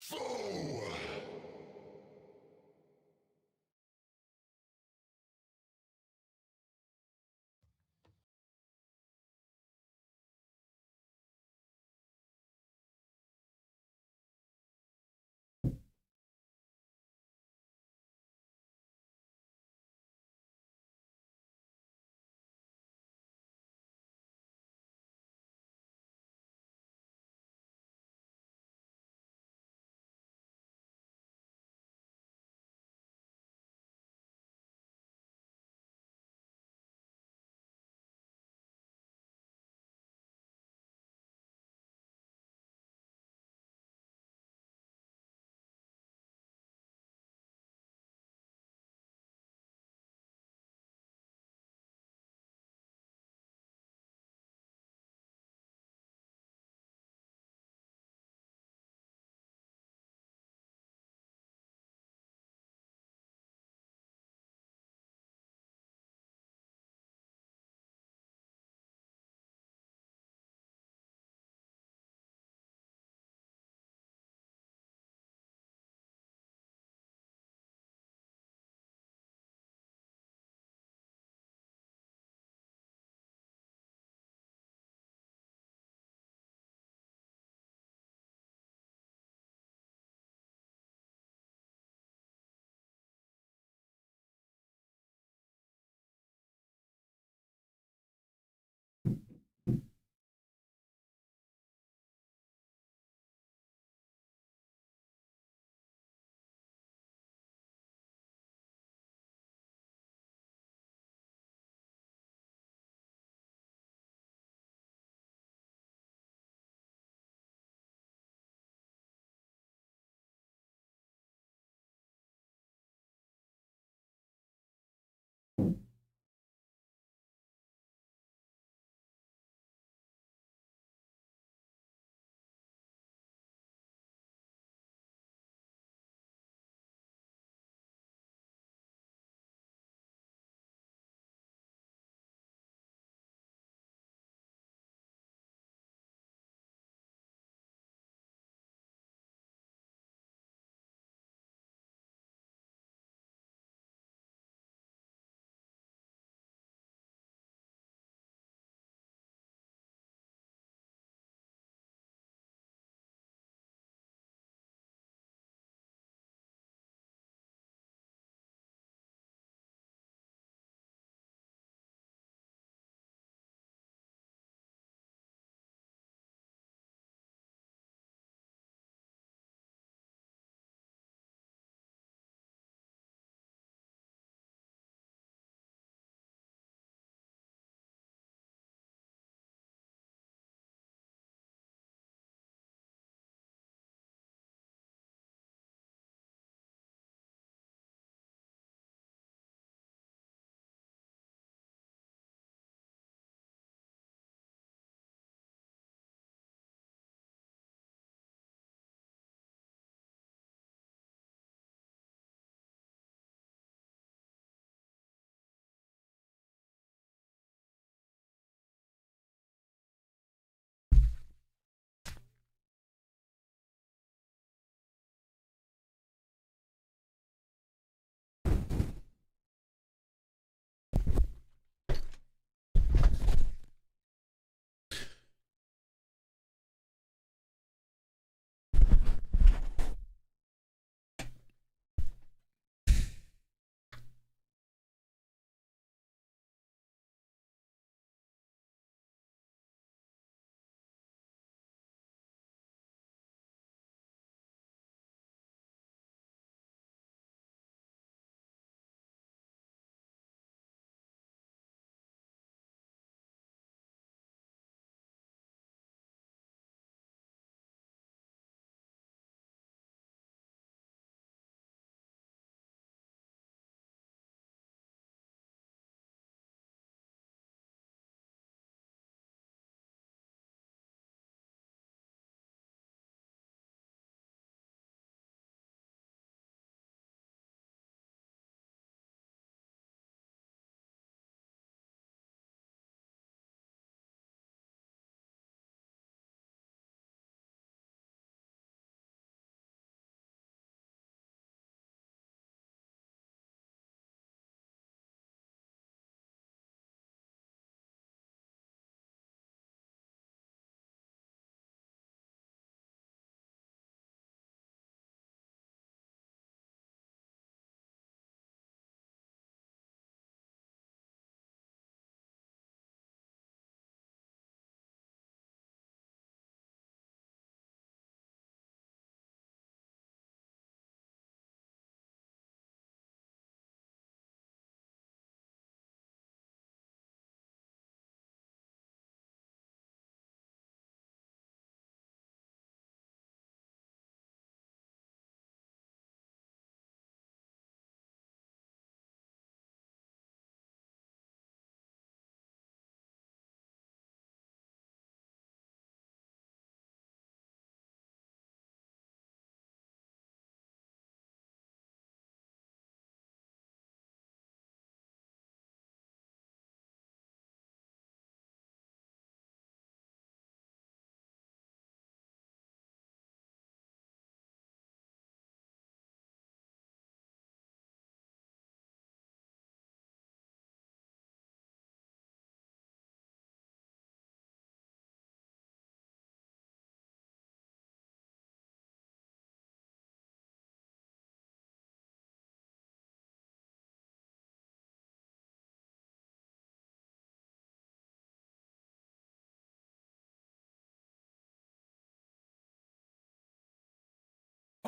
Faux!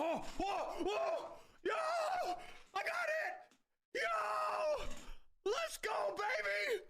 Oh, whoa, whoa, yo! I got it! Yo! Let's go, baby!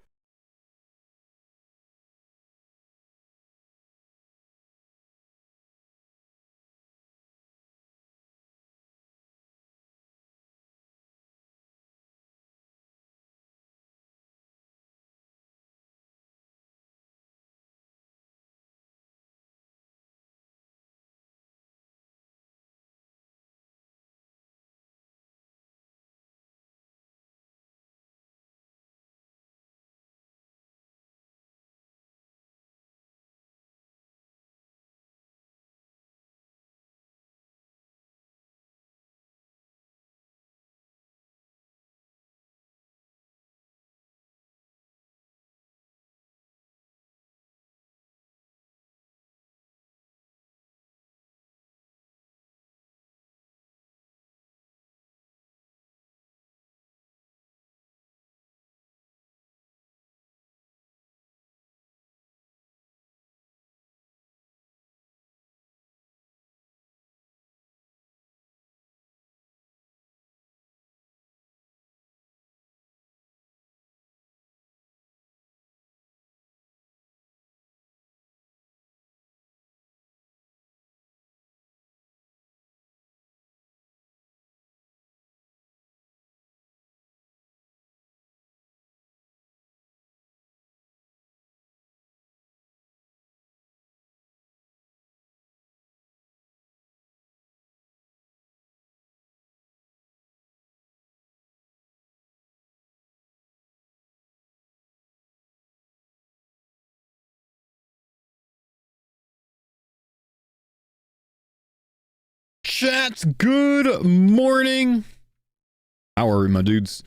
Chat's good morning. How are we, my dudes?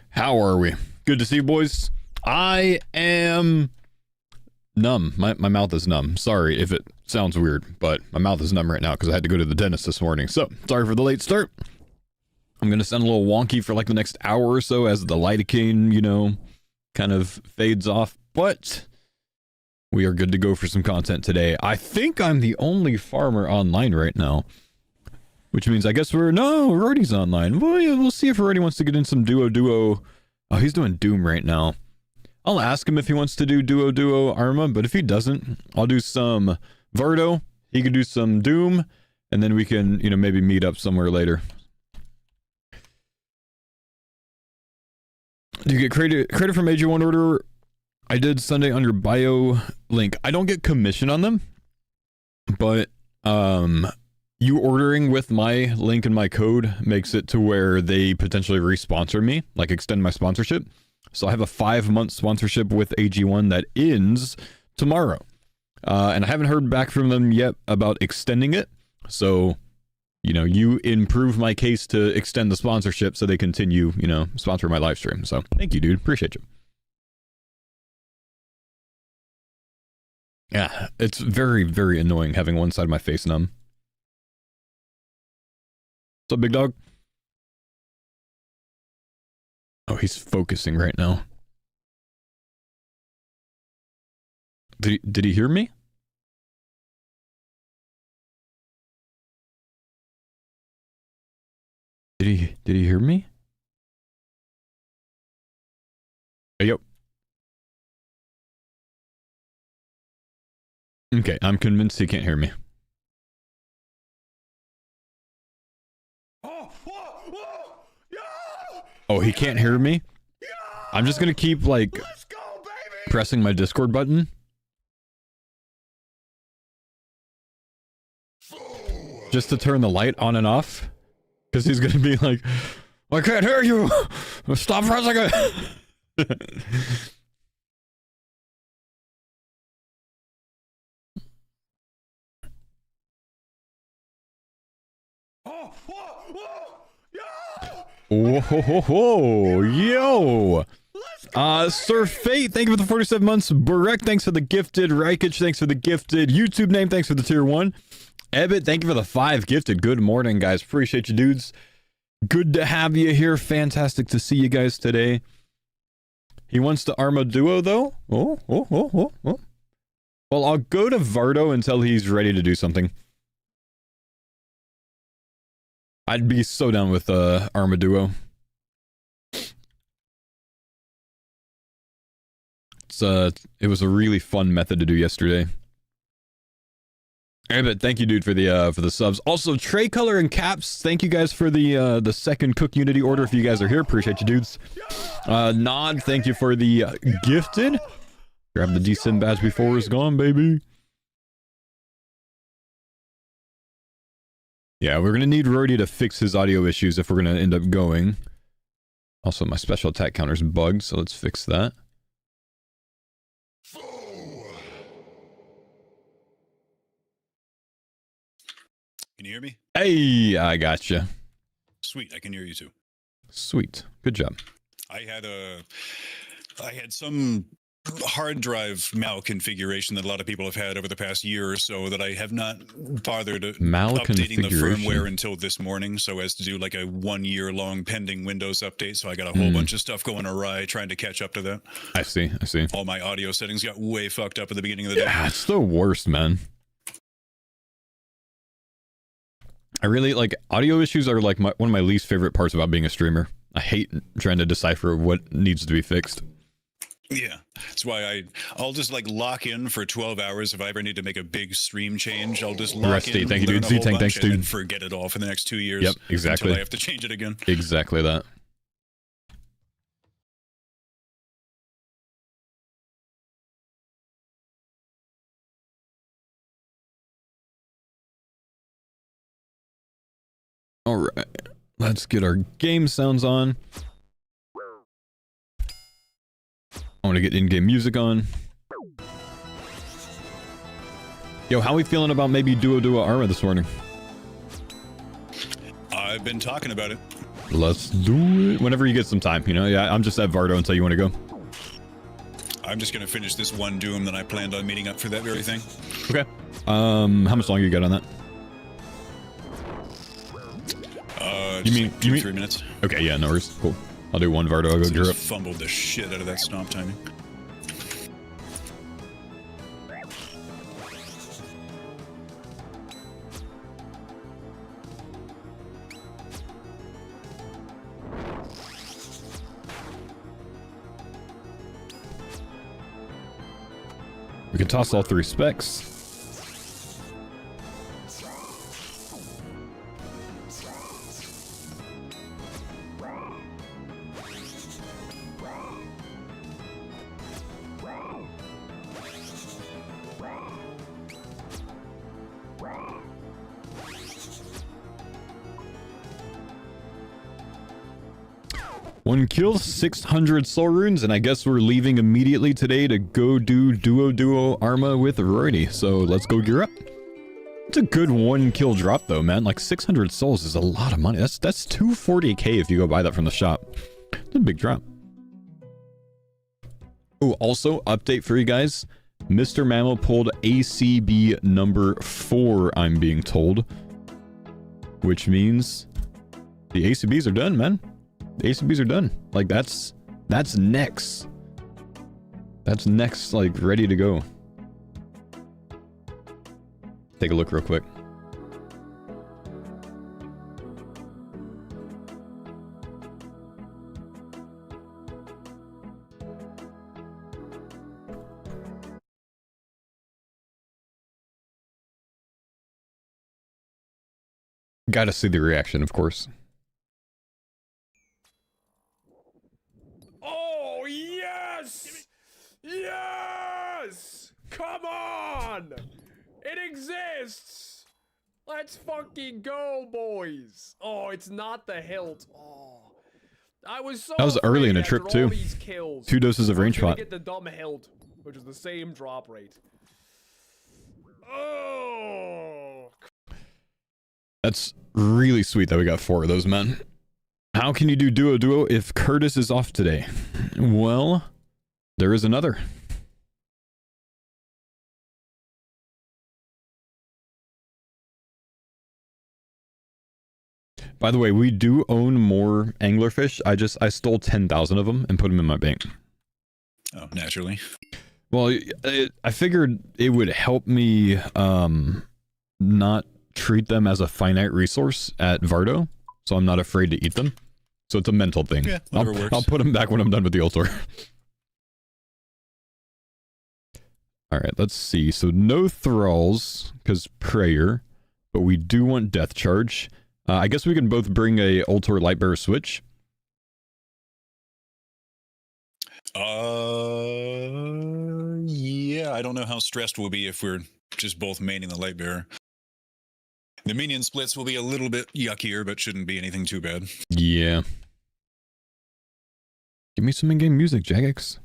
How are we? Good to see you, boys. I am numb. My mouth is numb. Sorry if it sounds weird, but my mouth is numb right now because I had to go to the dentist this morning. So, sorry for the late start. I'm going to sound a little wonky for like the next hour or so as the lidocaine, you know, kind of fades off. But we are good to go for some content today. I think I'm the only farmer online right now. Which means I guess Roidie's online. Well, yeah, we'll see if Roidie wants to get in some duo. Oh, he's doing Doom right now. I'll ask him if he wants to do duo Arma, but if he doesn't, I'll do some Vardo. He could do some Doom, and then we can, you know, maybe meet up somewhere later. Do you get credit from AG1 order? I did Sunday on your bio link. I don't get commission on them, but you ordering with my link and my code makes it to where they potentially re-sponsor me, like extend my sponsorship. So I have a 5-month sponsorship with AG1 that ends tomorrow. And I haven't heard back from them yet about extending it. So, you know, you improve my case to extend the sponsorship so they continue, you know, sponsor my live stream. So thank you, dude. Appreciate you. Yeah, it's very, very annoying having one side of my face numb. What's up, big dog? Oh, he's focusing right now. Did he hear me? Did he hear me? Hey, yo. Okay, I'm convinced he can't hear me. Oh, he can't hear me? I'm just gonna keep, like, pressing my Discord button. Just to turn the light on and off. Because he's gonna be like, I can't hear you! Stop pressing it! Whoa, ho, ho, yo! Sir Fate, thank you for the 47 months. Burek, thanks for the gifted. Raikich, thanks for the gifted. YouTube name, thanks for the tier 1. Ebbit, thank you for the 5 gifted. Good morning, guys. Appreciate you, dudes. Good to have you here. Fantastic to see you guys today. He wants to Arma duo, though. Oh. Well, I'll go to Vardo until he's ready to do something. I'd be so down with Arma duo. It was a really fun method to do yesterday. Hey, but thank you, dude, for the subs. Also, Trey Color and Caps, thank you guys for the second CookUnity order. If you guys are here, appreciate you, dudes. Nod, thank you for the gifted. Grab the DSIM badge before it's gone, baby. Yeah, we're gonna need Roidie to fix his audio issues if we're gonna end up going. Also, my special attack counter's bugged, so let's fix that. Can you hear me? Hey, I gotcha. Sweet, I can hear you too. Sweet, good job. I had some hard drive malconfiguration that a lot of people have had over the past year or so that I have not bothered updating the firmware until this morning, so as to do like a 1 year long pending Windows update. So I got a whole bunch of stuff going awry trying to catch up to that. I see. All my audio settings got way fucked up at the beginning of the day. Yeah, it's the worst, man. I really like audio issues are like one of my least favorite parts about being a streamer. I hate trying to decipher what needs to be fixed. Yeah, that's why I'll just like lock in for 12 hours. If I ever need to make a big stream change, I'll just lock in, thank you, dude. Thanks, dude. And forget it all for the next 2 years. Yep, exactly. Until I have to change it again. Exactly that. All right, let's get our game sounds on. I want to get in-game music on. Yo, how are we feeling about maybe duo Arma this morning? I've been talking about it. Let's do it. Whenever you get some time, you know? Yeah, I'm just at Vardo until you want to go. I'm just going to finish this one Doom that I planned on meeting up for that very thing. Okay. How much longer you got on that? You mean 3 minutes? Okay, yeah, no worries. Cool. I'll do one Vardo, I'll go gear up. Fumbled the shit out of that stomp timing. We can toss all 3 specs. One kill, 600 soul runes, and I guess we're leaving immediately today to go do duo Arma with Roidie. So let's go gear up. It's a good 1 kill drop though, man. Like 600 souls is a lot of money. That's 240k if you go buy that from the shop. It's a big drop. Oh, also update for you guys. Mr. Mammal pulled ACB number 4, I'm being told. Which means the ACBs are done, man. The ACBs are done. Like that's next. That's next, like ready to go. Take a look real quick. Gotta see the reaction, of course. Oh, yes! Yes! Come on! It exists! Let's fucking go, boys! Oh, it's not the hilt. Oh. I was so That was early in a trip, too. Kills, 2 doses of range pot. Get the dumb hilt, which is the same drop rate. Oh. That's really sweet that we got 4 of those, man. How can you do duo if Curtis is off today? Well, there is another. By the way, we do own more anglerfish. I stole 10,000 of them and put them in my bank. Oh, naturally. Well, I figured it would help me not treat them as a finite resource at Vardo. so I'm not afraid to eat them. So it's a mental thing. Yeah, whatever works. I'll put them back when I'm done with the altar. Alright, let's see. So no thralls, because prayer, but we do want death charge. I guess we can both bring a altar lightbearer switch. Yeah, I don't know how stressed we'll be if we're just both maining the lightbearer. The minion splits will be a little bit yuckier, but shouldn't be anything too bad. Yeah. Give me some in-game music, Jagex.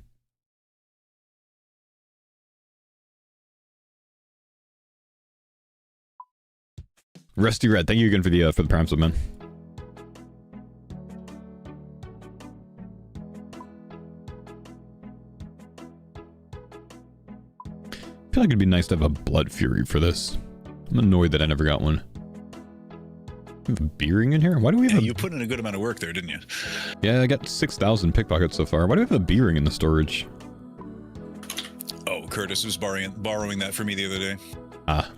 Rusty Red, thank you again for the prime sub, man. I feel like it'd be nice to have a Blood Fury for this. I'm annoyed that I never got one. We have a B-ring in here? Why do we have you put in a good amount of work there, didn't you? Yeah, I got 6,000 pickpockets so far. Why do we have a B-ring in the storage? Oh, Curtis was borrowing that for me the other day. Ah.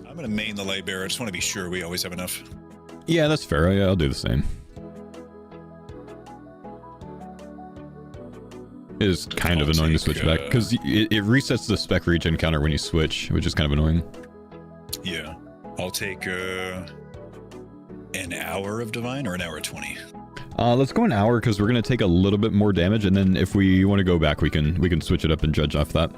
I'm going to main the lightbearer. I just want to be sure we always have enough. Yeah, that's fair. Yeah, I'll do the same. It is kind of annoying to switch back, because it resets the spec regen counter when you switch, which is kind of annoying. Yeah. I'll take an hour of Divine or an hour 20? Let's go an hour, because we're going to take a little bit more damage, and then if we want to go back, we can switch it up and judge off that.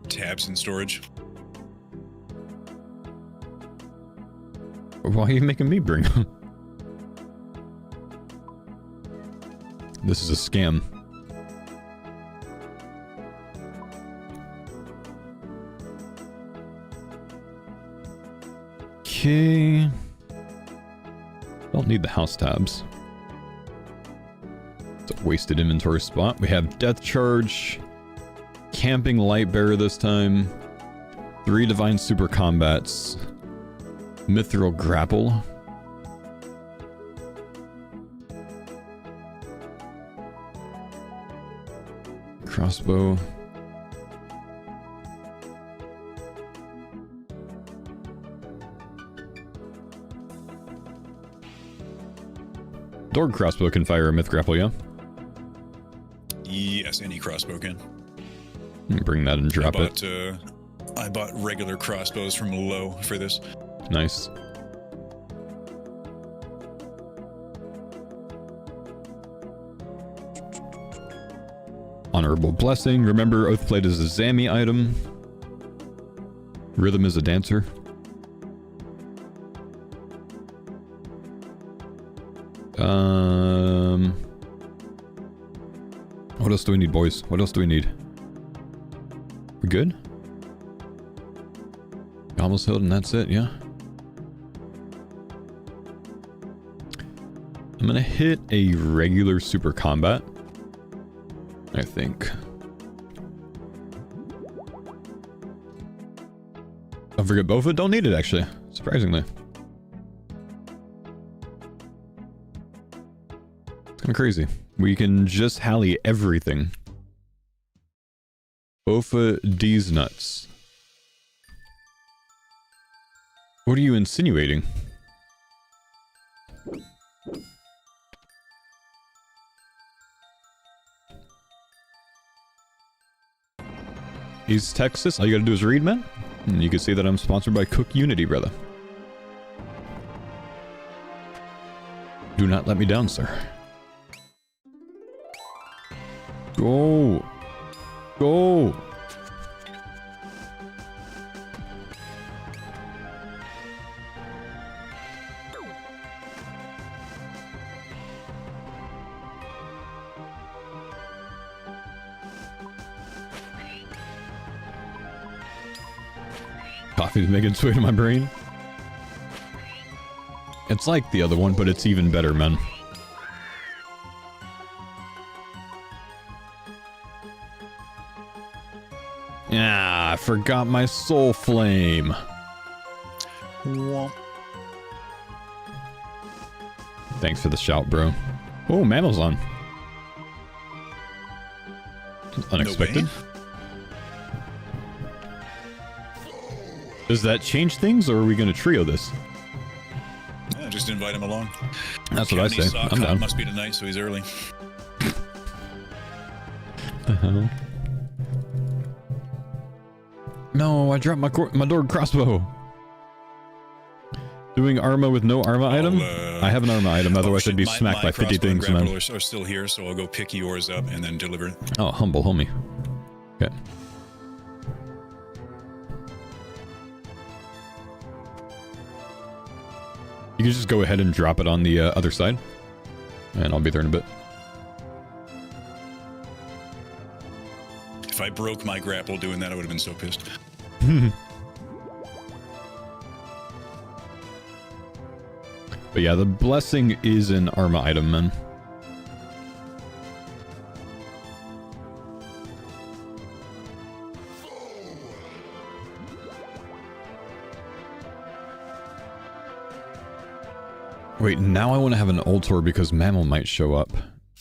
Tabs in storage. Why are you making me bring them? This is a scam. Okay. Don't need the house tabs. It's a wasted inventory spot. We have Death Charge. Camping Lightbearer this time. 3 Divine Super Combats. Mithril Grapple. Crossbow. Dorg Crossbow can fire a Myth Grapple, yeah? Yes, any crossbow can. Bring that and drop it. I bought regular crossbows from Low for this. Nice. Honorable Blessing. Remember, Oathplate is a Zami item. Rhythm is a dancer. What else do we need, boys? What else do we need? We good? Almost healed and that's it, yeah? I'm gonna hit a regular super combat, I think. Don't forget Bofa, don't need it actually, surprisingly. It's kind of crazy. We can just Halley everything. Bofa D's nuts. What are you insinuating? East Texas, all you gotta do is read, man. And you can see that I'm sponsored by CookUnity, brother. Do not let me down, sir. Go! Go! Coffee's making its way to my brain. It's like the other one, but it's even better, man. Yeah, I forgot my soul flame. Womp. Thanks for the shout, bro. Oh, Mammal's on. Unexpected. No Does that change things, or are we going to trio this? Yeah, just invite him along. That's what I say. I'm down. Must be tonight, so he's early. The hell? No, I dropped my door crossbow. Doing Arma with no Arma item? I have an Arma item, otherwise I'd be smacked by 50 things, man. Are still here, so I'll go pick yours up and then deliver it. Oh, humble homie. Okay. You can just go ahead and drop it on the other side, and I'll be there in a bit. If I broke my grapple doing that, I would have been so pissed. But yeah, the blessing is an Arma item, man. Wait, now I want to have an altar because Mammal might show up.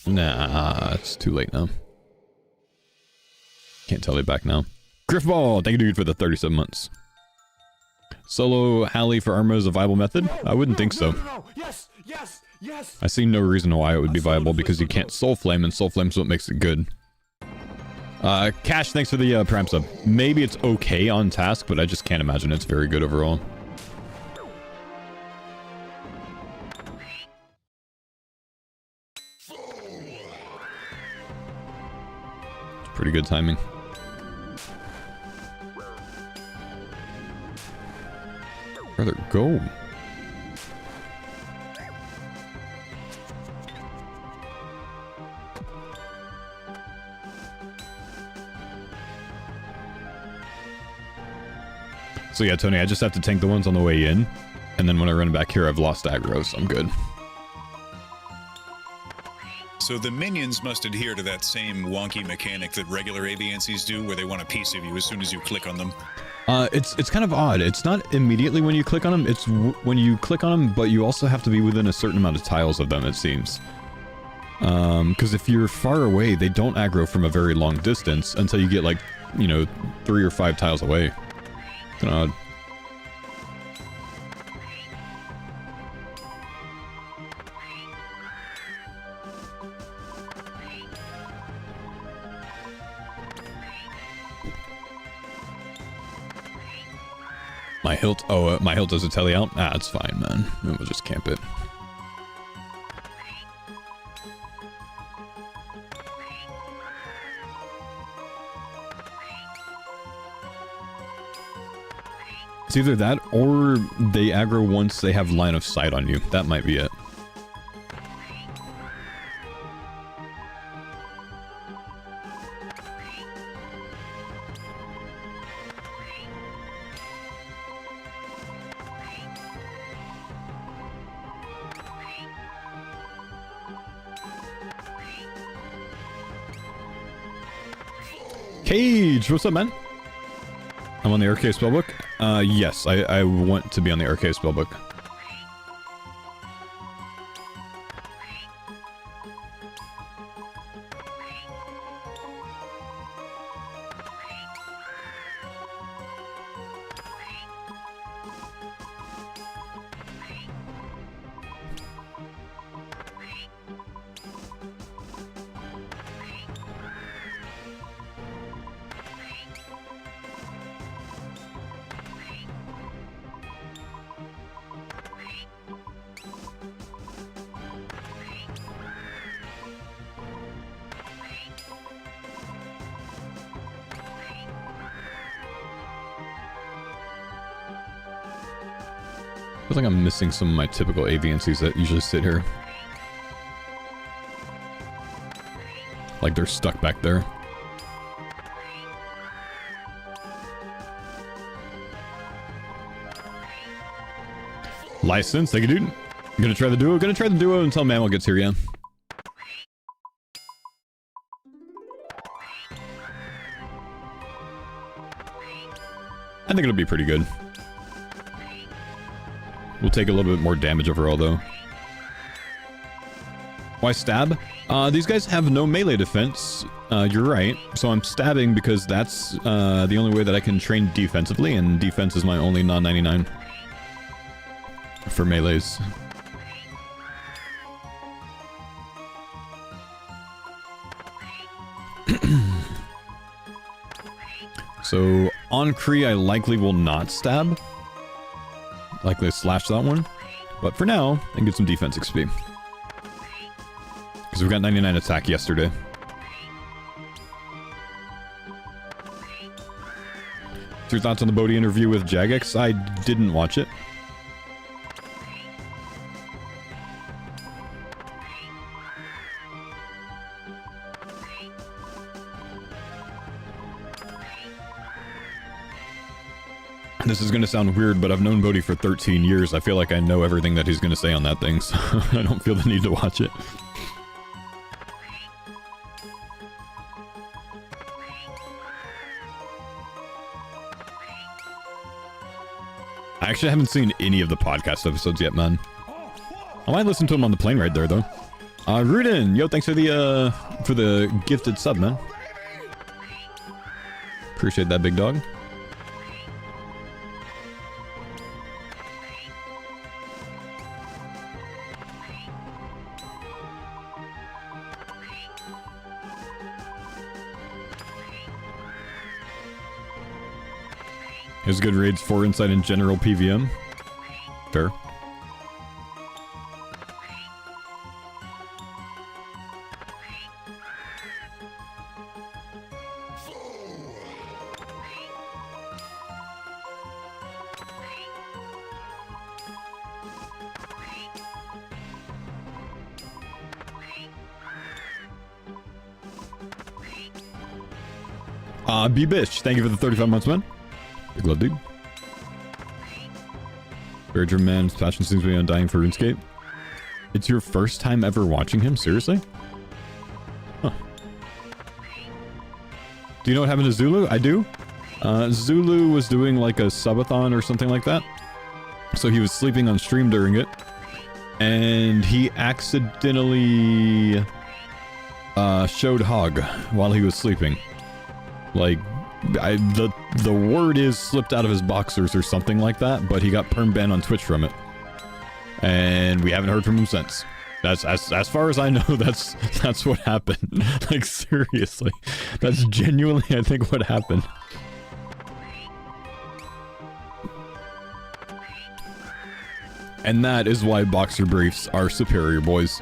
Nah, it's too late now. Can't tell you back now. Griffball, thank you, dude, for the 37 months. Solo Hallie for Arma is a viable method? I wouldn't think so. No. Yes. I see no reason why it would be viable because you can't Soul Flame, and Soul Flame's what makes it good. Cash, thanks for the Prime sub. Maybe it's okay on task, but I just can't imagine it's very good overall. It's pretty good timing. Where'd it go? So yeah, Tony, I just have to tank the ones on the way in, and then when I run back here, I've lost aggro, so I'm good. So the minions must adhere to that same wonky mechanic that regular AVNCs do, where they want a piece of you as soon as you click on them. It's kind of odd. It's not immediately when you click on them, it's when you click on them, but you also have to be within a certain amount of tiles of them, it seems. Because if you're far away, they don't aggro from a very long distance until you get, like, you know, 3 or 5 tiles away. Kind of odd. My hilt, my hilt does a tele out? Ah, it's fine, man. We'll just camp it. It's either that or they aggro once they have line of sight on you. That might be it. Cage, what's up, man? I'm on the RK spellbook. Yes, I want to be on the RK spellbook. I feel like I'm missing some of my typical AVNCs that usually sit here. Like they're stuck back there. License, thank you, dude. Gonna try the duo? Gonna try the duo until Mammal gets here, yeah. I think it'll be pretty good. We'll take a little bit more damage overall, though. Why stab? These guys have no melee defense. You're right. So I'm stabbing because that's the only way that I can train defensively, and defense is my only non-99 for melees. So on Kree, I likely will not stab. Likely slash that one. But for now, I can get some defense XP. Because we got 99 attack yesterday. What's your thoughts on the Bodhi interview with Jagex? I didn't watch it. This is going to sound weird, but I've known Bodhi for 13 years. I feel like I know everything that he's going to say on that thing, so I don't feel the need to watch it. I actually haven't seen any of the podcast episodes yet, man. I might listen to them on the plane right there, though. Rudin, yo, thanks for the gifted sub, man. Appreciate that, big dog. Here's good raids for insight in general PVM. Fair. B-Bish, thank you for the 35 months, man. Big love, dude. Berger man's passion seems to be undying for RuneScape. It's your first time ever watching him? Seriously? Huh. Do you know what happened to Zulu? I do. Zulu was doing like a subathon or something like that. So he was sleeping on stream during it. And he accidentally showed hog while he was sleeping. Like, the word is slipped out of his boxers or something like that, but he got perm banned on Twitch from it. And we haven't heard from him since. That's as far as I know, that's what happened. Like, seriously. That's genuinely, I think, what happened. And that is why boxer briefs are superior, boys.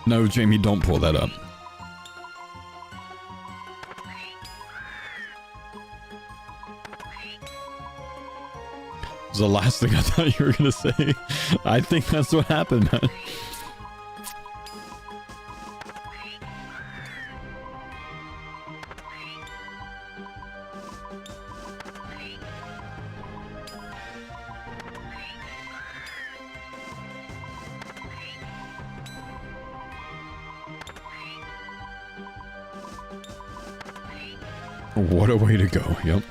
No, Jamie, don't pull that up. It was the last thing I thought you were gonna say. I think that's what happened, man. What a way to go, yep.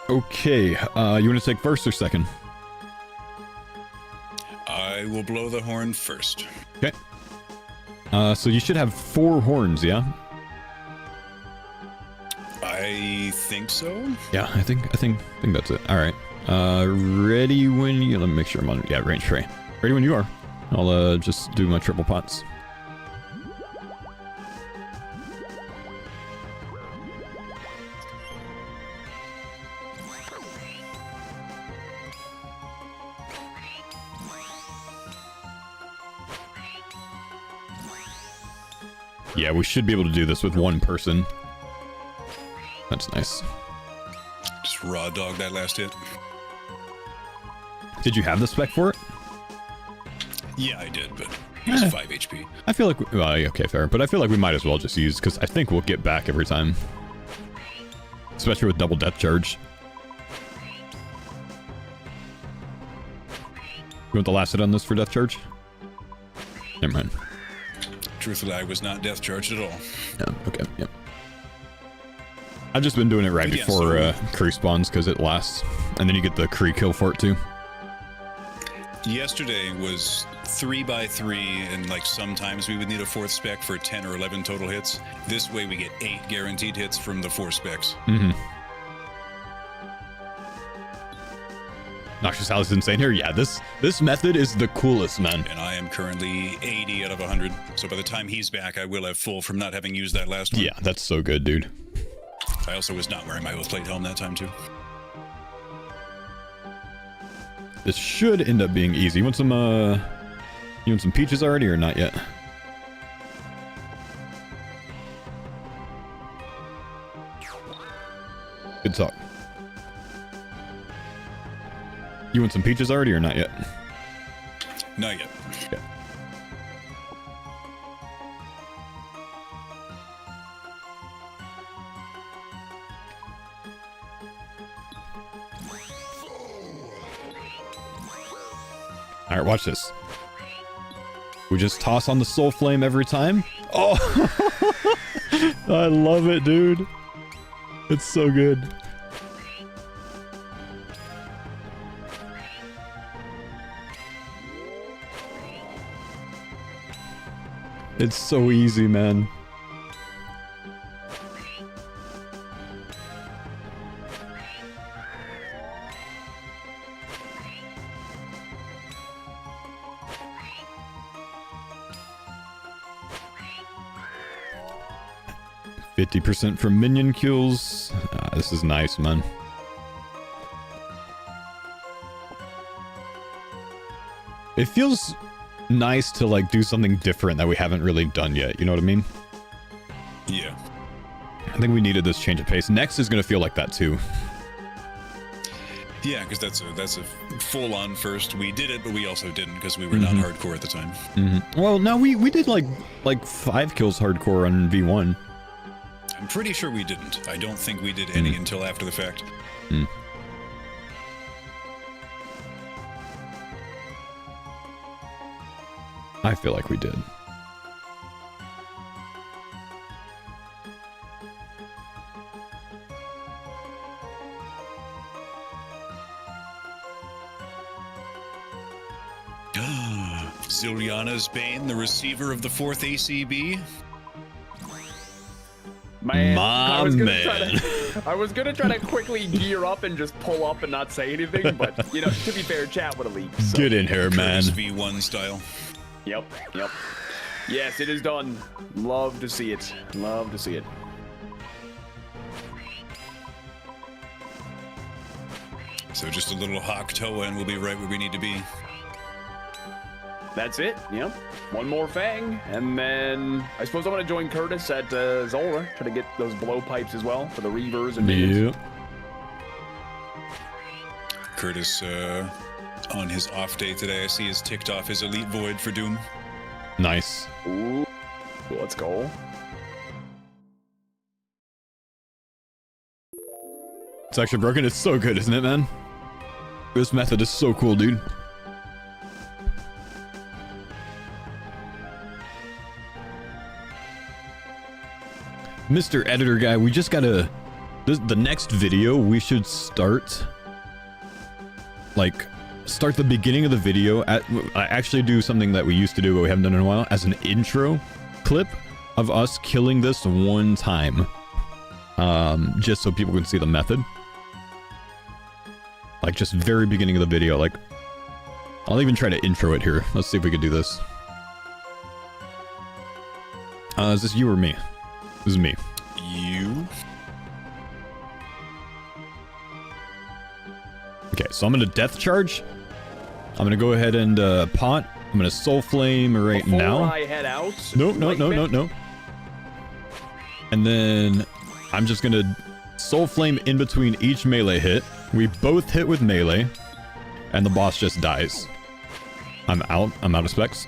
Okay, you want to take first or second? I will blow the horn first. Okay. So you should have 4 horns, yeah? I think so. Yeah, I think that's it. All right. Ready when you... Let me make sure I'm on... Yeah, range free. Ready when you are. I'll just do my triple pots. Yeah, we should be able to do this with one person. That's nice. Just raw dog that last hit. Did you have the spec for it? Yeah, I did, but he's 5 HP. I feel like... Well, okay, fair. But I feel like we might as well just use... Because I think we'll get back every time. Especially with double death charge. You want the last hit on this for death charge? Never mind. Truthfully, I was not death charged at all. Yeah, okay, yeah. I've just been doing it right before Kree spawns because it lasts. And then you get the Kree kill for it too. Yesterday was 3x3, and like sometimes we would need a 4th spec for 10 or 11 total hits. This way we get 8 guaranteed hits from the 4 specs. Mm-hmm. Noxious Alice insane here. Yeah, this method is the coolest, man. And I am currently 80 out of 100. So by the time he's back, I will have full from not having used that last one. Yeah, that's so good, dude. I also was not wearing my oath plate helm that time too. This should end up being easy. You want some peaches already or not yet? Good talk. You want some peaches already or not yet? Not yet. Okay. All right, watch this. We just toss on the soul flame every time. Oh, I love it, dude. It's so good. It's so easy, man. %50 from minion kills. This is nice, man. It feels nice to like do something different that we haven't really done yet. You know what I mean? Yeah. I think we needed this change of pace. Next is going to feel like that too. Yeah, because that's a full-on first. We did it, but we also didn't because we were not hardcore at the time. Well, no, we did like 5 kills hardcore on V1. I'm pretty sure we didn't. I don't think we did any until after the fact. I feel like we did. Zilyana's Bane, the receiver of the 4th ACB. Man, I was gonna try to quickly gear up and just pull up and not say anything, but you know, to be fair, chat would have leaked. So. Get in here, man. V1 style. Yep. Yes, it is done. Love to see it. Love to see it. So just a little hawk toe and we'll be right where we need to be. That's it. Yep. One more Fang, and then I suppose I'm gonna join Curtis at Zora, try to get those blowpipes as well for the Reavers and minions. Curtis, on his off day today, I see has ticked off his Elite Void for Doom. Nice. Ooh, let's go. It's actually broken. It's so good, isn't it, man? This method is so cool, dude. Mr. Editor guy, we just gotta... the next video, we should start... start the beginning of the video I actually do something that we used to do but we haven't done in a while as an intro clip of us killing this one time. Just so people can see the method. Like, just very beginning of the video. Like, I'll even try to intro it here. Let's see if we can do this. Is this you or me? This is me. You? Okay, so I'm gonna death charge. I'm gonna go ahead and pot. I'm gonna soul flame right Before now. I head out. No. And then I'm just gonna soul flame in between each melee hit. We both hit with melee, and the boss just dies. I'm out of specs.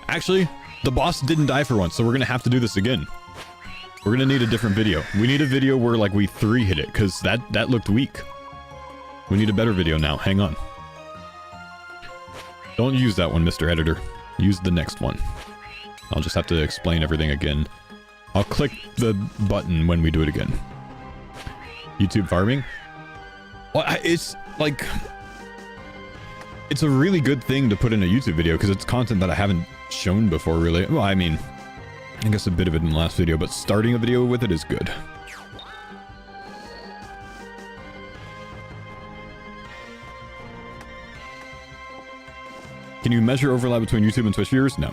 Actually, the boss didn't die for once, so we're gonna have to do this again. We're gonna need a different video. We need a video where like we 3-hit it, because that looked weak. We need a better video now. Hang on. Don't use that one, Mr. Editor. Use the next one. I'll just have to explain everything again. I'll click the button when we do it again. YouTube farming? Well, it's like... It's a really good thing to put in a YouTube video, because it's content that I haven't shown before, really. Well, I mean, I guess a bit of it in the last video, but starting a video with it is good. Can you measure overlap between YouTube and Twitch viewers? No.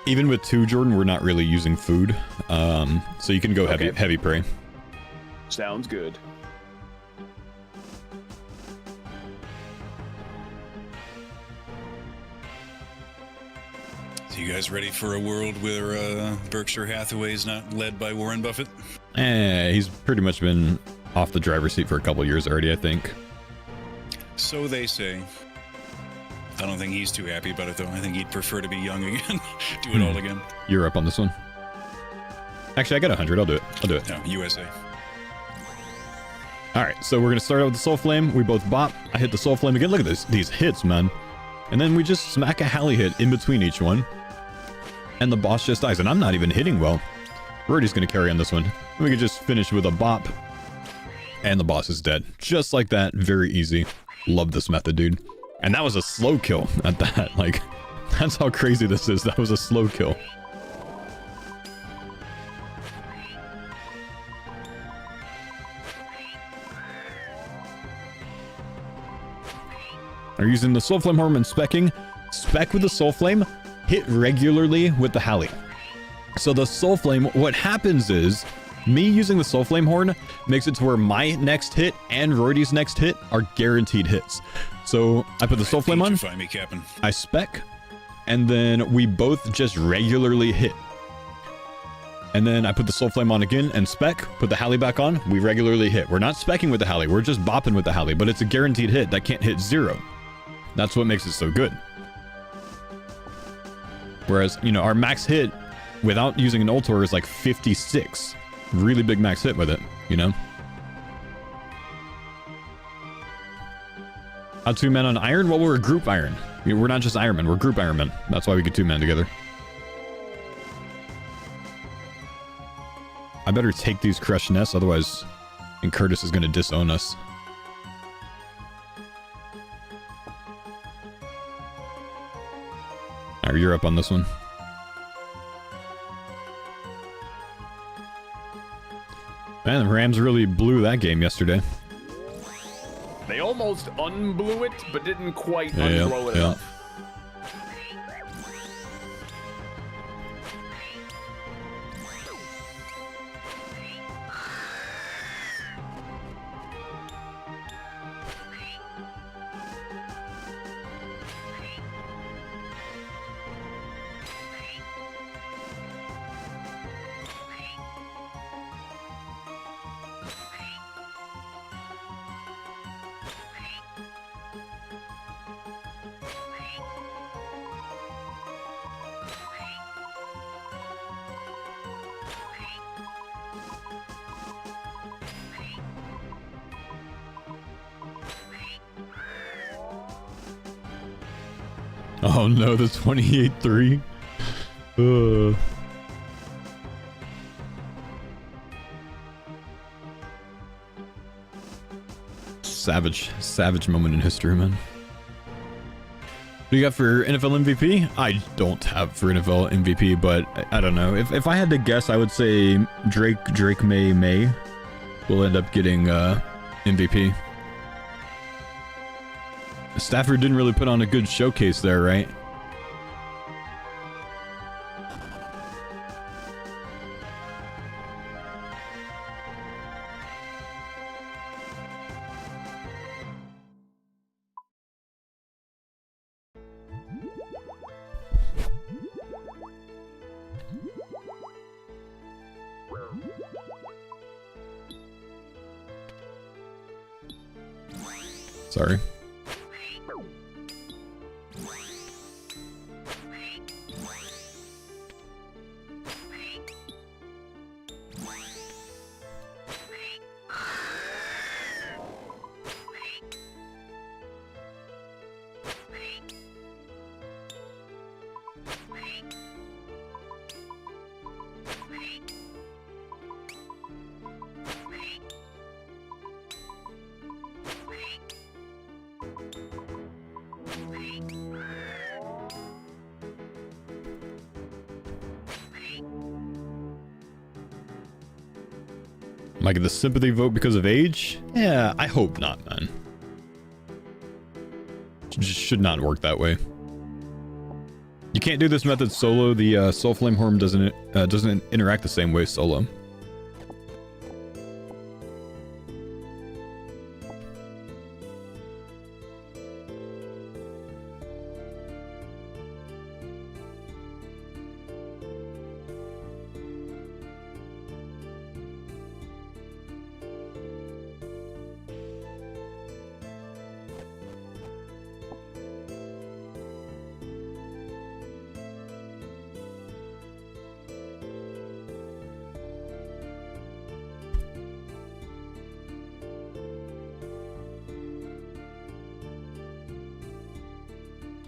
Even with 2, Jordan, we're not really using food. So you can go heavy prey. Sounds good. So you guys ready for a world where Berkshire Hathaway is not led by Warren Buffett? He's pretty much been off the driver's seat for a couple years already, I think. So they say. I don't think he's too happy about it, though. I think he'd prefer to be young again. Do it all again. You're up on this one. Actually, I got 100. I'll do it. No, USA. All right, so we're going to start out with the Soul Flame. We both bop. I hit the Soul Flame again. Look at these hits, man. And then we just smack a Halley hit in between each one. And the boss just dies. And I'm not even hitting well. Roidie's going to carry on this one. We can just finish with a bop. And the boss is dead. Just like that. Very easy. Love this method, dude. And that was a slow kill at that. Like, that's how crazy this is. That was a slow kill. Are using the Soul Flame Horn and specking. Spec with the Soul Flame. Hit regularly with the Halley. So the Soul Flame, what happens is, me using the Soul Flame Horn makes it to where my next hit and Roidie's next hit are guaranteed hits. So I put the Soul Flame on, I spec, and then we both just regularly hit. And then I put the Soul Flame on again and spec, put the Halley back on, we regularly hit. We're not specking with the Halley, we're just bopping with the Halley, but it's a guaranteed hit that can't hit 0. That's what makes it so good. Whereas, you know, our max hit without using an Ultor is like 56. Really big max hit with it, you know? How 2-man on Iron? Well, we're a group Iron. We're not just Ironman, we're group Ironman. That's why we get 2-man together. I better take these crushed nests, otherwise and Curtis is going to disown us. Alright, you're up on this one. Man, the Rams really blew that game yesterday. They almost unblew it, but didn't quite unblow it enough. Oh no, the 28-3. Savage moment in history, man. What do you got for NFL MVP? I don't have for NFL MVP, but I don't know. If I had to guess, I would say Drake May will end up getting MVP. Stafford didn't really put on a good showcase there, right? Sorry. Am I get the sympathy vote because of age? Yeah, I hope not, man. Just should not work that way. You can't do this method solo. The Soul Flame Horn doesn't interact the same way solo.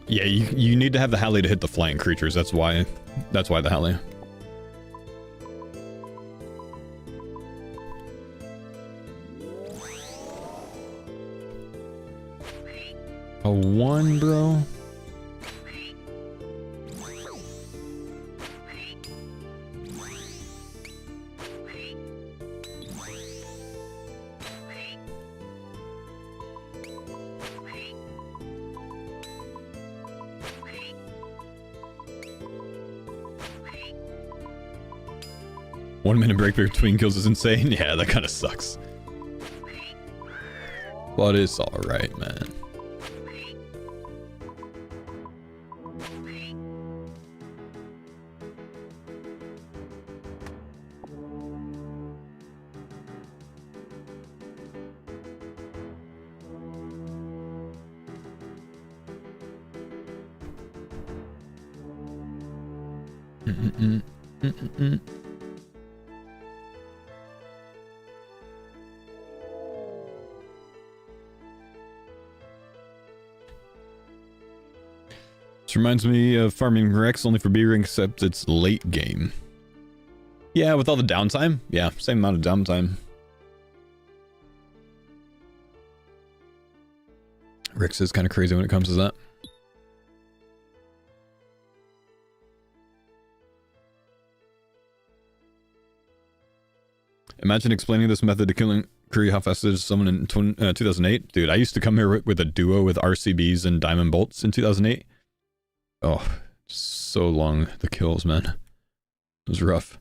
Yeah, you need to have the Halley to hit the flying creatures. That's why the Halley. A 1, bro. One minute break between kills is insane. Yeah, that kind of sucks. But it's alright, man. This reminds me of farming Rex only for B-Ring, except it's late game. Yeah, with all the downtime. Yeah, same amount of downtime. Rex is kind of crazy when it comes to that. Imagine explaining this method to killing Kree how fast it is someone in 2008. Dude, I used to come here with a duo with RCBs and diamond bolts in 2008. Oh, so long, the kills, man. It was rough.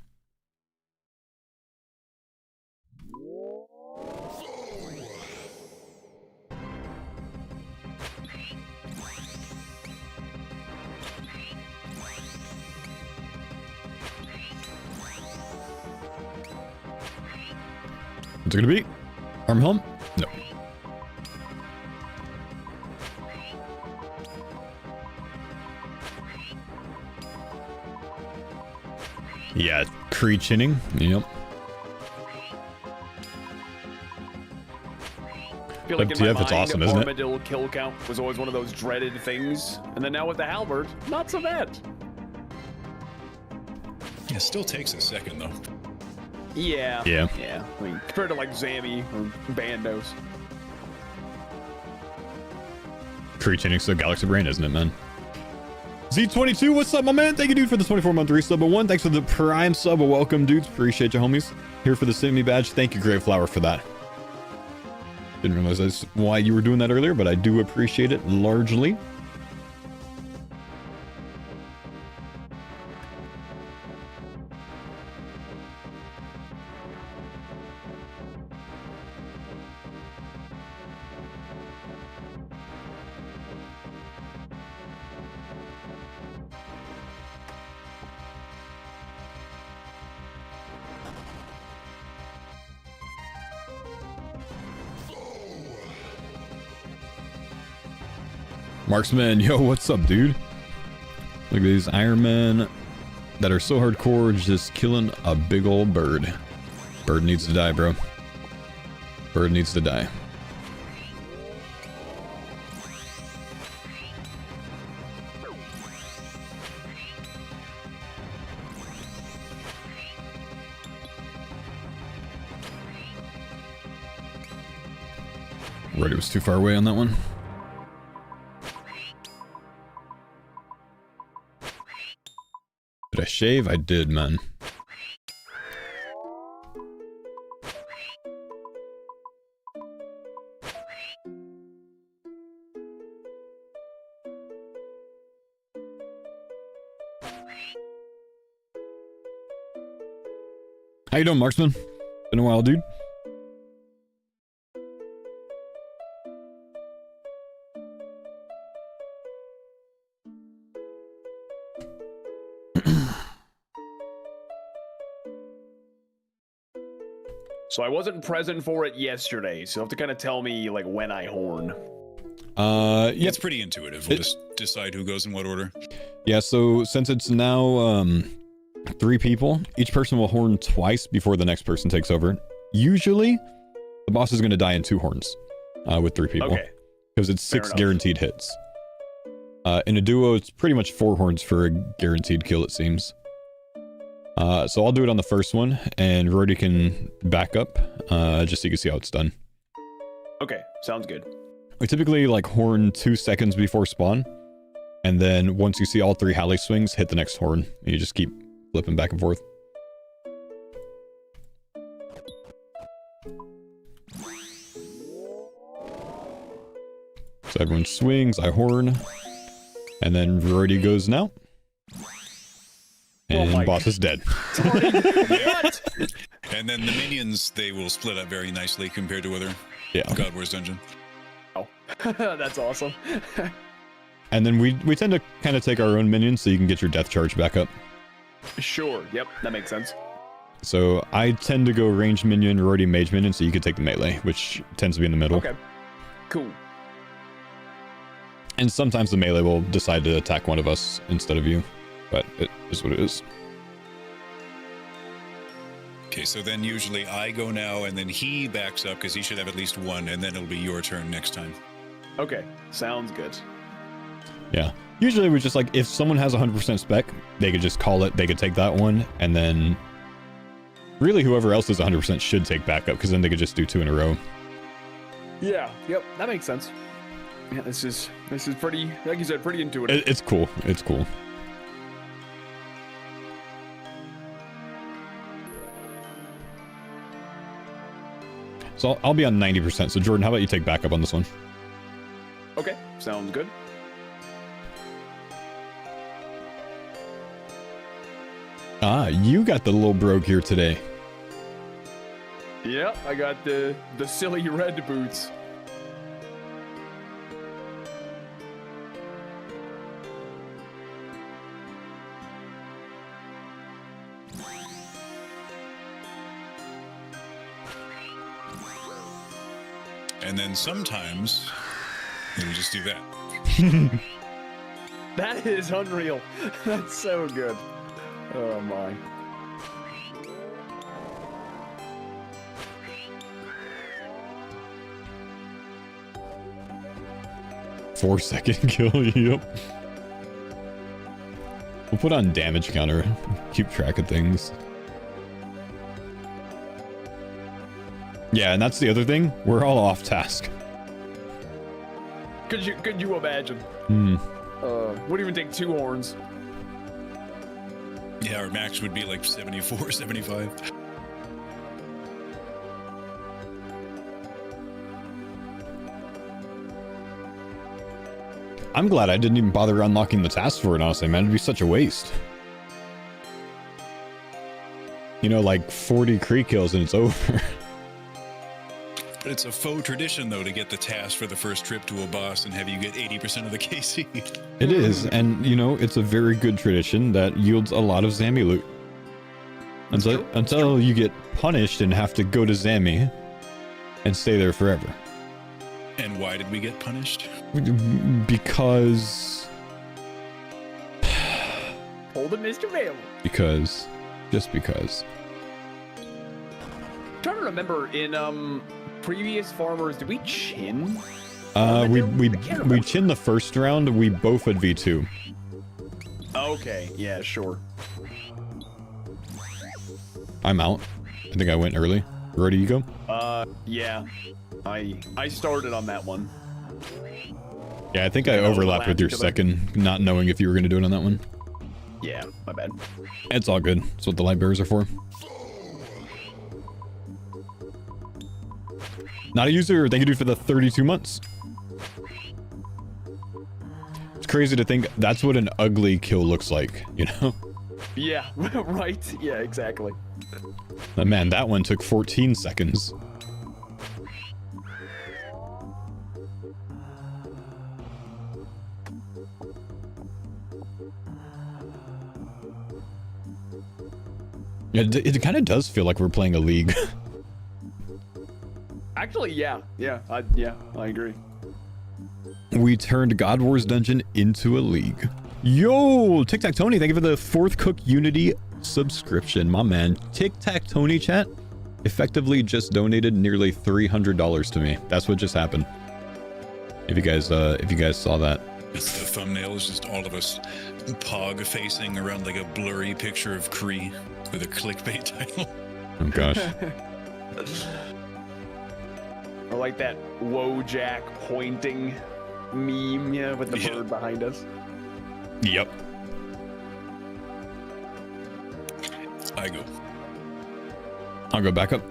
What's it gonna be? Arm helm? No. Yeah, Kree chinning. Yep. I feel like in my WTF, mind, it's awesome, isn't it? Armadyl kill count was always one of those dreaded things, and then now with the halberd, not so bad. It still takes a second though. Yeah. Yeah. Yeah. I mean, compared to like Zammy or Bandos. Kree chinning so Galaxy Brain, isn't it, man? Z22, what's up, my man? Thank you, dude, for the 24-month resub. But 1, thanks for the Prime sub. Welcome, dudes. Appreciate you, homies. Here for the Simi badge. Thank you, Grave Flower, for that. Didn't realize that's why you were doing that earlier, but I do appreciate it largely. Marksman, yo, what's up, dude? Look at these Iron Men that are so hardcore, just killing a big old bird. Bird needs to die, bro. Bird needs to die. Roidie was too far away on that one. Did I shave? I did, man. How you doing, Marksman? Been a while, dude. So I wasn't present for it yesterday, so you have to kind of tell me like when I horn. Yeah, it's pretty intuitive. We'll just decide who goes in what order. Yeah, so since it's now 3 people, each person will horn twice before the next person takes over. Usually, the boss is going to die in 2 horns with 3 people. Okay. Because it's 6 guaranteed hits. In a duo, it's pretty much 4 horns for a guaranteed kill, it seems. So I'll do it on the first one, and Roidie can back up, just so you can see how it's done. Okay, sounds good. We typically like horn 2 seconds before spawn, and then once you see all 3 Halley swings, hit the next horn, and you just keep flipping back and forth. So everyone swings, I horn, and then Roidie goes now. And boss is dead. What? And then the minions, they will split up very nicely compared to other God Wars dungeon. Oh, that's awesome. And then we tend to kind of take our own minions so you can get your death charge back up. Sure, yep, that makes sense. So I tend to go ranged minion, Roidie mage minion, so you can take the melee, which tends to be in the middle. Okay, cool. And sometimes the melee will decide to attack one of us instead of you. But it is what it is. Okay, so then usually I go now, and then he backs up because he should have at least 1, and then it'll be your turn next time. Okay, sounds good. Yeah. Usually we're just like, if someone has 100% spec, they could just call it, they could take that one, and then really whoever else is 100% should take backup, because then they could just do 2 in a row. Yeah, yep, that makes sense. Yeah, this is pretty, like you said, pretty intuitive. It's cool. It's cool. So I'll be on 90%. So Jordan, how about you take backup on this one? Okay, sounds good. Ah, you got the little brogue here today. Yeah, I got the silly red boots. And then sometimes we just do that. That is unreal. That's so good. Oh my. Four-second kill, yep. We'll put on damage counter, keep track of things. Yeah, and that's the other thing. We're all off task. Could you imagine? Hmm. Would even take 2 horns. Yeah, our max would be like 74, 75. I'm glad I didn't even bother unlocking the task for it, honestly, man. It'd be such a waste. You know, like 40 Kree kills and it's over. But it's a faux tradition, though, to get the task for the first trip to a boss and have you get 80% of the KC. It is, and you know, it's a very good tradition that yields a lot of Zammy loot. Until you get punished and have to go to Zammy and stay there forever. And why did we get punished? Because... Hold it, Mr. Vail. Because. Just because. I'm trying to remember, in previous farmers, did we chin? We chinned the first round. We both had V2. Okay, yeah, sure. I'm out. I think I went early. Roidie, you go? Yeah. I started on that one. Yeah, I think I overlapped with your second, not knowing if you were going to do it on that one. Yeah, my bad. It's all good. That's what the light bearers are for. Not a user. Thank you, dude, for the 32 months. It's crazy to think that's what an ugly kill looks like, you know? Yeah, right. Yeah, exactly. But man, that one took 14 seconds. It kind of does feel like we're playing a league. Actually, yeah, I agree. We turned God Wars Dungeon into a league. Yo, Tic Tac Tony, thank you for the 4th CookUnity subscription, my man. Tic Tac Tony chat effectively just donated nearly $300 to me. That's what just happened. If you guys saw that. The thumbnail is just all of us pog facing around like a blurry picture of Kree with a clickbait title. Oh gosh. Or like that Wojak pointing meme, yeah, with the bird behind us. Yep. I go. I'll go back up.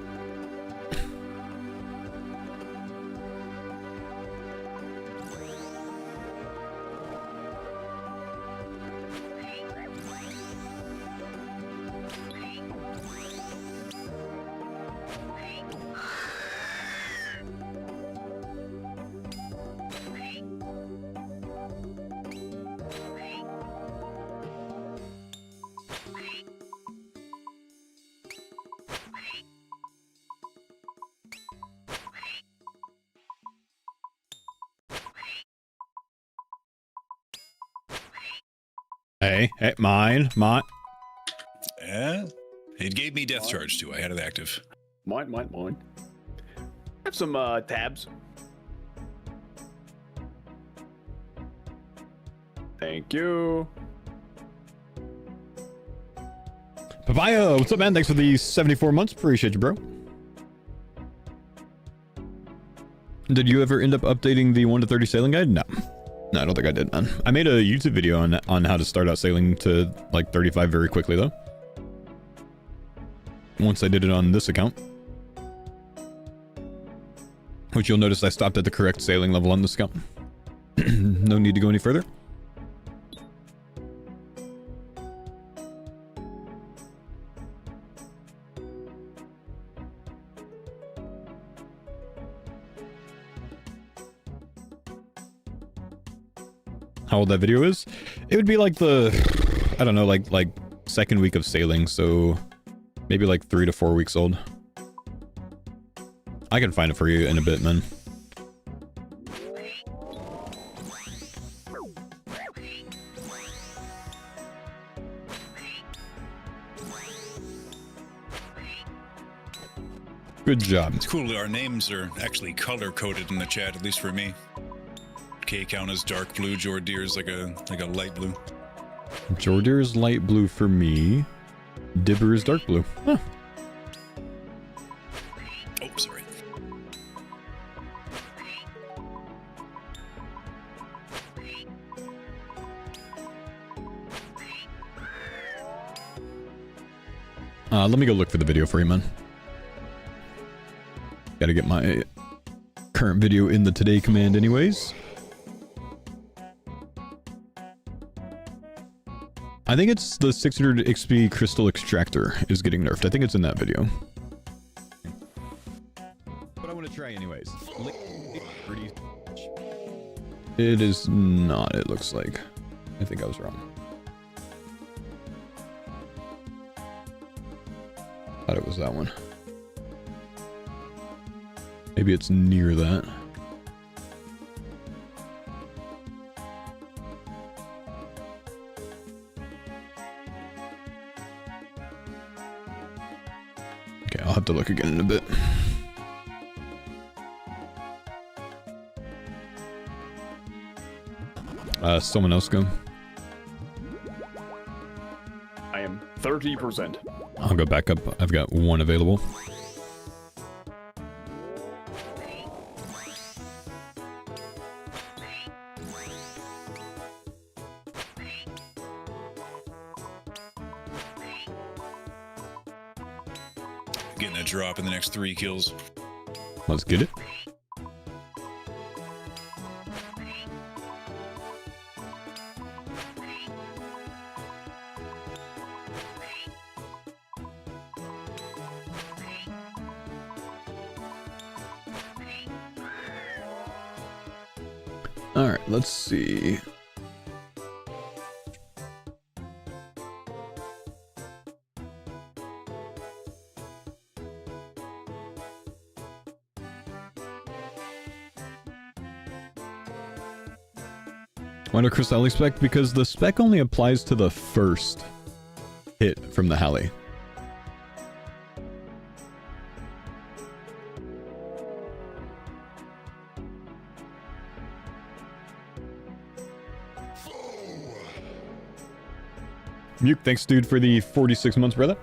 Hey, mine. Yeah, it gave me death charge too. I had it active. Mine. Have some tabs. Thank you. Papaya, what's up, man? Thanks for the 74 months. Appreciate you, bro. Did you ever end up updating the 1 to 30 sailing guide? No, I don't think I did, man. I made a YouTube video on how to start out sailing to like 35 very quickly, though. Once I did it on this account. Which you'll notice I stopped at the correct sailing level on this account. No need to go any further. How old that video is? It would be like the, I don't know, like second week of sailing, so maybe like 3 to 4 weeks old. I can find it for you in a bit, man. Good job. It's cool. Our names are actually color-coded in the chat, at least for me. K-Count is dark blue, Jordir is like a light blue. Jordir is light blue for me. Dibber is dark blue. Huh. Oh, sorry. Let me go look for the video for you, man. Gotta get my current video in the today command anyways. I think it's the 600 XP crystal extractor is getting nerfed. I think it's in that video. But I want to try anyways. It is not, it looks like. I think I was wrong. Thought it was that one. Maybe it's near that. Okay, I'll have to look again in a bit. Someone else go. I am 30%. I'll go back up. I've got one available. Getting a drop in the next 3 kills. Let's get it. All right, let's see. Why do Crystal spec? Because the spec only applies to the first hit from the Halley. Muke, thanks dude for the 46 months, brother.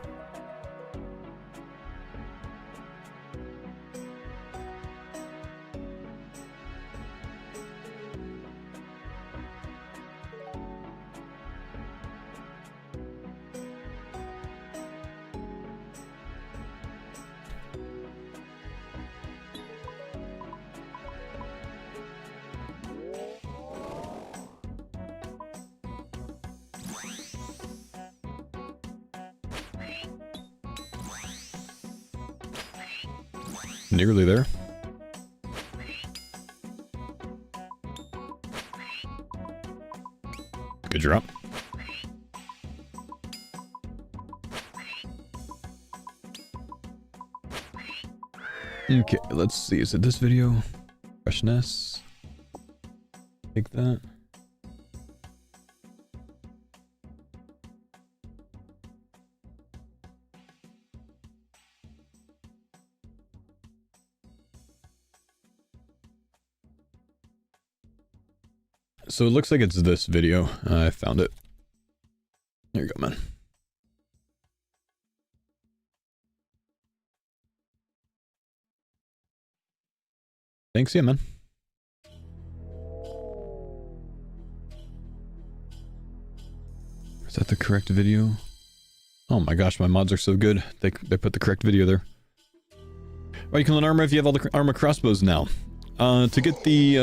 Nearly there. Good drop. Okay, let's see. Is it this video? Freshness. Take that. So it looks like it's this video. I found it. There you go, man. Thanks, yeah, man. Is that the correct video? Oh my gosh, my mods are so good. They put the correct video there. Right, you can learn armor if you have all the armor crossbows now. To get the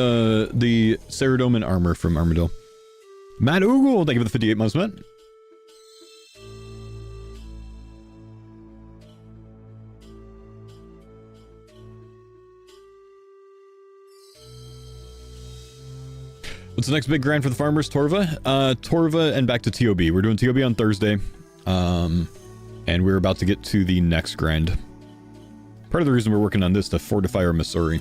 Ceradoman armor from Armadyl. Matt Oogle, thank you for the 58 months, Matt. What's the next big grind for the farmers? Torva? Torva and back to TOB. We're doing TOB on Thursday. And we're about to get to the next grind. Part of the reason we're working on this to fortify our Missouri.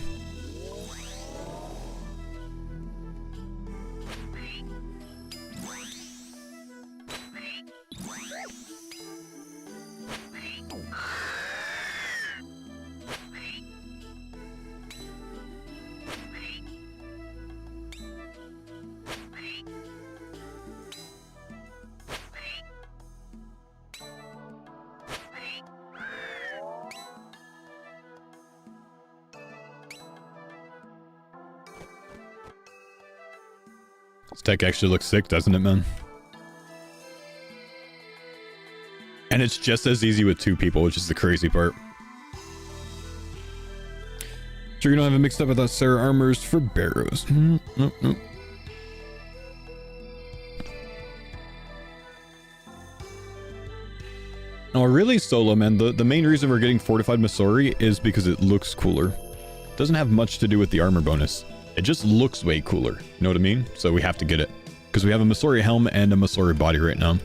This deck actually looks sick, doesn't it, man? And it's just as easy with 2 people, which is the crazy part. Sure you don't have it mixed up with us Sarah armors for barrows. Nope. No, really, Solo, man, the main reason we're getting Fortified Missouri is because it looks cooler. It doesn't have much to do with the armor bonus. It just looks way cooler. You know what I mean? So we have to get it. Because we have a Missouri helm and a Missouri body right now.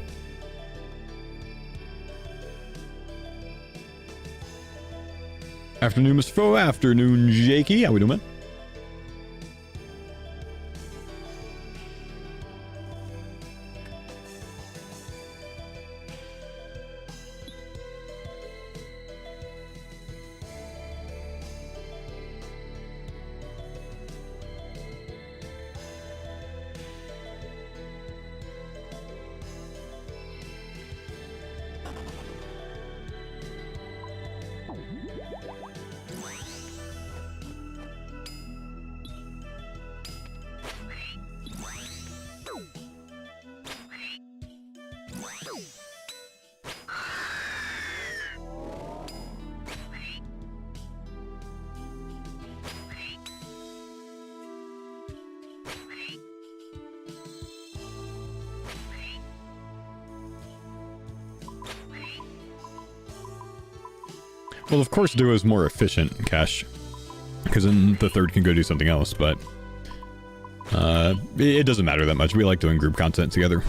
Afternoon, Mr. Faux. Afternoon, Jakey. How we doing, man? Well, of course, duo is more efficient, Cash, because then the third can go do something else, but it doesn't matter that much. We like doing group content together.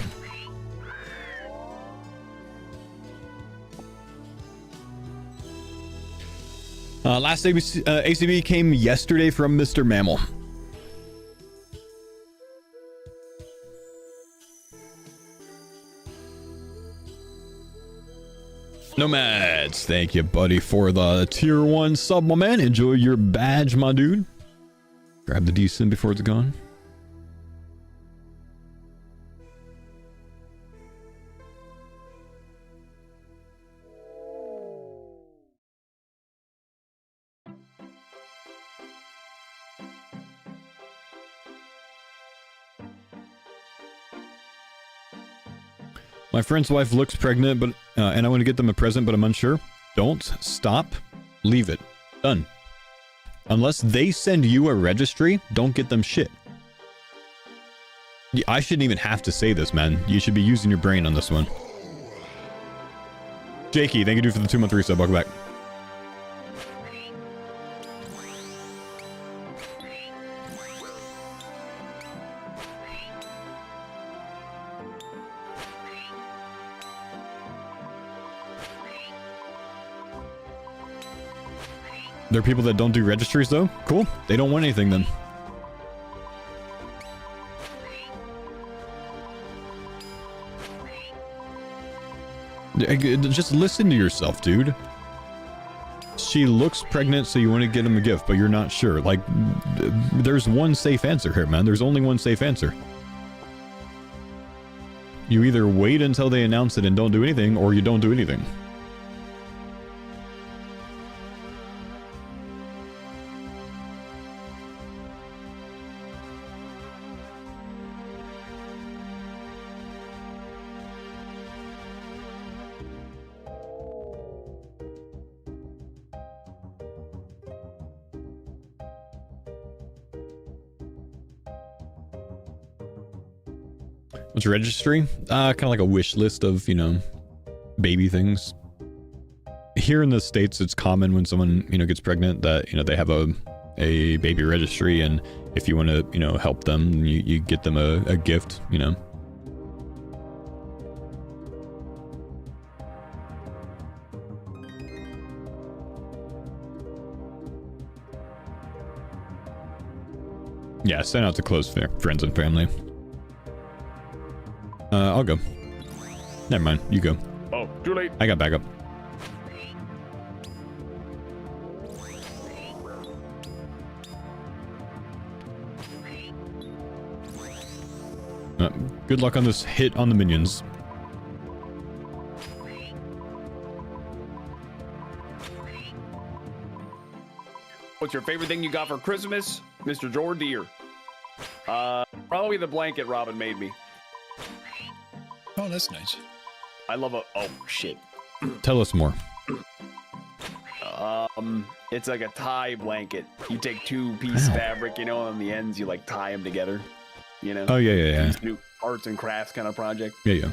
Last ACB came yesterday from Mr. Mammal. Nomads, thank you, buddy, for the tier 1 sub, my man. Enjoy your badge, my dude. Grab the decent before it's gone. My friend's wife looks pregnant, but and I want to get them a present, but I'm unsure. Don't stop. Leave it. Done. Unless they send you a registry, don't get them shit. I shouldn't even have to say this, man. You should be using your brain on this one. Jakey, thank you dude for the 2-month resub. Welcome back. There are people that don't do registries, though? Cool. They don't want anything, then. Just listen to yourself, dude. She looks pregnant, so you want to get him a gift, but you're not sure. Like, there's one safe answer here, man. There's only one safe answer. You either wait until they announce it and don't do anything, or you don't do anything. What's your registry? Kind of like a wish list of, you know, baby things. Here in the States, it's common when someone, you know, gets pregnant that, you know, they have a baby registry, and if you want to, you know, help them, you get them a gift, you know. Yeah, send out to close friends and family. I'll go. Never mind, you go. Oh, too late. I got backup. Good luck on this hit on the minions. What's your favorite thing you got for Christmas, Mr. Jordeer? Probably the blanket Robin made me. Oh, that's nice. I love a... Oh, shit. Tell us more. It's like a tie blanket. You take two-piece fabric, you know, on the ends, you, like, tie them together, you know? Oh, yeah. New arts and crafts kind of project. Yeah.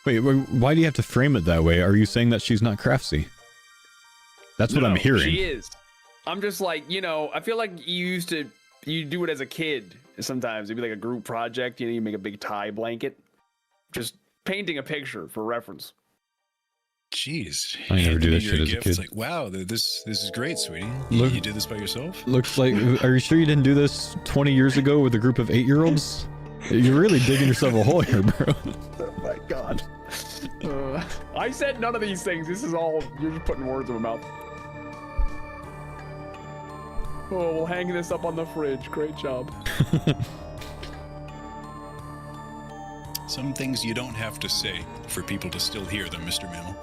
Wait, why do you have to frame it that way? Are you saying that she's not craftsy? That's what I'm hearing. She is. I'm just like, you know, I feel like you do it as a kid sometimes. It'd be like a group project, you know, you make a big tie blanket. Just painting a picture for reference. Jeez. I never do that shit as a kid. It's like, wow, this is great, sweetie. Look, you did this by yourself? Looks like, are you sure you didn't do this 20 years ago with a group of 8-year-olds? You're really digging yourself a hole here, bro. Oh my god. I said none of these things. This is all, you're just putting words in my mouth. Oh, we'll hang this up on the fridge. Great job. Some things you don't have to say for people to still hear them, Mr. Mammal.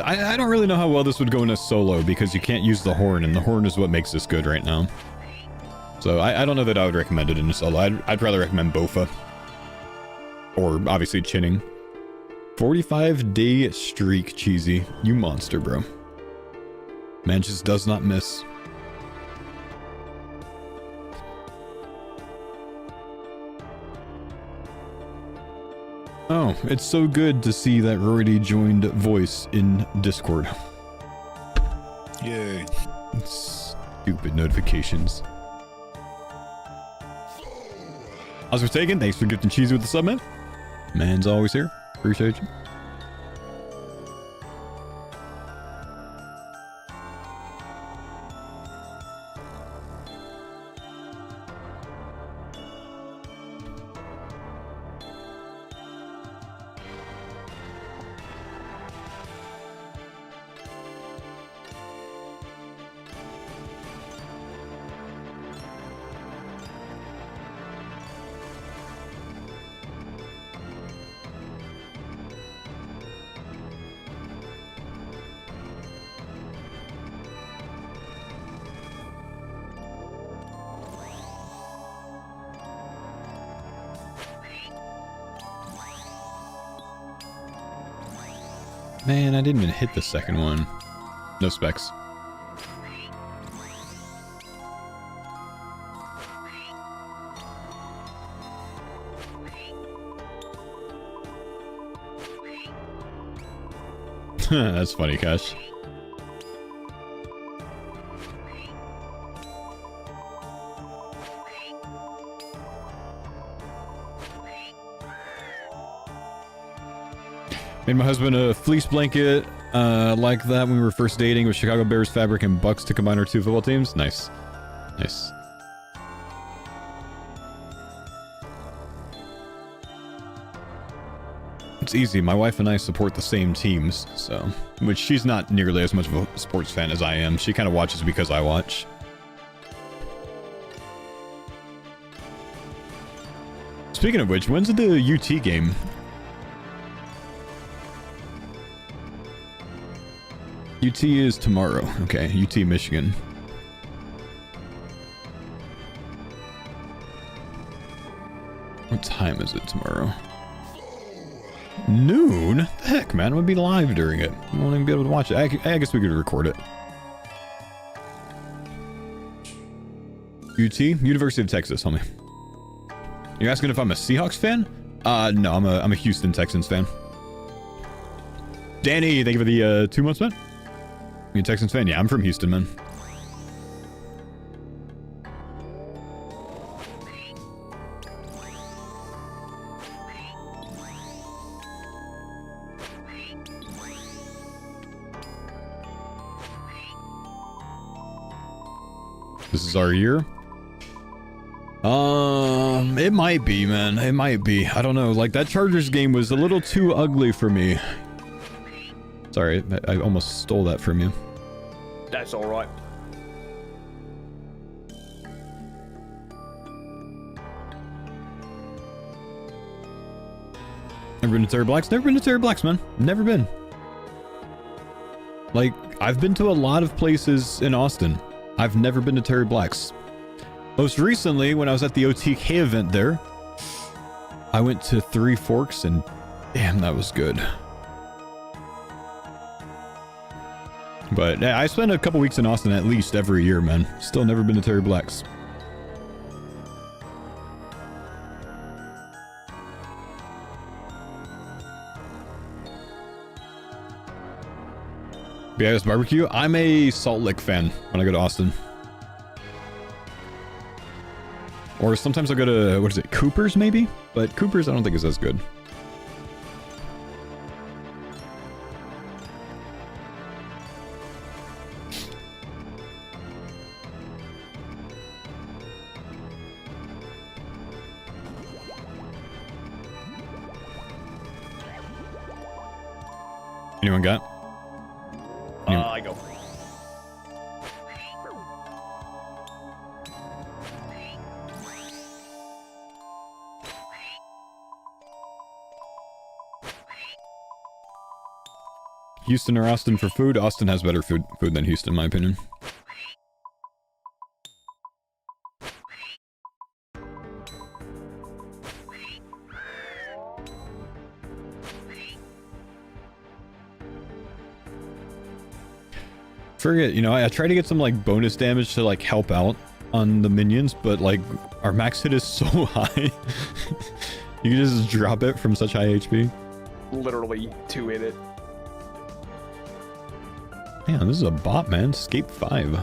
I don't really know how well this would go in a solo because you can't use the horn, and the horn is what makes this good right now. So I don't know that I would recommend it in a solo. I'd rather recommend Bofa. Or, obviously, Chinning. 45-day streak, Cheesy. You monster, bro. Man just does not miss. Oh, it's so good to see that Roidie joined voice in Discord. Yay. Stupid notifications. How's it taken? Thanks for gifting Cheesy with the sub, man. Man's always here. Appreciate you. Man, I didn't even hit the second one. No specs. That's funny, Cash. Made my husband a fleece blanket like that when we were first dating with Chicago Bears fabric and Bucks to combine our two football teams. Nice. Nice. It's easy. My wife and I support the same teams, so... Which she's not nearly as much of a sports fan as I am. She kind of watches because I watch. Speaking of which, when's the UT game? UT is tomorrow. Okay, UT Michigan. What time is it tomorrow? Noon? The heck, man, I'm gonna be live during it. I won't even be able to watch it. I guess we could record it. UT? University of Texas, homie. You're asking if I'm a Seahawks fan? No, I'm a Houston Texans fan. Danny, thank you for the 2 months, man. You a Texans fan? Yeah, I'm from Houston, man. This is our year? It might be, man. It might be. I don't know. Like, that Chargers game was a little too ugly for me. Sorry, I almost stole that from you. That's all right. Never been to Terry Black's? Never been to Terry Black's, man. Never been. Like, I've been to a lot of places in Austin. I've never been to Terry Black's. Most recently, when I was at the OTK event there, I went to Three Forks, and damn, that was good. But yeah, I spend a couple weeks in Austin at least every year, man. Still never been to Terry Black's. BIS Barbecue? I'm a Salt Lick fan when I go to Austin. Or sometimes I'll go to, what is it, Cooper's maybe? But Cooper's I don't think is as good. Anyone got? I go. Houston or Austin for food? Austin has better food than Houston, in my opinion. Forget, you know, I try to get some like bonus damage to like help out on the minions, but like our max hit is so high. You can just drop it from such high HP. Literally 2-hit it. Man, this is a bot, man. Escape 5.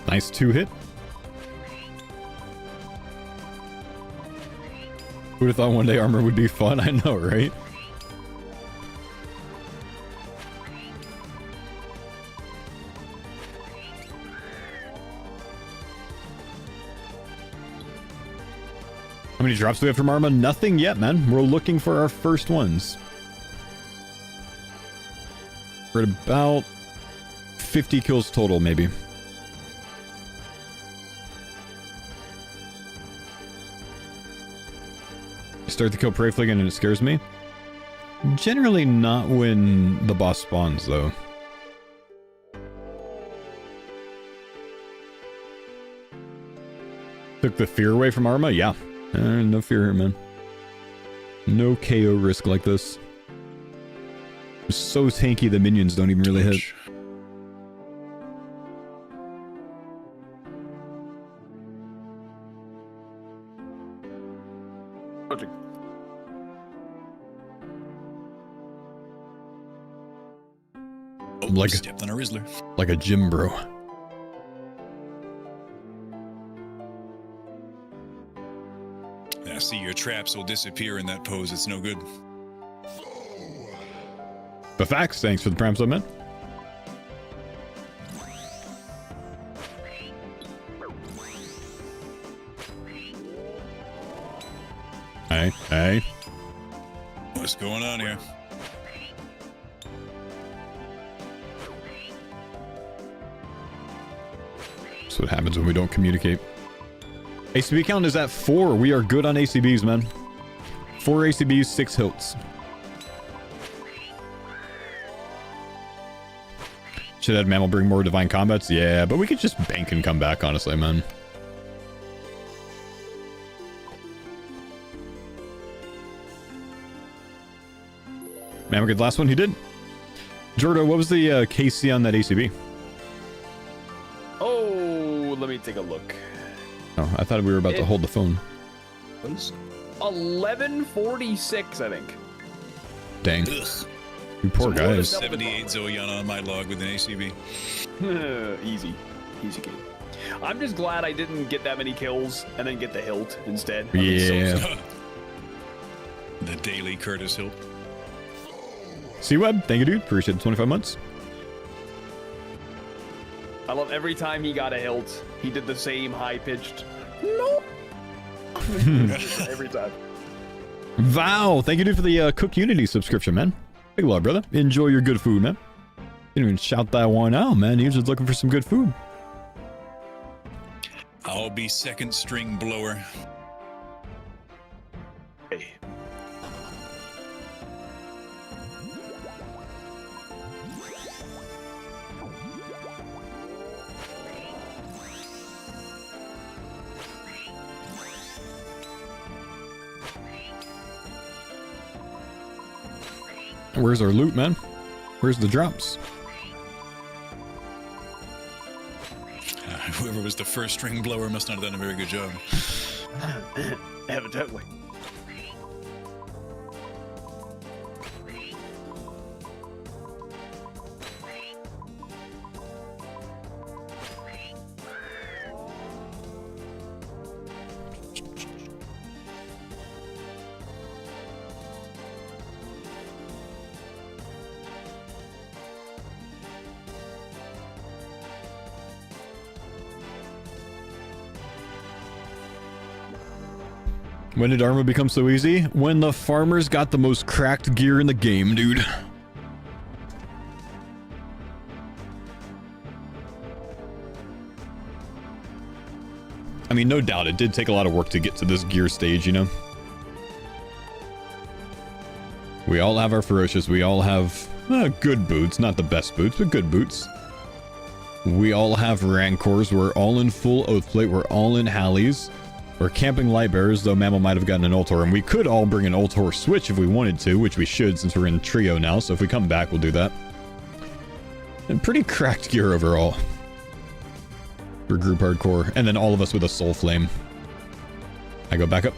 Nice 2-hit. Who'd have thought one day armor would be fun? I know, right? How many drops do we have from Arma? Nothing yet, man. We're looking for our first ones. We're at about 50 kills total, maybe. Start the kill prey flick and it scares me. Generally not when the boss spawns, though. Took the fear away from Arma? Yeah. No fear here, man. No KO risk like this. It's so tanky the minions don't even really hit. Like stepped on a Rizzler. Like a gym bro. Yeah, see, your traps will disappear in that pose. It's no good. But facts, thanks for the prime sub, man. Hey. What's going on here? That's what happens when we don't communicate. ACB count is at 4. We are good on ACBs, man. 4 ACBs, 6 hilts. Should have Mammal bring more divine combats? Yeah, but we could just bank and come back, honestly, man. Mammal good last one, he did. Jordo, what was the KC on that ACB? Oh, let me take a look. Oh, I thought we were about to hold the phone. 1146, I think. Dang. Ugh. You poor guys. 78 Zilyana on my log with an ACB. Easy game. I'm just glad I didn't get that many kills and then get the hilt instead. Yeah. The daily Curtis hilt. C-Web, thank you, dude. Appreciate the 25 months. I love every time he got a hilt, he did the same high-pitched no. Every time. Wow, thank you, dude, for the CookUnity subscription, man. Big love, brother. Enjoy your good food, man. Didn't even shout that one out, man. He was just looking for some good food. I'll be second string blower. Hey. Where's our loot, man? Where's the drops? Whoever was the first string blower must not have done a very good job. Evidently. When did Arma become so easy? When the farmers got the most cracked gear in the game, dude. I mean, no doubt, it did take a lot of work to get to this gear stage, you know? We all have our ferocious, we all have good boots, not the best boots, but good boots. We all have rancors, we're all in full oathplate, we're all in hallies. We're camping light bearers, though Mammal might have gotten an Ultor, and we could all bring an Ultor switch if we wanted to, which we should since we're in trio now, so if we come back, we'll do that. And pretty cracked gear overall. For group hardcore, and then all of us with a soul flame. I go back up.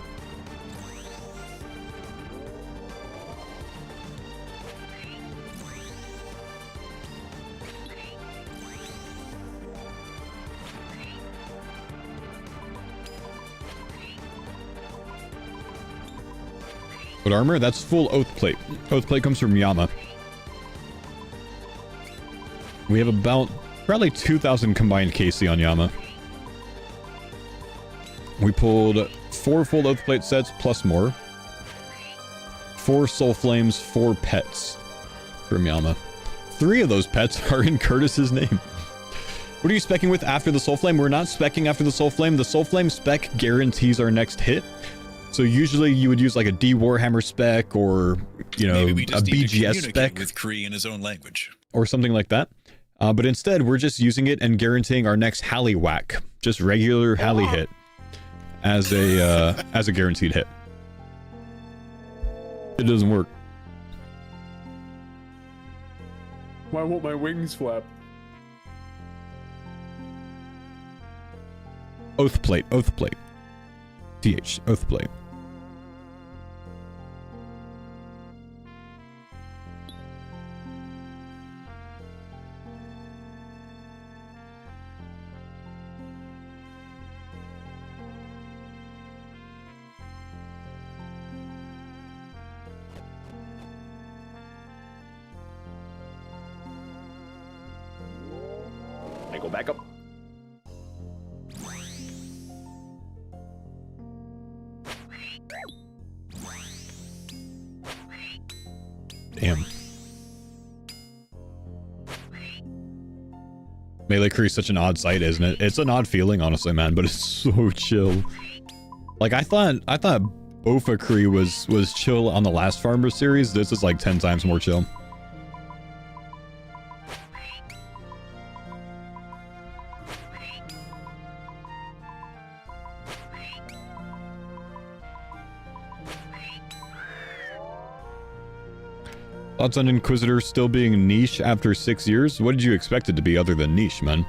What armor? That's full Oathplate. Oathplate comes from Yama. We have about probably 2,000 combined KC on Yama. We pulled 4 full Oathplate sets plus more. 4 Soul Flames, 4 pets from Yama. 3 of those pets are in Curtis's name. What are you specking with after the Soul Flame? We're not specking after the Soul Flame. The Soul Flame spec guarantees our next hit. So usually you would use like a D Warhammer spec or, you know, a BGS spec with Kree in his own language or something like that. But instead, we're just using it and guaranteeing our next Halley whack, just regular Halley hit as a guaranteed hit. It doesn't work. Why won't my wings flap? Oathplate, Oathplate. TH, Oathplate. I go back up. Damn. Melee Cree is such an odd sight, isn't it? It's an odd feeling, honestly, man, but it's so chill. Like, I thought Bofa Cree was chill on the last Farmer series. This is like 10 times more chill. Thoughts on Inquisitor still being niche after 6 years? What did you expect it to be other than niche, man?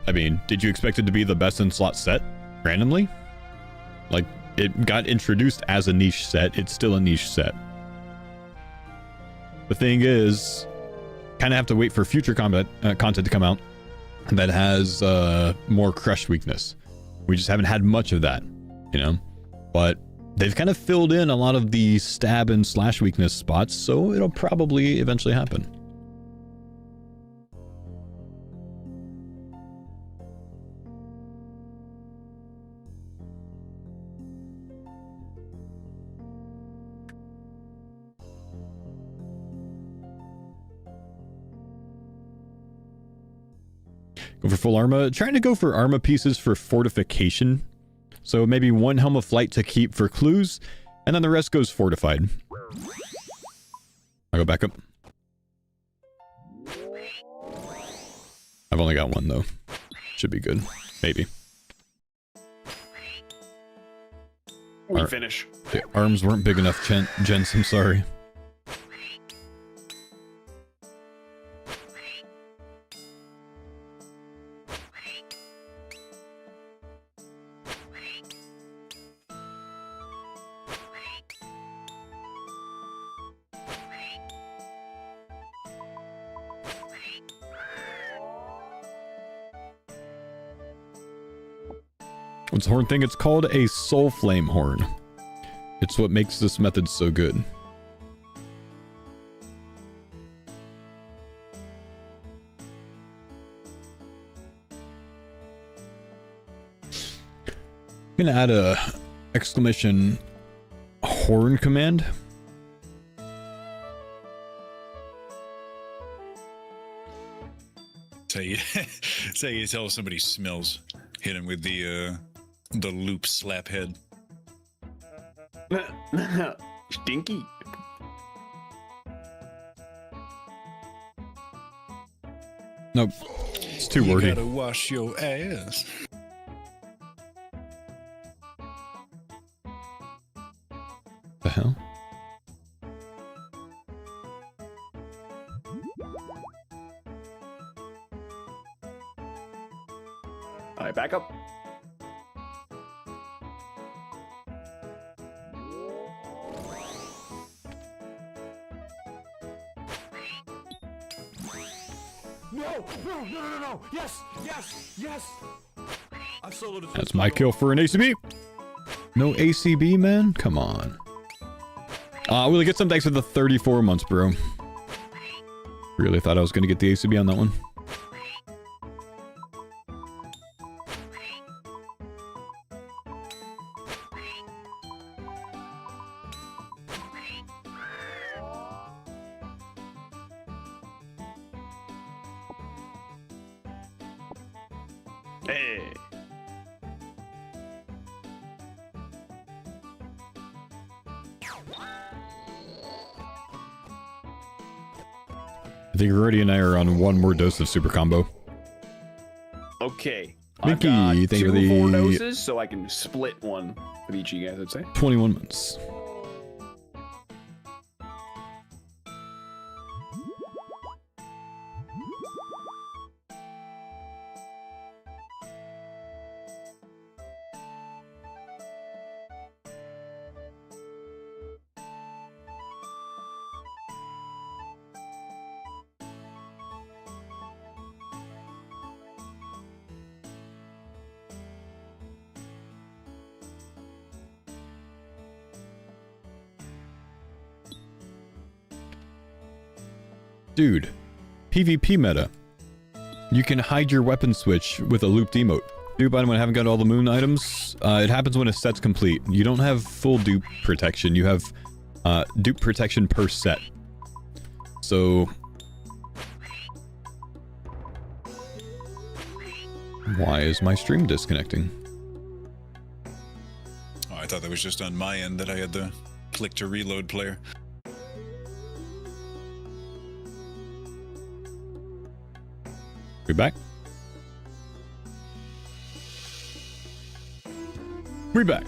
I mean, did you expect it to be the best in slot set? Randomly? Like, it got introduced as a niche set. It's still a niche set. The thing is, kind of have to wait for future content to come out that has more crush weakness. We just haven't had much of that, you know? But they've kind of filled in a lot of the stab and slash weakness spots, so it'll probably eventually happen. Go for full Arma. Trying to go for Arma pieces for fortification. So maybe 1 Helm of Flight to keep for clues, and then the rest goes fortified. I'll go go back up. I've only got one though. Should be good. Maybe. We finish. The arms weren't big enough, gents. I'm sorry. What's the horn thing? It's called a soul flame horn. It's what makes this method so good. I'm gonna add a exclamation horn command. Say you tell somebody smells. Hit him with the loop slap head. Stinky. Nope. It's too wordy. You gotta wash your ass. The hell? All right, back up. No. Yes. I soloed it. That's my kill for an ACB. No ACB, man? Come on. Willie, get some thanks for the 34 months, bro. Really thought I was going to get the ACB on that one. Hey. I think Roidie and I are on one more dose of super combo. Okay. Mickey, I've got thank you for 2 4 the doses, so I can split one of each of you guys, I'd say. 21 months. Dude, PvP meta. You can hide your weapon switch with a looped emote. Dupe item when I haven't got all the moon items. It happens when a set's complete. You don't have full dupe protection. You have dupe protection per set. So... why is my stream disconnecting? Oh, I thought that was just on my end that I had the click to reload player. We back? We back.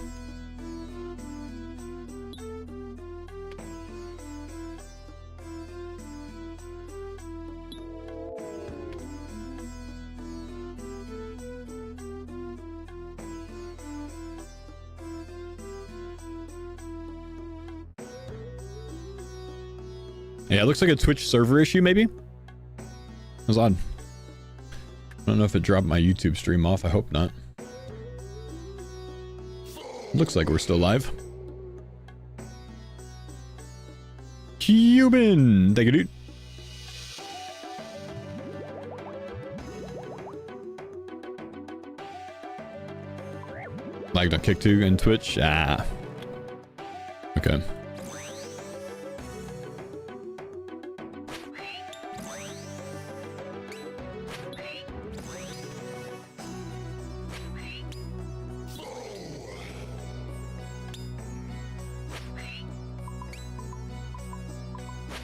Yeah, it looks like a Twitch server issue, maybe? That's odd. I don't know if it dropped my YouTube stream off. I hope not. Looks like we're still live. Cuban! Thank you, dude. Lagged on Kick 2 and Twitch? Ah. Okay.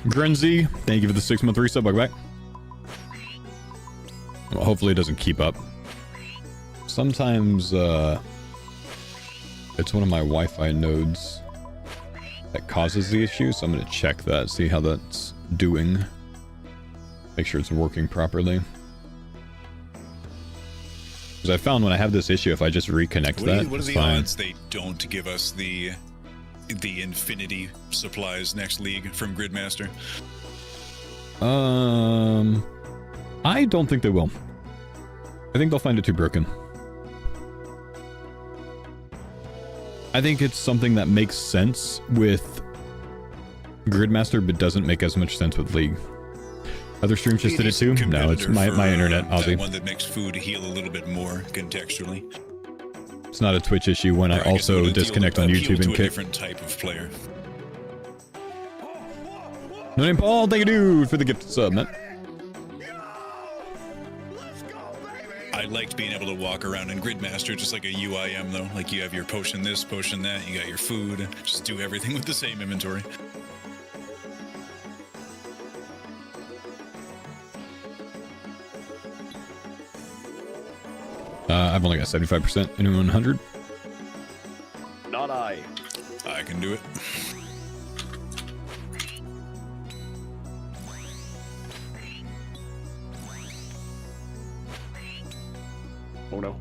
Grunzy, thank you for the 6-month resub. Welcome back. Well, hopefully it doesn't keep up. Sometimes, it's one of my Wi-Fi nodes that causes the issue, so I'm going to check that, see how that's doing. Make sure it's working properly. Because I found when I have this issue, if I just reconnect what are the odds they don't give us the infinity supplies next league from Gridmaster? I don't think they will. I think they'll find it too broken. I think it's something that makes sense with Gridmaster, but doesn't make as much sense with League. Other streams just did it too? No, it's my internet, Aussie. That one that makes food heal a little bit more contextually. It's not a Twitch issue when I also disconnect on YouTube and kick. Different type of player. No name Paul, thank you dude for the gift sub, man. I liked being able to walk around in Gridmaster just like a UIM though. Like you have your potion this, potion that, you got your food, just do everything with the same inventory. I've only got 75%. Anyone 100? Not I. I can do it. Oh no.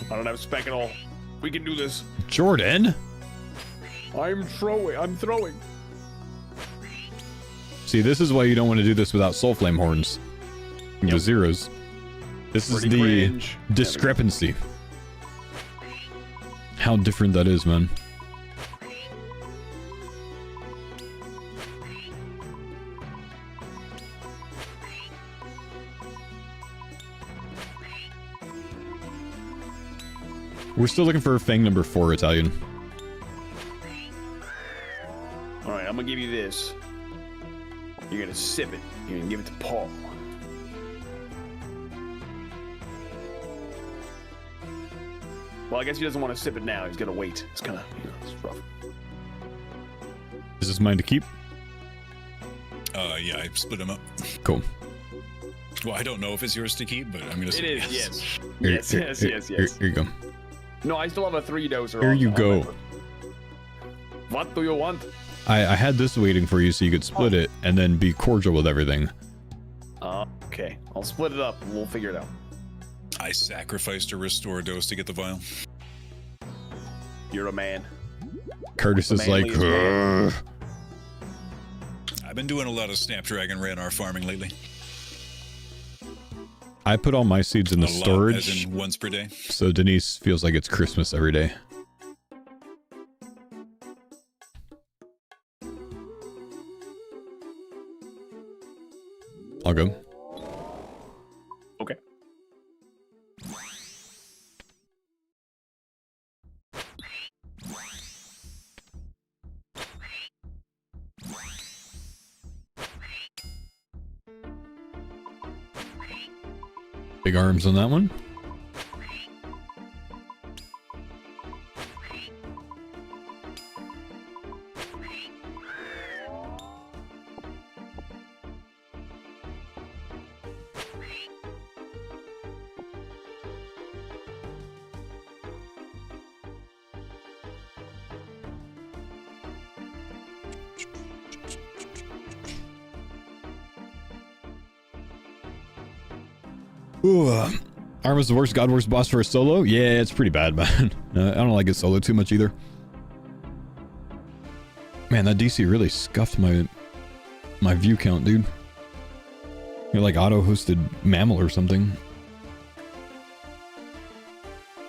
I don't have spec at all. We can do this. Jordan? I'm throwing. See, this is why you don't want to do this without soul flame horns. The zeros. This is the cringe. discrepancy. How different that is, man. We're still looking for Fang number 4 Italian. Alright, I'm gonna give you this. You're gonna sip it. You're gonna give it to Paul. Well, I guess he doesn't want to sip it now. He's gonna wait. It's kind of, it's rough. Is this mine to keep? Yeah, I split them up. Cool. Well, I don't know if it's yours to keep, but I'm gonna say It is, yes. yes. Here you go. No, I still have a 3-doser. Here you go. What do you want? I had this waiting for you so you could split it and then be cordial with everything. Okay. I'll split it up and we'll figure it out. I sacrificed a restore dose to get the vial. You're a man. Curtis is like, man. I've been doing a lot of Snapdragon Ranar farming lately. I put all my seeds in the storage. As in once per day. So Denise feels like it's Christmas every day. I'll go. Okay. Big arms on that one. Ooh, Arma's the worst God Wars boss for a solo? Yeah, it's pretty bad, man. I don't like it solo too much either. Man, that DC really scuffed my view count, dude. You're like auto-hosted mammal or something.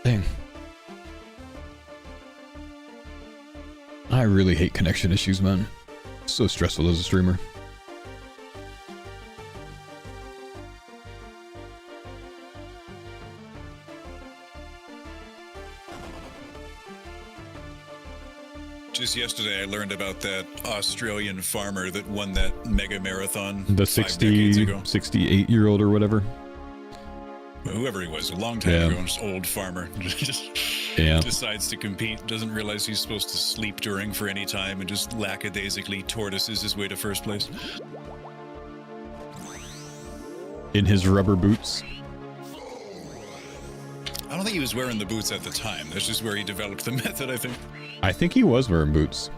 Dang. I really hate connection issues, man. It's so stressful as a streamer. Just yesterday, I learned about that Australian farmer that won that mega marathon. The 68-year-old or whatever. Whoever he was, a long time ago, just old farmer. Just decides to compete, doesn't realize he's supposed to sleep during for any time, and just lackadaisically tortoises his way to first place. in his rubber boots. I don't think he was wearing the boots at the time. That's just where he developed the method, I think. I think he was wearing boots.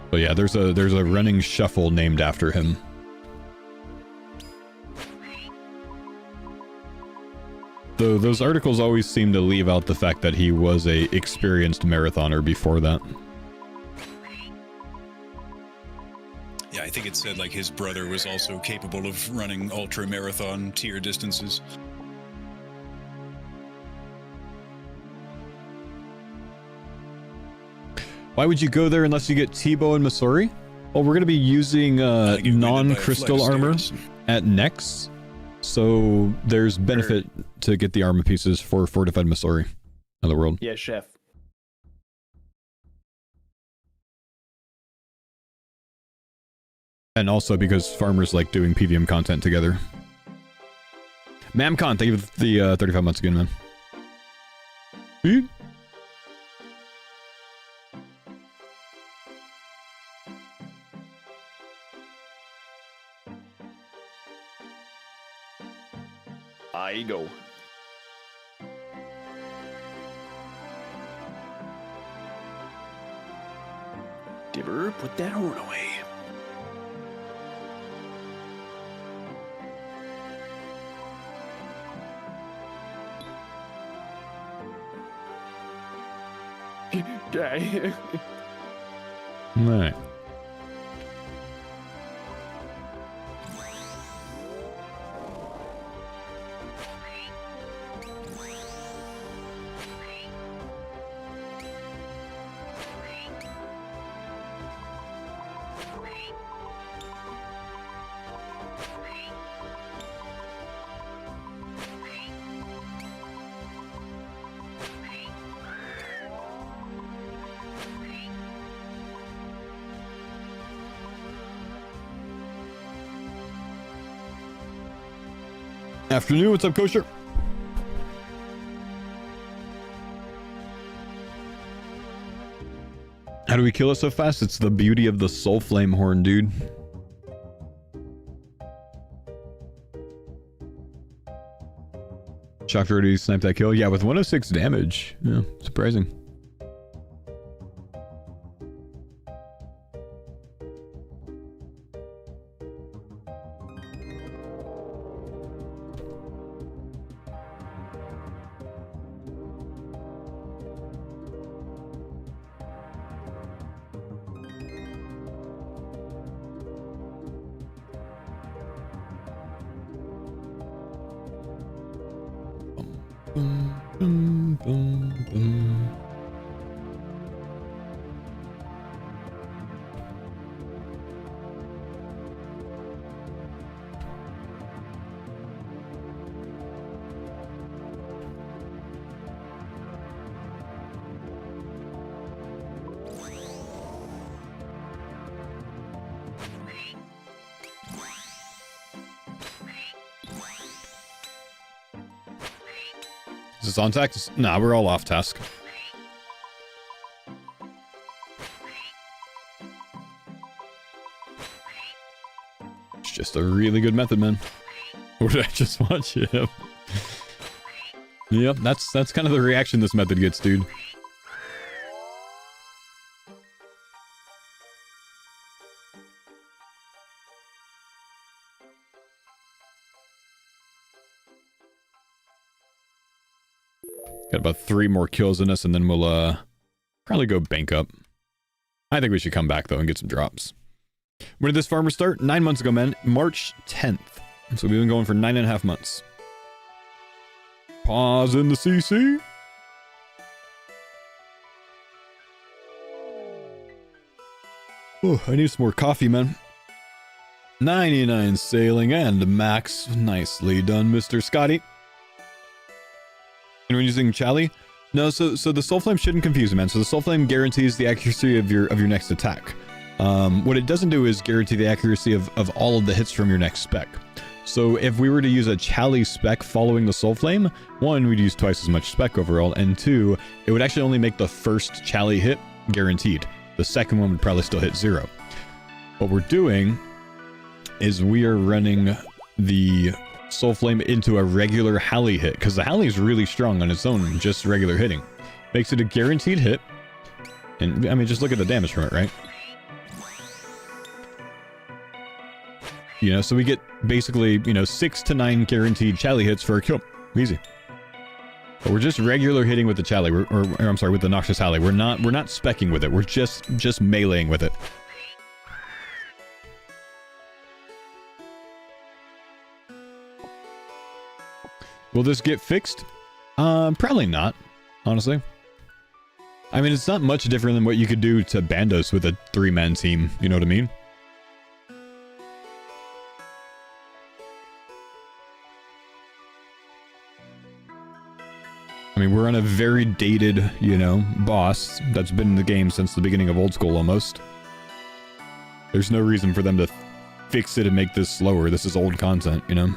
But yeah, there's a running shuffle named after him. Though those articles always seem to leave out the fact that he was a experienced marathoner before that. Yeah, I think it said like his brother was also capable of running ultra marathon tier distances. Why would you go there unless you get Tebow and Missouri? Well, we're going to be using non-crystal armor at Nex. So there's benefit to get the armor pieces for fortified Missouri in the world. Yeah, chef. And also because farmers like doing PVM content together. Mamcon, thank you for the 35 months again, man. Beep. I go. Dibber, put that horn away. Die. Alright. Afternoon, what's up, Kosher? How do we kill it so fast? It's the beauty of the soul flame horn, dude. Shocked already sniped that kill. Yeah, with 106 damage. Yeah, surprising. Is this on task? Nah, we're all off task. It's just a really good method, man. Or did I just watch it? Yep, that's kind of the reaction this method gets, dude. Got about 3 more kills in us, and then we'll probably go bank up. I think we should come back, though, and get some drops. When did this farmer start? 9 months ago, man. March 10th. So we've been going for 9.5 months. Pause in the CC. Oh, I need some more coffee, man. 99 sailing and max. Nicely done, Mr. Scotty. And when using Chally? No, so the Soul Flame shouldn't confuse you, man. So the Soul Flame guarantees the accuracy of your next attack. What it doesn't do is guarantee the accuracy of all of the hits from your next spec. So if we were to use a Chally spec following the Soul Flame, 1, we'd use twice as much spec overall, and 2, it would actually only make the first Chally hit guaranteed. The second one would probably still hit 0. What we're doing is we are running the Soul Flame into a regular Halley hit, because the Halley is really strong on its own, just regular hitting. Makes it a guaranteed hit. And, I mean, just look at the damage from it, right? You know, so we get basically, you know, 6 to 9 guaranteed Chally hits for a kill. Easy. But we're just regular hitting with the Chally, or I'm sorry, with the Noxious Halley. We're not speccing with it. We're just meleeing with it. Will this get fixed? Probably not, honestly. I mean, it's not much different than what you could do to Bandos with a 3-man team, you know what I mean? I mean, we're on a very dated, you know, boss that's been in the game since the beginning of Old School almost. There's no reason for them to fix it and make this slower. This is old content, you know?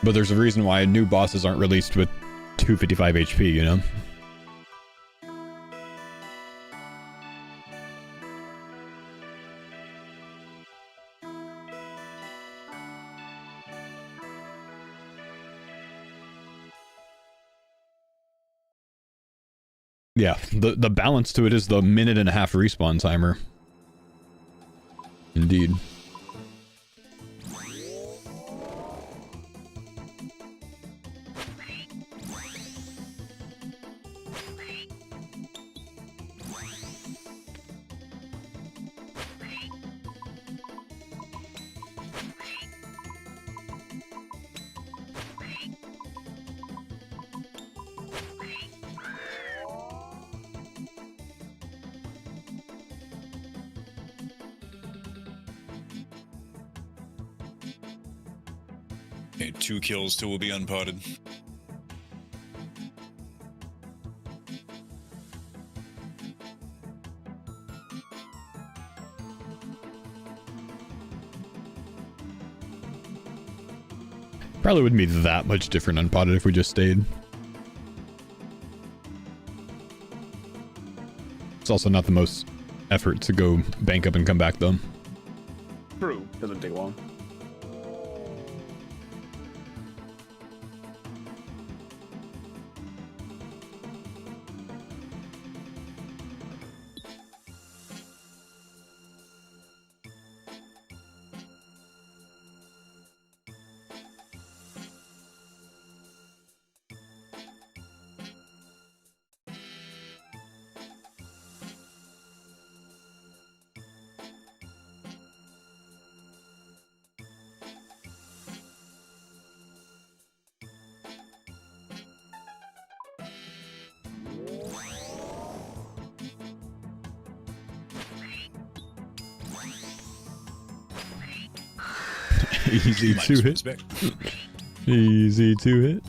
But there's a reason why new bosses aren't released with 255 HP, you know? Yeah, the balance to it is the 1.5 minute respawn timer. Indeed. Okay, 2 kills till we'll be unpotted. Probably wouldn't be that much different unpotted if we just stayed. It's also not the most effort to go bank up and come back, though. True. Doesn't take long. Easy to hit. Easy to hit.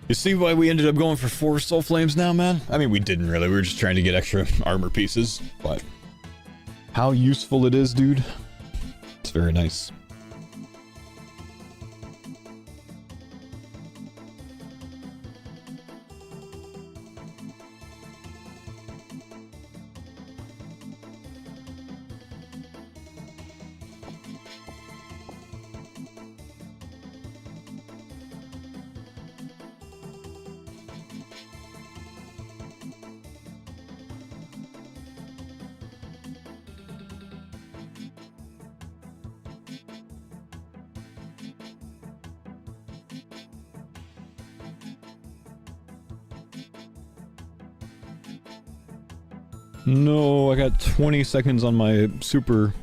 You see why we ended up going for 4 soul flames now, man? I mean, we didn't really. We were just trying to get extra armor pieces, but how useful it is, dude. It's very nice. No, I got 20 seconds on my super.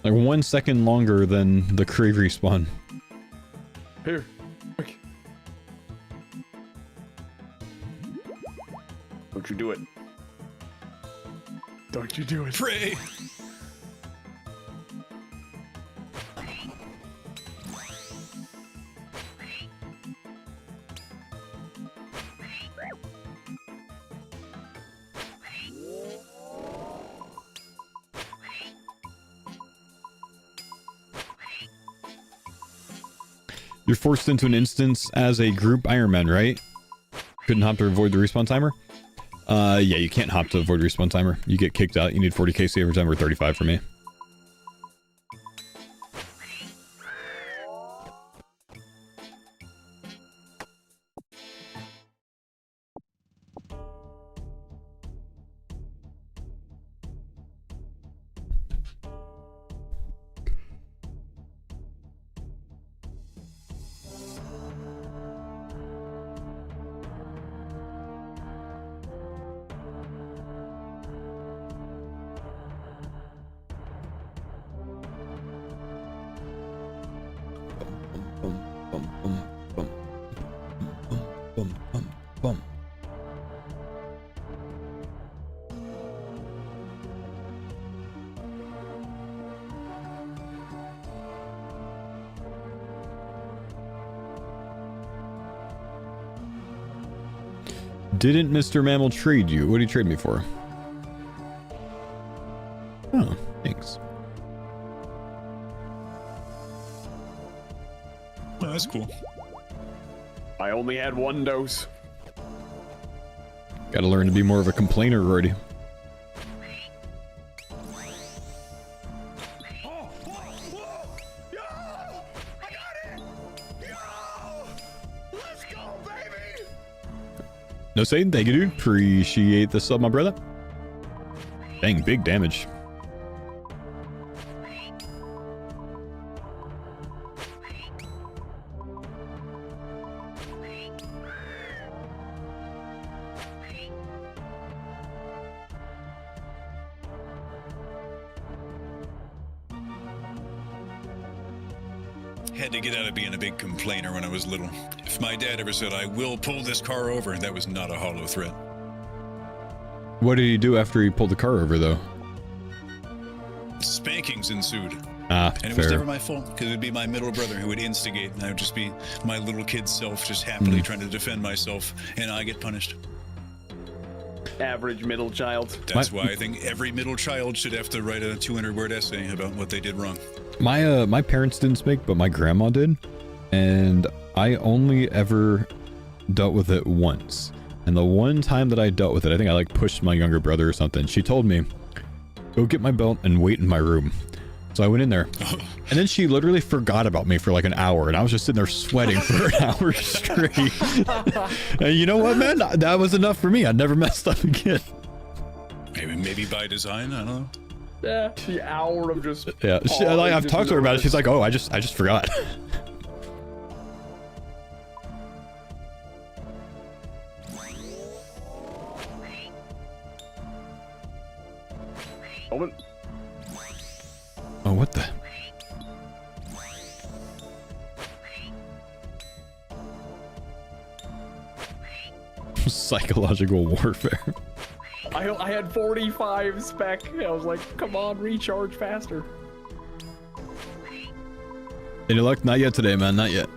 Like 1 second longer than the crave respawn. Here. Quick. Don't you do it. Don't you do it. Pray! You're forced into an instance as a group Ironman, right? Couldn't hop to avoid the respawn timer? Yeah, you can't hop to avoid respawn timer. You get kicked out. You need 40k saver time or 35 for me. Didn't Mr. Mammal trade you? What did he trade me for? Oh, thanks. Oh, that's cool. I only had 1 dose. Gotta learn to be more of a complainer, Roidie. No Satan, thank you, dude. Appreciate the sub, my brother. Dang, big damage. Had to get out of being a big complainer when I was little. If my dad ever said, I will pull this car over, that was not a hollow threat. What did he do after he pulled the car over, though? Spankings ensued. Ah, and it fair. was never my fault, because it would be my middle brother who would instigate, and I would just be my little kid self, just happily trying to defend myself, and I get punished. Average middle child. That's why I think every middle child should have to write a 200-word essay about what they did wrong. My parents didn't spank, but my grandma did, and I only ever dealt with it once. And the one time that I dealt with it, I think I like pushed my younger brother or something. She told me, "Go get my belt and wait in my room." So I went in there, and then she literally forgot about me for like an hour, and I was just sitting there sweating for an hour straight. And you know what, man? That was enough for me. I never messed up again. Maybe by design. I don't know. Yeah, the hour of just. Yeah, I've talked to her about it. She's like, "Oh, I just forgot." Open. Oh, what the? Psychological warfare. I had 45 spec. I was like, come on, recharge faster. Any luck? Not yet today, man. Not yet.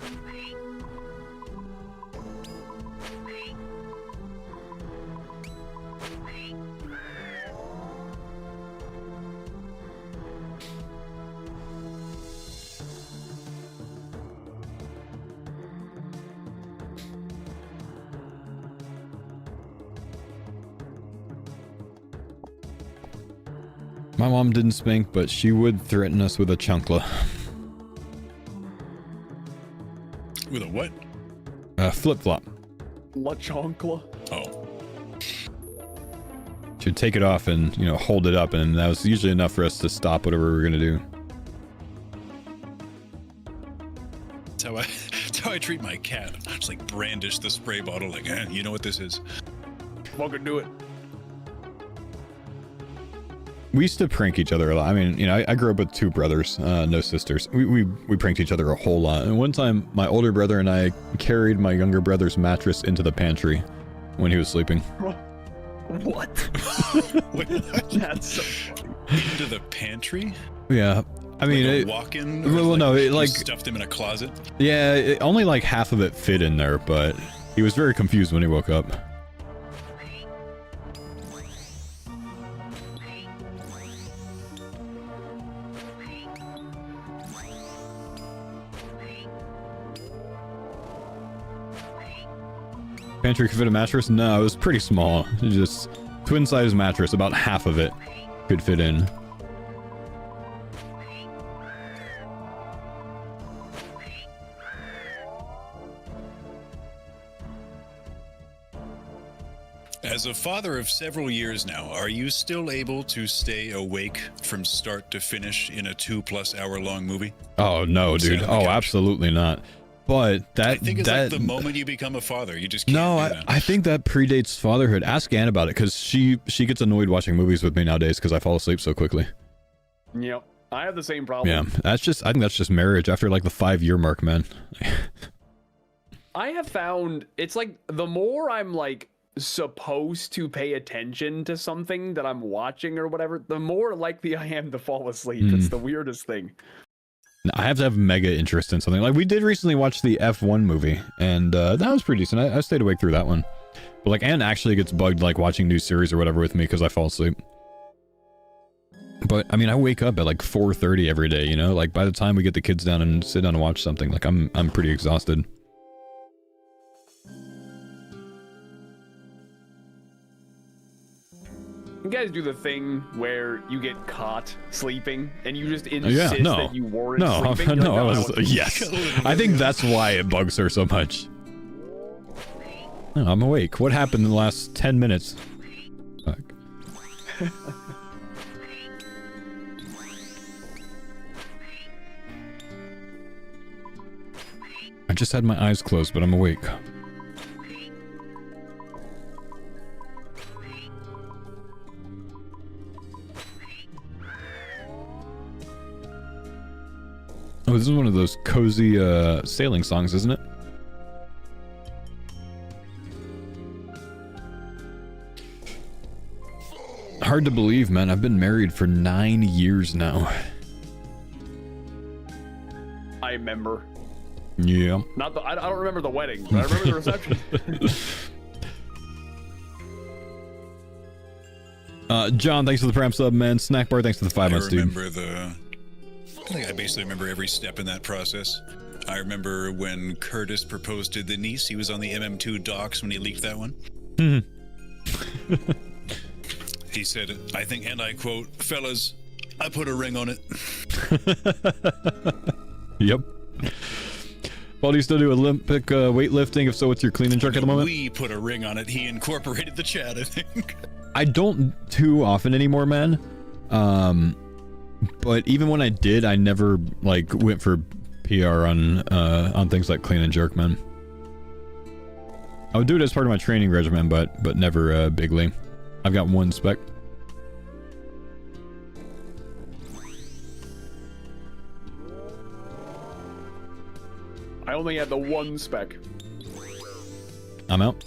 My mom didn't spank, but she would threaten us with a chunkla. With a what? Flip-flop. La chancla. Oh. She'd take it off and, you know, hold it up, and that was usually enough for us to stop whatever we were gonna do. That's how I treat my cat. I just like brandish the spray bottle like, you know what this is. Fucking do it. We used to prank each other a lot. I mean, you know, I grew up with 2 brothers, no sisters. We pranked each other a whole lot. And one time, my older brother and I carried my younger brother's mattress into the pantry when he was sleeping. What? That's so funny. Into the pantry? Yeah. I mean, like walk-in? Well, no, it like stuffed him in a closet. Yeah, only like half of it fit in there, but he was very confused when he woke up. Pantry could fit a mattress? No, it was pretty small. It was just twin size mattress, about half of it could fit in. As a father of several years now, are you still able to stay awake from start to finish in a 2+ hour long movie? Oh no, dude. Oh, absolutely not. But that I think it's like the moment you become a father, you just can't do that. I think that predates fatherhood. Ask Anne about it, because she gets annoyed watching movies with me nowadays because I fall asleep so quickly. Yep, I have the same problem. Yeah, I think that's just marriage after like the 5-year mark, man. I have found it's like the more I'm like supposed to pay attention to something that I'm watching or whatever, the more likely I am to fall asleep. It's the weirdest thing. I have to have mega interest in something. Like, we did recently watch the F1 movie, and that was pretty decent. I stayed awake through that one. But, like, Anne actually gets bugged, like, watching new series or whatever with me because I fall asleep. But, I mean, I wake up at, like, 4:30 every day, you know? Like, by the time we get the kids down and sit down and watch something, like, I'm pretty exhausted. You guys do the thing where you get caught sleeping and you just insist that you weren't sleeping? No, I was, yes. I think that's why it bugs her so much. No, I'm awake. What happened in the last 10 minutes? Fuck. I just had my eyes closed, but I'm awake. Oh, this is one of those cozy sailing songs, isn't it? Hard to believe, man. I've been married for 9 years now. I remember. Yeah. I don't remember the wedding, but I remember the reception. John, thanks for the Prime sub, man. Snack Bar, thanks for the 5 months, dude. I think I basically remember every step in that process. I remember when Curtis proposed to the niece. He was on the MM2 docks when he leaked that one. He said, I think, and I quote, "Fellas, I put a ring on it." Yep. Well, do you still do Olympic weightlifting? If so, what's your clean and jerk at the moment? We put a ring on it. He incorporated the chat, I think. I don't too often anymore, man. But even when I did, I never like went for PR on things like clean and jerk, man. I would do it as part of my training regimen, but never bigly. I've got 1 spec. I only had the 1 spec. I'm out.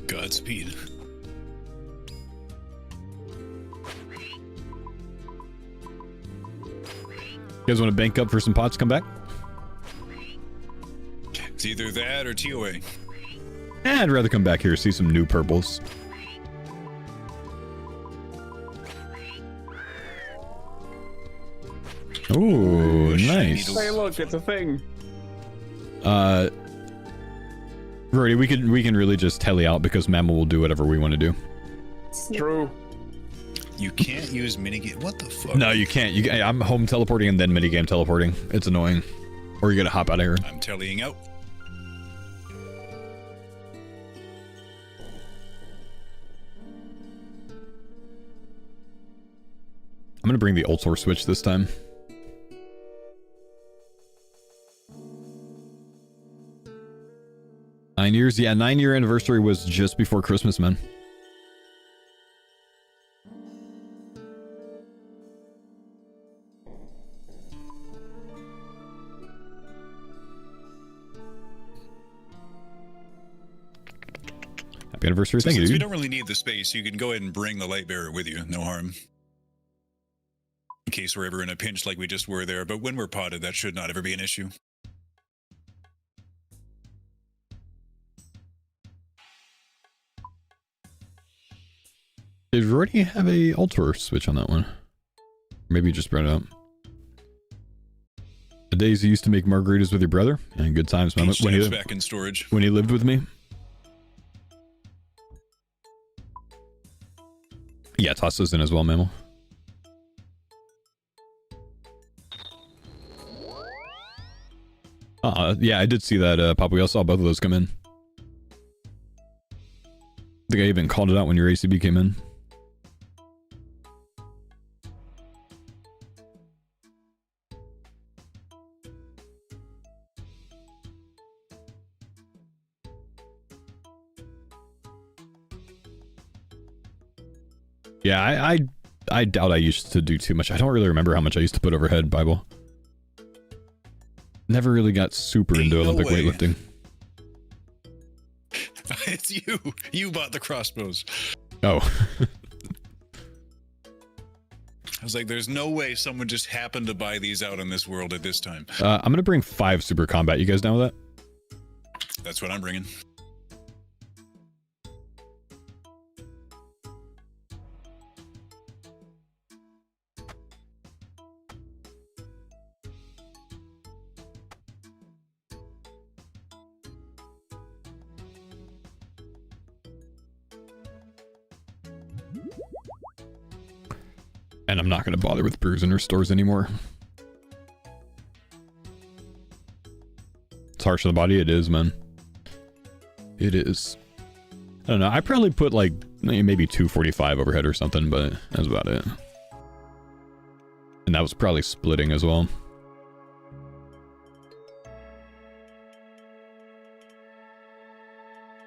Godspeed. You guys want to bank up for some pots? Come back. It's either that or TOA. I'd rather come back here, see some new purples. Ooh, nice. Hey, look, it's a thing. Roidie, we can really just tele out because Mammal will do whatever we want to do. True. You can't use minigame. What the fuck? No, you can't. I'm home teleporting and then minigame teleporting. It's annoying. Or you gotta hop out of here. I'm teleing out. I'm gonna bring the Ultor switch this time. Nine years? Yeah, 9-year anniversary was just before Christmas, man. Happy anniversary. Thank you, Since dude. we don't really need the space, you can go ahead and bring the light bearer with you. No harm. In case we're ever in a pinch like we just were there. But when we're potted, that should not ever be an issue. Did Roidie have a Ultor switch on that one? Maybe you just brought it up. days you used to make margaritas with your brother? And good times, man. When he back in storage. When he lived with me? Yeah, toss those in as well, Mammal. Yeah, I did see that, Pop. We all saw both of those come in. I think I even called it out when your ACB came in. Yeah, I doubt I used to do too much. I don't really remember how much I used to put overhead, Bible. Never really got super into Olympic weightlifting. It's you. You bought the crossbows. Oh. I was like, there's no way someone just happened to buy these out in this world at this time. I'm going to bring 5 super combat. You guys down with that? That's what I'm bringing. And I'm not going to bother with brews and restores anymore. It's harsh on the body. It is, man. It is. I don't know. I probably put like maybe 245 overhead or something, but that's about it. And that was probably splitting as well.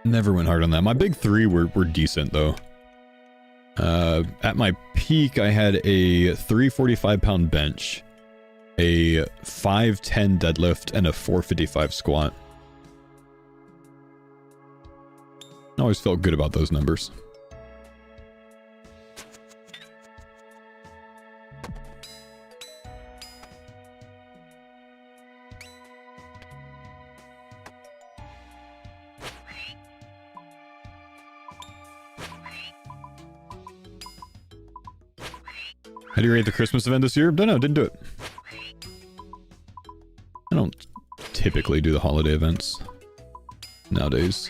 Never went hard on that. My big 3 were decent though. At my peak, I had a 345-pound bench, a 510 deadlift, and a 455 squat. I always felt good about those numbers. How do you rate the Christmas event this year? Don't know, didn't do it. I don't typically do the holiday events nowadays.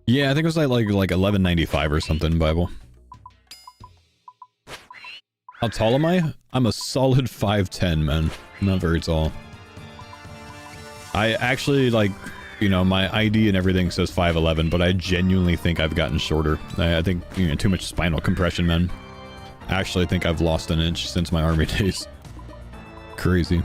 Yeah, I think it was like 1195 or something, Bible. How tall am I? I'm a solid 5'10", man. I'm not very tall. I actually, like, you know, my ID and everything says 5'11", but I genuinely think I've gotten shorter. I think, you know, too much spinal compression, man. I actually think I've lost an inch since my army days. Crazy.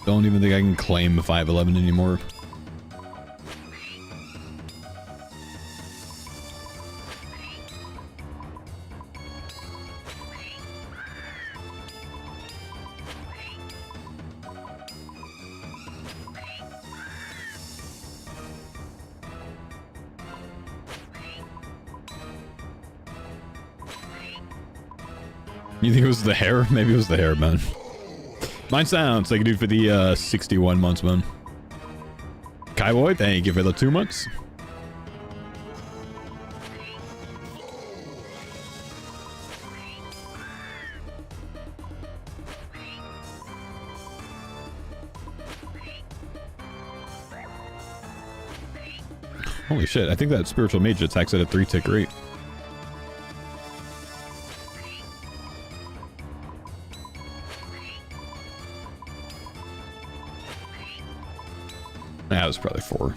Don't even think I can claim 5'11" anymore. You think it was the hair? Maybe it was the hair, man. Mine sounds like a dude for the 61 months, man. Kaiboy, thank you for the 2 months. Holy shit, I think that spiritual mage attacks at a 3-tick rate. That was probably 4.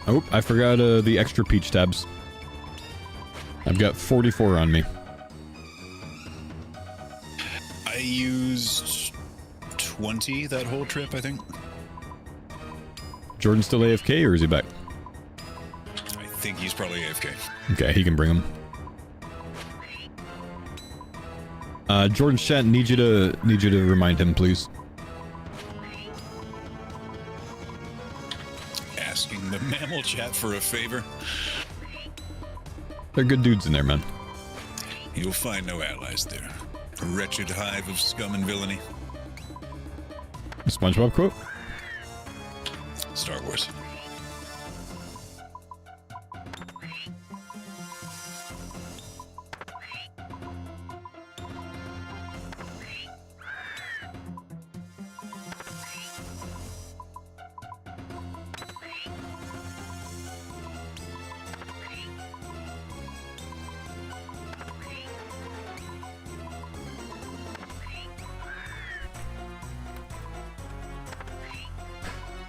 Oh, I forgot the extra peach tabs. I've got 44 on me. I used 20 that whole trip, I think. Jordan still AFK, or is he back? I think he's probably AFK. Okay, he can bring him. Jordan chat, need you to remind him, please. chat for a favor? They're good dudes in there, man. You'll find no allies there. A wretched hive of scum and villainy. SpongeBob quote? Star Wars.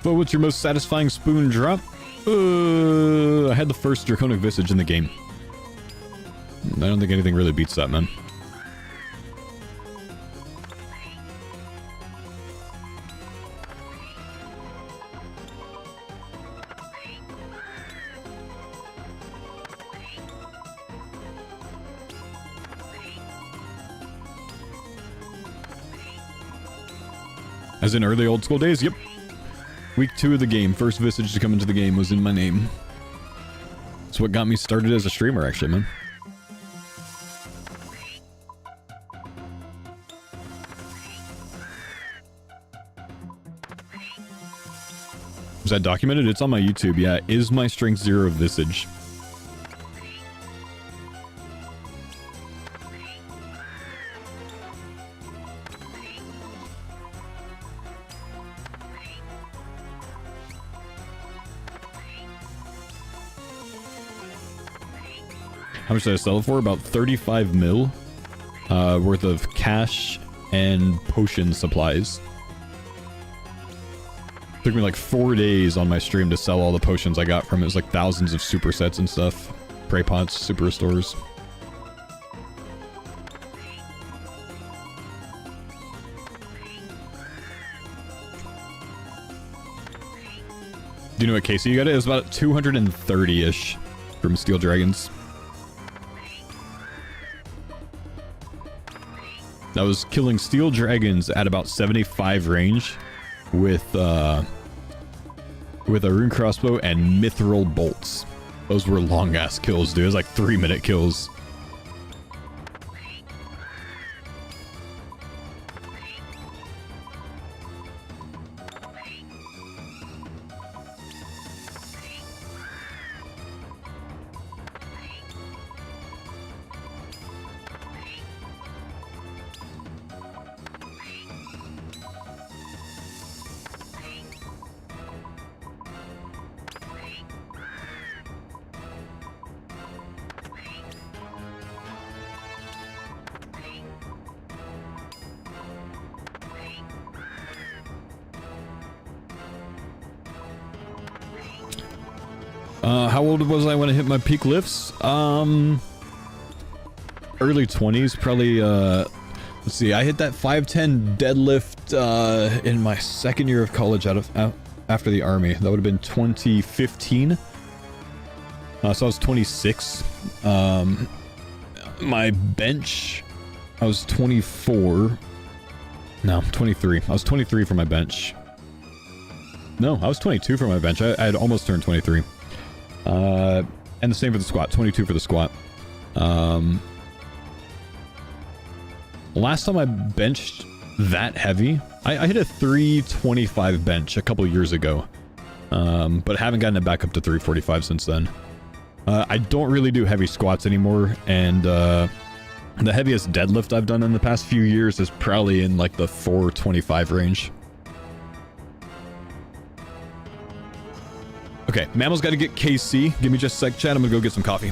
But what's your most satisfying spoon drop? I had the first Draconic Visage in the game. I don't think anything really beats that, man. As in early old school days? Yep. Week 2 of the game, first Visage to come into the game was in my name. It's what got me started as a streamer, actually, man. Was that documented? It's on my YouTube, yeah. Is my strength 0 Visage? How much did I sell it for? About 35 mil worth of cash and potion supplies. Took me like 4 days on my stream to sell all the potions I got from it. It was like thousands of supersets and stuff. Prey pots, super restores. Do you know what KC you got? It was about 230-ish from Steel Dragons. I was killing Steel Dragons at about 75 range with a rune crossbow and mithril bolts. Those were long ass kills, dude. It was like 3-minute kills. How old was I when I hit my peak lifts? Early 20s, probably, let's see, I hit that 510 deadlift, in my second year of college after the army. That would have been 2015. So I was 26. My bench, I was 24. No, 23. I was 23 for my bench. No, I was 22 for my bench. I had almost turned 23. And the same for the squat, 22 for the squat. Last time I benched that heavy, I hit a 325 bench a couple years ago. But haven't gotten it back up to 345 since then. I don't really do heavy squats anymore, and the heaviest deadlift I've done in the past few years is probably in like the 425 range. Okay, Mammal's got to get KC. Give me just a sec, chat. I'm gonna go get some coffee.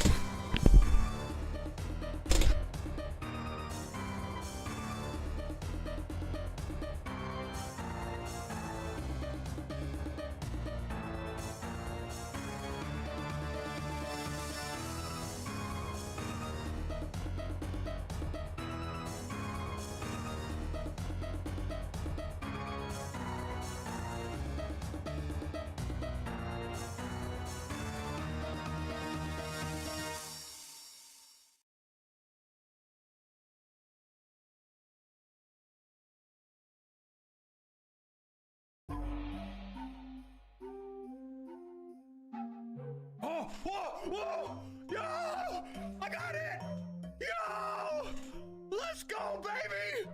Whoa! Whoa! Yo! I got it! Yo! Let's go, baby!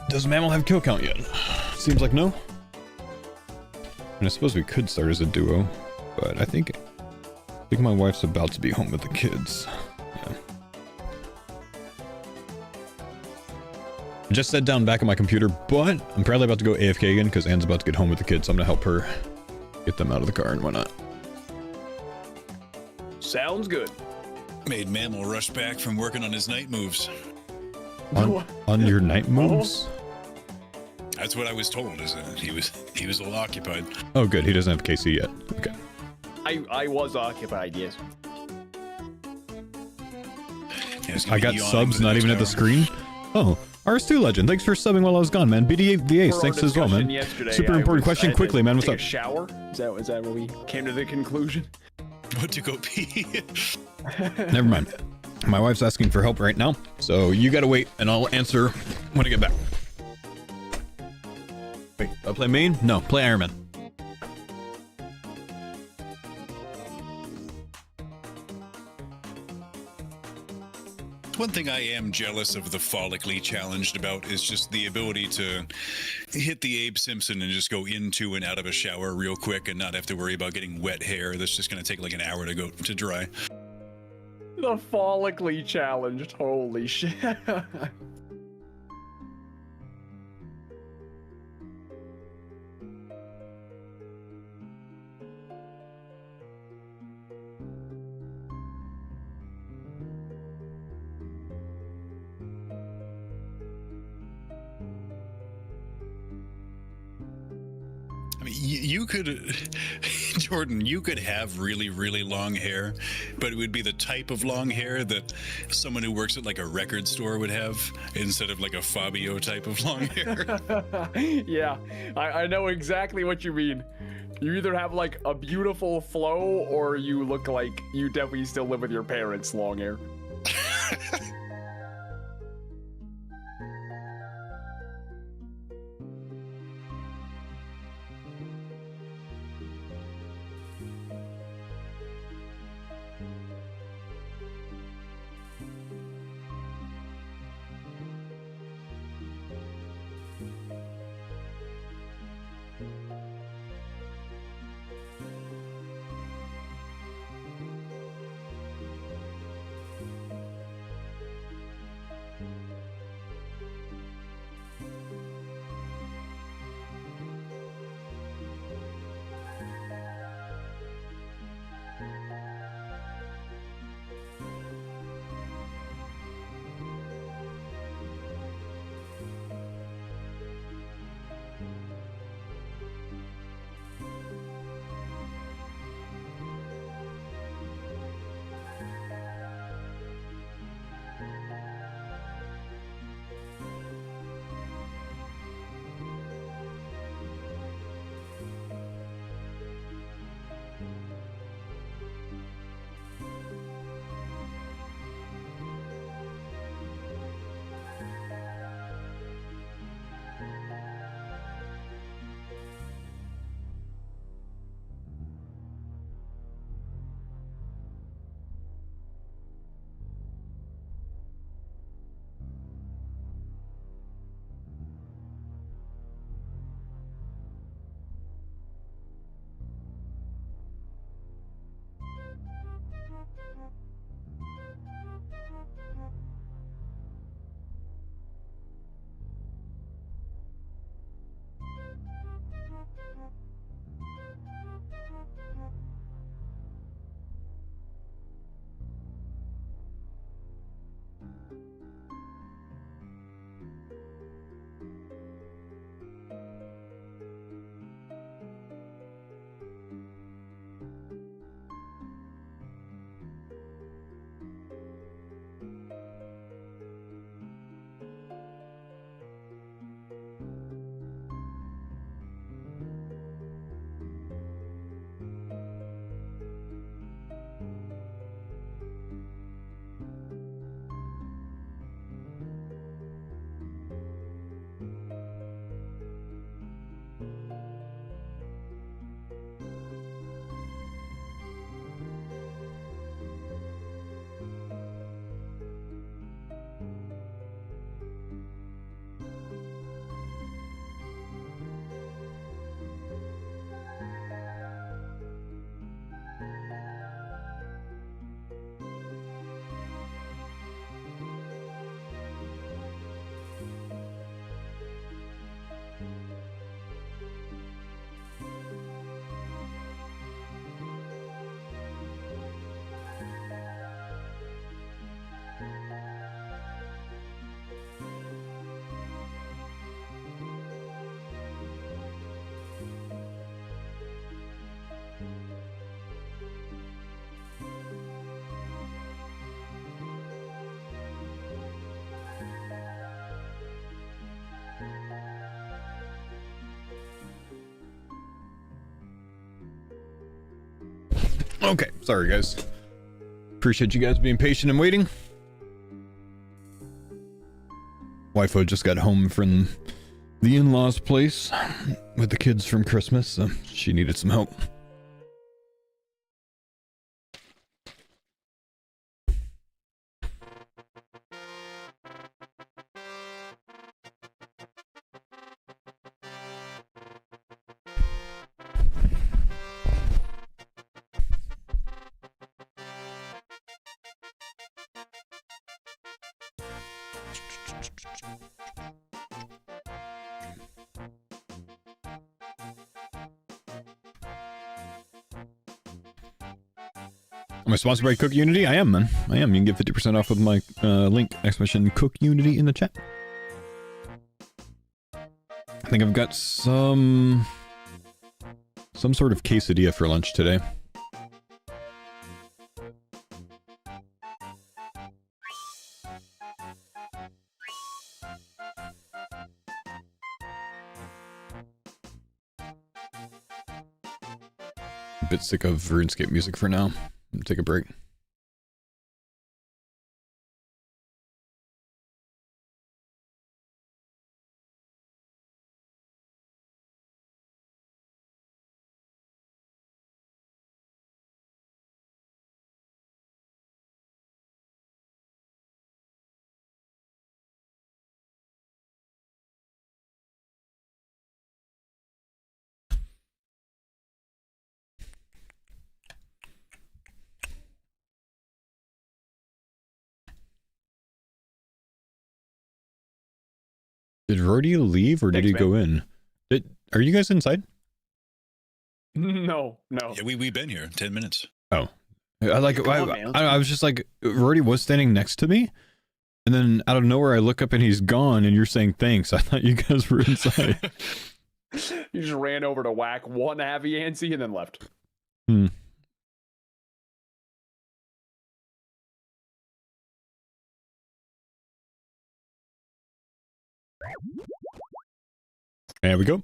Does Mammal have kill count yet? Seems like no. And I suppose we could start as a duo, but I think my wife's about to be home with the kids. Yeah. I just sat down back at my computer, but I'm probably about to go AFK again because Anne's about to get home with the kids, so I'm gonna help her get them out of the car and whatnot. Sounds good. Made Mammal rush back from working on his night moves. On your night moves? That's what I was told. Is that he was a little occupied. Oh, good. He doesn't have KC yet. Okay. I was occupied. Yes. I got subs not even at the screen. Oh, RS2 Legend. Thanks for subbing while I was gone, man. BD the Ace. Thanks as well, man. Super important question. Quickly, man. What's up? A shower? Is that where we came to the conclusion? What to go pee? Never mind. My wife's asking for help right now, so you gotta wait, and I'll answer when I get back. Wait, do I play main? No, play Iron Man. One thing I am jealous of the follically challenged about is just the ability to hit the Abe Simpson and just go into and out of a shower real quick and not have to worry about getting wet hair. That's just going to take like an hour to go to dry. The follically challenged. Holy shit. You could, Jordan, you could have really, really long hair, but it would be the type of long hair that someone who works at like a record store would have instead of like a Fabio type of long hair. Yeah, I know exactly what you mean. You either have like a beautiful flow or you look like you definitely still live with your parents' long hair. Okay, sorry guys. Appreciate you guys being patient and waiting. Waifu just got home from the in-laws' place with the kids from Christmas, so she needed some help. Am I sponsored by CookUnity? I am, man. I am. You can get 50% off with my link, exclamation CookUnity in the chat. I think I've got some sort of quesadilla for lunch today. A bit sick of RuneScape music for now. I'm gonna take a break. Did Roidie leave or did he go in? Are you guys inside? No. Yeah, we've been here 10 minutes. Oh, I was just like, Roidie was standing next to me, and then out of nowhere I look up and he's gone, and you're saying thanks. I thought you guys were inside. You just ran over to whack one heavy Yancy and then left. Hmm. There we go.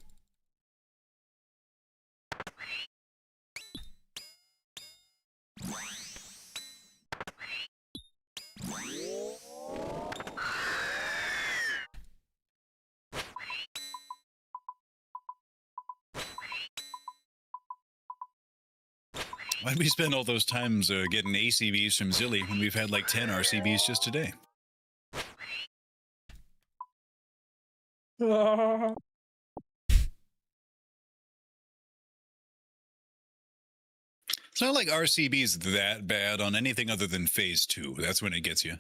Why'd we spend all those times getting ACVs from Zilly when we've had like 10 RCVs just today? It's not like RCB's that bad on anything other than phase 2. That's when it gets you.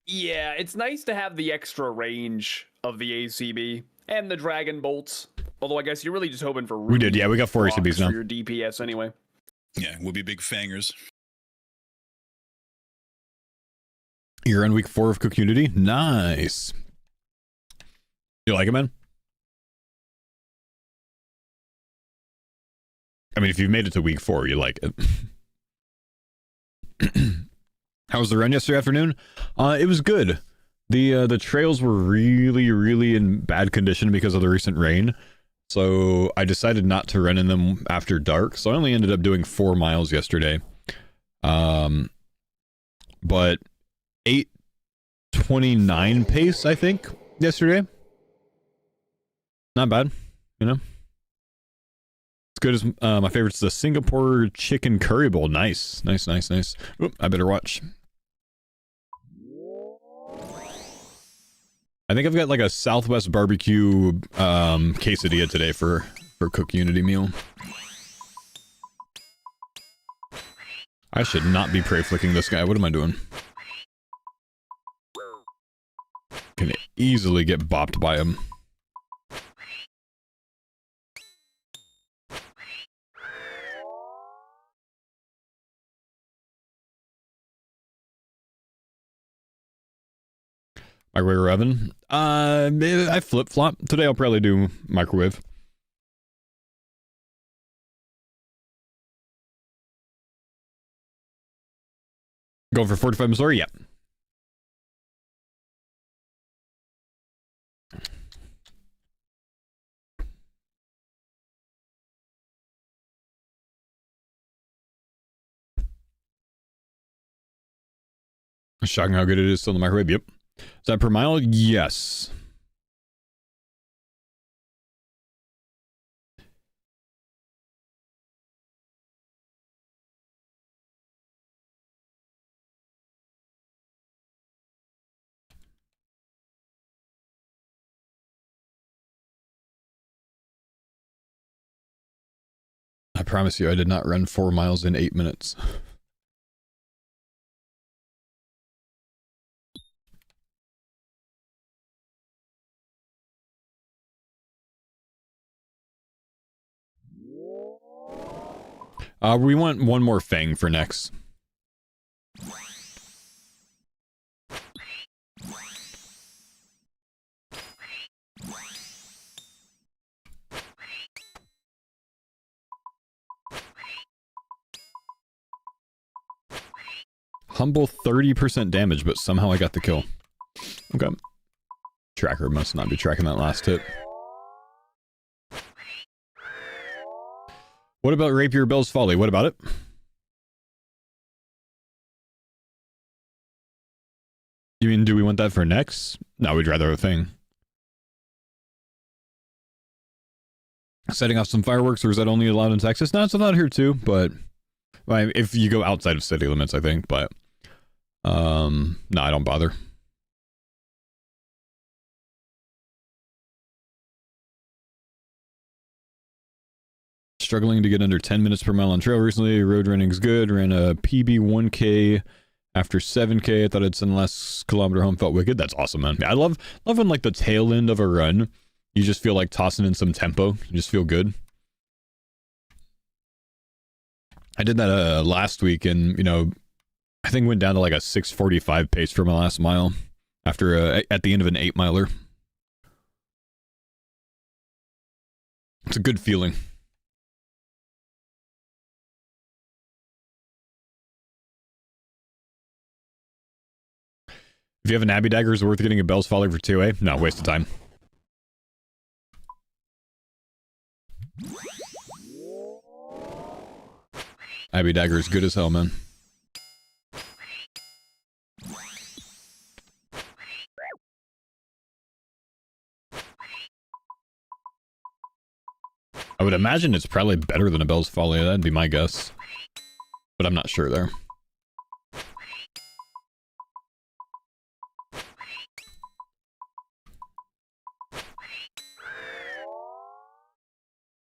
Yeah, it's nice to have the extra range of the ACB and the Dragon Bolts. Although I guess you're really just hoping for We did, yeah. We got 4 ACBs now. For your DPS anyway. Yeah, we'll be big fangers. You're on week 4 of CookUnity? Nice. You like it, man? I mean, if you've made it to week 4, you like it. How was the run yesterday afternoon? It was good. The trails were really in bad condition because of the recent rain. So I decided not to run in them after dark. So I only ended up doing 4 miles yesterday. But 8:29 pace, I think, yesterday. Not bad, you know. It's good as my favorite's the Singapore chicken curry bowl. Nice. Oop, I better watch. I think I've got like a Southwest barbecue quesadilla today for CookUnity meal. I should not be prey flicking this guy. What am I doing? Can easily get bopped by him. Microwave oven? I flip-flop. Today I'll probably do microwave. Going for 45 Missouri? Yeah. Shocking how good it is still in the microwave. Yep. Is that per mile? Yes. I promise you, I did not run 4 miles in 8 minutes. We want one more Fang for next. Humble 30% damage, but somehow I got the kill. Okay. Tracker must not be tracking that last hit. What about Rapier Bell's Folly? What about it? You mean, do we want that for next? No, we'd rather have a thing. Setting off some fireworks, or is that only allowed in Texas? No, it's allowed here too, but well, if you go outside of city limits, I think, but no, I don't bother. Struggling to get under 10 minutes per mile on trail recently. Road running's good. Ran a PB 1K after 7K. I thought I'd send the last kilometer home. Felt wicked. That's awesome, man. I love when like the tail end of a run, you just feel like tossing in some tempo. You just feel good. I did that last week, and you know, I think went down to like a 6:45 pace for my last mile after at the end of an 8-miler. It's a good feeling. If you have an Abbey Dagger, is it worth getting a Bell's Folly for 2A? No, waste of time. Abbey Dagger is good as hell, man. I would imagine it's probably better than a Bell's Folly. That'd be my guess. But I'm not sure there.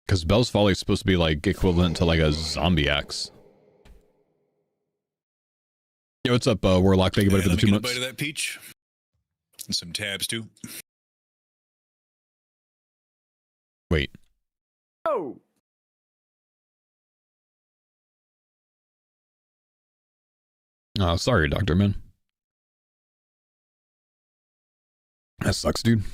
Because Bell's Folly is supposed to be like equivalent to like a zombie axe. Yo, what's up, Warlock? Thank you buddy, for the 2 months. A bite of that peach. And some tabs too. Wait. Oh. Oh, sorry, Doctor Man. That sucks, dude.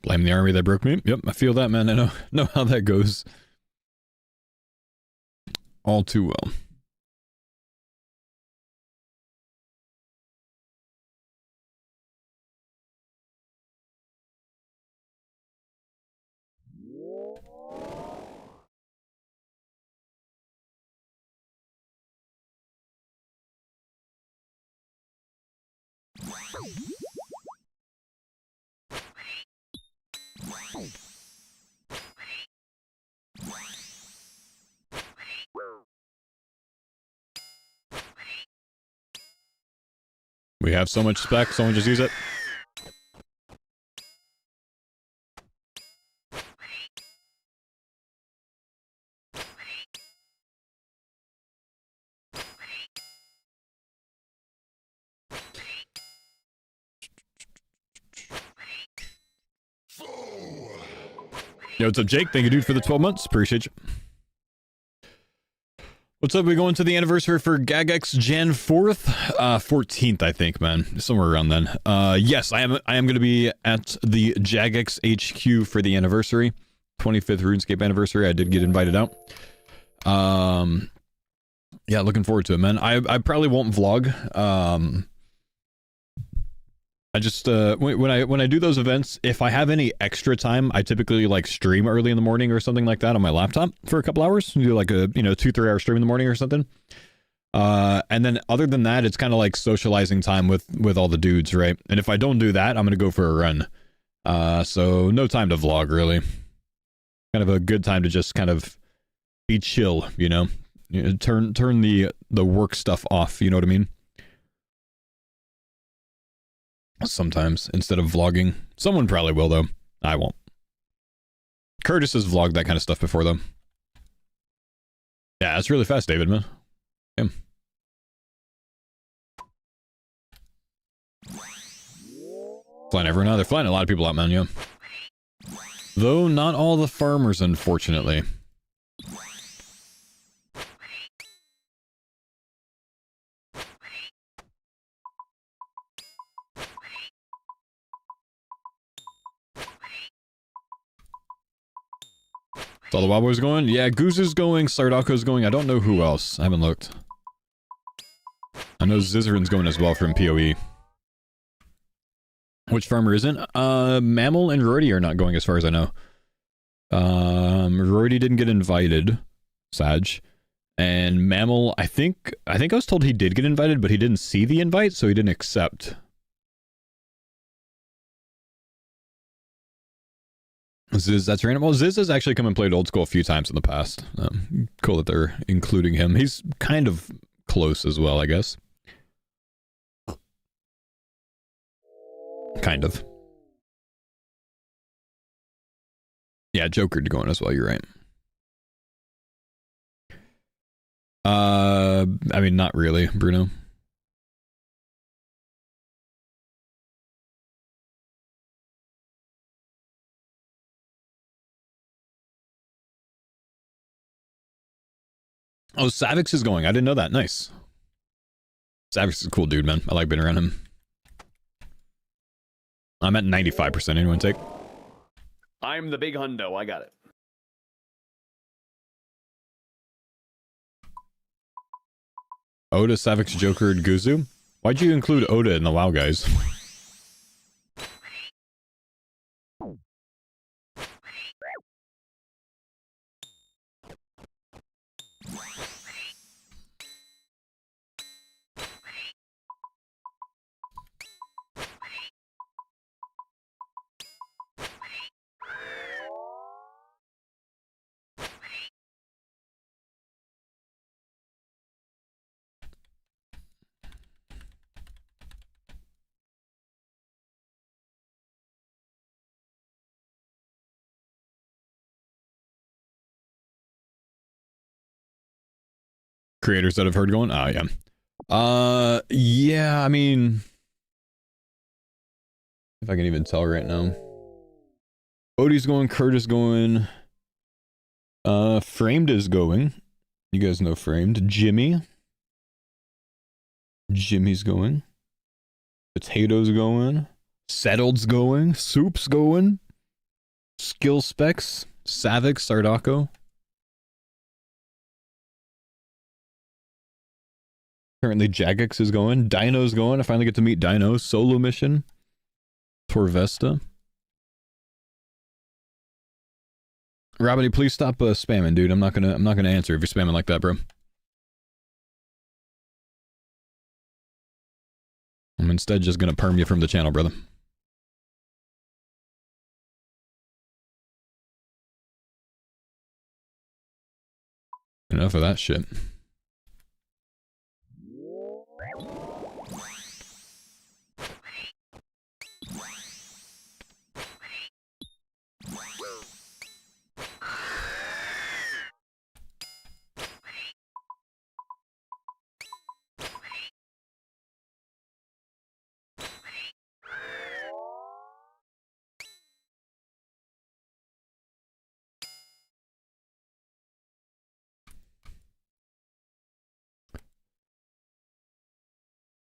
Blame the army that broke me. Yep, I feel that, man. I know how that goes. All too well. We have so much spec, someone just use it. Yo, what's up, Jake? Thank you, dude, for the 12 months. Appreciate you. What's up? We going to the anniversary for Jagex Jan 4th? 14th, I think, man. Somewhere around then. Yes, I am going to be at the Jagex HQ for the anniversary. 25th RuneScape anniversary. I did get invited out. Yeah, looking forward to it, man. I probably won't vlog. I just when I do those events, if I have any extra time, I typically like stream early in the morning or something like that on my laptop for a couple hours. Do like a 2-3 hour stream in the morning or something. And then other than that, it's kind of like socializing time with all the dudes, right? And if I don't do that, I'm gonna go for a run. So no time to vlog really. Kind of a good time to just kind of be chill, you know. Turn the work stuff off. You know what I mean? Sometimes instead of vlogging. Someone probably will though. I won't. Curtis has vlogged that kind of stuff before though. Yeah, it's really fast, David, man. Yeah. Flying everyone out. They're flying a lot of people out, man, yeah. Though not all the farmers, unfortunately. All the Wild Boys going? Yeah, Goose is going, Sardako's going. I don't know who else. I haven't looked. I know Zizarin's going as well from PoE. Which farmer isn't? Mammal and Roidie are not going as far as I know. Roidie didn't get invited. Sag. And Mammal, I think I was told he did get invited, but he didn't see the invite, so he didn't accept. Ziz, that's random. Well, Ziz has actually come and played old school a few times in the past. Cool that they're including him. He's kind of close as well, I guess. Kind of. Yeah, Joker going as well, you're right. I mean, not really, Bruno. Oh, Savix is going. I didn't know that. Nice. Savix is a cool dude, man. I like being around him. I'm at 95%. Anyone take? I'm the big hundo. I got it. Oda, Savix, Joker, and Guzu? Why'd you include Oda in the WoW guys? Creators that have heard going? Oh, yeah. Yeah, I mean... If I can even tell right now. Odie's going, Curtis going. Framed is going. You guys know Framed. Jimmy's going. Potatoes going. Settled's going. Soup's going. Skill Specs. Savix, Sardako. Currently, Jagex is going. Dino's going. I finally get to meet Dino. Solo mission. Torvesta. Robbie, please stop spamming, dude. I'm not gonna answer if you're spamming like that, bro. I'm instead just gonna perm you from the channel, brother. Enough of that shit.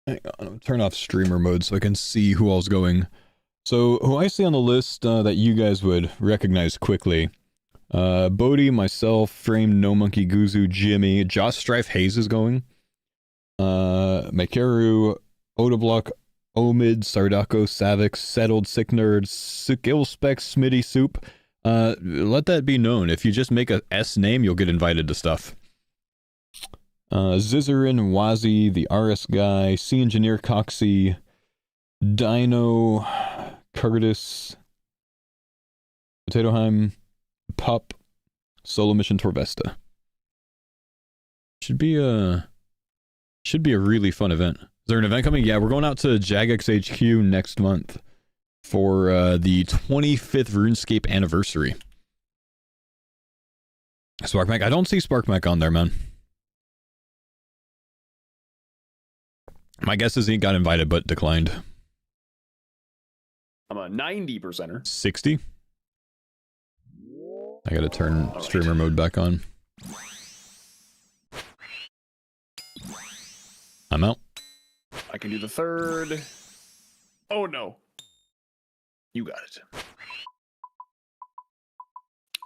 Hang on, turn off streamer mode so I can see who all's going. So, who I see on the list that you guys would recognize quickly. Bodhi, myself, Frame, No Monkey, Guzu, Jimmy, Josh Strife Hayes is going. Makeru, Odablock, Omid, Sardako, Savix, Settled, Sick Nerd, Skillspec, Smitty Soup. Let that be known. If you just make a S name, you'll get invited to stuff. Zizarin, Wazi, the RS guy, C Engineer, Coxie, Dino, Curtis, Potatoheim, Pup, Solo Mission Torvesta. Should be a really fun event. Is there an event coming? Yeah, we're going out to Jagex HQ next month for the 25th RuneScape anniversary. SparkMac, I don't see SparkMac on there, man. My guess is he got invited but declined. I'm a 90%er. 60? I gotta turn streamer mode back on. I'm out. I can do the third. Oh no. You got it.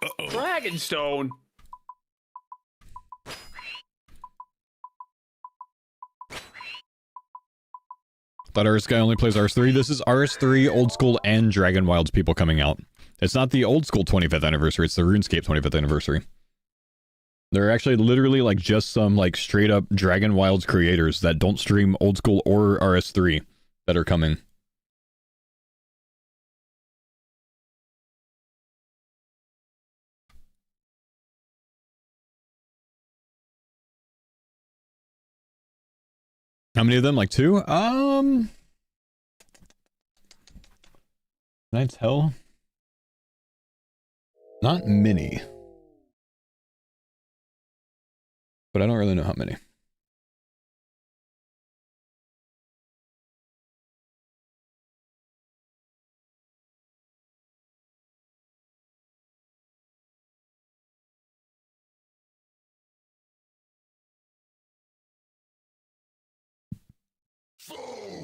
Uh-oh. Dragonstone. Thought RS guy only plays RS3. This is RS3, old school, and Dragon Wilds people coming out. It's not the old school 25th anniversary, it's the RuneScape 25th anniversary. There are actually literally like just some like straight up Dragon Wilds creators that don't stream old school or RS3 that are coming. How many of them? Like 2? Can I tell? Not many. But I don't really know how many.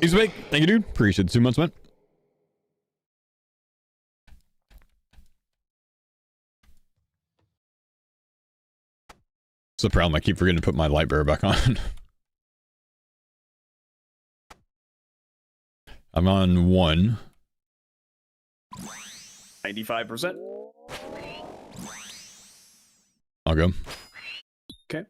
He's big. Thank you, dude. Appreciate the 2 months, man. It's the problem. I keep forgetting to put my light bearer back on. I'm on 1. 95%. I'll go. Okay.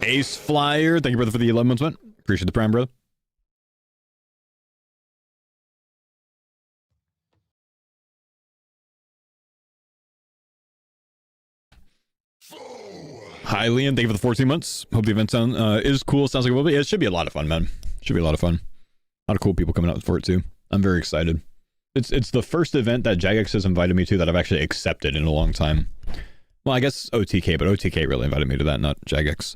Ace Flyer. Thank you, brother, for the 11 months, man. Appreciate the prime, brother. Hi, Liam. Thank you for the 14 months. Hope the event is cool. Sounds like it will be. Yeah, it should be a lot of fun, man. Should be a lot of fun. A lot of cool people coming out for it, too. I'm very excited. It's the first event that Jagex has invited me to that I've actually accepted in a long time. Well, I guess OTK, but OTK really invited me to that, not Jagex.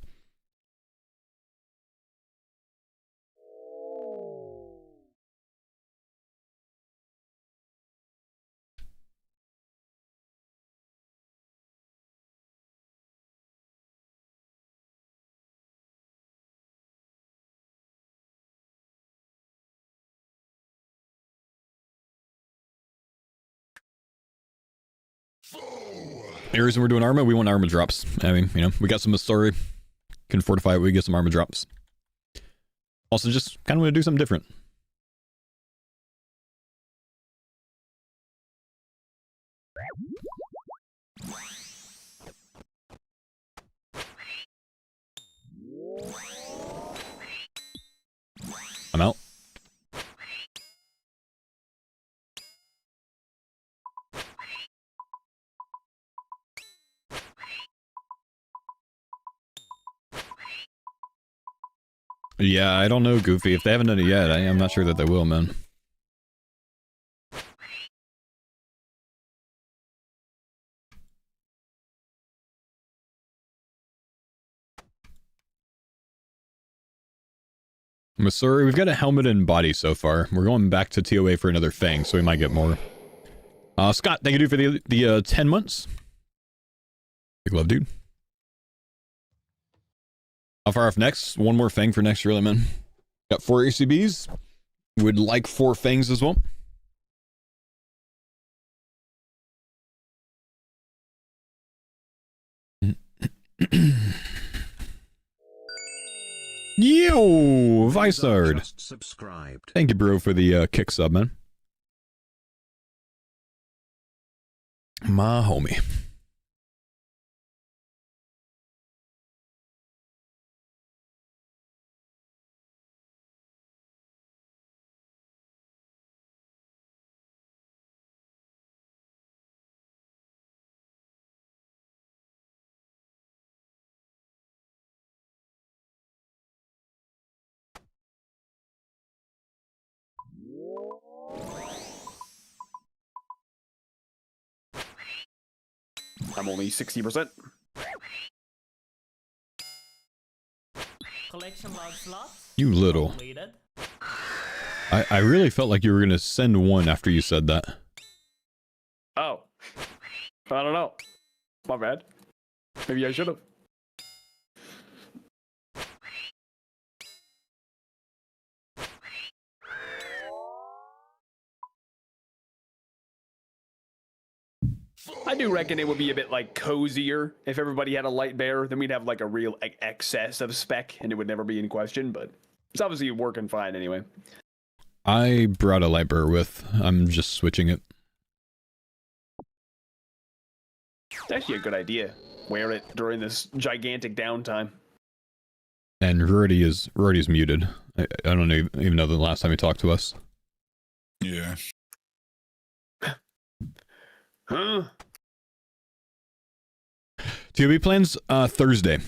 Any reason we're doing Arma? We want Arma drops. I mean, you know, we got some story. Can fortify it, we get some Arma drops. Also, just kind of want to do something different. I'm out. Yeah, I don't know, Goofy. If they haven't done it yet, I'm not sure that they will, man. Missouri, we've got a helmet and body so far. We're going back to TOA for another fang, so we might get more. Scott, thank you dude for the 10 months. Big love, dude. How far off next? One more fang for next, really, man. Got 4 ACBs. Would like 4 fangs as well. Yo, Vicard. Subscribed. Thank you, bro, for the kick sub, man. My homie. I'm only 60%. Collection log slots. You little. Completed. I really felt like you were going to send one after you said that. Oh. I don't know. My bad. Maybe I should have. I do reckon it would be a bit like cozier if everybody had a light bearer. Then we'd have like a real excess of spec, and it would never be in question. But it's obviously working fine anyway. I brought a light bearer with. I'm just switching it. It's actually a good idea. Wear it during this gigantic downtime. And Roidie's muted. I don't even know the last time he talked to us. Yeah. Huh? TOB plans Thursday.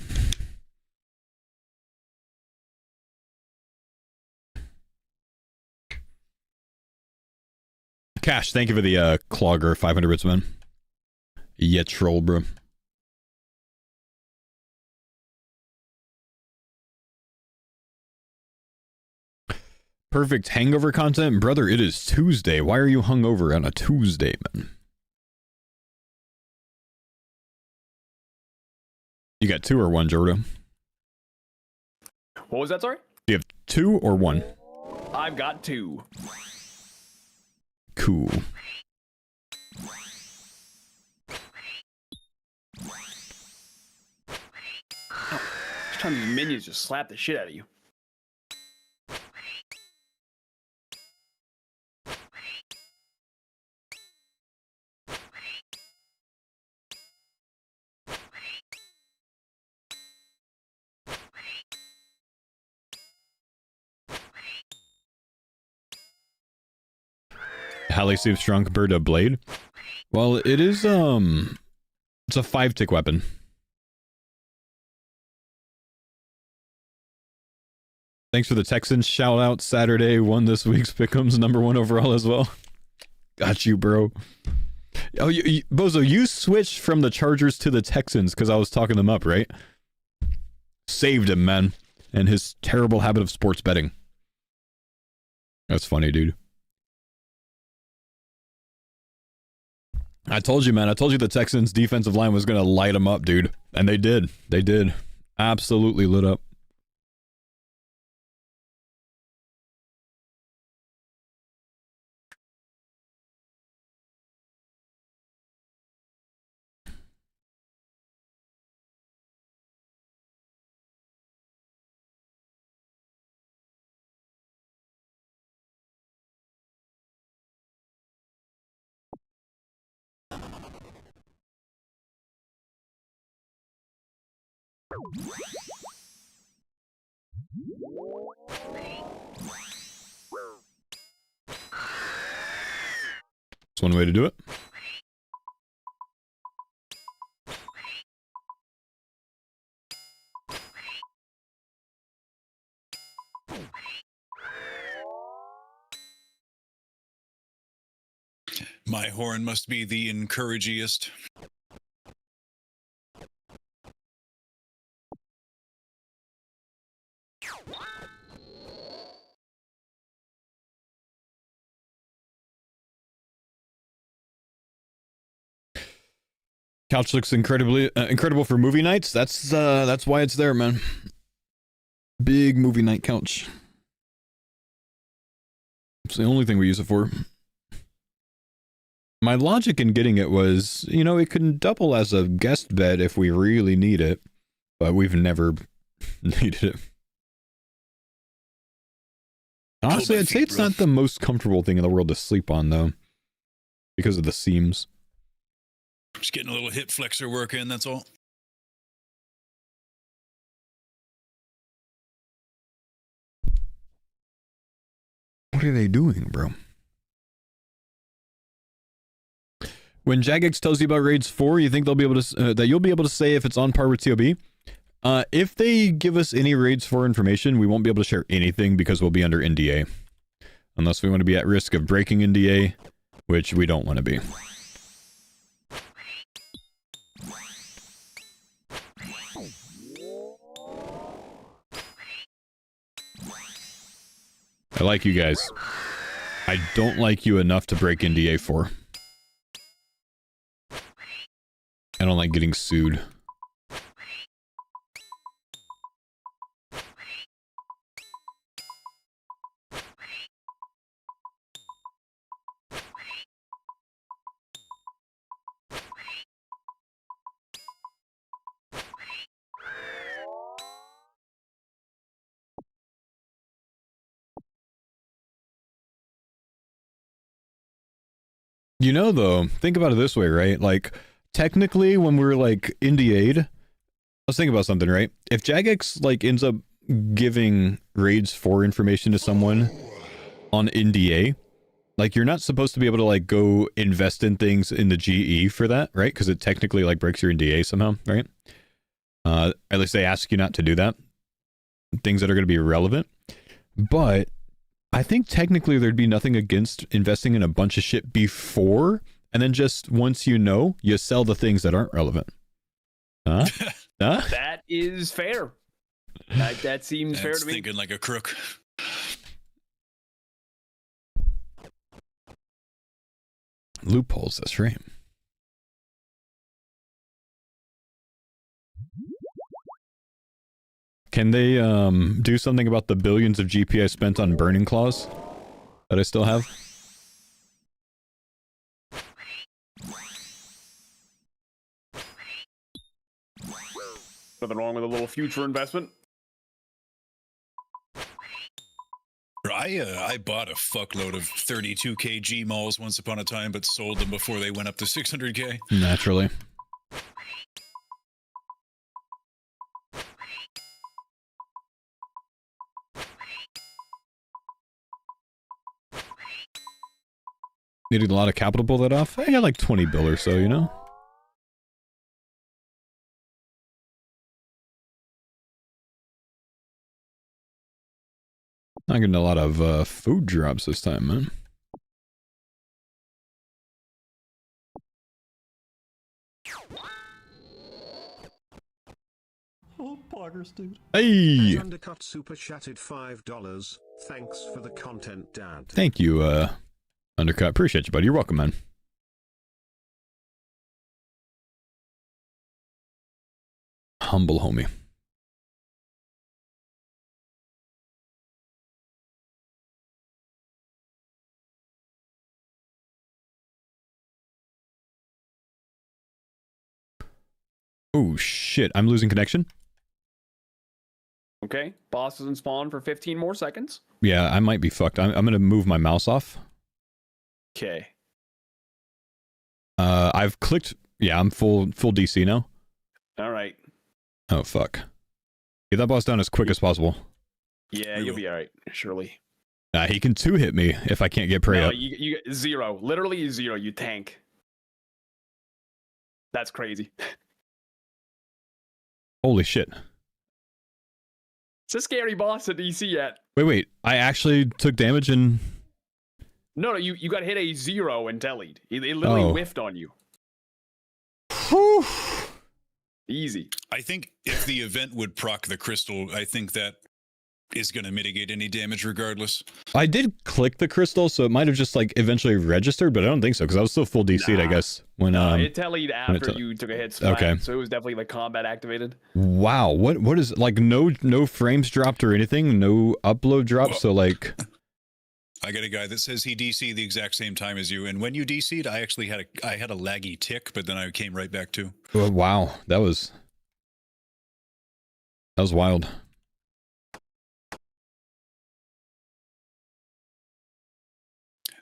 Cash, thank you for the clogger 500 bits, man. Yeah, troll, bro. Perfect hangover content? Brother, it is Tuesday. Why are you hungover on a Tuesday, man? You got 2 or 1, Jordo? What was that, sorry? Do you have 2 or 1? I've got 2. Cool. Each time these minions just slap the shit out of you. Halley seems strong compared to a blade. Well, it is, it's a 5-tick weapon. Thanks for the Texans shout out. Saturday won this week's Pick'ems, #1 overall as well. Got you, bro. Oh, Bozo, you switched from the Chargers to the Texans because I was talking them up, right? Saved him, man. And his terrible habit of sports betting. That's funny, dude. I told you, man. I told you the Texans' defensive line was going to light them up, dude. And they did. They did. Absolutely lit up. That's one way to do it. My horn must be the encouragiest. Couch looks incredible for movie nights. That's why it's there, man. Big movie night couch. It's the only thing we use it for. My logic in getting it was, you know, it can double as a guest bed if we really need it, but we've never needed it. Honestly, I'd say it's not the most comfortable thing in the world to sleep on, though, because of the seams. Just getting a little hip flexor work in, that's all. What are they doing, bro? When Jagex tells you about raids 4, you think they'll be able to that you'll be able to say if it's on par with TOB? If they give us any raids 4 information, we won't be able to share anything because we'll be under NDA. Unless we want to be at risk of breaking NDA, which we don't want to be. I like you guys. I don't like you enough to break NDA for. I don't like getting sued. You know, though, think about it this way, right? Like, technically, when we're, like, NDA'd, let's think about something, right? If Jagex, like, ends up giving raids 4 information to someone on NDA, like, you're not supposed to be able to, like, go invest in things in the GE for that, right? Because it technically, like, breaks your NDA somehow, right? At least they ask you not to do that. Things that are going to be irrelevant. But I think technically there'd be nothing against investing in a bunch of shit before, and then just once you know, you sell the things that aren't relevant. Huh? Huh? That is fair. That seems fair to me. Thinking like a crook. Loopholes, that's right. Can they do something about the billions of GP I spent on burning claws that I still have? Nothing wrong with a little future investment. I bought a fuckload of 32 kg malls once upon a time, but sold them before they went up to 600k. Naturally. Needed a lot of capital to pull that off. I got like 20 bill or so, you know? Not getting a lot of food drops this time, man. Oh, poggers, dude. Hey! Undercut super chatted $5. Thanks for the content, Dad. Thank you, Undercut. Appreciate you, buddy. You're welcome, man. Humble homie. Oh, shit. I'm losing connection. Okay, boss doesn't spawn for 15 more seconds. Yeah, I might be fucked. I'm going to move my mouse off. Okay. I've clicked. Yeah, I'm full DC now. All right. Oh, fuck. Get that boss down as quick as possible. Yeah, you'll be all right, surely. He can 2-hit me if I can't get prey No, up. you get 0. Literally 0. You tank. That's crazy. Holy shit. It's a scary boss to DC yet. Wait. I actually took damage and... No, you got hit a 0 and tellied. It literally whiffed on you. Whew. Easy. I think if the event would proc the crystal, I think that is going to mitigate any damage regardless. I did click the crystal, so it might have just like eventually registered, but I don't think so because I was still full DC'd, I guess. When it tallied after you took a hit splat, okay. So it was definitely like combat activated. Wow, what is like no frames dropped or anything, no upload dropped, so like. I got a guy that says he DC'd the exact same time as you, and when you DC'd, I actually had a laggy tick, but then I came right back too. Oh, wow, that was wild.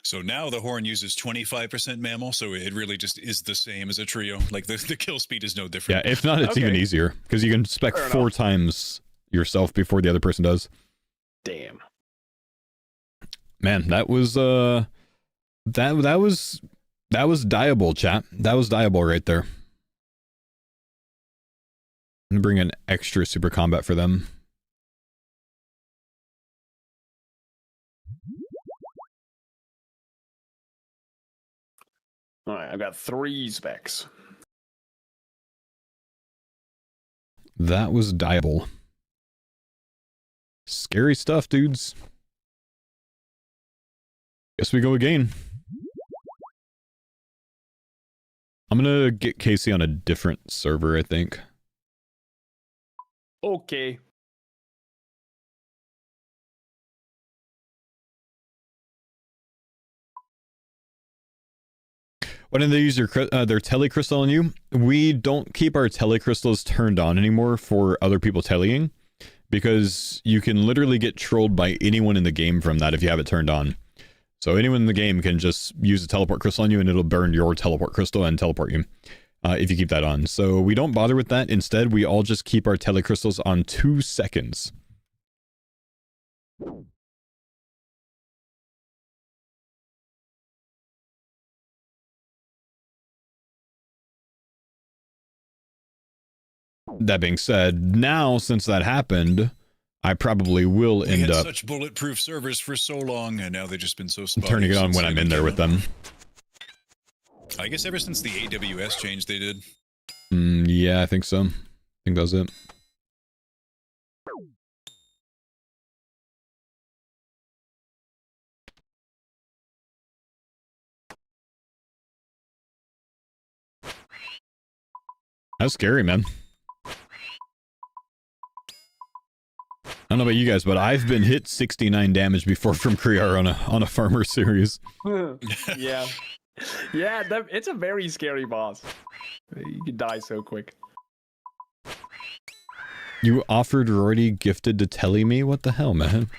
So now the horn uses 25% mammal, so it really just is the same as a trio. Like the kill speed is no different. Yeah, if not, it's even easier because you can spec 4 times yourself before the other person does. Damn. Man, that was that was dieable, chat. That was dieable right there. I'm gonna bring an extra super combat for them. All right, I've got 3 specs. That was dieable. Scary stuff, dudes. Guess we go again. I'm gonna get Casey on a different server, I think. Okay. Why didn't they use their Tele-crystal on you? We don't keep our Tele-crystals turned on anymore for other people tellying, because you can literally get trolled by anyone in the game from that if you have it turned on. So anyone in the game can just use a teleport crystal on you and it'll burn your teleport crystal and teleport you if you keep that on. So we don't bother with that. Instead, we all just keep our Tele-crystals on 2 seconds. That being said, now since that happened, I probably will end up such bulletproof servers for so long, and now they've just been so spotty. Turning it on when I'm in there with them. I guess ever since the AWS change, they did. Yeah, I think so. I think that was it. That's scary, man. I don't know about you guys, but I've been hit 69 damage before from Kriar on a farmer series. Yeah. Yeah, it's a very scary boss. You can die so quick. You offered Roidie gifted to telly me? What the hell, man?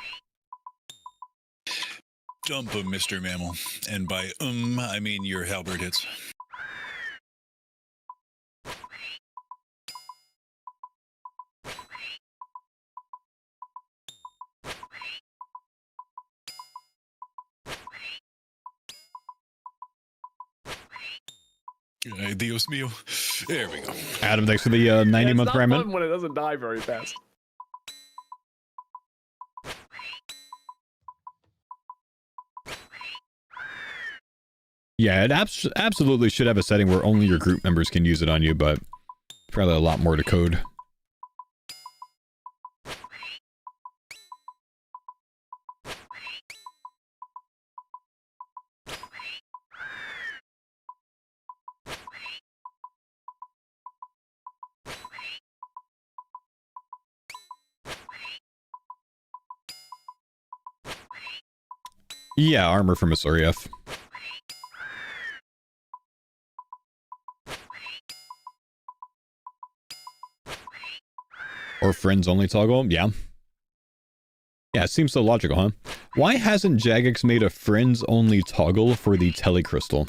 Dump him, Mr. Mammal. And by I mean your halberd hits. Dios mío. There we go. Adam, thanks for the 90-month prime. It's not fun when it doesn't die very fast. Yeah, it absolutely should have a setting where only your group members can use it on you, but probably a lot more to code. Yeah, armor from a F. Or friends only toggle? Yeah. Yeah, it seems so logical, huh? Why hasn't Jagex made a friends only toggle for the Tele-crystal?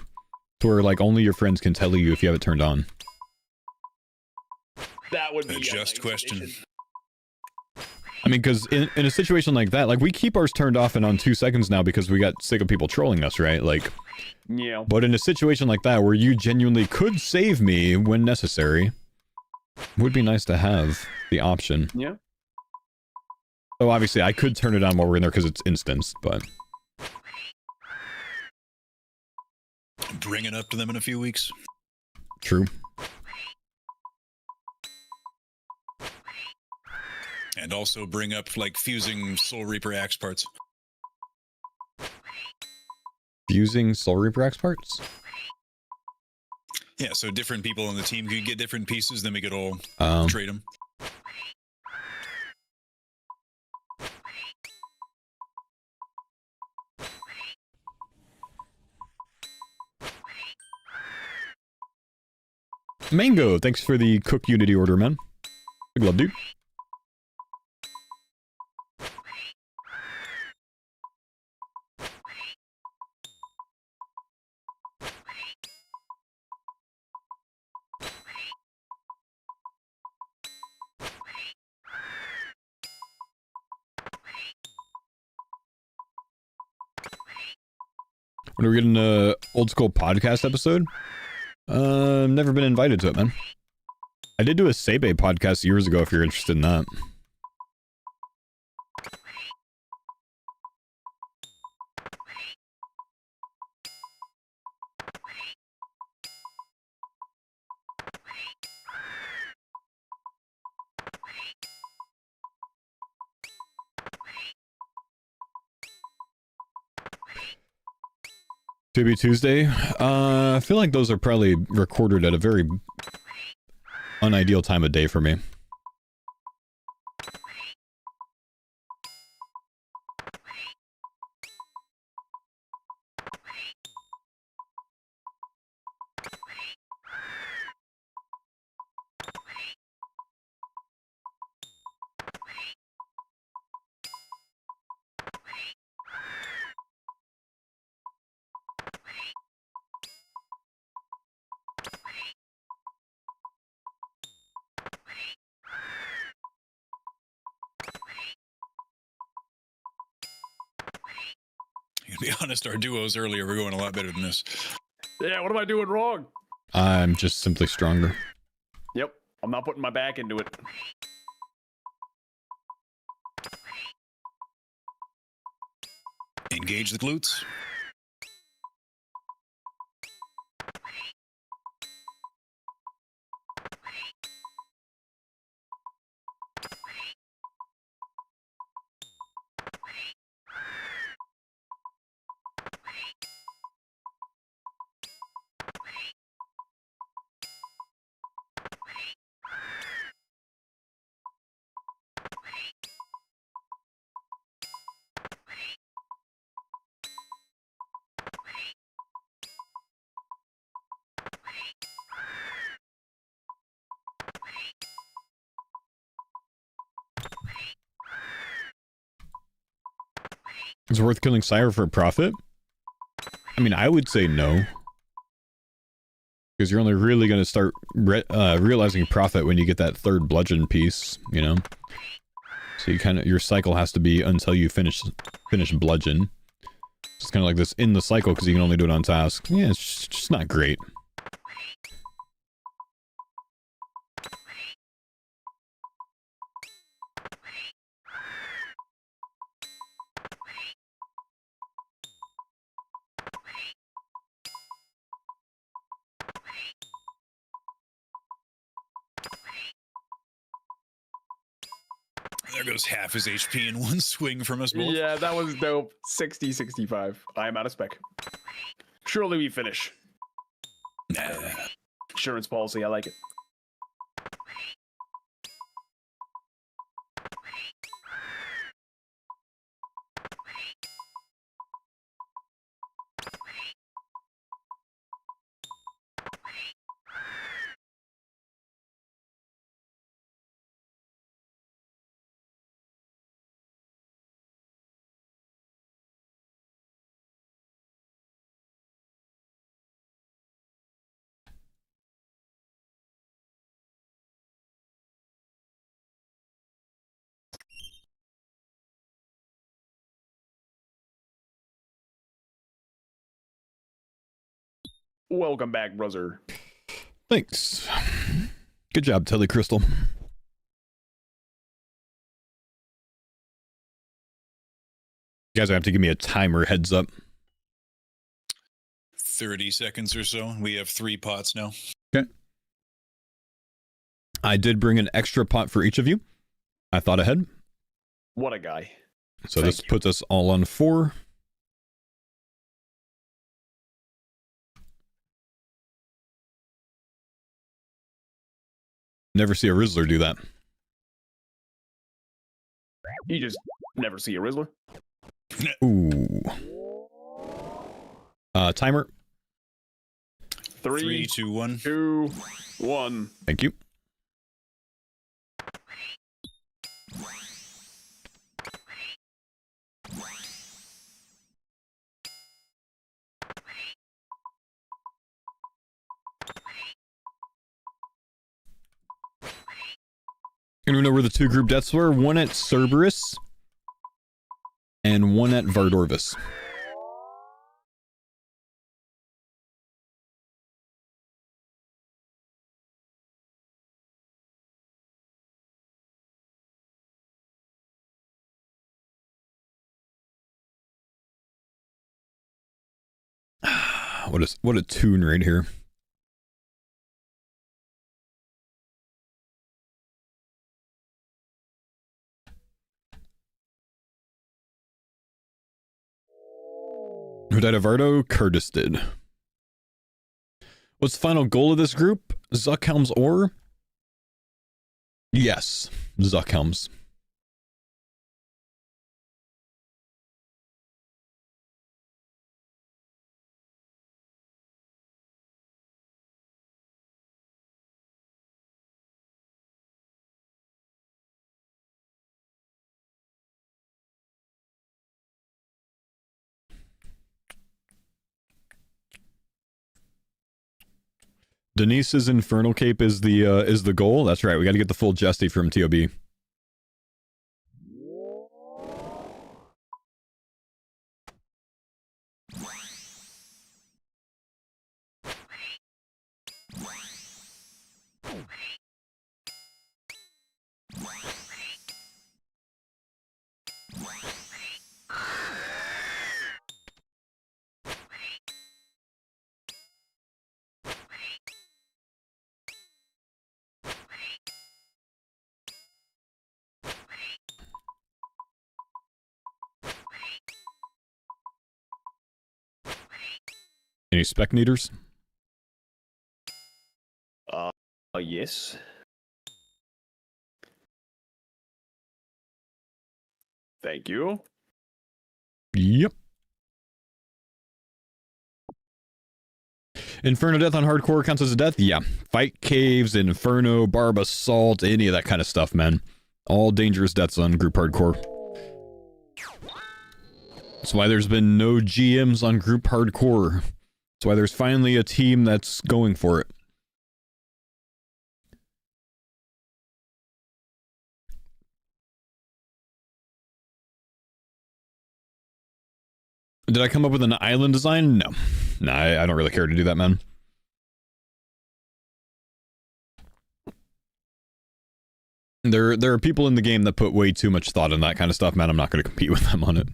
To where like only your friends can tell you if you have it turned on. That would be a just question. Addition. I mean, because in a situation like that, like we keep ours turned off and on 2 seconds now because we got sick of people trolling us, right? Like, yeah. But in a situation like that where you genuinely could save me when necessary, would be nice to have the option. Yeah. So obviously I could turn it on while we're in there because it's instance, but bring it up to them in a few weeks. True. And also bring up like fusing Soul Reaper axe parts. Fusing Soul Reaper axe parts? Yeah, so different people on the team could get different pieces, then we could all trade them. Mango, thanks for the CookUnity order, man. Big love, dude. When are we getting an old school podcast episode? Never been invited to it, man. I did do a Sebe podcast years ago if you're interested in that. Maybe Tuesday. I feel like those are probably recorded at a very unideal time of day for me. To be honest, our duos earlier were going a lot better than this. Yeah, what am I doing wrong? I'm just simply stronger. Yep, I'm not putting my back into it. Engage the glutes. Is it worth killing Sire for a profit? I mean, I would say no. Because you're only really going to start realizing profit when you get that third bludgeon piece, you know? So you kind of, your cycle has to be until you finish bludgeon. It's kind of like this in the cycle because you can only do it on task. Yeah, it's just not great. There goes half his HP in one swing from us both. Yeah, that was dope. 60, 65. I am out of spec. Surely we finish. Nah. Insurance policy, I like it. Welcome back, brother. Thanks. Good job, Tele-crystal. You guys have to give me a timer heads up. 30 seconds or so. We have 3 pots now. Okay. I did bring an extra pot for each of you. I thought ahead. What a guy. So this puts us all on 4. Never see a Rizzler do that. You just never see a Rizzler. Ooh. Timer. 3, 2, 1. 2, 1. Thank you. And we know where the 2 group deaths were. One at Cerberus and one at Vardorvis. What a tune right here. Who died of Vardo? Curtis did. What's the final goal of this group? Zuckhelm's ore? Yes, Zuckhelm's. Denise's Infernal Cape is the goal. That's right. We got to get the full Jesty from TOB. Any spectators? Yes. Thank you. Yep. Inferno death on hardcore counts as a death? Yeah. Fight caves, Inferno, Barb assault, any of that kind of stuff, man. All dangerous deaths on group hardcore. That's why there's been no GMs on group hardcore. That's why there's finally a team that's going for it. Did I come up with an island design? No. No, I don't really care to do that, man. There are people in the game that put way too much thought in that kind of stuff, man. I'm not going to compete with them on it.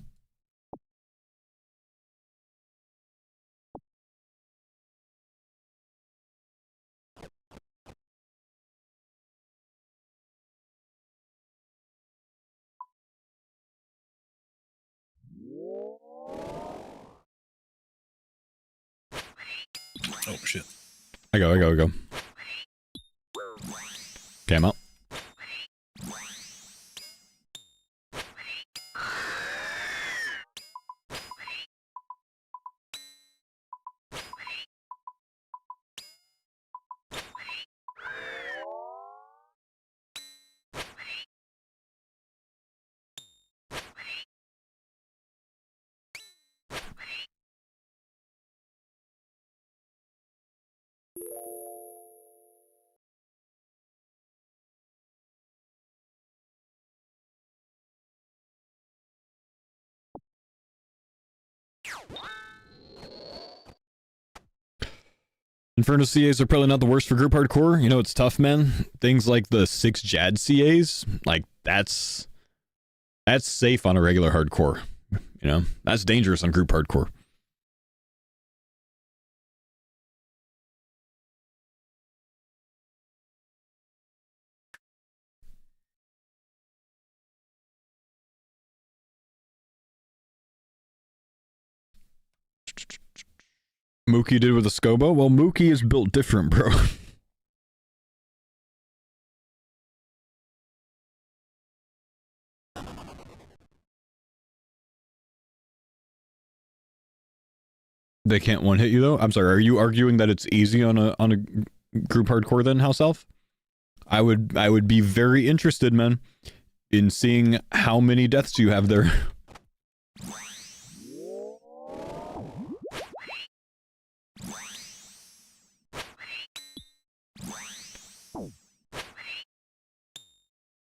Oh, shit. I go. Okay, I'm out. Inferno CAs are probably not the worst for group hardcore. You know, it's tough, man. Things like the 6 Jad CAs, like that's safe on a regular hardcore. You know, that's dangerous on group hardcore. Mookie did with a Scobo? Well, Mookie is built different, bro. They can't one hit you though? I'm sorry, are you arguing that it's easy on a group hardcore then, House Elf? I would be very interested, man, in seeing how many deaths you have there.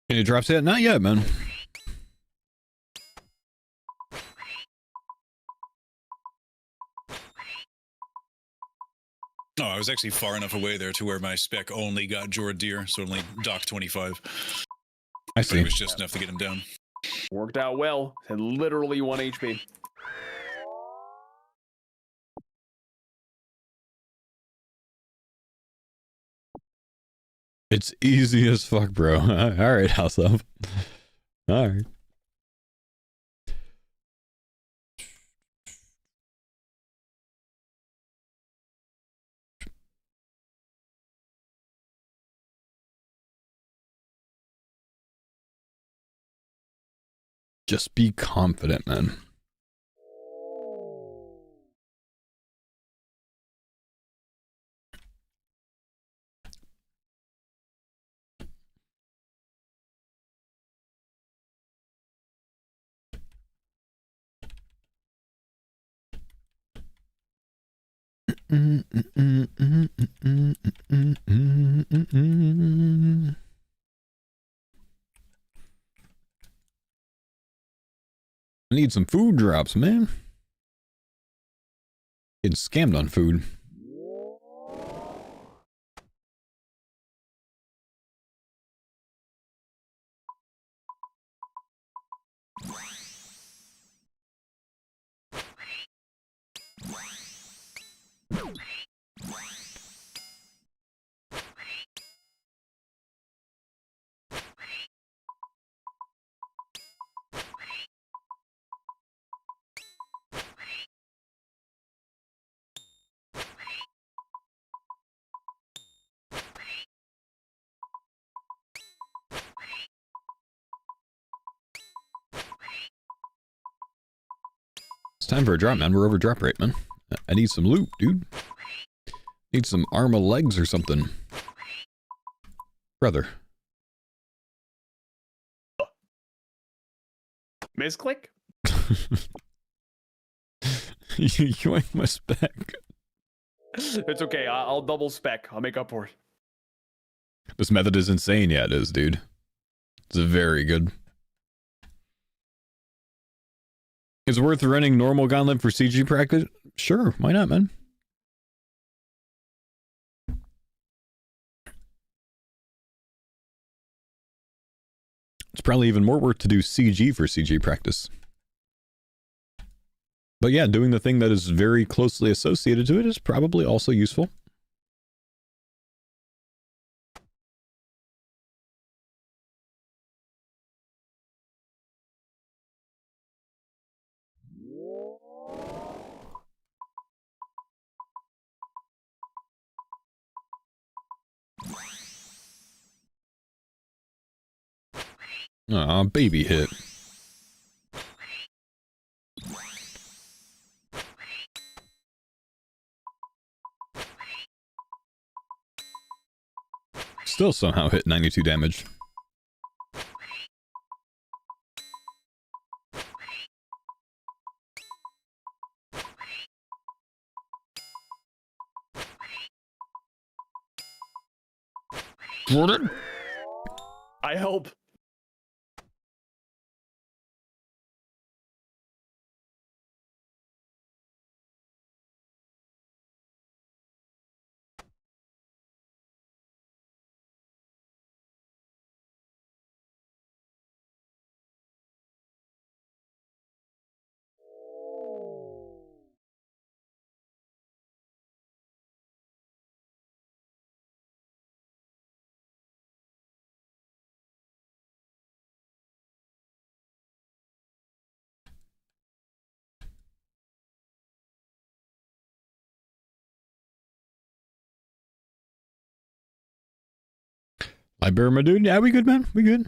Any drops yet? Not yet, man. No, I was actually far enough away there to where my spec only got Jord Deer, so only Doc 25. I see. But it was just enough to get him down. Worked out well. Had literally 1 HP. It's easy as fuck, bro. Alright, House Elf. Alright. Just be confident, man. I need some food drops, man. Getting scammed on food. It's time for a drop, man. We're over drop rate, man. I need some loot, dude. Need some Arma legs or something. Brother. Misclick? You yoink my spec. It's okay. I'll double spec. I'll make up for it. This method is insane. Yeah, it is, dude. It's very good. Is it worth running normal gauntlet for CG practice? Sure, why not, man? It's probably even more worth to do CG for CG practice. But yeah, doing the thing that is very closely associated to it is probably also useful. Aw, baby hit. Still somehow hit 92 damage. I help. I bear my dude. Yeah, we good, man. We good.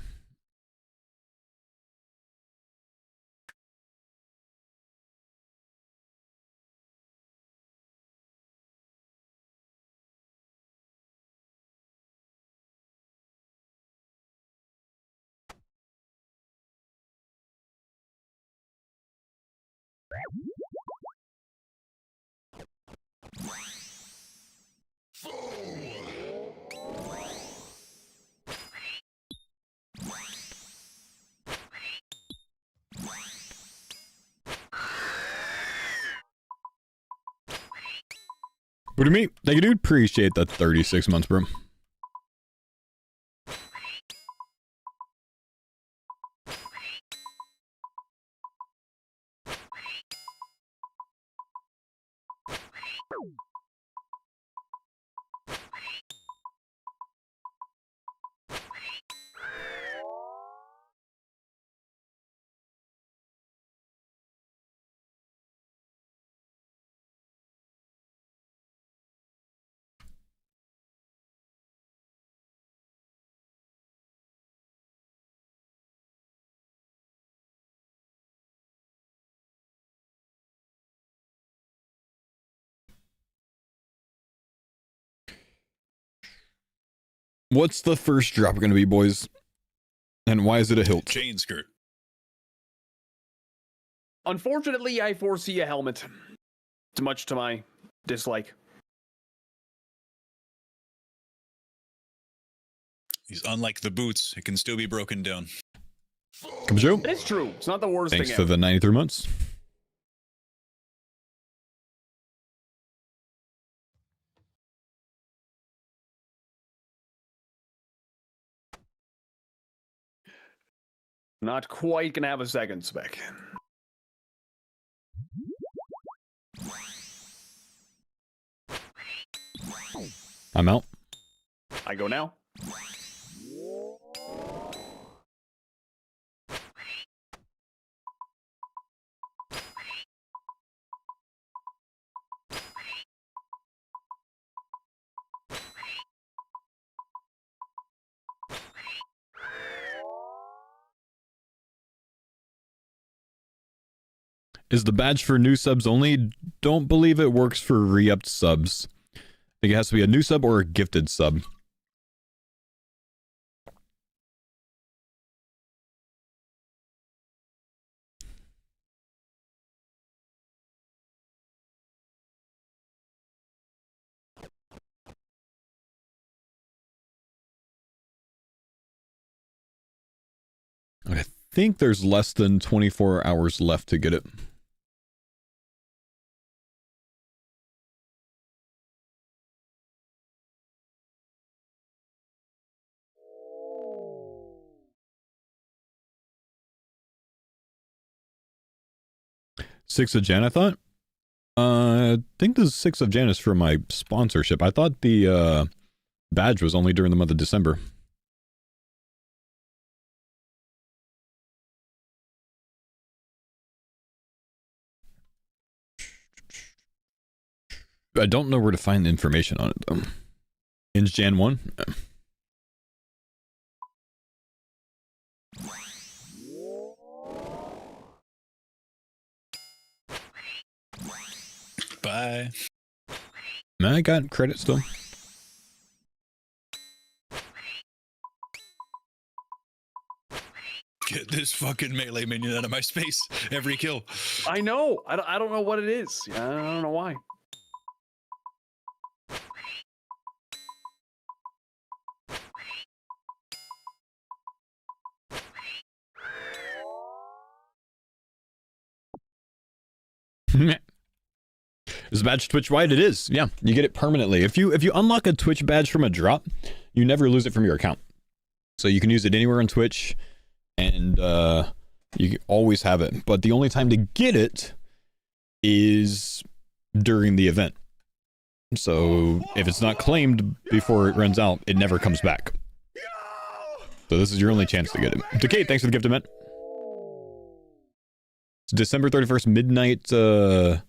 What do you mean? Thank you, dude. Appreciate the 36 months, bro. What's the first drop going to be, boys? And why is it a hilt? Chain skirt. Unfortunately, I foresee a helmet. It's much to my dislike. He's unlike the boots. It can still be broken down. Come Joe. It's true. It's not the worst Thanks thing for ever. the 93 months. Not quite gonna have a second spec. I'm out. I go now. Is the badge for new subs only? Don't believe it works for re-upped subs. I think it has to be a new sub or a gifted sub. I think there's less than 24 hours left to get it. Six of Jan, I thought. I think this is 6th of Jan is for my sponsorship. I thought the badge was only during the month of December. I don't know where to find the information on it, though. In Jan 1? Bye. I got credit still. Get this fucking melee minion out of my space. Every kill. I know. I don't know what it is. I don't know why. Is the badge Twitch wide? It is. Yeah, you get it permanently. If you unlock a Twitch badge from a drop, you never lose it from your account. So you can use it anywhere on Twitch, and you can always have it. But the only time to get it is during the event. So if it's not claimed before it runs out, it never comes back. So this is your only chance to get it. Decay, thanks for the gift, man. It's December 31st, midnight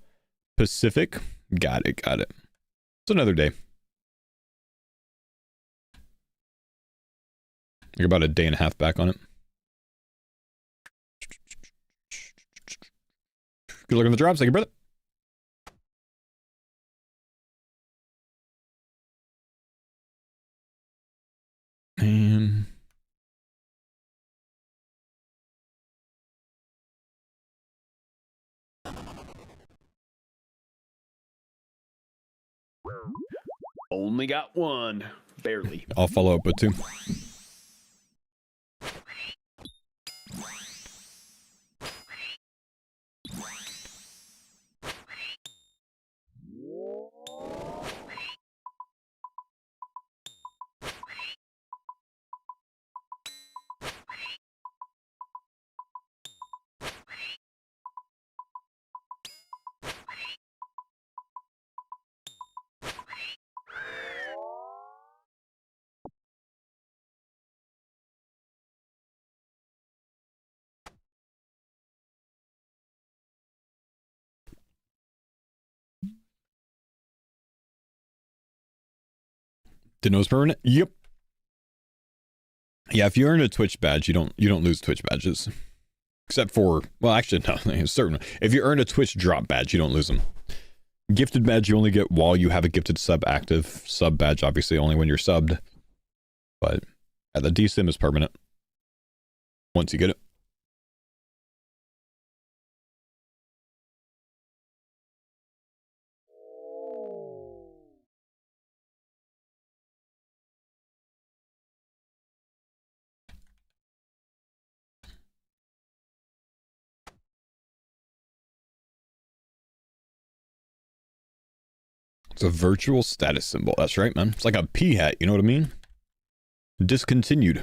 Pacific. Got it. It's another day. You're about a day and a half back on it. Good luck on the drops. Thank you, brother. And Only got one. Barely. I'll follow up with 2. Didn't know it was permanent? Yep. Yeah, if you earn a Twitch badge, you don't lose Twitch badges. Except for, well, actually, no, certain. If you earn a Twitch drop badge, you don't lose them. Gifted badge you only get while you have a gifted sub active. Sub badge, obviously, only when you're subbed. But the DSIM is permanent once you get it. It's a virtual status symbol. That's right, man. It's like a P hat. You know what I mean? Discontinued.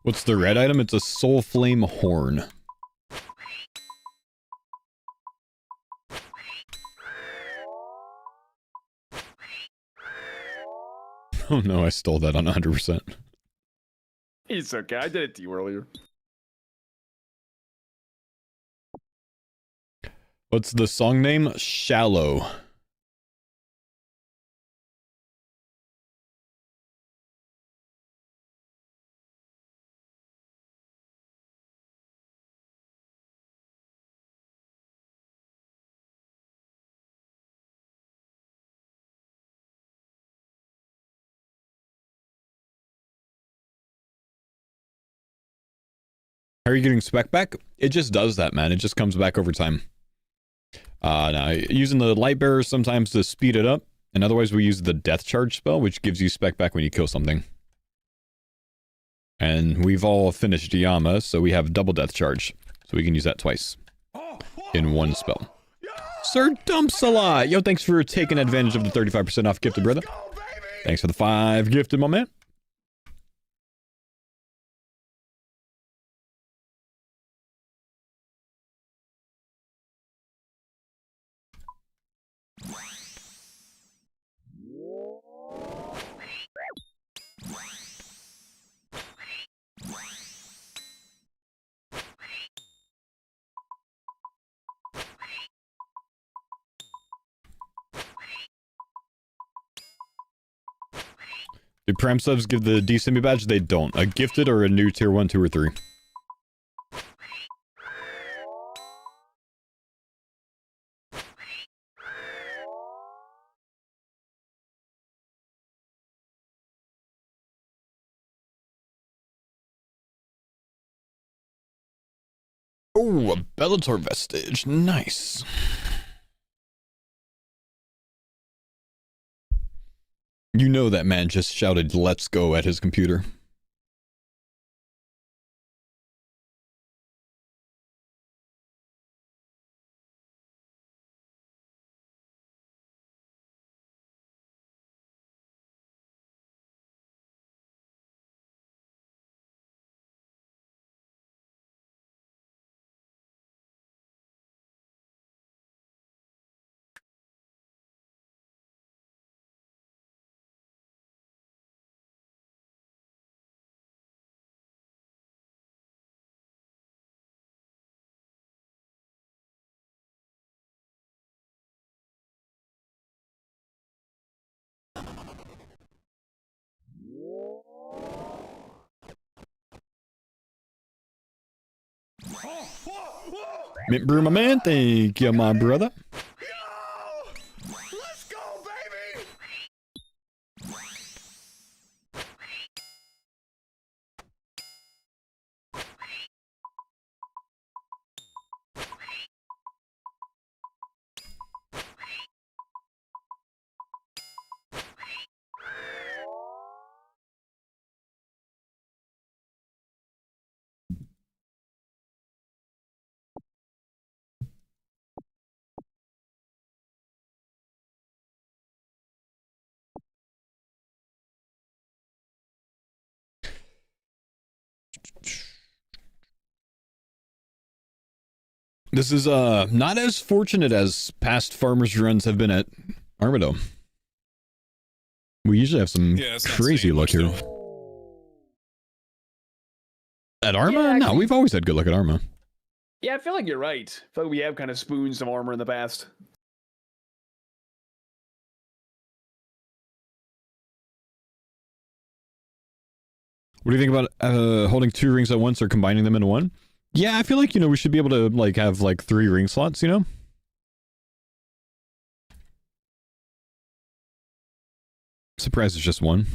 What's the red item? It's a soul flame horn. Oh no, I stole that on 100%. It's okay. I did it to you earlier. What's the song name? Shallow. How are you getting spec back? It just does that, man. It just comes back over time. Now, using the light bearer sometimes to speed it up, and otherwise we use the death charge spell, which gives you spec back when you kill something. And we've all finished Yama, so we have double death charge, so we can use that twice in one spell. Sir Dumps a lot. Yo, thanks for taking advantage of the 35% off gifted, brother. Thanks for the 5 gifted, my man. Do Prime subs give the D-Simi badge? They don't. A gifted or a new tier 1, 2, or 3. Oh, a Bellator vestige. Nice. You know that man just shouted, "Let's go" at his computer. Mint Brew, my man. Thank you, my brother. Yo! Let's go, baby! This is not as fortunate as past farmers runs have been at Armadyl. We usually have some crazy luck here. At Arma? Yeah, no, we've always had good luck at Arma. Yeah, I feel like you're right. I feel like we have kind of spooned some armor in the past. What do you think about holding 2 rings at once or combining them into one? Yeah, I feel like, we should be able to, like, have, like, 3 ring slots, Surprised it's just one.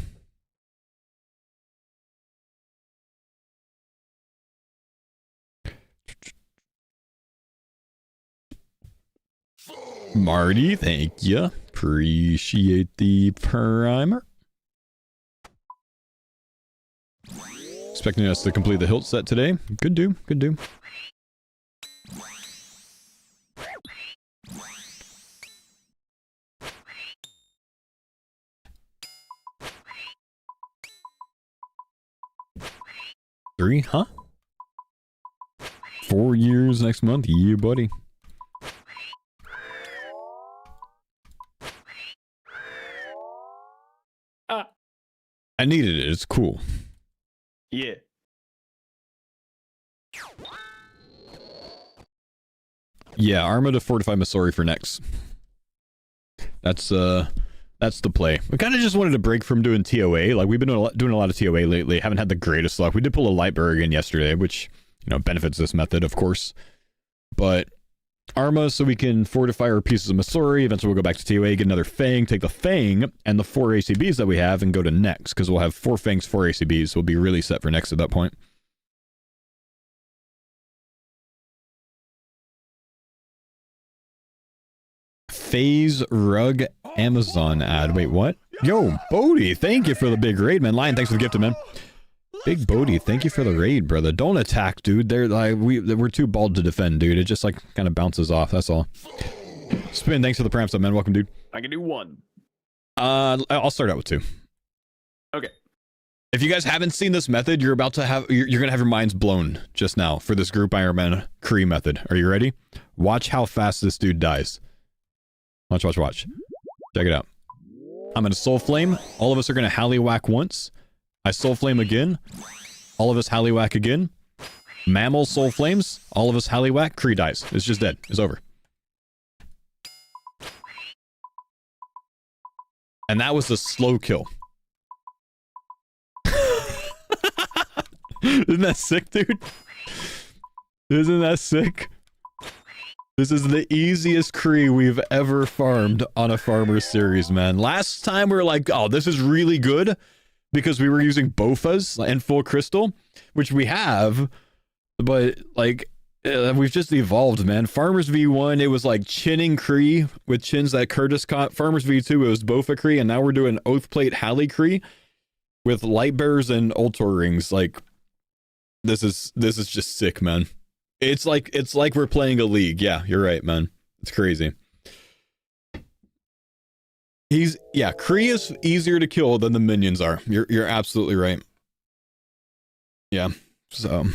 Marty, thank you. Appreciate the primer. Expecting us to complete the hilt set today. Good do, good do. Three, huh? 4 years next month. Yeah, buddy. I needed it. It's cool. Yeah. Yeah, Arma to fortify Masori for next. That's the play. We kind of just wanted to break from doing TOA. Like, we've been doing a lot of TOA lately. Haven't had the greatest luck. We did pull a light again yesterday, which, benefits this method, of course. But Arma, so we can fortify our pieces of Masori. Eventually, we'll go back to TOA, get another Fang, take the Fang and the 4 ACBs that we have, and go to next, because we'll have 4 Fangs, 4 ACBs. We'll be really set for next at that point. Phase Rug Amazon ad. Wait, what? Yo, Bodhi, thank you for the big raid, man. Lion, thanks for the gift, man. Big Bodhi, thank you for the raid, brother. Don't attack, dude. They're like we're too bald to defend, dude. It just like kind of bounces off. That's all. Spin, thanks for the pram stuff, man. Welcome, dude. I can do 1. I'll start out with 2. Okay. If you guys haven't seen this method, you're gonna have your minds blown just now for this group Iron Man Kree method. Are you ready? Watch how fast this dude dies. Watch. Check it out. I'm gonna Soul Flame. All of us are gonna Halliwhack once. I Soul Flame again. All of us Halliwhack again. Mammal Soul Flames. All of us Halliwhack. Kree dies. It's just dead. It's over. And that was the slow kill. Isn't that sick, dude? Isn't that sick? This is the easiest Kree we've ever farmed on a Farmer series, man. Last time we were like, oh, this is really good because we were using Bofas and Full Crystal, which we have, but like we've just evolved, man. Farmers V1, it was like chinning Kree with chins that Curtis caught. Farmers V2, it was Bofa Kree, and now we're doing Oathplate Hallie Kree with Lightbearers and Ultor rings. Like this is just sick, man. It's like we're playing a league. Yeah, you're right, man. It's crazy. Kree is easier to kill than the minions are. You're absolutely right. Yeah. So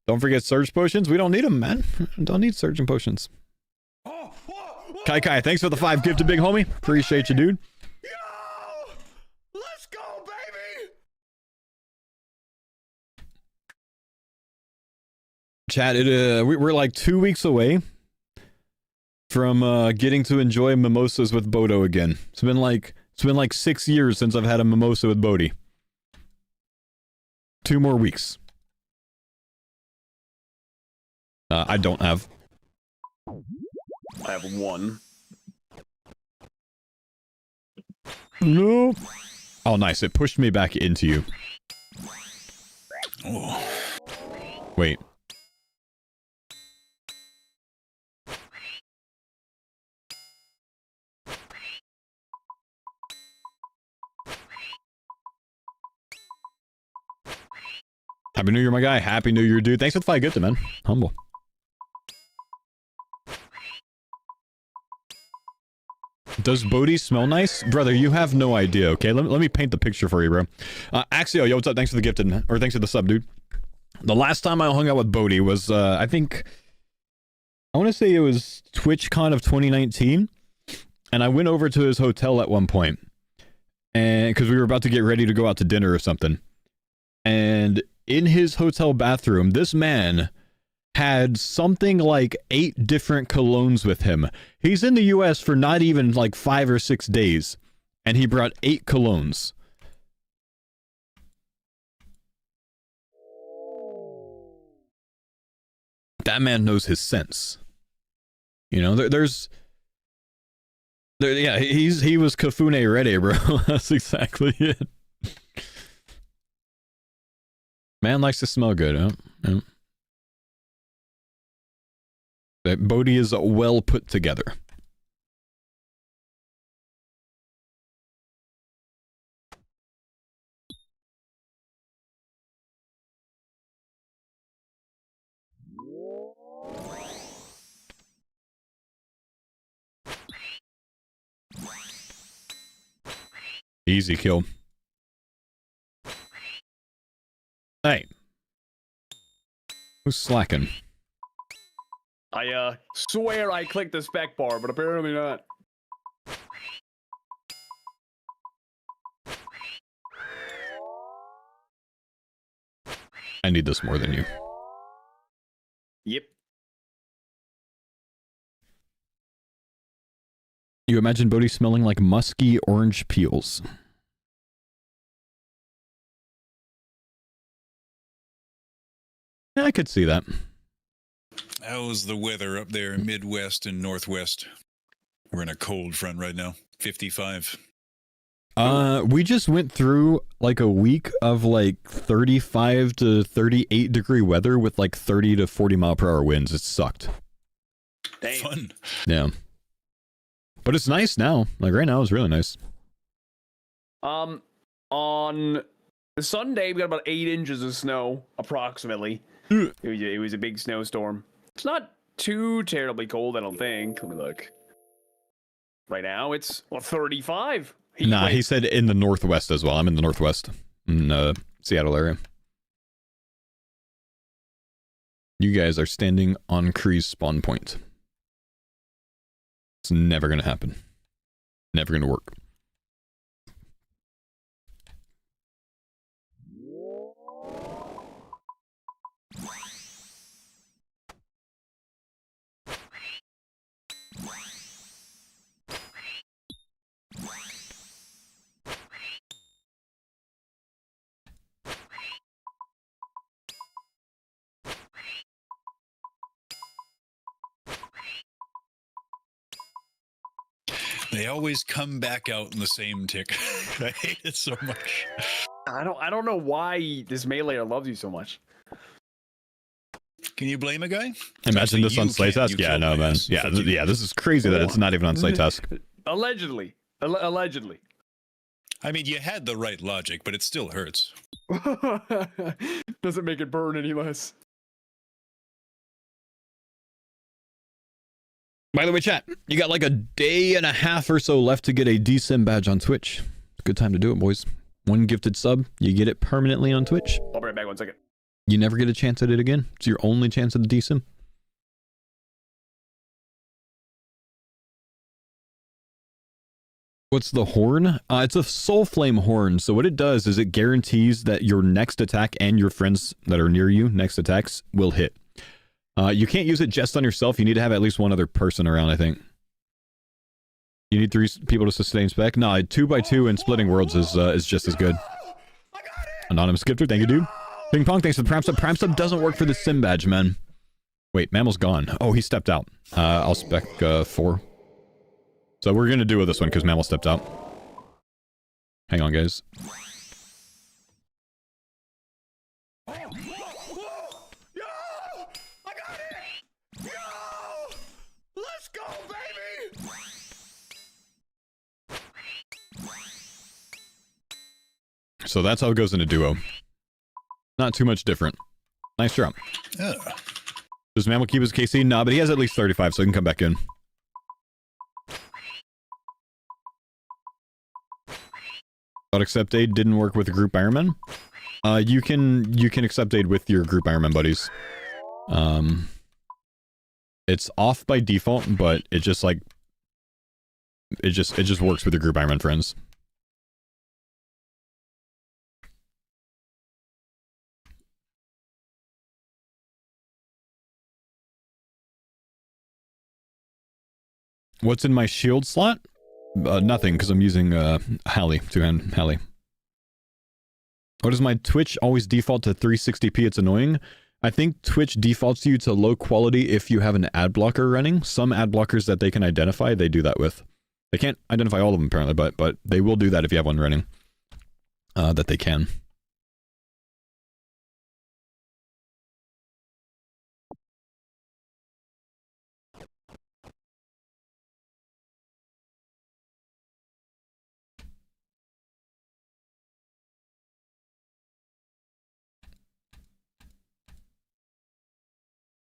don't forget surge potions. We don't need them, man. Don't need surgeon potions. Kai, thanks for the 5 gifted, big homie. Appreciate you, dude. Yo! Let's go, baby! Chat, we're like 2 weeks away from getting to enjoy mimosas with Bodo again. It's been like It's been like 6 years since I've had a mimosa with Bodhi. 2 more weeks. I don't have. I have 1. No. Oh, nice. It pushed me back into you. Oh. Wait. Happy New Year, my guy. Happy New Year, dude. Thanks for the fight. Good, man. Humble. Does Bodhi smell nice? Brother, you have no idea, okay? Let me paint the picture for you, bro. Axio, yo, what's up? Thanks for the gifted, or thanks for the sub, dude. The last time I hung out with Bodhi was, I think, I want to say it was TwitchCon of 2019, and I went over to his hotel at one point, and because we were about to get ready to go out to dinner or something, and in his hotel bathroom, this man had something like 8 different colognes with him. He's in the US for not even like 5 or 6 days, and he brought 8 colognes. That man knows his sense. You know, yeah, he was Kafune ready, bro. That's exactly it. Man likes to smell good, huh? Yeah. That Bodhi is well put together. Easy kill. Hey. Who's slacking? I swear I clicked the spec bar, but apparently not. I need this more than you. Yep. You imagine Bodhi smelling like musky orange peels. Yeah, I could see that. How's the weather up there, Midwest and Northwest? We're in a cold front right now. 55. We just went through like a week of like 35 to 38 degree weather with like 30 to 40 mile per hour winds. It sucked. Damn. Fun. Yeah. But it's nice now. Like right now it's really nice. On Sunday we got about 8 inches of snow, approximately. It was a big snowstorm. It's not too terribly cold, I don't think. Let me look. Right now it's 35. Nah, he said in the Northwest as well. I'm in the Northwest, in Seattle area. You guys are standing on Kree's spawn point. It's never gonna happen. Never gonna work. They always come back out in the same tick. I hate it so much. I don't know why this meleeer loves you so much. Can you blame a guy? Imagine this on Slaytask? Yeah, no, man. Yeah, yeah, this is crazy that it's not even on Slaytask. Allegedly. Allegedly. I mean, you had the right logic, but it still hurts. Doesn't make it burn any less. By the way, chat, you got like a day and a half or so left to get a DSIM badge on Twitch. Good time to do it, boys. 1 gifted sub, you get it permanently on Twitch. I'll be right back 1 second. You never get a chance at it again. It's your only chance at the DSIM. What's the horn? It's a soul flame horn. So what it does is it guarantees that your next attack and your friends that are near you, next attacks, will hit. You can't use it just on yourself. You need to have at least one other person around, I think. You need 3 people to sustain spec? No, 2x2 and splitting worlds is just as good. Anonymous Gifter, thank you, dude. Ping Pong, thanks for the Prime Sub. Prime Sub doesn't work for the Sim badge, man. Wait, Mammal's gone. Oh, he stepped out. I'll spec 4. So we're gonna do this one because Mammal stepped out. Hang on, guys. So that's how it goes in a duo. Not too much different. Nice job. Yeah. Does Mammal keep his KC? Nah, but he has at least 35, so he can come back in. Thought accept aid didn't work with group Ironman. You can accept aid with your group Ironman buddies. It's off by default, but it just like it just works with your group Ironman friends. What's in my shield slot? Nothing, because I'm using Halley, 2-hand Halley. What does my Twitch always default to 360p? It's annoying. I think Twitch defaults you to low quality if you have an ad blocker running. Some ad blockers that they can identify, they do that with. They can't identify all of them apparently, but they will do that if you have one running. That they can.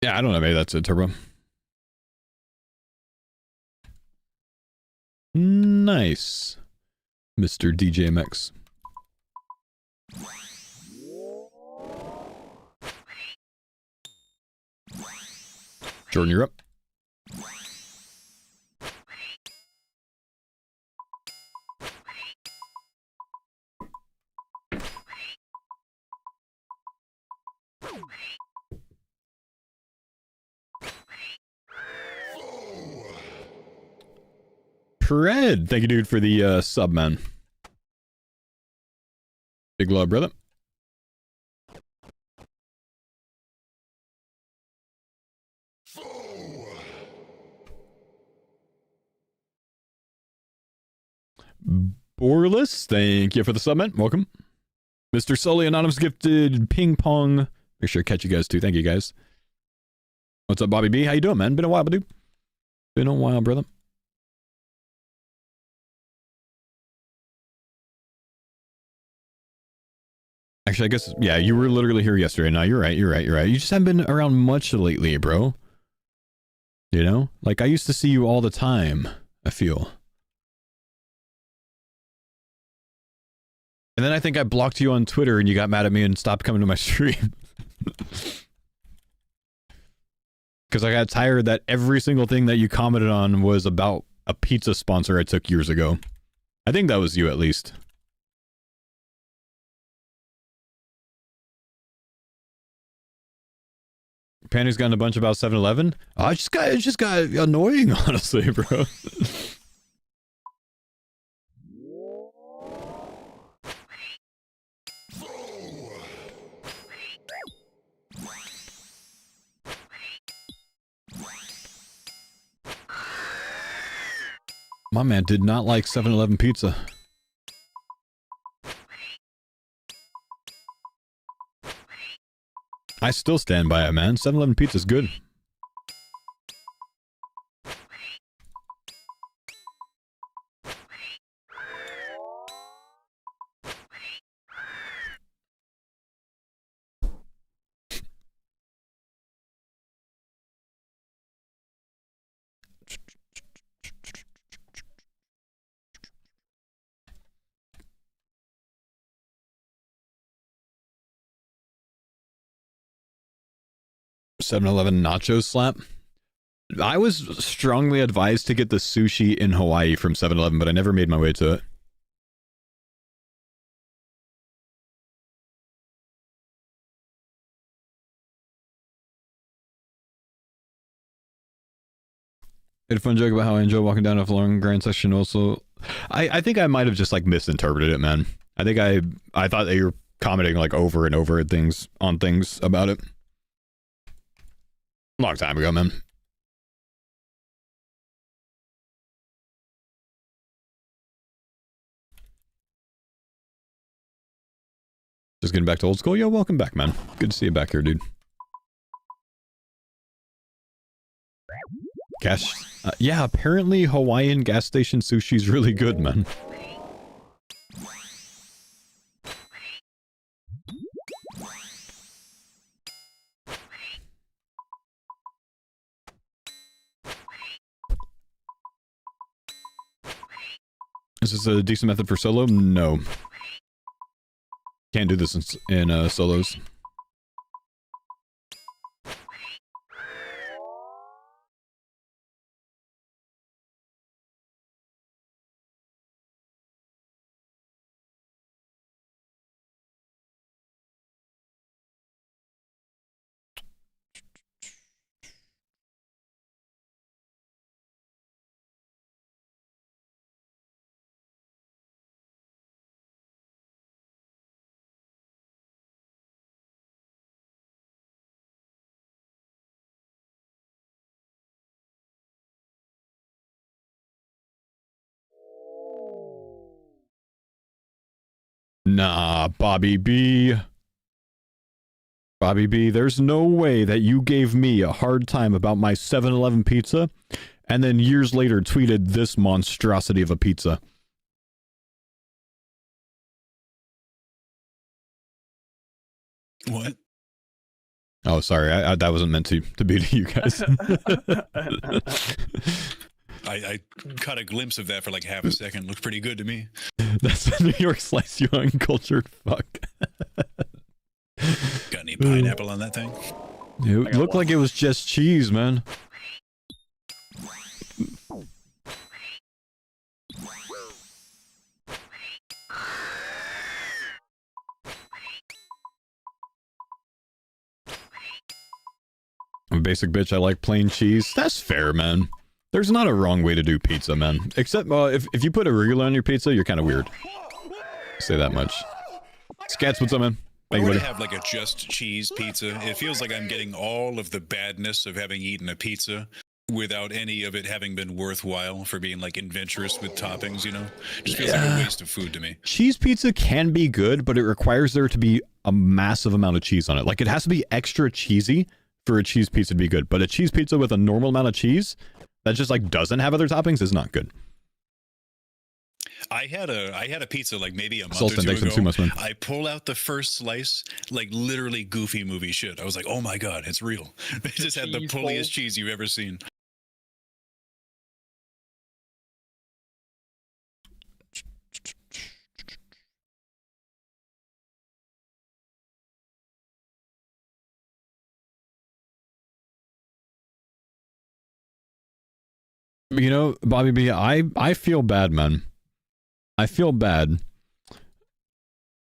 Yeah, I don't know. Maybe that's a turbo. Nice, Mr. DJMX. Jordan, you're up. Pred, thank you, dude, for the sub, man. Big love, brother. Borless, thank you for the sub, man. Welcome. Mr. Sully, Anonymous gifted ping pong. Make sure to catch you guys too. Thank you, guys. What's up, Bobby B? How you doing, man? Been a while, dude. Been a while, brother. Actually, I guess, yeah, you were literally here yesterday. No, you're right. You just haven't been around much lately, bro. You know? Like, I used to see you all the time, I feel. And then I think I blocked you on Twitter and you got mad at me and stopped coming to my stream. Because I got tired that every single thing that you commented on was about a pizza sponsor I took years ago. I think that was you, at least. Panty's gotten a bunch about 7-Eleven. Oh, it just got annoying, honestly, bro. My man did not like 7-Eleven pizza. I still stand by it, man. 7-Eleven pizza's good. $7-Eleven nacho slap. I was strongly advised to get the sushi in Hawaii from 7-Eleven, but I never made my way to it. had a fun joke about how I enjoy walking down a long grand section. Also, I think I might have just like misinterpreted it, man. I think I thought that you were commenting like over and over at things about it. A long time ago, man. Just getting back to old school. Yo, welcome back, man. Good to see you back here, dude. Yeah, apparently Hawaiian gas station sushi's really good, man. Is this a decent method for solo? No. Can't do this in solos. Nah, Bobby B. Bobby B, there's no way that you gave me a hard time about my 7-Eleven pizza and then years later tweeted this monstrosity of a pizza. What? Oh, sorry. That wasn't meant to be to you guys. I caught a glimpse of that for like half a second. Looked pretty good to me. That's a New York slice, you uncultured fuck. Got any pineapple on that thing? It looked like it was just cheese, man. I'm a basic bitch. I like plain cheese. That's fair, man. There's not a wrong way to do pizza, man. Except if you put arugula on your pizza, you're kind of weird. Say that much. Scats, what's up, man? I want to have like a just cheese pizza. It feels like I'm getting all of the badness of having eaten a pizza without any of it having been worthwhile for being like adventurous with toppings, you know? Just feels like a waste of food to me. Cheese pizza can be good, but it requires there to be a massive amount of cheese on it. Like it has to be extra cheesy for a cheese pizza to be good. But a cheese pizza with a normal amount of cheese that just like doesn't have other toppings is not good. I had a pizza like maybe a month or two ago. I pull out the first slice, like literally Goofy movie shit. I was like, oh my god, it's real. They just had the pulliest cheese you've ever seen. You know, Bobby B, I feel bad, man. I feel bad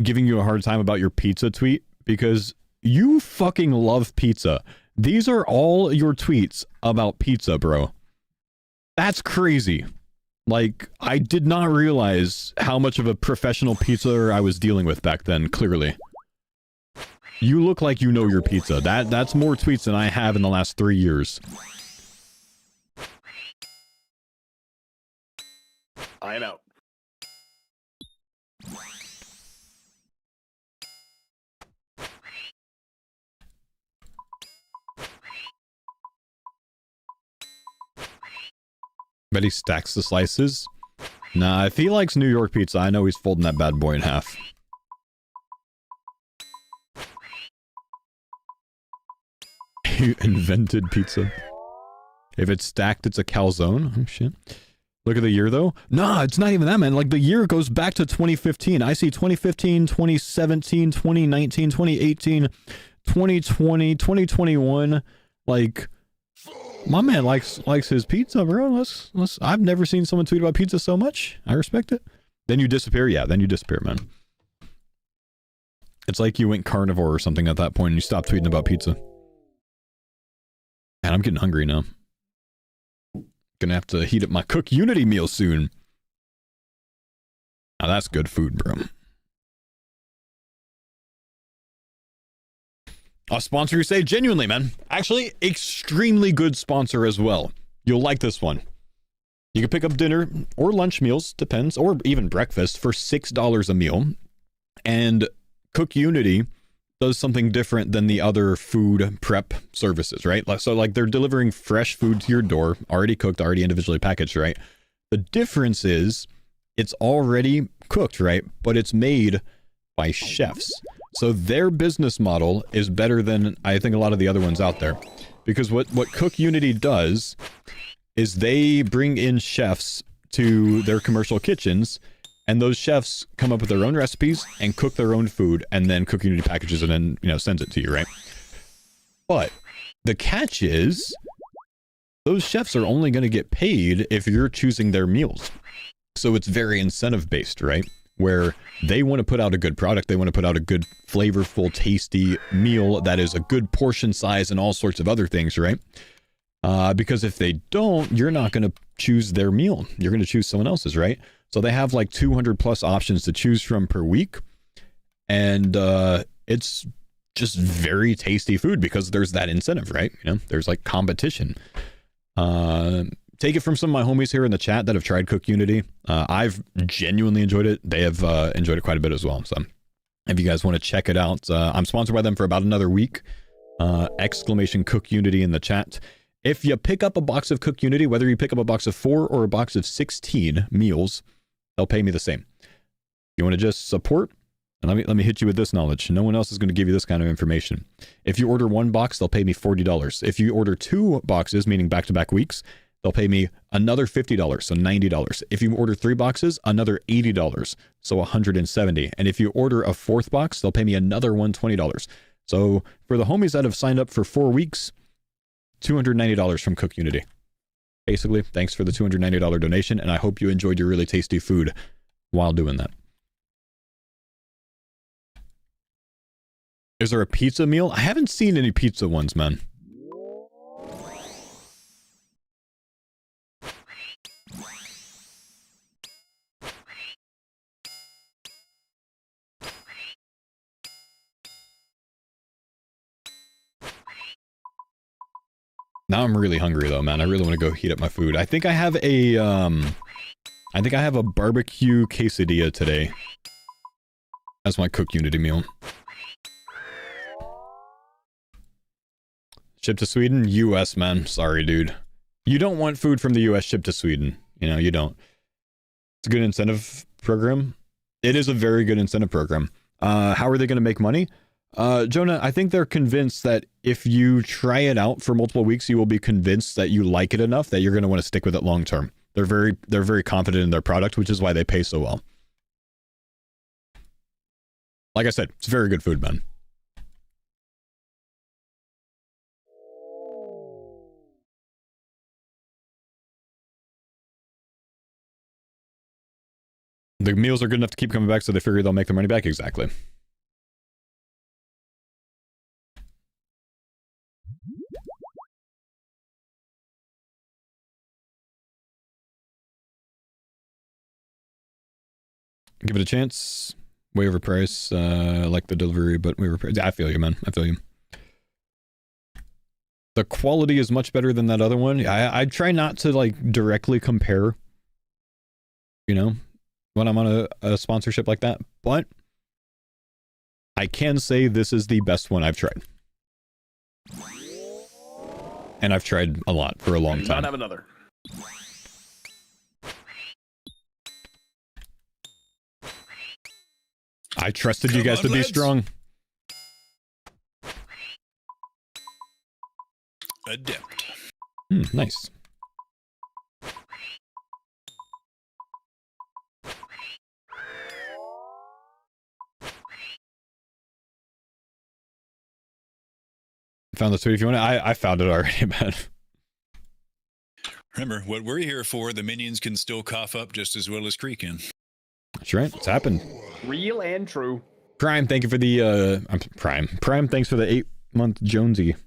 giving you a hard time about your pizza tweet because you fucking love pizza. These are all your tweets about pizza, bro. That's crazy. Like, I did not realize how much of a professional pizza I was dealing with back then, clearly. You look like you know your pizza. That's more tweets than I have in the last 3 years. I am out. Bet he stacks the slices. Nah, if he likes New York pizza, I know he's folding that bad boy in half. He invented pizza. If it's stacked, it's a calzone. Oh, shit. Look at the year, though. Nah, it's not even that, man. Like, the year goes back to 2015. I see 2015, 2017, 2019, 2018, 2020, 2021. Like, my man likes his pizza, bro. I've never seen someone tweet about pizza so much. I respect it. Then you disappear. Yeah, then you disappear, man. It's like you went carnivore or something at that point and you stopped tweeting about pizza. Man, I'm getting hungry now. Gonna have to heat up my CookUnity meal soon. Now that's good food, bro. A sponsor you say? Genuinely, man. Actually, extremely good sponsor as well. You'll like this one. You can pick up dinner or lunch meals, depends, or even breakfast for $6 a meal. And CookUnity does something different than the other food prep services, right? So like they're delivering fresh food to your door, already cooked, already individually packaged, right? The difference is it's already cooked, right? But it's made by chefs. So their business model is better than I think a lot of the other ones out there. Because what CookUnity does is they bring in chefs to their commercial kitchens, and those chefs come up with their own recipes and cook their own food, and then CookUnity packages it and, you know, sends it to you, right? But the catch is those chefs are only going to get paid if you're choosing their meals. So it's very incentive based, right? Where they want to put out a good product, they want to put out a good, flavorful, tasty meal that is a good portion size and all sorts of other things, right? Because if they don't, you're not going to choose their meal. You're going to choose someone else's, right? So they have like 200 plus options to choose from per week. And it's just very tasty food because there's that incentive, right? You know, there's like competition. Take it from some of my homies here in the chat that have tried CookUnity. I've genuinely enjoyed it. They have enjoyed it quite a bit as well. So if you guys want to check it out, I'm sponsored by them for about another week. Exclamation CookUnity in the chat. If you pick up a box of CookUnity, whether you pick up a box of 4 or a box of 16 meals, they'll pay me the same. You want to just support? And let me hit you with this knowledge. No one else is going to give you this kind of information. If you order one box, they'll pay me $40. If you order 2 boxes, meaning back-to-back weeks, they'll pay me another $50, so $90. If you order 3 boxes, another $80, so $170. And if you order a 4th box, they'll pay me another $120. So for the homies that have signed up for 4 weeks, $290 from CookUnity. Basically, thanks for the $290 donation, and I hope you enjoyed your really tasty food while doing that. Is there a pizza meal? I haven't seen any pizza ones, man. Now I'm really hungry though, man. I really want to go heat up my food. I think I have a barbecue quesadilla today as my CookUnity meal. Shipped to Sweden? US, man. Sorry, dude. You don't want food from the US shipped to Sweden. You know, you don't. It's a good incentive program. It is a very good incentive program. How are they going to make money? Jonah, I think they're convinced that if you try it out for multiple weeks, you will be convinced that you like it enough that you're going to want to stick with it long term. They're very confident in their product, which is why they pay so well. Like I said, it's very good food, man. The meals are good enough to keep coming back, so they figure they'll make their money back. Exactly. Give it a chance. Way overpriced. Like the delivery, but way overpriced. I feel you, man. I feel you. The quality is much better than that other one. I try not to like directly compare, you know, when I'm on a sponsorship like that, but I can say this is the best one I've tried. And I've tried a lot for a long time. Not have another. I trusted you guys to be strong. Adept. Nice. Found the tweet if you want it. I found it already, man. Remember, what we're here for, the minions can still cough up just as well as Kree can. That's right. It's happened. Real and true. Prime, thank you for the Prime, thanks for the 8-month Jonesy.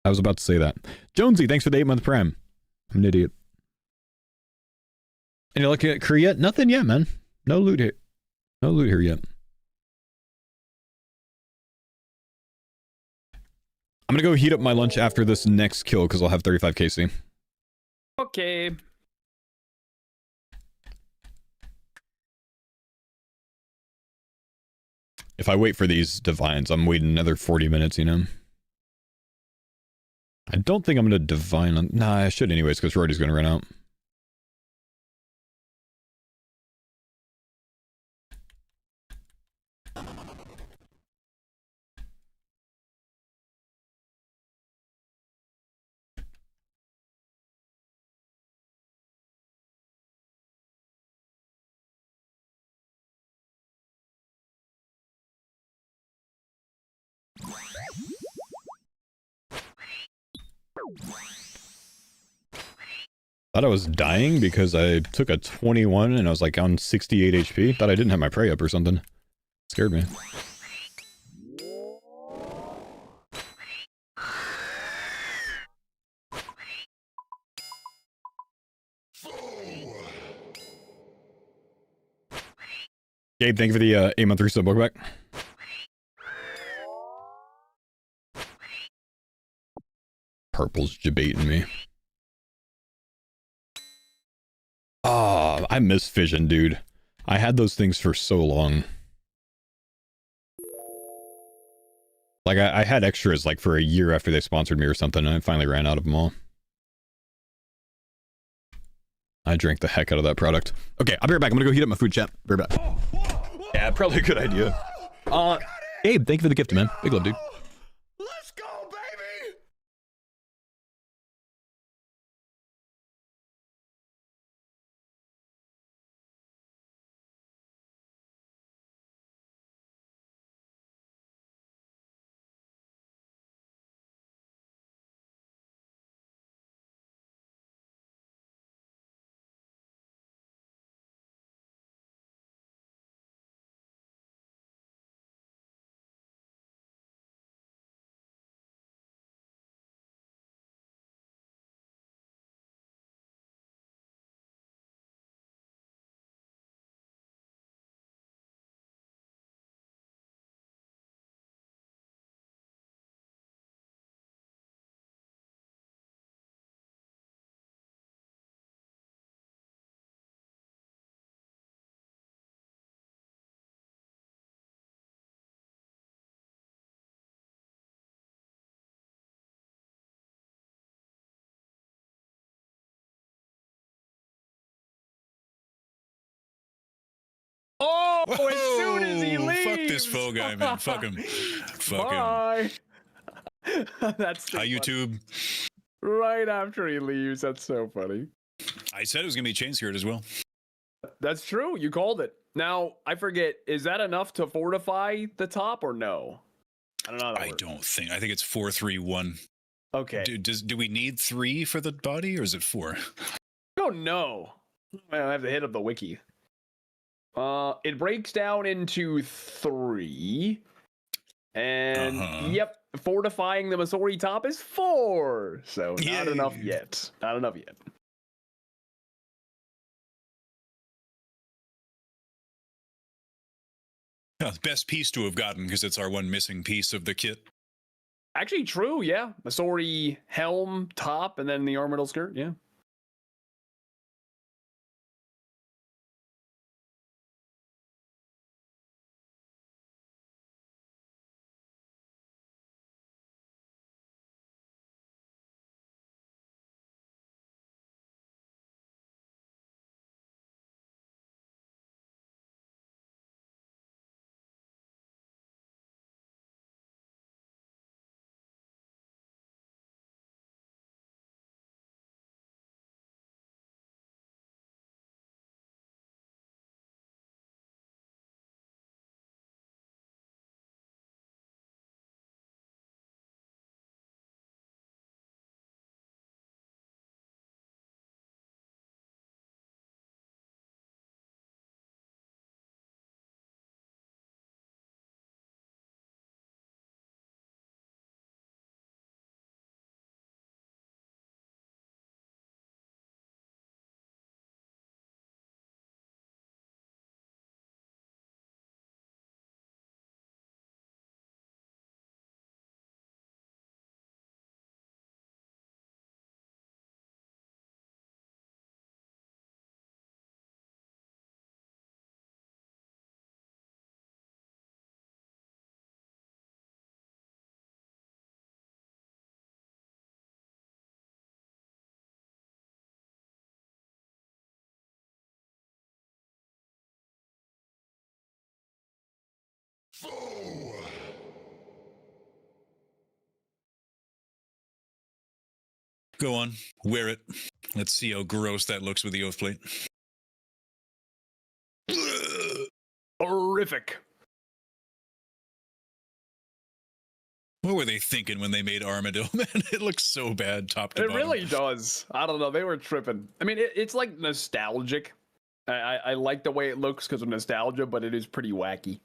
I was about to say that. Jonesy, thanks for the 8-month Prime. I'm an idiot. Any looking at crew yet? Nothing yet, man. No loot here. No loot here yet. I'm gonna go heat up my lunch after this next kill because I'll have 35 KC. Okay. If I wait for these divines, I'm waiting another 40 minutes, you know? I don't think I'm gonna divine on... Nah, I should anyways because Roidie's gonna run out. Thought I was dying because I took a 21 and I was like on 68 HP. Thought I didn't have my prey up or something. Scared me. Gabe, thank you for the 8-month resub book back. Purple's debating me. Oh, I miss Fission, dude. I had those things for so long. Like, I had extras, like, for a year after they sponsored me or something, and I finally ran out of them all. I drank the heck out of that product. Okay, I'll be right back. I'm gonna go heat up my food, chat. Be right back. Yeah, probably a good idea. Gabe, thank you for the gift, man. Big love, dude. Let's go, baby! Oh, Whoa, as soon as he leaves. fuck this Faux guy, man. Fuck him. Fuck him. Bye. That's too Hi, funny. YouTube. Right after he leaves. That's so funny. I said it was gonna be a chain skirt as well. That's true. You called it. Now, I forget. Is that enough to fortify the top or no? I don't know. How that I works. don't think. I think it's 4-3-1. Okay. Do we need 3 for the body, or is it 4? I don't know. I have to hit up the wiki. It breaks down into 3. And yep, fortifying the Masori top is 4. So not enough yet. Not enough yet. Yeah, best piece to have gotten because it's our one missing piece of the kit. Actually, true. Yeah, Masori helm top, and then the Armadyl skirt. Yeah. Go on, wear it. Let's see how gross that looks with the oath plate. Horrific. What were they thinking when they made Armadyl? Man, it looks so bad top to It bottom. really does. I don't know. They were tripping. I mean, it's like nostalgic. I like the way it looks because of nostalgia, but it is pretty wacky.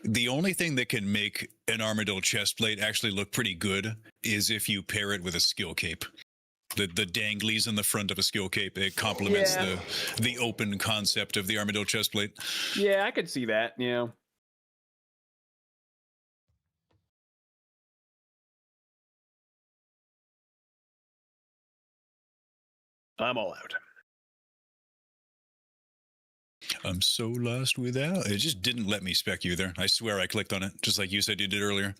The only thing that can make an Armadyl chestplate actually look pretty good is if you pair it with a skill cape. The danglies in the front of a skill cape, it complements the open concept of the Armadyl chestplate. Yeah, I could see that, you know. I'm all out. I'm so lost without. It just didn't let me spec you there. I swear I clicked on it, just like you said you did earlier.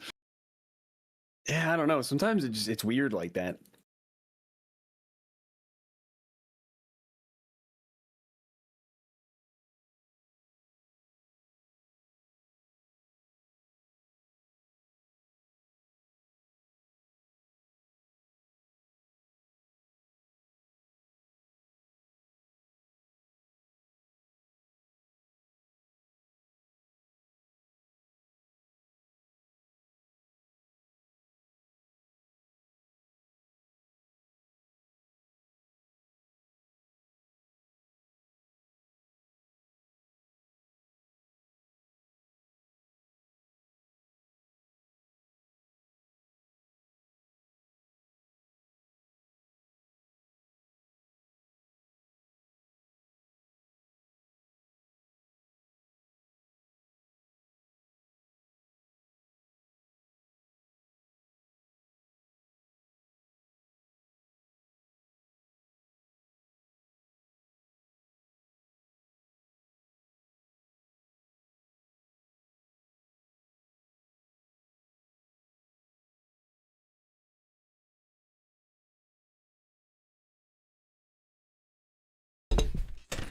Yeah, I don't know. Sometimes it's weird like that.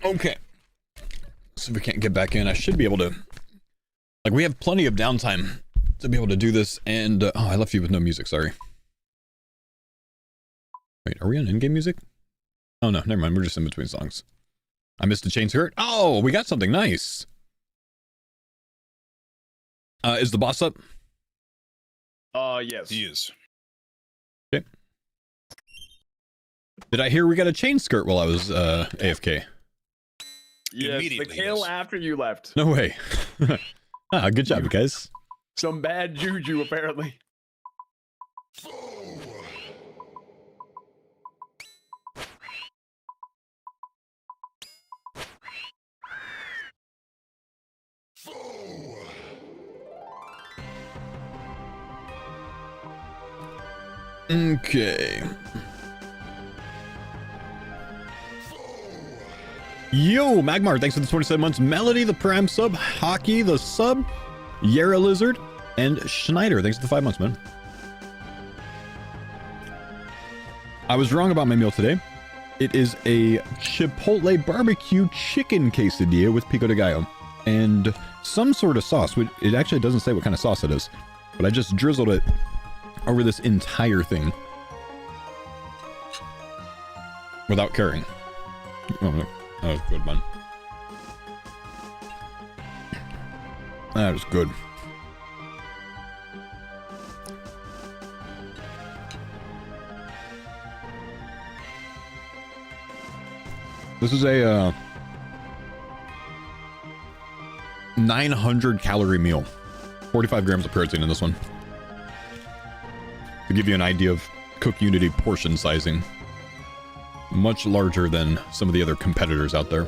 Okay. So if we can't get back in, I should be able to... Like, we have plenty of downtime to be able to do this, and... oh, I left you with no music, sorry. Wait, are we on in-game music? Oh, no, never mind, we're just in between songs. I missed a chain skirt. Oh, we got something nice! Is the boss up? Yes. He is. Okay. Did I hear we got a chain skirt while I was, AFK? Yes, the kill after you left. No way. Good job, you guys. Some bad juju, apparently. Okay. Yo, Magmar, thanks for the 27 months. Melody, the Prime sub. Hockey, the sub. Yara Lizard. And Schneider, thanks for the 5 months, man. I was wrong about my meal today. It is a Chipotle barbecue chicken quesadilla with pico de gallo. And some sort of sauce. It actually doesn't say what kind of sauce it is. But I just drizzled it over this entire thing. Without caring. Oh, no. That was good, man. That was good. This is a 900 calorie meal. 45 grams of protein in this one. To give you an idea of CookUnity portion sizing. Much larger than some of the other competitors out there.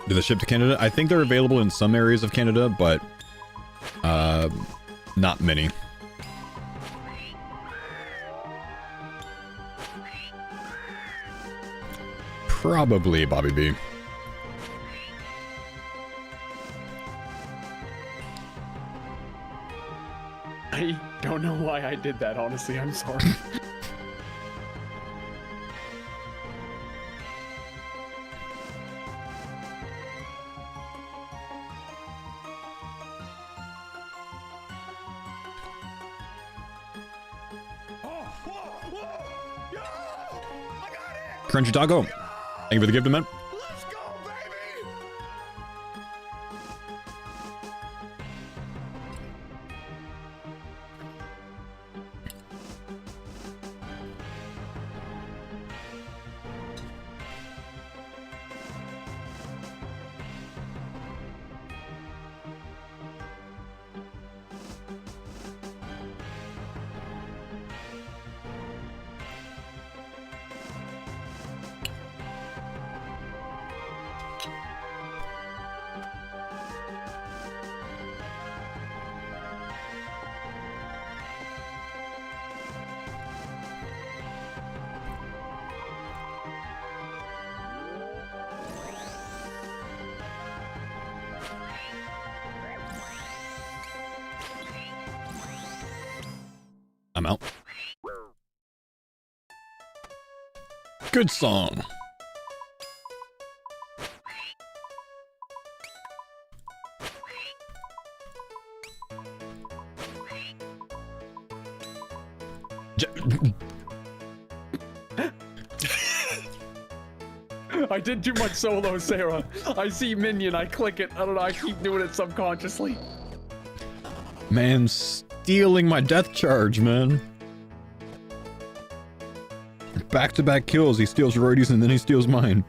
Do they ship to Canada? I think they're available in some areas of Canada, but not many. Probably Bobby B. I don't know why I did that, honestly. I'm sorry. Crunchy Taco. Thank you for the gift, man. Let's go, baby! I'm out. Good song. I did too much solo, Sarah. I see minion, I click it. I don't know, I keep doing it subconsciously. Man, stealing my death charge, man. Back-to-back kills. He steals Roidie's and then he steals mine.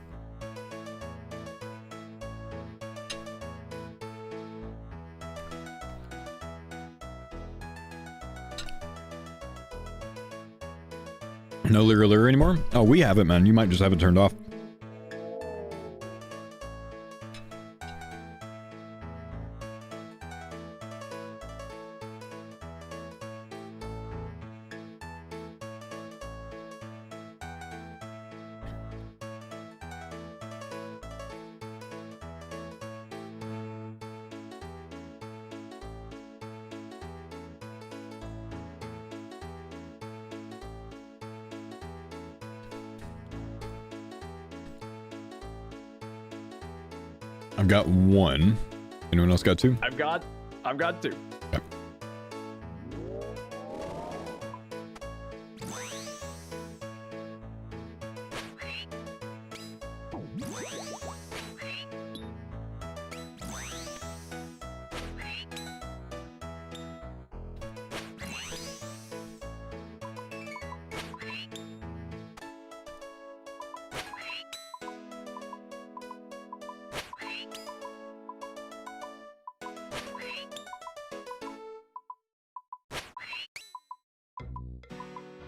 No Lure anymore? Oh, we have it, man. You might just have it turned off. I've got one. Anyone else got two? I've got two. Yep.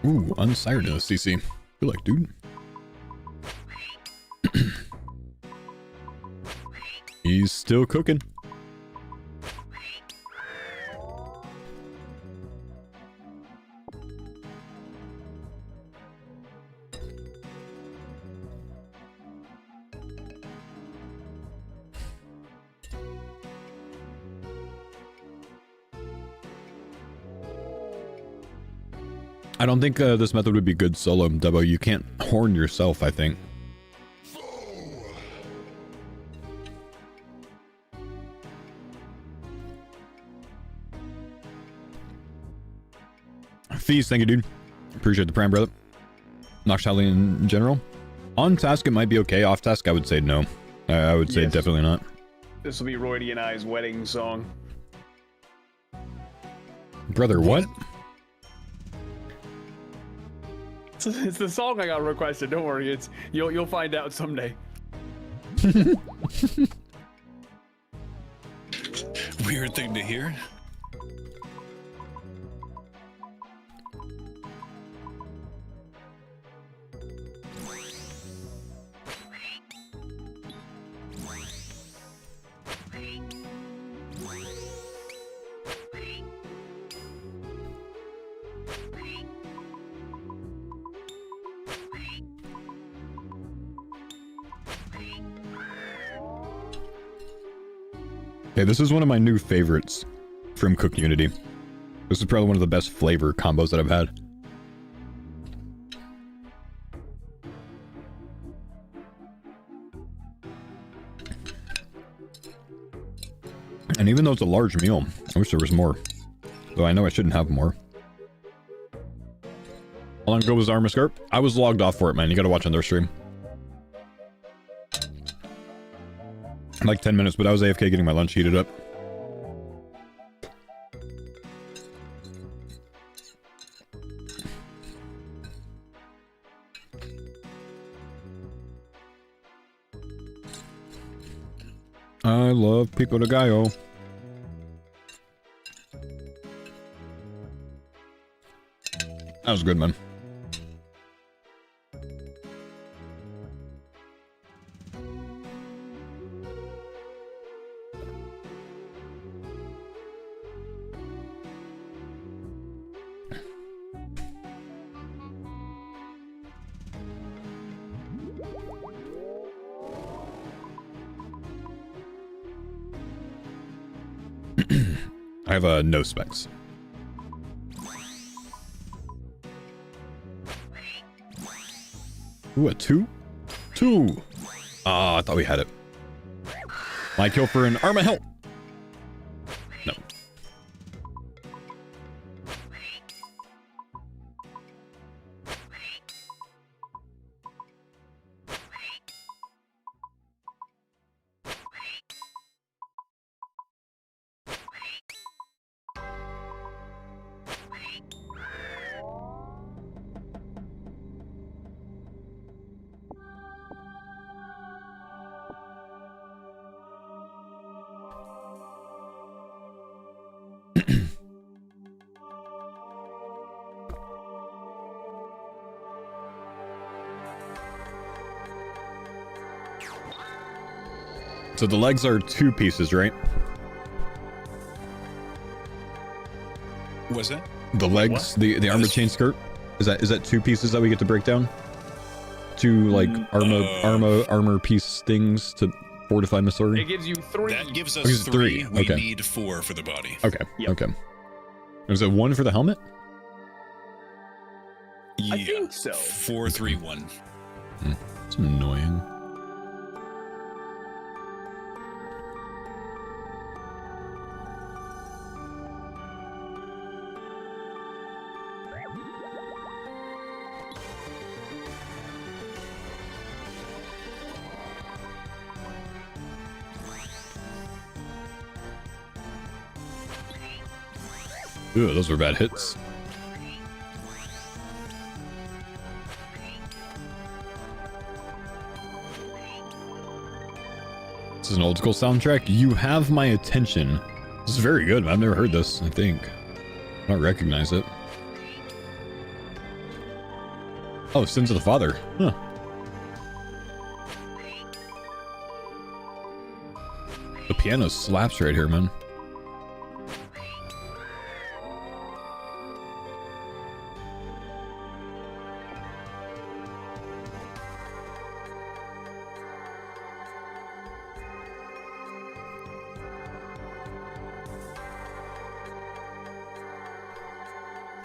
Ooh, unsired in a CC. Feel like, dude. He's still cooking. I don't think this method would be good solo, Dubbo. You can't horn yourself, I think. Fees, thank you, dude. Appreciate the pram, brother. Noctali in general. On task, it might be okay. Off task, I would say no. I would say Yes. definitely not. This will be Roidie and I's wedding song. Brother, what? It's the song I got requested. Don't worry, you'll find out someday. Weird thing to hear. Okay, this is one of my new favorites from CookUnity. This is probably one of the best flavor combos that I've had. And even though it's a large meal, I wish there was more. Though I know I shouldn't have more. How long ago was Arma Scarp? I was logged off for it, man. You gotta watch on their stream. Like 10 minutes, but I was AFK getting my lunch heated up. I love pico de gallo. That was good, man. I have no specs. Ooh, a 2? 2! Ah, I thought we had it. My kill for an Arma help. No. So the legs are 2 pieces, right? Was it? The legs, the armor chain skirt, is that 2 pieces that we get to break down? 2 like armor piece things to fortify my sword. It gives you 3. That gives us 3. We Okay. need 4 for the body. Okay. Yep. Okay. Was it 1 for the helmet? Yeah. I think so. 4, 3, 1. It's annoying. Ew, those were bad hits. This is an old school soundtrack. You Have My Attention. This is very good. I've never heard this, I think. I don't recognize it. Oh, Sins of the Father. Huh. The piano slaps right here, man.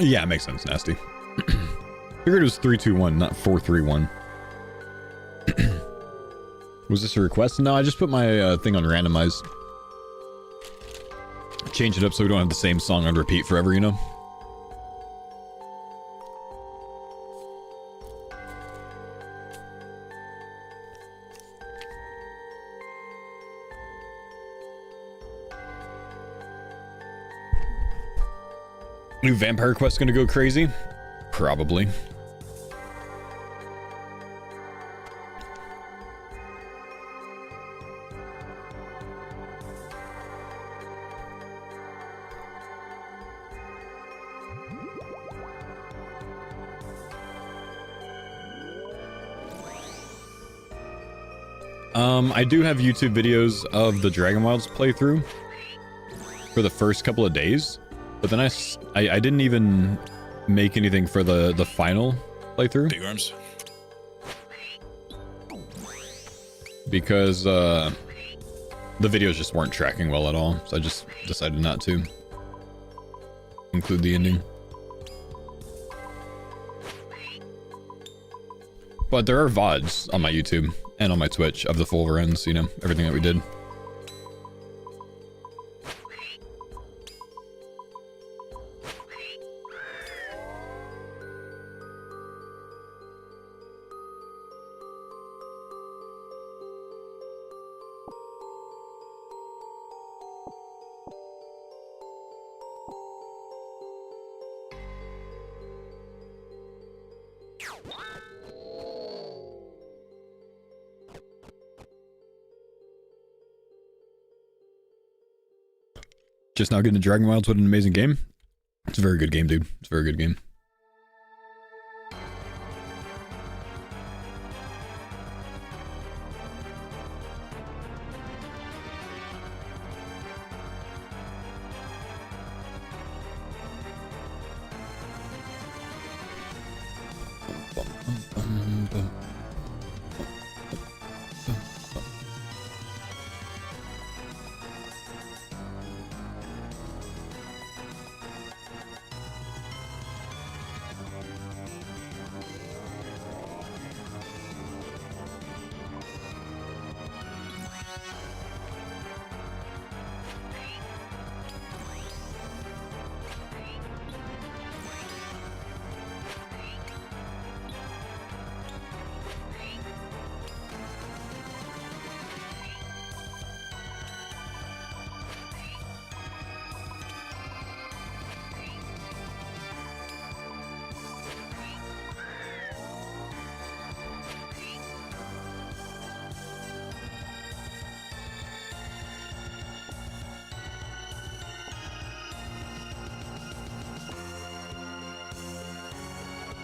Yeah, it makes sense, Nasty. Figured it was 3-2-1, not 4-3-1. Was this a request? No, I just put my thing on randomize. Change it up so we don't have the same song on repeat forever, you know? New Vampire Quest gonna go crazy? Probably. I do have YouTube videos of the Dragon Wilds playthrough for the first couple of days. But then I didn't even make anything for the final playthrough. Big arms. Because the videos just weren't tracking well at all. So I just decided not to. include the ending. But there are VODs on my YouTube and on my Twitch of the full runs, you know, everything that we did. Just now getting to Dragon Wilds. What an amazing game. It's a very good game, dude. It's a very good game.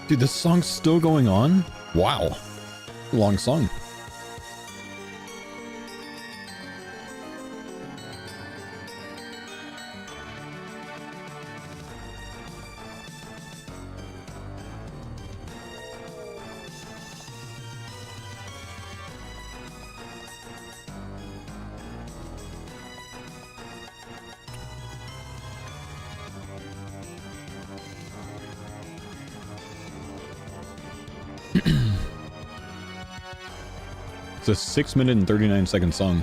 Dude, this song's still going on? Wow. Long song. It's a 6-minute and 39-second song.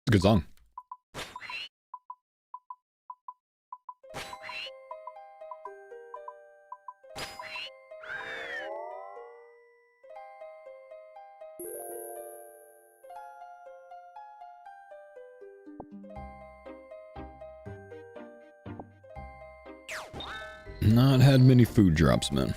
It's a good song. Not had many food drops, man.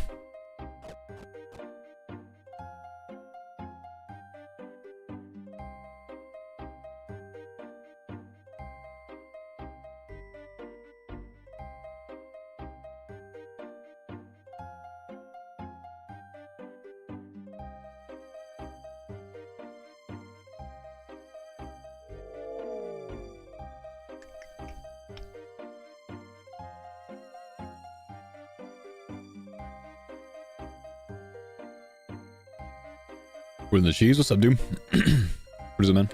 What in the cheese? What's up, dude? What is it, man?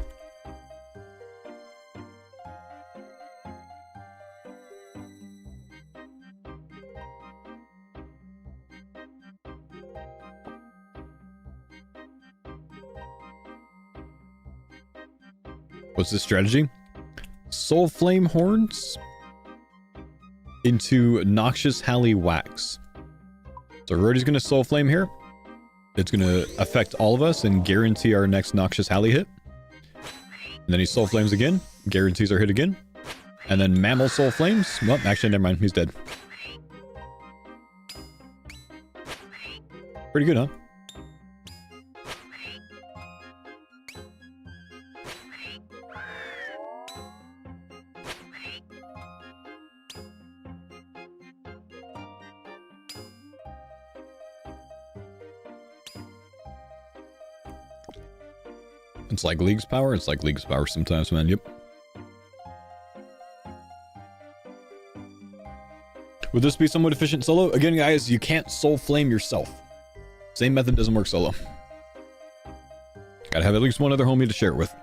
What's the strategy? Soul Flame Horns into Noxious Halley Wax. So Roidie's gonna Soul Flame here. It's going to affect all of us and guarantee our next Noxious Halley hit. And then he Soul Flames again, guarantees our hit again. And then Mammal Soul Flames. Well, actually, never mind. He's dead. Pretty good, huh? It's like League's power. It's like League's power sometimes, man. Yep. Would this be somewhat efficient solo? Again, guys, you can't soul flame yourself. Same method doesn't work solo. Gotta have at least one other homie to share it with.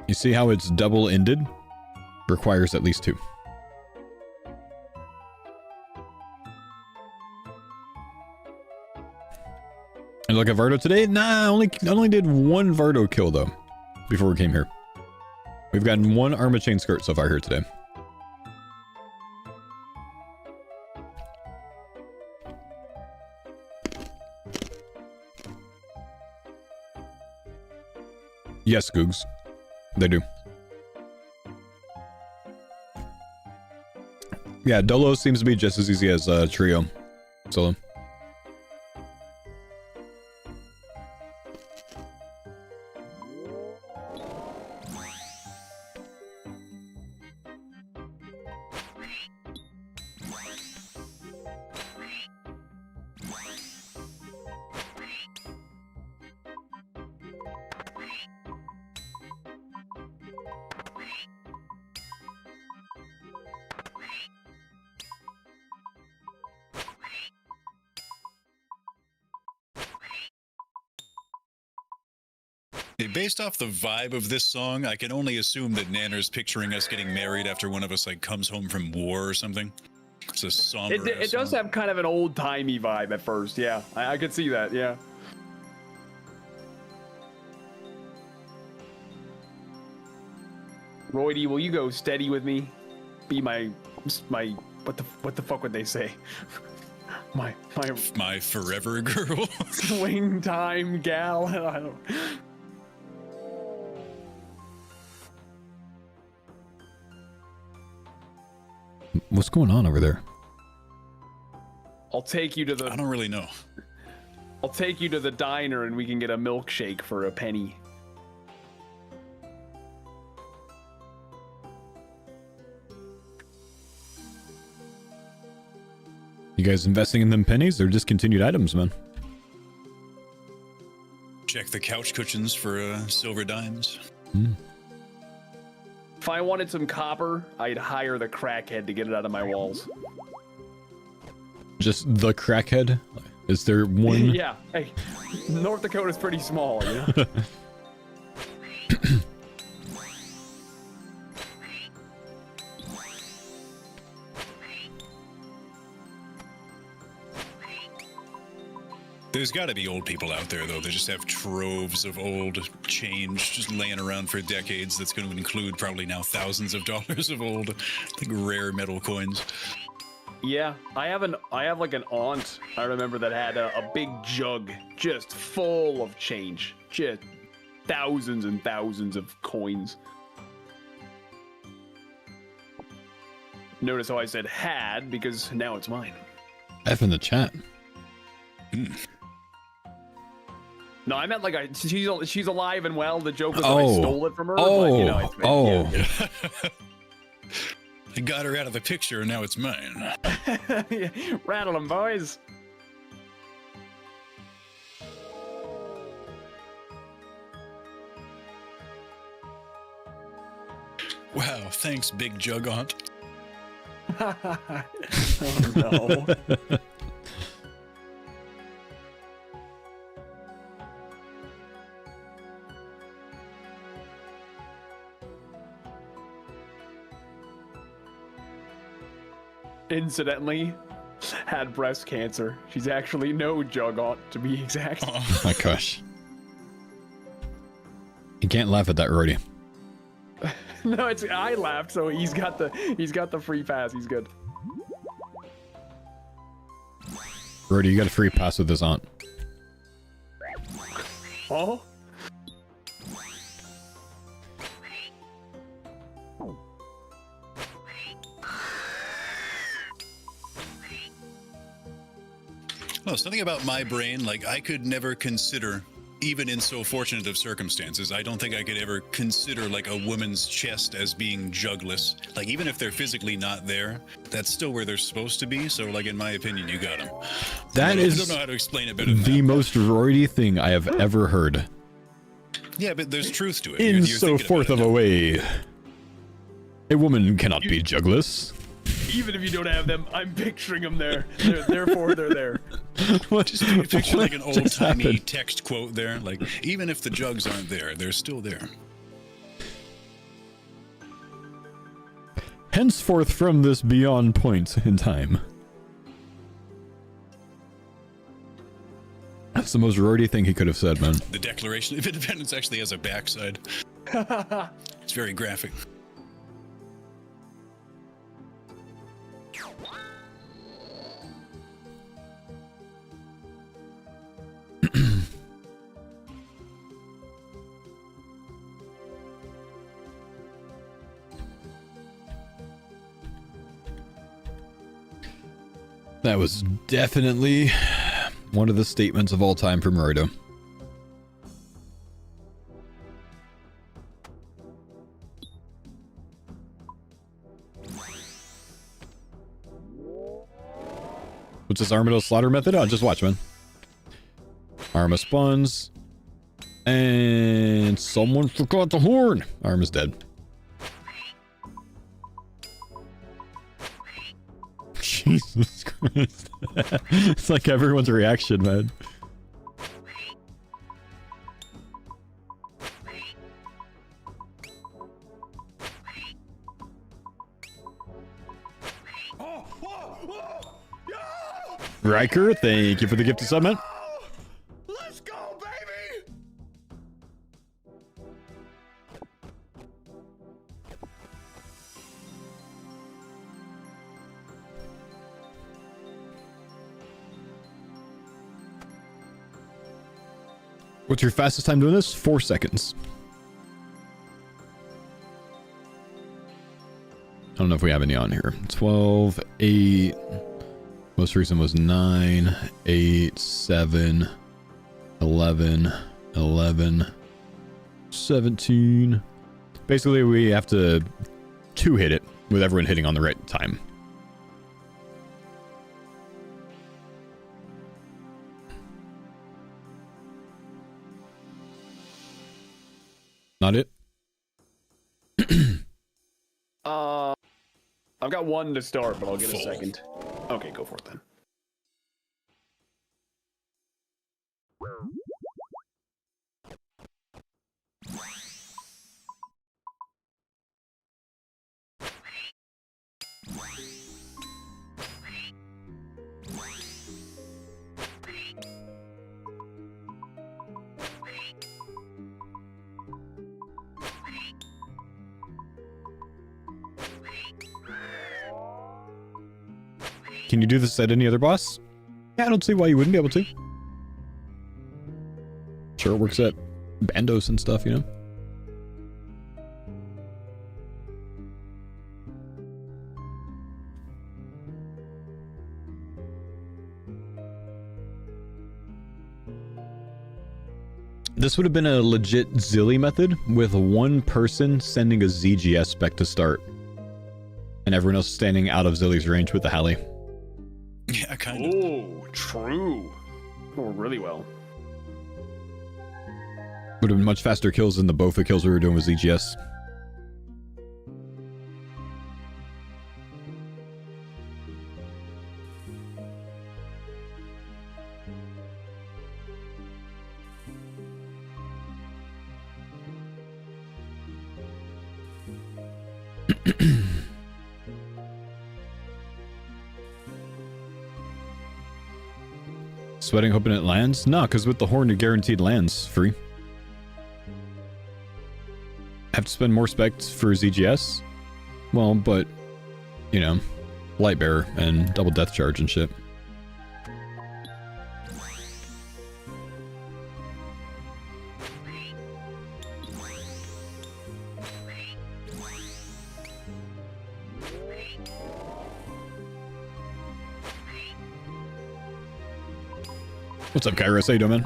You see how it's double-ended? Requires at least 2. And look at Vardo today? Nah, only did 1 Vardo kill though, before we came here. We've gotten 1 Arma chain skirt so far here today. Yes, Googs. They do. Yeah, Dolo seems to be just as easy as Trio. Solo. Based off the vibe of this song, I can only assume that Nanner's picturing us getting married after one of us like comes home from war or something. It's a somber. It does have kind of an old-timey vibe at first. Yeah, I could see that. Yeah. Roidie, will you go steady with me? Be my what the fuck would they say? my forever girl. Swing time gal. I don't. What's going on over there? I'll take you to the. I don't really know. I'll take you to the diner and we can get a milkshake for a penny. You guys investing in them pennies? They're discontinued items, man. Check the couch cushions for silver dimes. If I wanted some copper, I'd hire the crackhead to get it out of my walls. Just the crackhead? Is there one? Yeah. Hey, North Dakota's pretty small, you know? There's got to be old people out there, though. They just have troves of old change just laying around for decades. That's going to include probably now thousands of dollars of old, like rare metal coins. Yeah, I have like an aunt I remember that had a big jug just full of change, just thousands and thousands of coins. Notice how I said had because now it's mine. F in the chat. No, I meant like she's alive and well. The joke was that I stole it from her. But, you know, yeah. I got her out of the picture, and now it's mine. Yeah, rattle them, boys. Wow, thanks, Big Jug Aunt. Oh no. Incidentally, had breast cancer. She's actually no jug aunt, to be exact. Oh my gosh. You can't laugh at that, Roidie. No, it's I laughed, so he's got the free pass. He's good. Roidie, you got a free pass with this aunt. Oh. Well, something about my brain, like I could never consider, even in so fortunate of circumstances, I don't think I could ever consider like a woman's chest as being jugless. Like even if they're physically not there, that's still where they're supposed to be. So like in my opinion, you got them. That is I don't know how to explain it better than the that. most roidy thing I have ever heard. Yeah, but there's truth to it. In You're so thinking forth about of it a now. way, a woman cannot be jugless. Even if you don't have them, I'm picturing them there. Therefore, they're there. What? Just picture like an What just old-timey happened? text quote there. Like, even if the jugs aren't there, they're still there. Henceforth from this beyond point in time. That's the most roidy thing he could have said, man. The Declaration of Independence actually has a backside. It's very graphic. That was definitely one of the statements of all time from Vardo. What's this Armadyl slaughter method? Oh, just watch, man. Arma spawns. And someone forgot the horn. Arma's dead. Jesus Christ. It's like everyone's reaction, man. Riker, thank you for the gifted sub, man. Let's go, baby! What's your fastest time doing this? 4 seconds. I don't know if we have any on here. 12, 8. Most recent was 9, 8, 7, 11, 11, 17. Basically, we have to two-hit it with everyone hitting on the right time. Not it? I've got one to start, but I'll get a second. Okay, go for it then. Can you do this at any other boss? Yeah, I don't see why you wouldn't be able to. Sure, it works at Bandos and stuff, you know? This would have been a legit Zilly method with one person sending a ZGS spec to start. And everyone else standing out of Zilly's range with the Halley. Yeah, kind of. Oh, true. Oh, really well. Would have been much faster kills than the Bofa kills we were doing with ZGS. Sweating hoping it lands? No, because with the horn it guaranteed lands free. Have to spend more specs for ZGS? Well, but, you know, light bearer and double death charge and shit. What's up, Kairos? How you doing, man?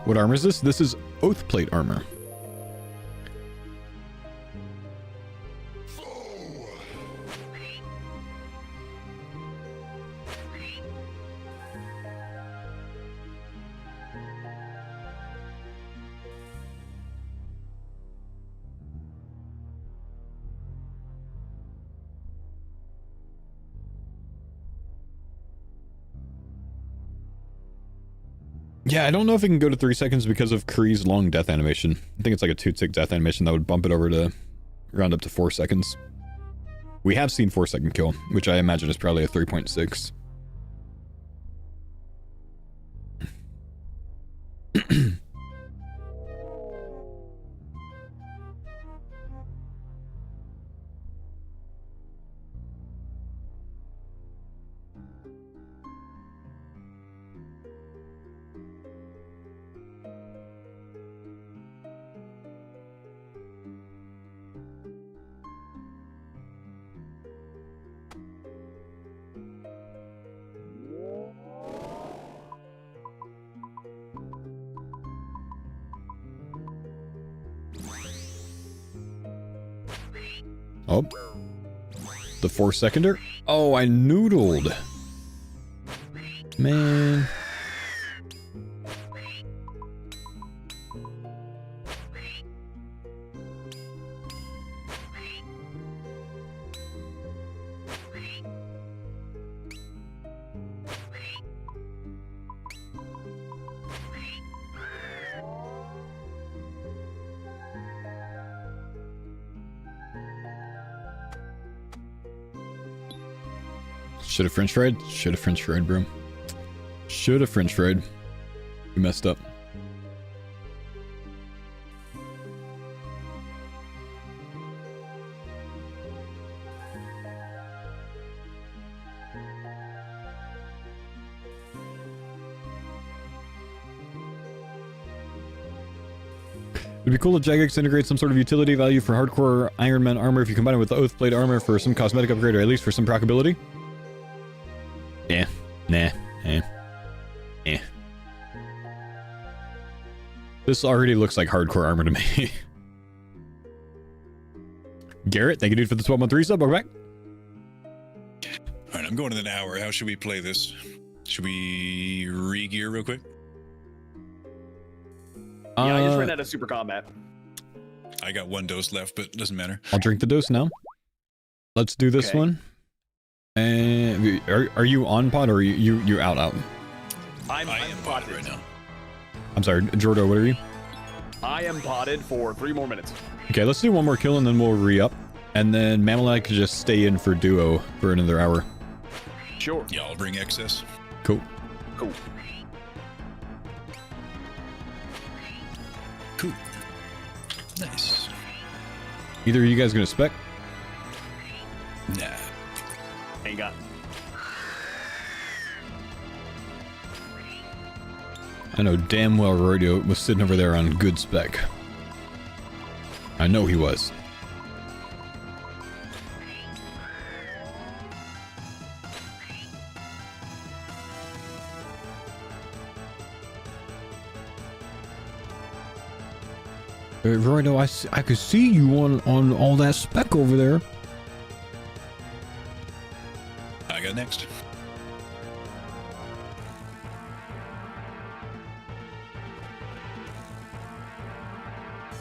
What armor is this? This is Oathplate armor. Yeah, I don't know if it can go to 3 seconds because of Kree's long death animation. I think it's like a 2-tick death animation that would bump it over to round up to 4 seconds. We have seen 4-second kill, which I imagine is probably a 3.6. Oh. The 4-seconder? Oh, I noodled. Man. Should have French fried? Should have French fried, bro. Should have French fried. You messed up. It'd be cool if Jagex integrates some sort of utility value for hardcore Iron Man armor if you combine it with the Oathplate armor for some cosmetic upgrade, or at least for some proccability. Yeah. Nah. Eh. This already looks like hardcore armor to me. Garrett, thank you, dude, for the 12-month resub. Welcome back. Alright, I'm going in an hour. How should we play this? Should we re-gear real quick? Yeah, I just ran out of super combat. I got 1 dose left, but it doesn't matter. I'll drink the dose now. Let's do this one. And are you on pod or are you out? I am potted right now. I'm sorry, Jordo, what are you? I am potted for 3 more minutes. Okay, let's do 1 more kill and then we'll re-up. And then Mamalai could just stay in for duo for another hour. Sure. Yeah, I'll bring excess. Cool. Cool. Nice. Either of you guys gonna spec? Nah. Ain't got. I know damn well Roidie was sitting over there on good spec. I know he was. Roidie, I could see you on all that spec over there. I got next.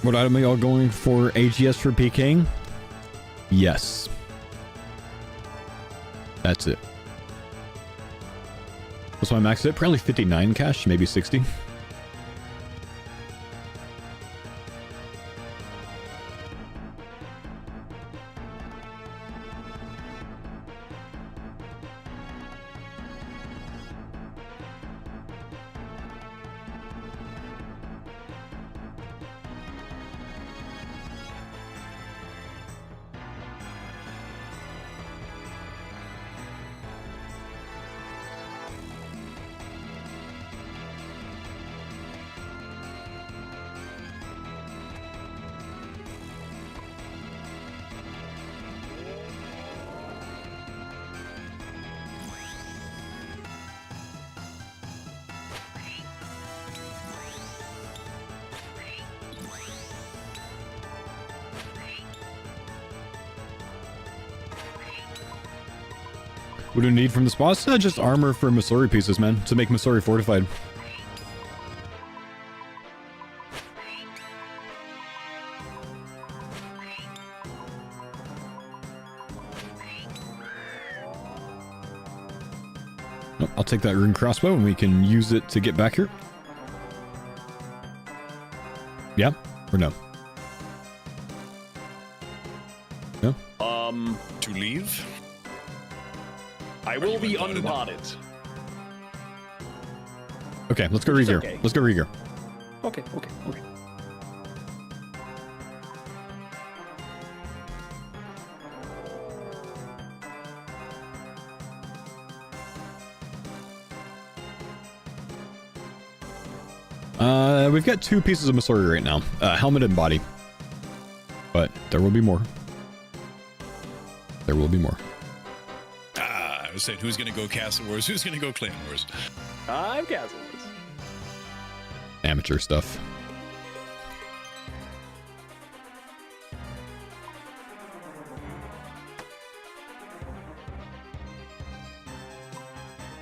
What item are y'all going for AGS for PKing? Yes. That's it. What's my max hit? Probably 59 cash, maybe 60. What do we need from this boss? Just armor for Masori pieces, man, to make Masori fortified. Nope, I'll take that rune crossbow and we can use it to get back here. Yeah? Or no? No? To leave? I will be unpotted. Okay, let's go regear. Okay. Let's go regear. Okay. We've got 2 pieces of Masori right now. Helmet and body. But there will be more. There will be more. I was saying, who's going to go Castle Wars? Who's going to go Clan Wars? I'm Castle Wars. Amateur stuff.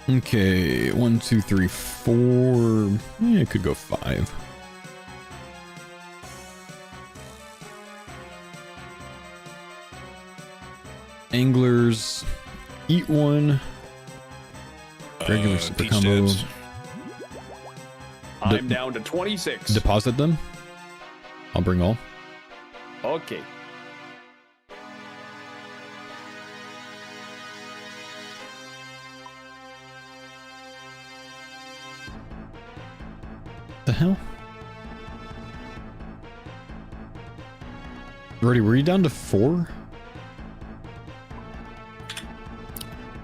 Okay, 1, 2, 3, 4. Yeah, it could go 5. Anglers, eat 1. Regular super combo. Steads. I'm down to 26. Deposit them. I'll bring all. Okay. The hell? Roidie, were you down to 4?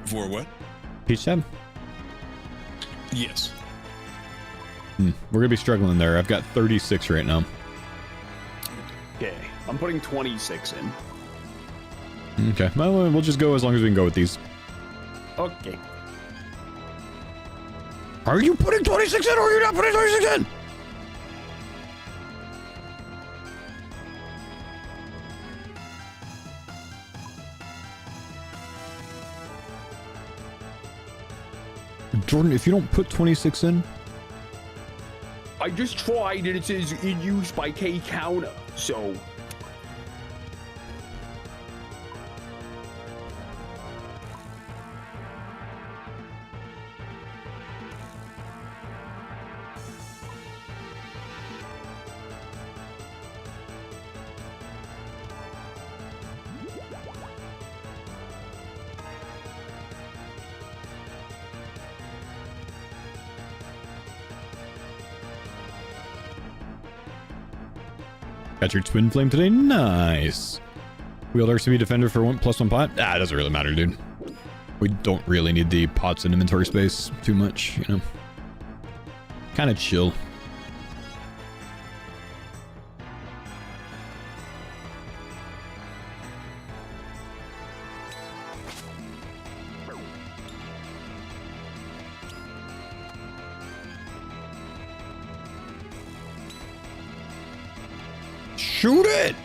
For what? Peach tab? Yes. We're gonna be struggling there. I've got 36 right now. Okay. I'm putting 26 in. Okay, well, we'll just go as long as we can go with these. Okay. Are you putting 26 in or are you not putting 26 in? Jordan, if you don't put 26 in... I just tried and it says in use by K counter, so... Got your twin flame today? Nice. Wield RCB defender for 1+1 pot? Ah, it doesn't really matter, dude. We don't really need the pots in inventory space too much, you know. Kind of chill. Shoot it!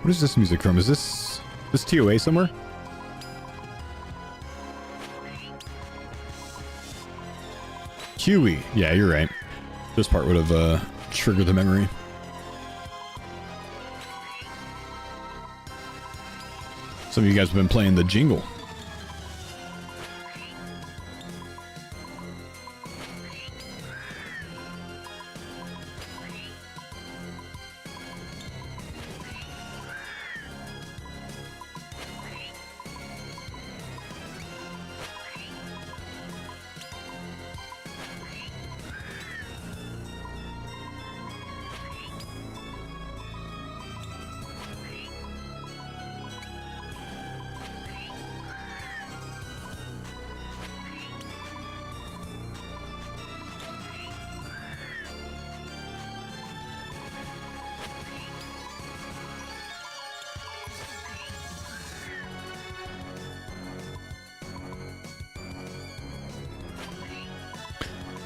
What is this music from? Is this TOA somewhere? Huey. Yeah, you're right. This part would have triggered the memory. Some of you guys have been playing the jingle.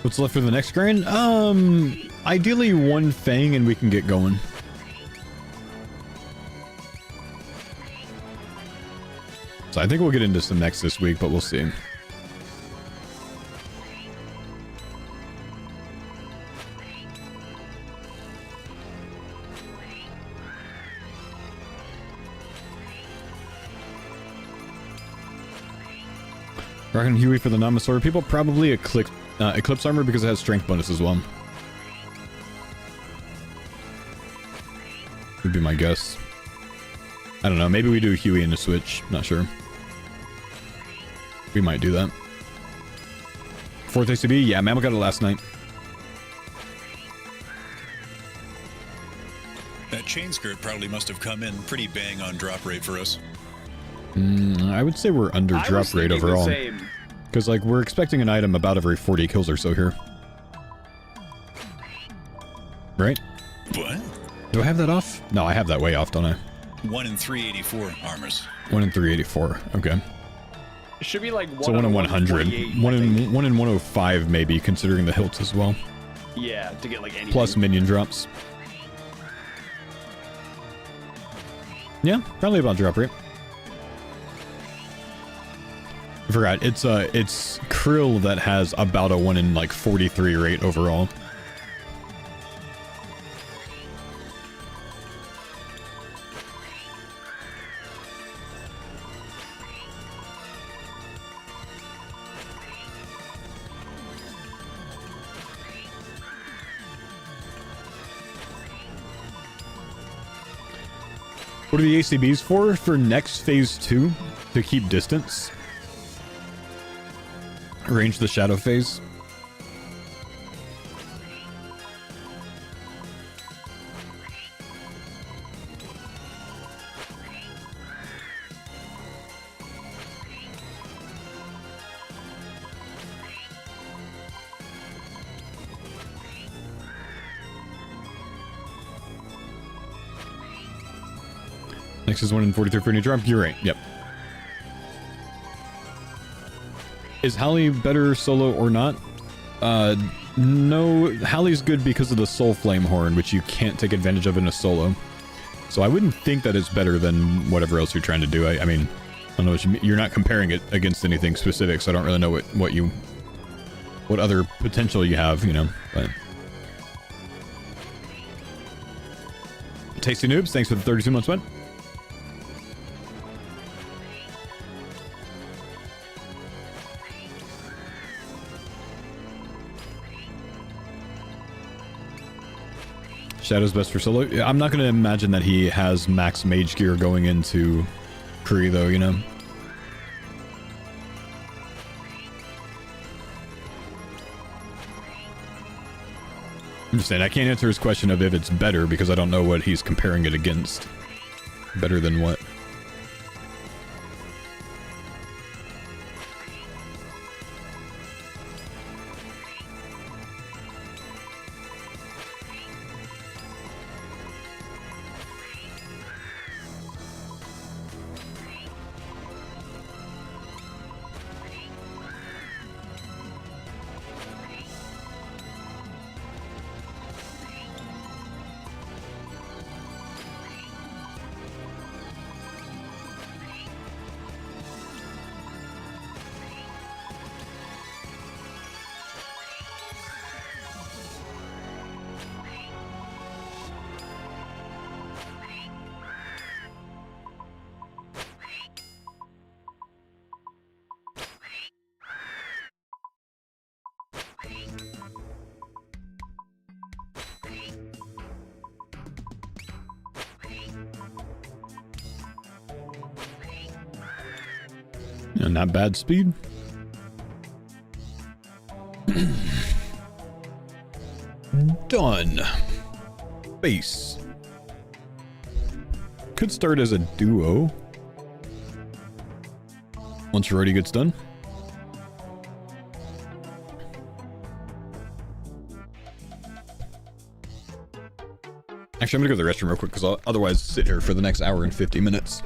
What's left for the next grind? Ideally one Fang and we can get going. So I think we'll get into some next this week, but we'll see. Rockin' Huey for the Namasaur people, probably Eclipse Armor because it has strength bonus as well. Would be my guess. I don't know, maybe we do Huey in a switch, not sure. We might do that. 4th ACB? Yeah, Mammal got it last night. That chain skirt probably must have come in pretty bang on drop rate for us. I would say we're under drop rate overall. Because, like, we're expecting an item about every 40 kills or so here. Right? What? Do I have that off? No, I have that way off, don't I? 1 in 384 armors. 1 in 384. Okay. It should be like 1 so 1 in 100. 1 in 105 maybe, considering the hilts as well. Yeah, to get like anything. Plus minion drops. Yeah, probably about drop rate. I forgot. It's Krill that has about a 1 in like 43 rate overall. What are the ACBs for? For next phase 2, to keep distance. Arrange the shadow phase. Next is 1 in 43 for any drop. You're right. Yep. Is Hallie better solo or not? No. Hallie's good because of the Soul Flame Horn, which you can't take advantage of in a solo. So I wouldn't think that it's better than whatever else you're trying to do. I mean, I don't know what you mean. You're not comparing it against anything specific, so I don't really know what other potential you have, you know. But Tasty Noobs, thanks for the 32 months, bud. Shadow's best for solo. I'm not going to imagine that he has max mage gear going into Kree, though, you know? I'm just saying, I can't answer his question of if it's better because I don't know what he's comparing it against. Better than what? Yeah, not bad speed. Done. Base. Could start as a duo. Once Roidie gets done. Actually, I'm gonna go to the restroom real quick because I'll otherwise sit here for the next hour and 50 minutes.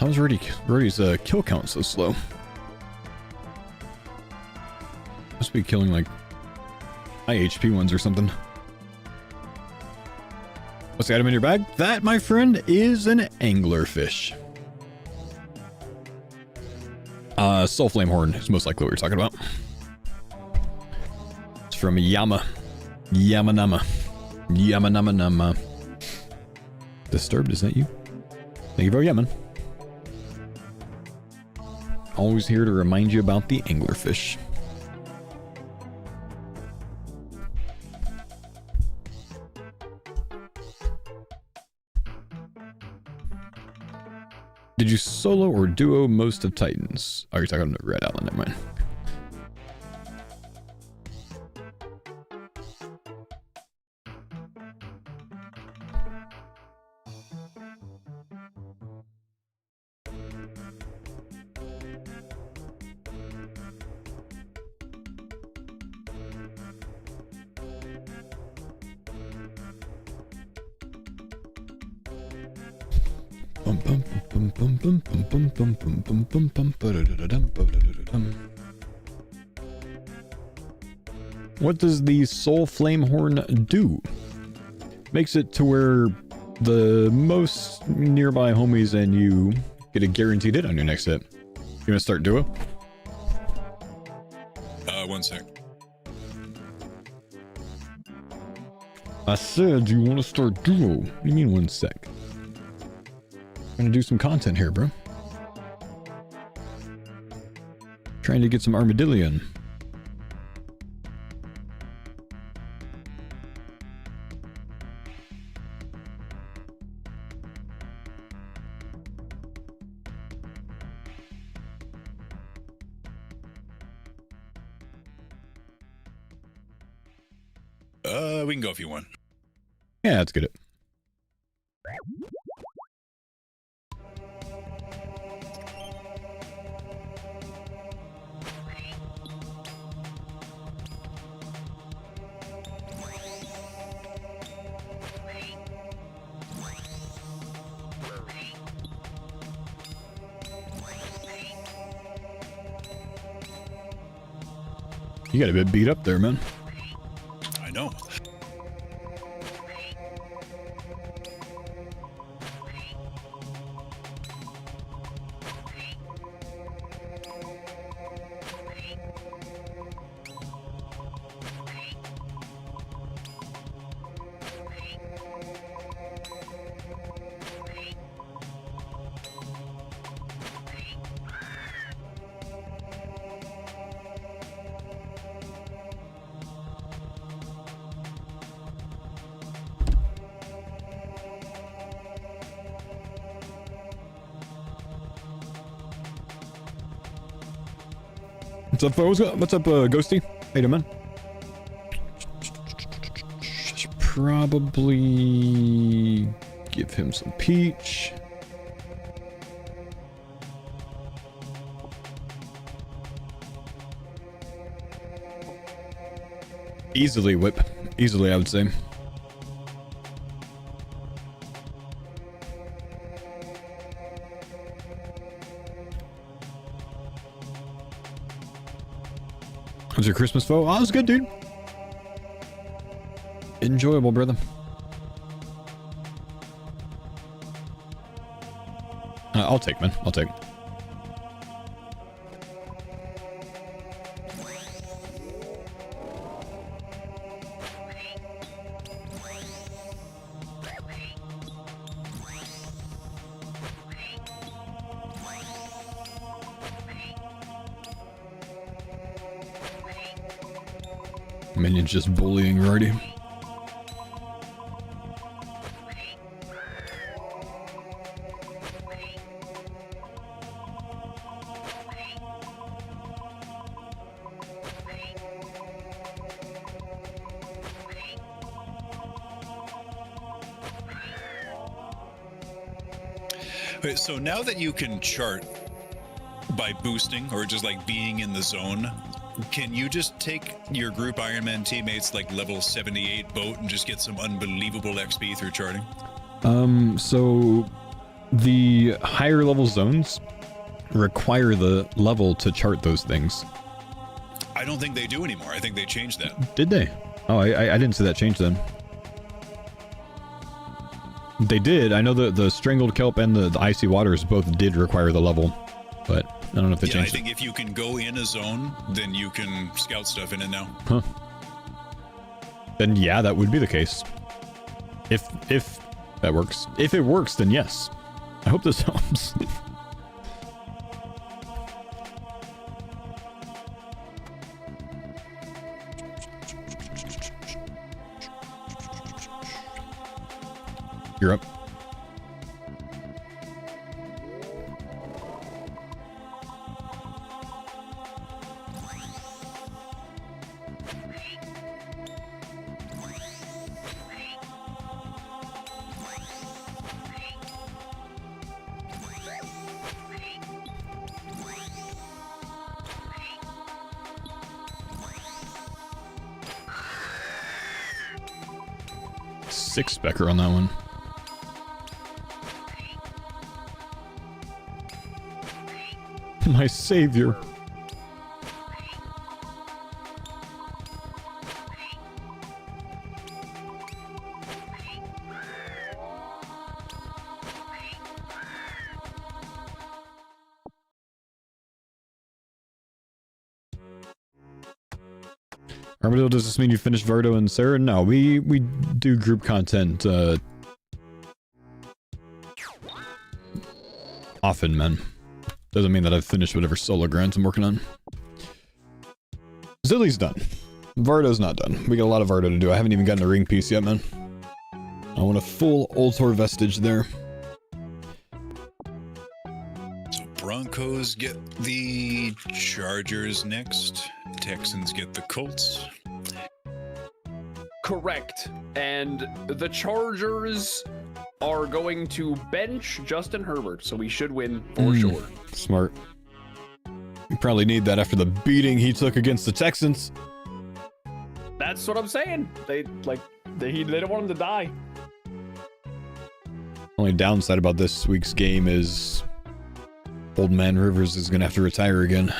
How's Roidie's kill count so slow? Must be killing like high HP ones or something. What's the item in your bag? That, my friend, is an anglerfish. Soul Flame Horn is most likely what we're talking about. It's from Yamanama. Yamanama. Disturbed, is that you? Thank you very much, man. Always here to remind you about the anglerfish. Did you solo or duo most of Titans? Oh, you're talking about Red Island, never mind. What does the Soul Flame Horn do? Makes it to where the most nearby homies and you get a guaranteed hit on your next hit. You gonna start duo? 1 sec. I said you want to start duo. What do you mean 1 sec? I'm gonna do some content here, bro. Trying to get some Armadyl. We can go if you want. Yeah, let's get it. You got a bit beat up there, man. I know. What's up, Faux? What's up, Ghosty? How you doing, man? Should probably give him some peach. Easily whip. Easily, I would say. How's your Christmas, Faux? Oh, it was good, dude. Enjoyable, brother. I'll take, man. I'll take. Minion's just bullying Roidie. Okay, so now that you can chart by boosting or just like being in the zone, can you just take your group Ironman teammates like level 78 boat and just get some unbelievable XP through charting? So the higher level zones require the level to chart those things. I don't think they do anymore. I think they changed that. Did they? Oh, I didn't see that change then. They did. I know the strangled kelp and the icy waters both did require the level, but I don't know if they changed I think if you can go in a zone, then you can scout stuff in it now. Huh. Then yeah, that would be the case. If that works. If it works, then yes. I hope this helps. You're up. Six specker on that one. My savior. Armadyl, does this mean you finished Vardo and Sarah? No, we do group content often, man. Doesn't mean that I've finished whatever solo grind I'm working on. Zily's done. Vardo's not done. We got a lot of Vardo to do. I haven't even gotten a ring piece yet, man. I want a full Ultor vestige there. So Broncos get the Chargers next. Texans get the Colts. Correct. And the Chargers are going to bench Justin Herbert, so we should win for sure. Smart. You probably need that after the beating he took against the Texans. That's what I'm saying. They don't want him to die. Only downside about this week's game is Old Man Rivers is gonna have to retire again.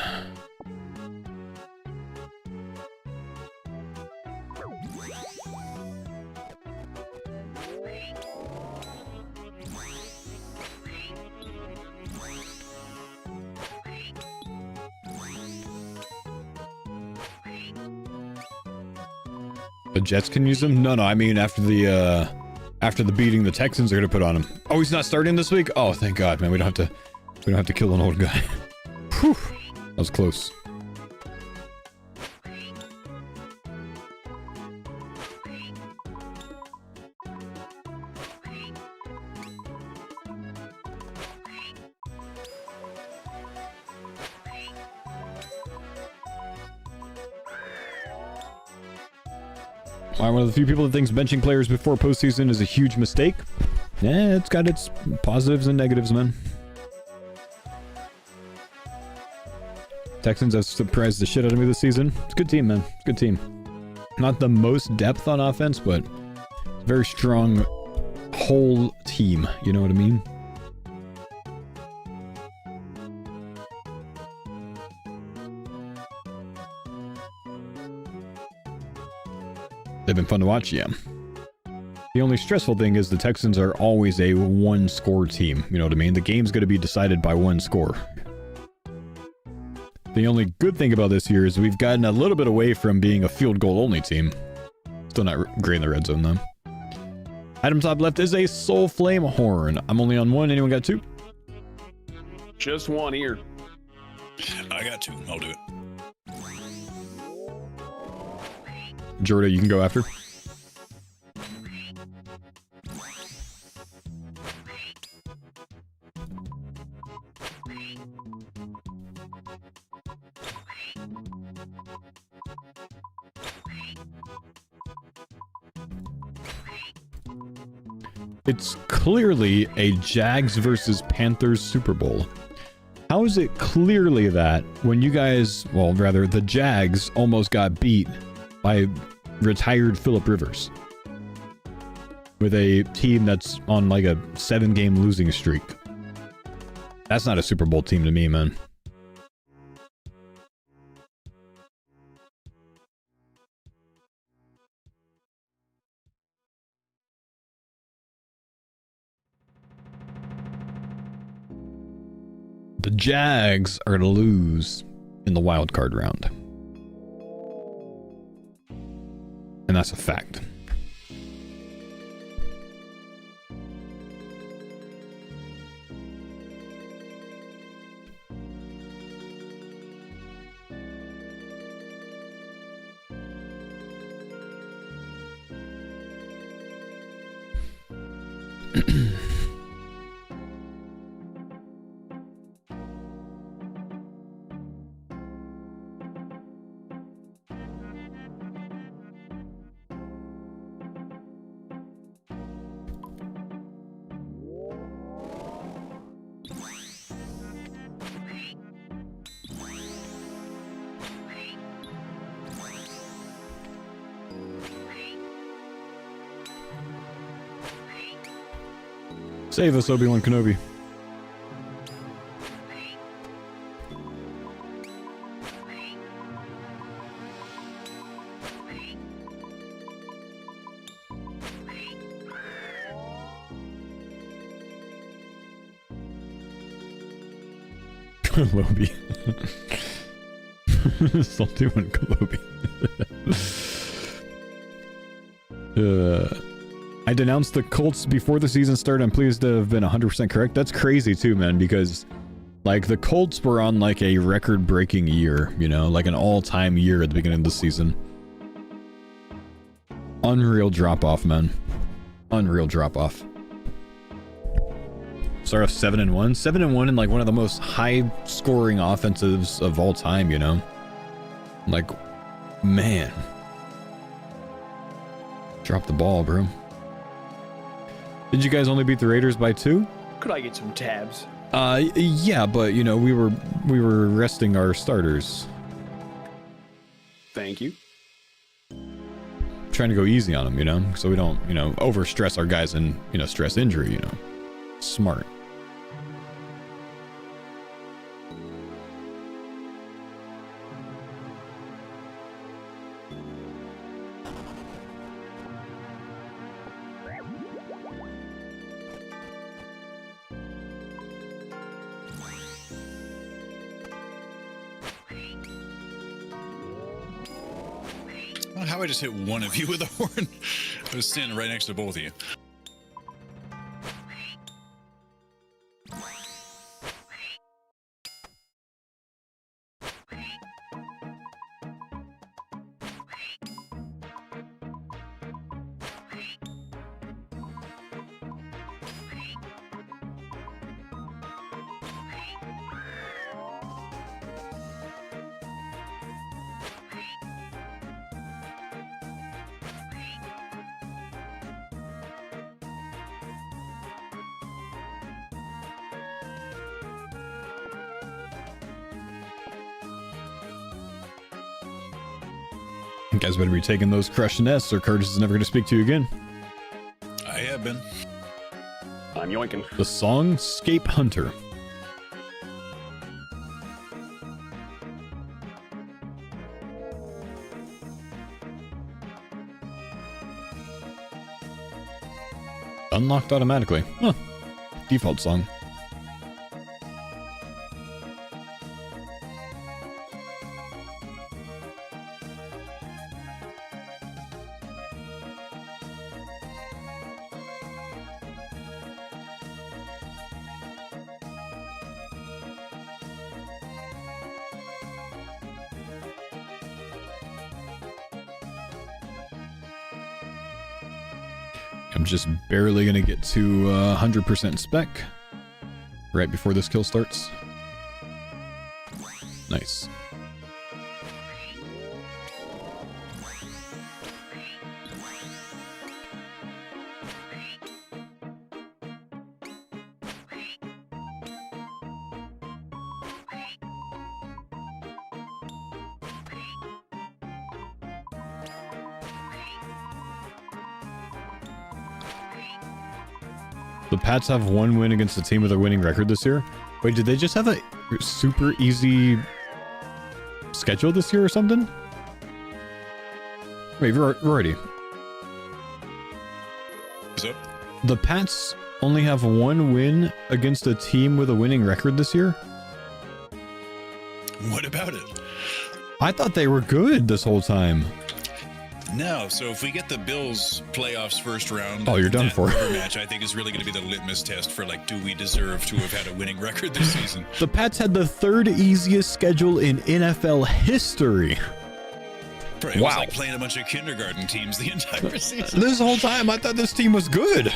The Jets can use him? No, I mean after the beating the Texans are gonna put on him. Oh, he's not starting this week? Oh, thank God, man. We don't have to kill an old guy. Whew. That was close. I'm one of the few people that thinks benching players before postseason is a huge mistake. Yeah, it's got its positives and negatives, man. Texans have surprised the shit out of me this season. It's a good team, man. It's a good team. Not the most depth on offense, but very strong whole team. You know what I mean? They've been fun to watch, yeah. The only stressful thing is the Texans are always a one-score team. You know what I mean? The game's going to be decided by one score. The only good thing about this year is we've gotten a little bit away from being a field goal only team. Still not great in the red zone, though. Item top left is a Soul Flame Horn. I'm only on one. Anyone got two? Just one here. I got two. I'll do it. Jorda, you can go after. It's clearly a Jags versus Panthers Super Bowl. How is it clearly that when you guys, well, rather, the Jags almost got beat by retired Phillip Rivers with a team that's on like a 7-game losing streak? That's not a Super Bowl team to me, man. The Jags are to lose in the wild card round. And that's a fact. Save us, Obi-Wan Kenobi. Kenobi. Salty one, Kenobi. I denounced the Colts before the season started. I'm pleased to have been 100% correct. That's crazy too, man, because like the Colts were on like a record-breaking year, you know, like an all-time year at the beginning of the season. Unreal drop-off, man. Unreal drop-off. Start off 7-1. 7-1 in like one of the most high-scoring offensives of all time, you know? Like, man. Drop the ball, bro. Did you guys only beat the Raiders by 2? Could I get some tabs? Yeah, but you know, we were resting our starters. Thank you. Trying to go easy on them, you know, so we don't, you know, overstress our guys and, you know, stress injury, you know. Smart. How I just hit one of you with a horn. I was standing right next to both of you. You guys better be taking those crushed nests or Curtis is never going to speak to you again. I have been. I'm yoinking. The Songscape Hunter. Unlocked automatically. Huh. Default song. I'm just barely gonna get to 100% spec right before this kill starts. Nice. The Pats have 1 win against a team with a winning record this year. Wait, did they just have a super easy schedule this year or something? Wait, Roidie. So? The Pats only have 1 win against a team with a winning record this year? What about it? I thought they were good this whole time. No, so if we get the Bills playoffs first round, oh, you're done that for. match, I think is really going to be the litmus test for like, do we deserve to have had a winning record this season? The Pats had the 3rd easiest schedule in NFL history. It was like playing a bunch of kindergarten teams the entire season. This whole time, I thought this team was good.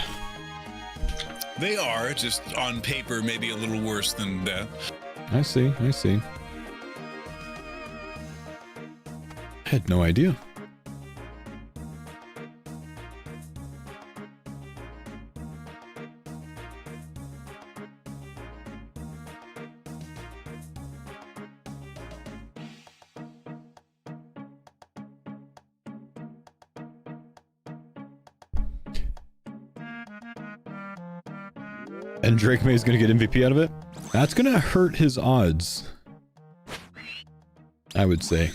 They are, just on paper, maybe a little worse than that. I see. I had no idea. And Drake May's gonna get MVP out of it? That's gonna hurt his odds, I would say.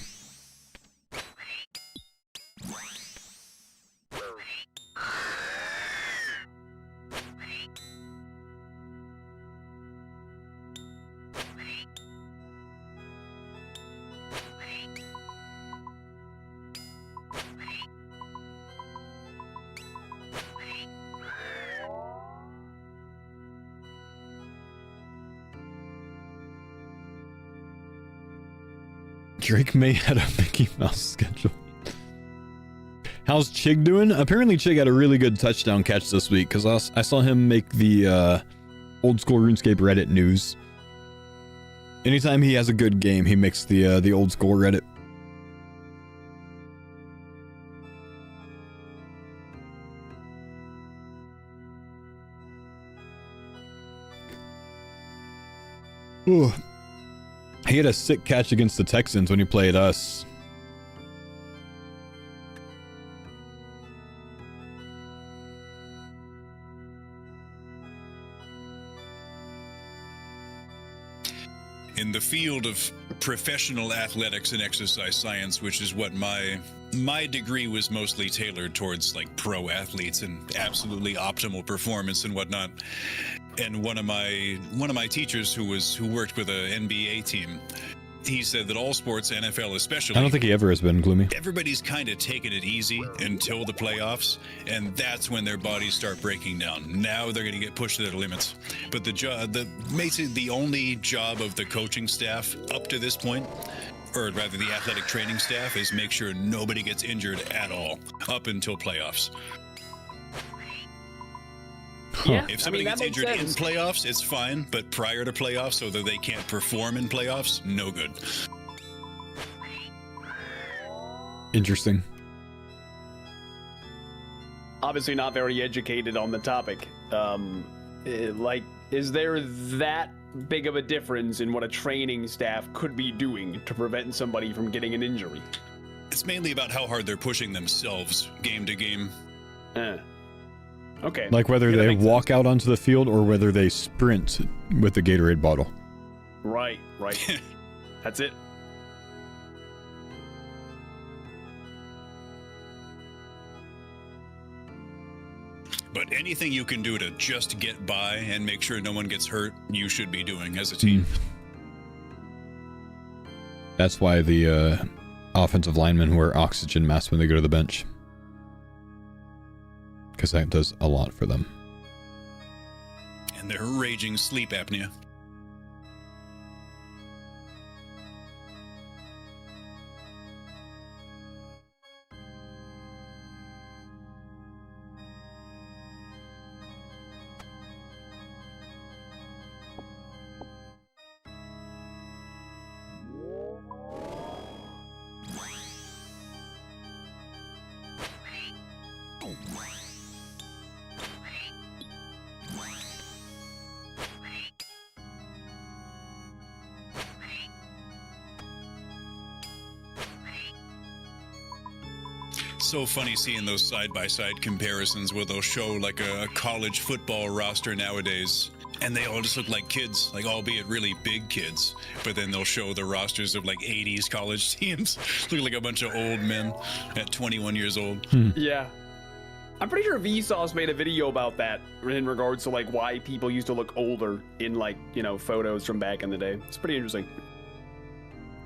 Drake May had a Mickey Mouse schedule. How's Chig doing? Apparently Chig had a really good touchdown catch this week because I saw him make the old school RuneScape Reddit news. Anytime he has a good game, he makes the old school Reddit. Ooh. He had a sick catch against the Texans when he played us. In the field of professional athletics and exercise science, which is what my degree was mostly tailored towards, like pro athletes and absolutely optimal performance and whatnot. And one of my teachers who worked with an NBA team, he said that all sports, NFL especially, I don't think he ever has been, Gloomy. Everybody's kind of taking it easy until the playoffs, and that's when their bodies start breaking down. Now they're going to get pushed to their limits. But the only job of the coaching staff up to this point, or rather the athletic training staff, is make sure nobody gets injured at all up until playoffs. Yeah, if somebody gets injured in playoffs, it's fine, but prior to playoffs, so that they can't perform in playoffs, no good. Interesting. Obviously not very educated on the topic. Is there that big of a difference in what a training staff could be doing to prevent somebody from getting an injury? It's mainly about how hard they're pushing themselves game to game. Okay. Like whether they walk out onto the field or whether they sprint with the Gatorade bottle. Right. That's it. But anything you can do to just get by and make sure no one gets hurt, you should be doing as a team. That's why the offensive linemen wear oxygen masks when they go to the bench. Because that does a lot for them. And their raging sleep apnea. so funny seeing those side-by-side comparisons where they'll show like a college football roster nowadays, and they all just look like kids, like albeit really big kids. But then they'll show the rosters of like 80s college teams, look like a bunch of old men at 21 years old. Yeah. I'm pretty sure Vsauce made a video about that in regards to like why people used to look older in like, you know, photos from back in the day. It's pretty interesting.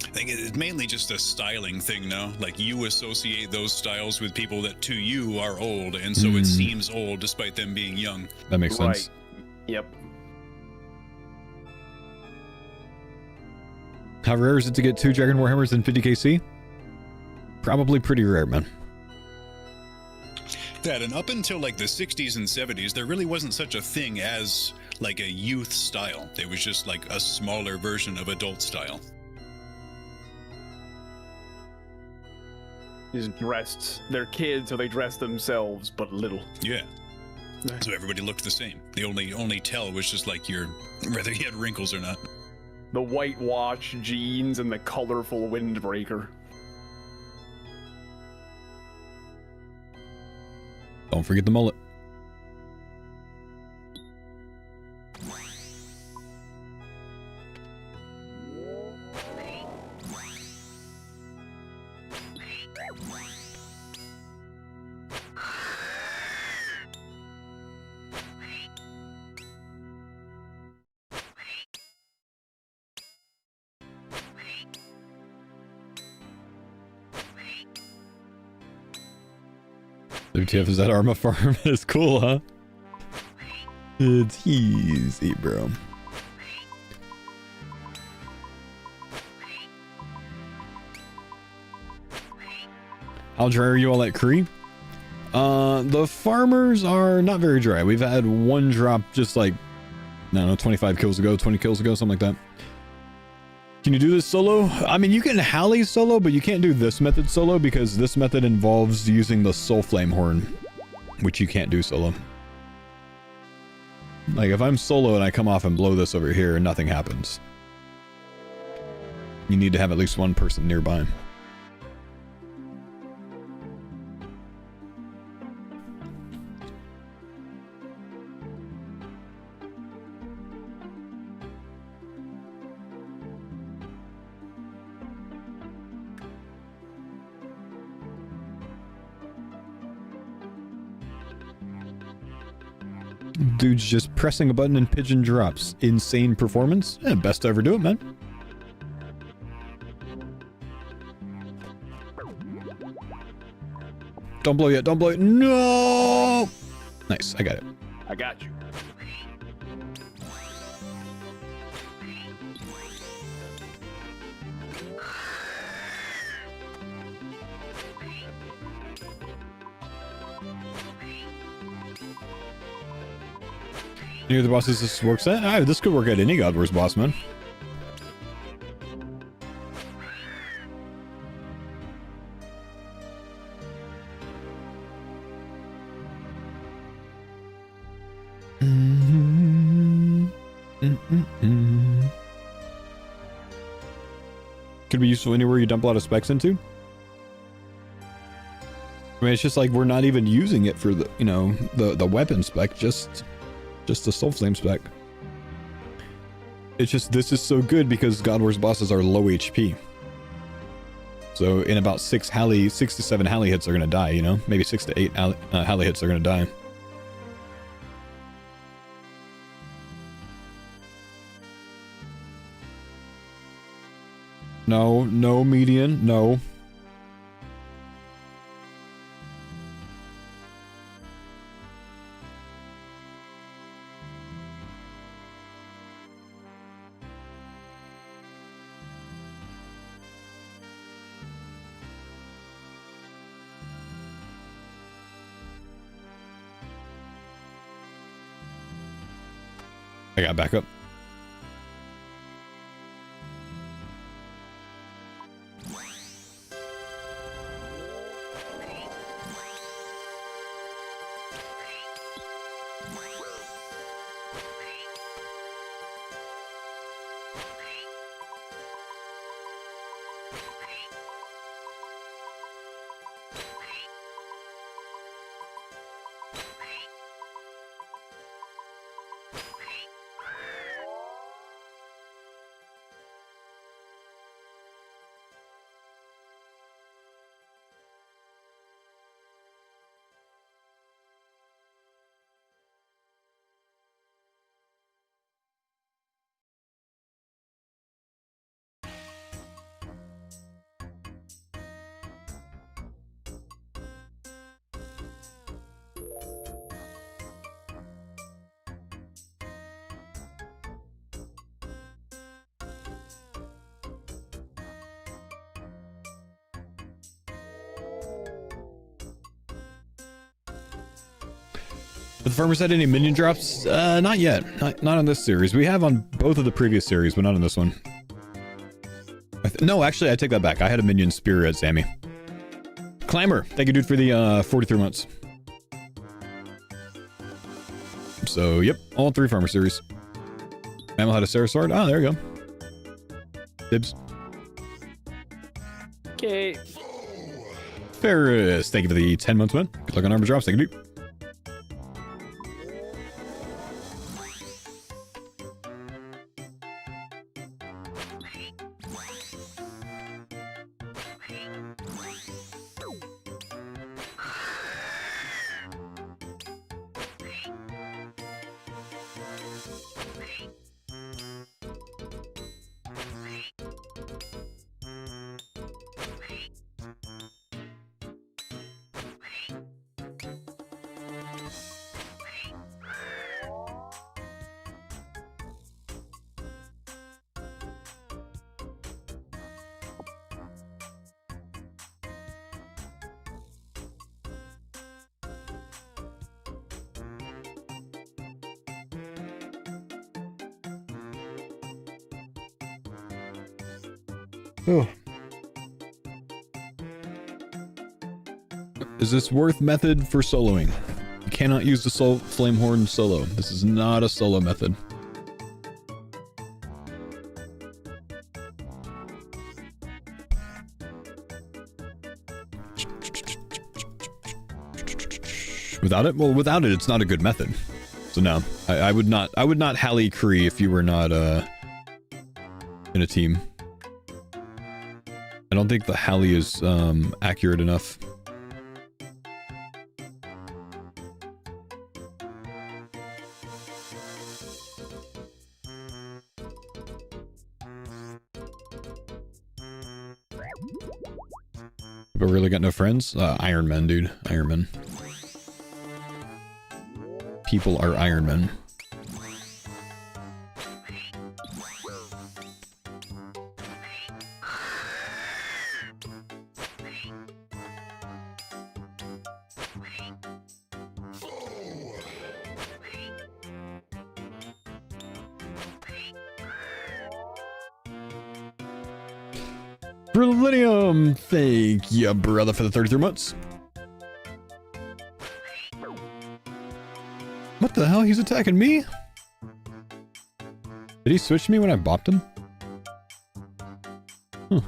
I think it's mainly just a styling thing now. Like you associate those styles with people that to you are old, and so it seems old despite them being young. That makes sense. Yep. How rare is it to get 2 Dragon Warhammers in 50kc? Probably pretty rare, man. That, and up until like the 60s and 70s, there really wasn't such a thing as like a youth style. It was just like a smaller version of adult style. Just dressed their kids, or they dressed themselves, but little. Yeah. So everybody looked the same. The only tell was just like whether you had wrinkles or not. The whitewash jeans and the colorful windbreaker. Don't forget the mullet. WTF, is that Arma farm? It's cool, huh? It's easy, bro. How dry are you all at Cree? The farmers are not very dry. We've had one drop just like, I don't know, 25 kills ago, 20 kills ago, something like that. Can you do this solo? I mean, you can Halley solo, but you can't do this method solo because this method involves using the Soul Flame Horn, which you can't do solo. Like, if I'm solo and I come off and blow this over here, nothing happens. You need to have at least one person nearby. Dude's just pressing a button and pigeon drops. Insane performance. Yeah, best to ever do it, man. Don't blow yet, don't blow it. No! Nice, I got it. I got you. Any other bosses this works at? Ah, this could work at any God Wars boss, man. Could be useful anywhere you dump a lot of specs into. I mean, it's just like we're not even using it for the, you know, the weapon spec, just the Soul Flame spec. It's just, this is so good because God Wars bosses are low HP. So in about 6 to 7 Halley hits are gonna die, you know? Maybe 6 to 8 Halley hits are gonna die. No, no median, no. I got backup. But the farmers had any minion drops? Not yet. Not on this series. We have on both of the previous series, but not on this one. No, actually, I take that back. I had a minion spear at Sammy. Clamor, thank you, dude, for the 43 months. So, yep, all 3 farmer series. Mammal had a Sarah sword. Ah, there you go. Dibs. Okay. Ferris, thank you for the 10 months, man. Good luck on armor drops. Thank you, dude. Oh. Is this worth method for soloing? You cannot use the flame horn solo. This is not a solo method. Without it? Well, without it, it's not a good method. So no, I would not Halley Cree if you were not in a team. I don't think the Halley is accurate enough. But really got no friends? Iron Men, dude. Iron Men. People are Iron Men. Brillium! Thank you, brother, for the 33 months. What the hell? He's attacking me? Did he switch me when I bopped him? Huh.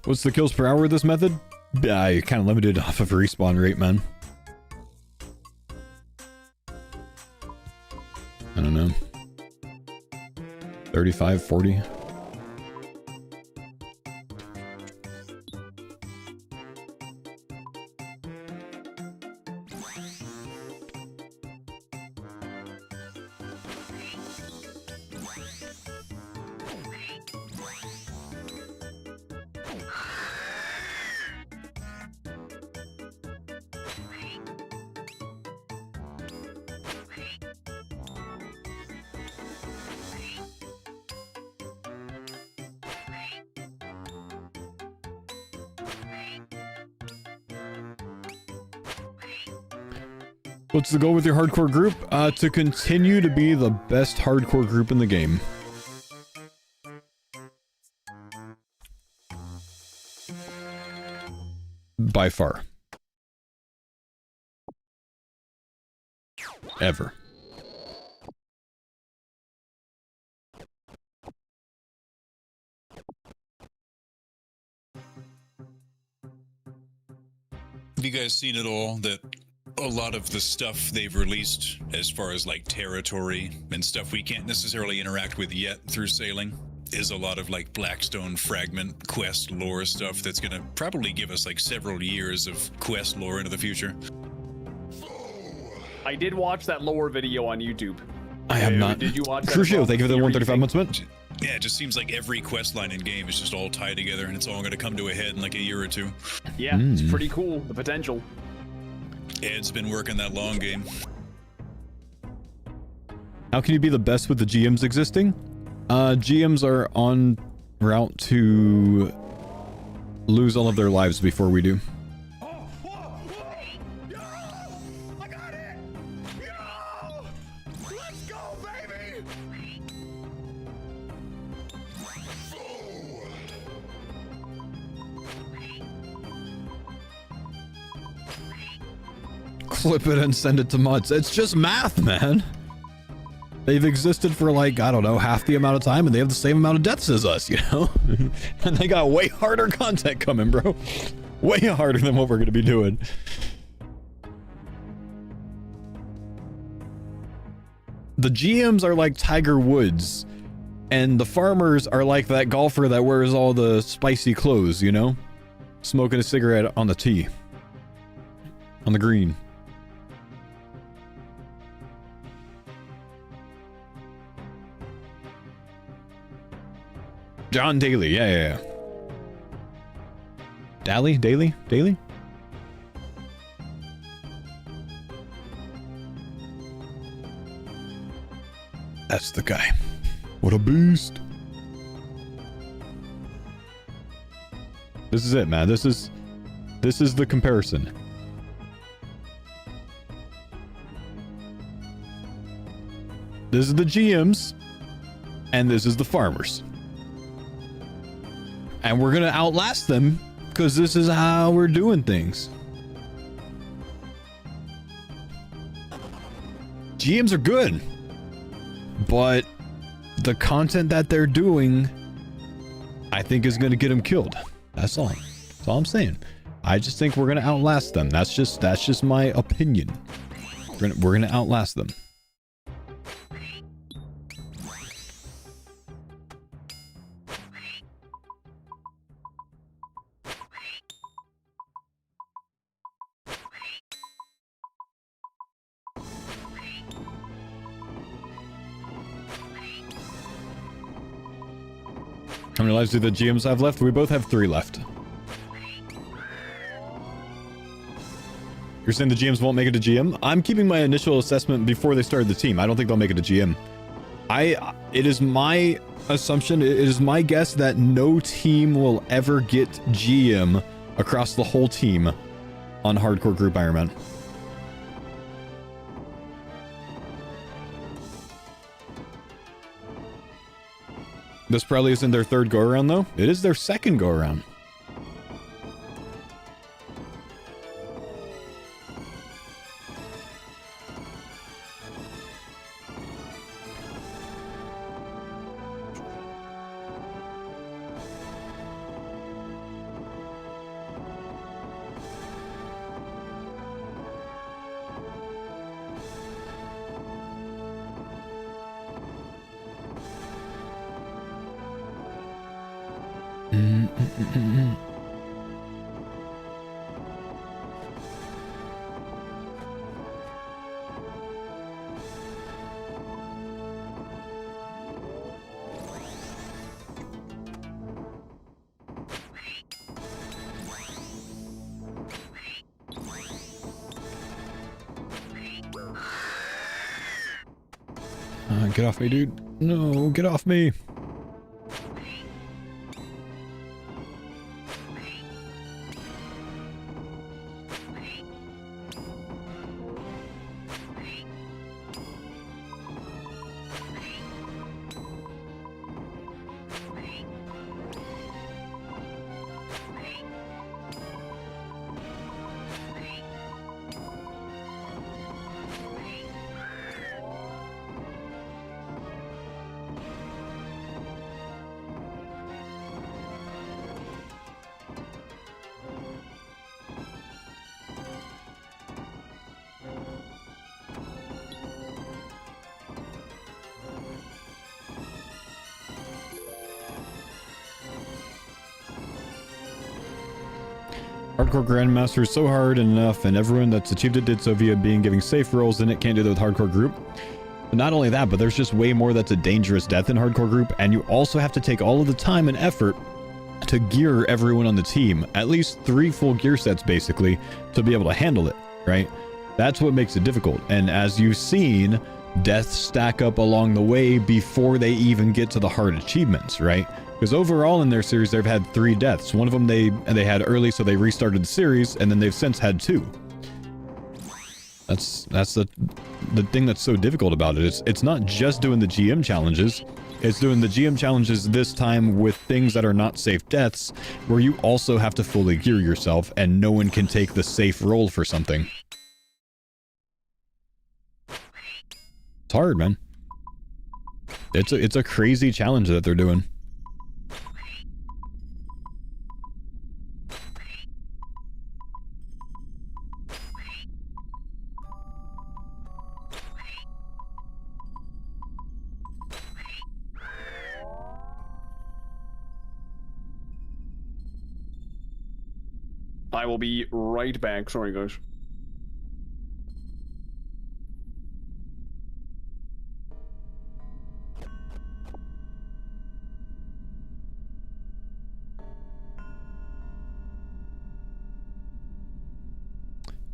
What's the kills per hour with this method? Yeah, I kind of limited off of respawn rate, man. I don't know. 35, 40. What's the goal with your hardcore group? To continue to be the best hardcore group in the game. By far. Ever. Have you guys seen it all? That a lot of the stuff they've released as far as like territory and stuff we can't necessarily interact with yet through sailing is a lot of like Blackstone fragment quest lore stuff that's going to probably give us like several years of quest lore into the future. I did watch that lore video on YouTube. I have not. Did you watch that? Crucio, thank you for the 135 months, man. Yeah, it just seems like every quest line in game is just all tied together, and it's all going to come to a head in like a year or two. Yeah, it's pretty cool. The potential. Ed's been working that long game. How can you be the best with the GMs existing? GMs are en route to lose all of their lives before we do. Clip it and send it to mods. It's just math, man. They've existed for like, I don't know, half the amount of time, and they have the same amount of deaths as us, you know? And they got way harder content coming, bro. Way harder than what we're gonna be doing. The GMs are like Tiger Woods, and the farmers are like that golfer that wears all the spicy clothes, you know? Smoking a cigarette on the tee. On the green. John Daly, yeah. Daly? That's the guy. What a beast. This is it, man. This is the comparison. This is the GMs, and this is the farmers. And we're gonna outlast them, because this is how we're doing things. GMs are good, but the content that they're doing, I think is gonna get them killed. That's all. That's all I'm saying. I just think we're gonna outlast them. That's just my opinion. We're gonna outlast them. How many lives do the GMs have left? We both have 3 left. You're saying the GMs won't make it to GM? I'm keeping my initial assessment before they started the team. I don't think they'll make it to GM. It is my assumption, it is my guess that no team will ever get GM across the whole team on Hardcore Group Iron Man. This probably isn't their 3rd go-around, though. It is their 2nd go-around. Get off me, dude. No, get off me. hardcore grandmaster is so hard enough, and everyone that's achieved it did so via being giving safe rolls, and it can't do that with hardcore group. But not only that, but there's just way more that's a dangerous death in hardcore group, and you also have to take all of the time and effort to gear everyone on the team. At least 3 full gear sets, basically, to be able to handle it, right? That's what makes it difficult. And as you've seen, deaths stack up along the way before they even get to the hard achievements, right? Because overall in their series, they've had 3 deaths. One of them they had early, so they restarted the series, and then they've since had 2. That's the thing that's so difficult about it. It's not just doing the GM challenges. It's doing the GM challenges this time with things that are not safe deaths, where you also have to fully gear yourself, and no one can take the safe roll for something. It's hard, man. It's a crazy challenge that they're doing. I will be right back. Sorry, guys.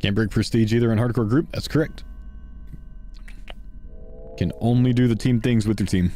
Can't break prestige either in hardcore group. That's correct. Can only do the team things with your team.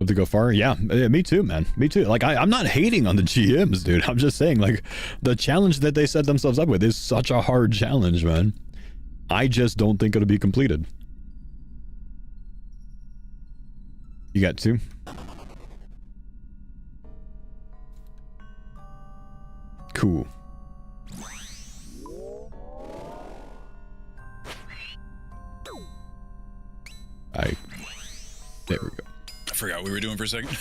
To go far? Yeah, me too, man. Me too. Like, I'm not hating on the GMs, dude. I'm just saying, like, the challenge that they set themselves up with is such a hard challenge, man. I just don't think it'll be completed. You got 2? Cool. There we go. I forgot what we were doing for a second.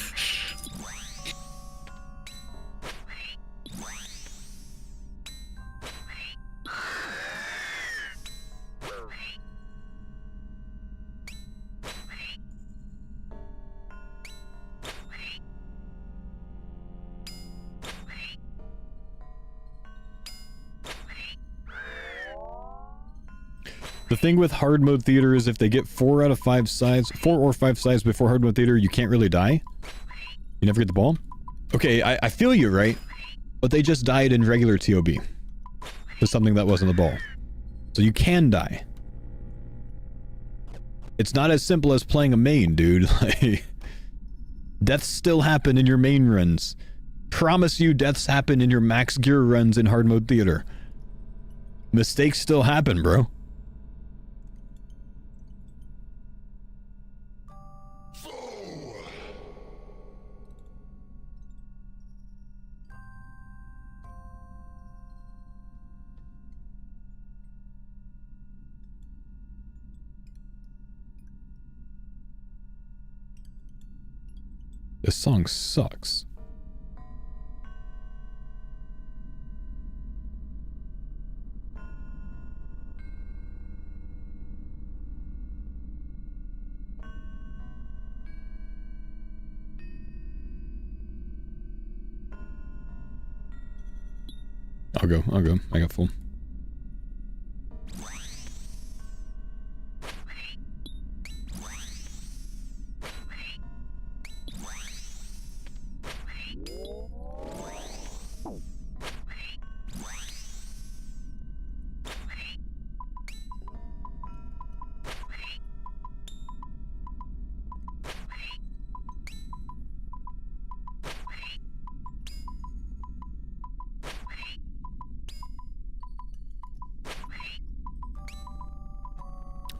The thing with hard mode theater is if they get 4 or 5 sides before hard mode theater, you can't really die. You never get the ball. Okay, I feel you, right? But they just died in regular TOB to something that wasn't the ball. So you can die. It's not as simple as playing a main, dude. Like, deaths still happen in your main runs. Promise you deaths happen in your max gear runs in hard mode theater. Mistakes still happen, bro. This song sucks. I'll go. I got full.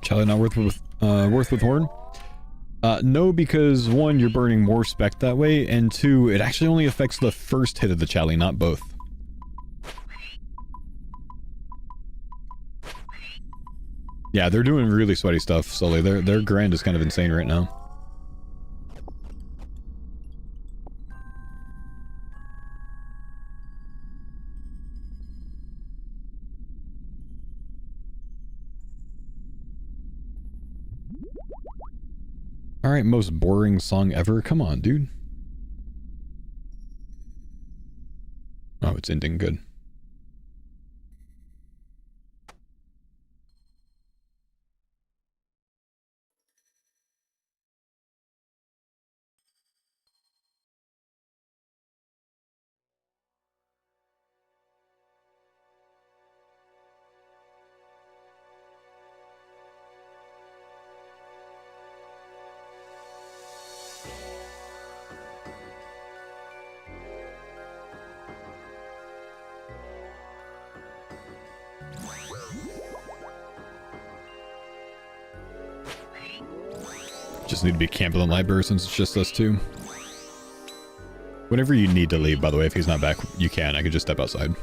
Charlie not worth with horn? No, because 1, you're burning more spec that way, and 2, it actually only affects the first hit of the Charlie, not both. Yeah, they're doing really sweaty stuff, Sully. Their grind is kind of insane right now. All right, most boring song ever. Come on, dude. Oh, it's ending good. Just need to be camping in the library since it's just us two. Whenever you need to leave, by the way, if he's not back, you can. I could just step outside.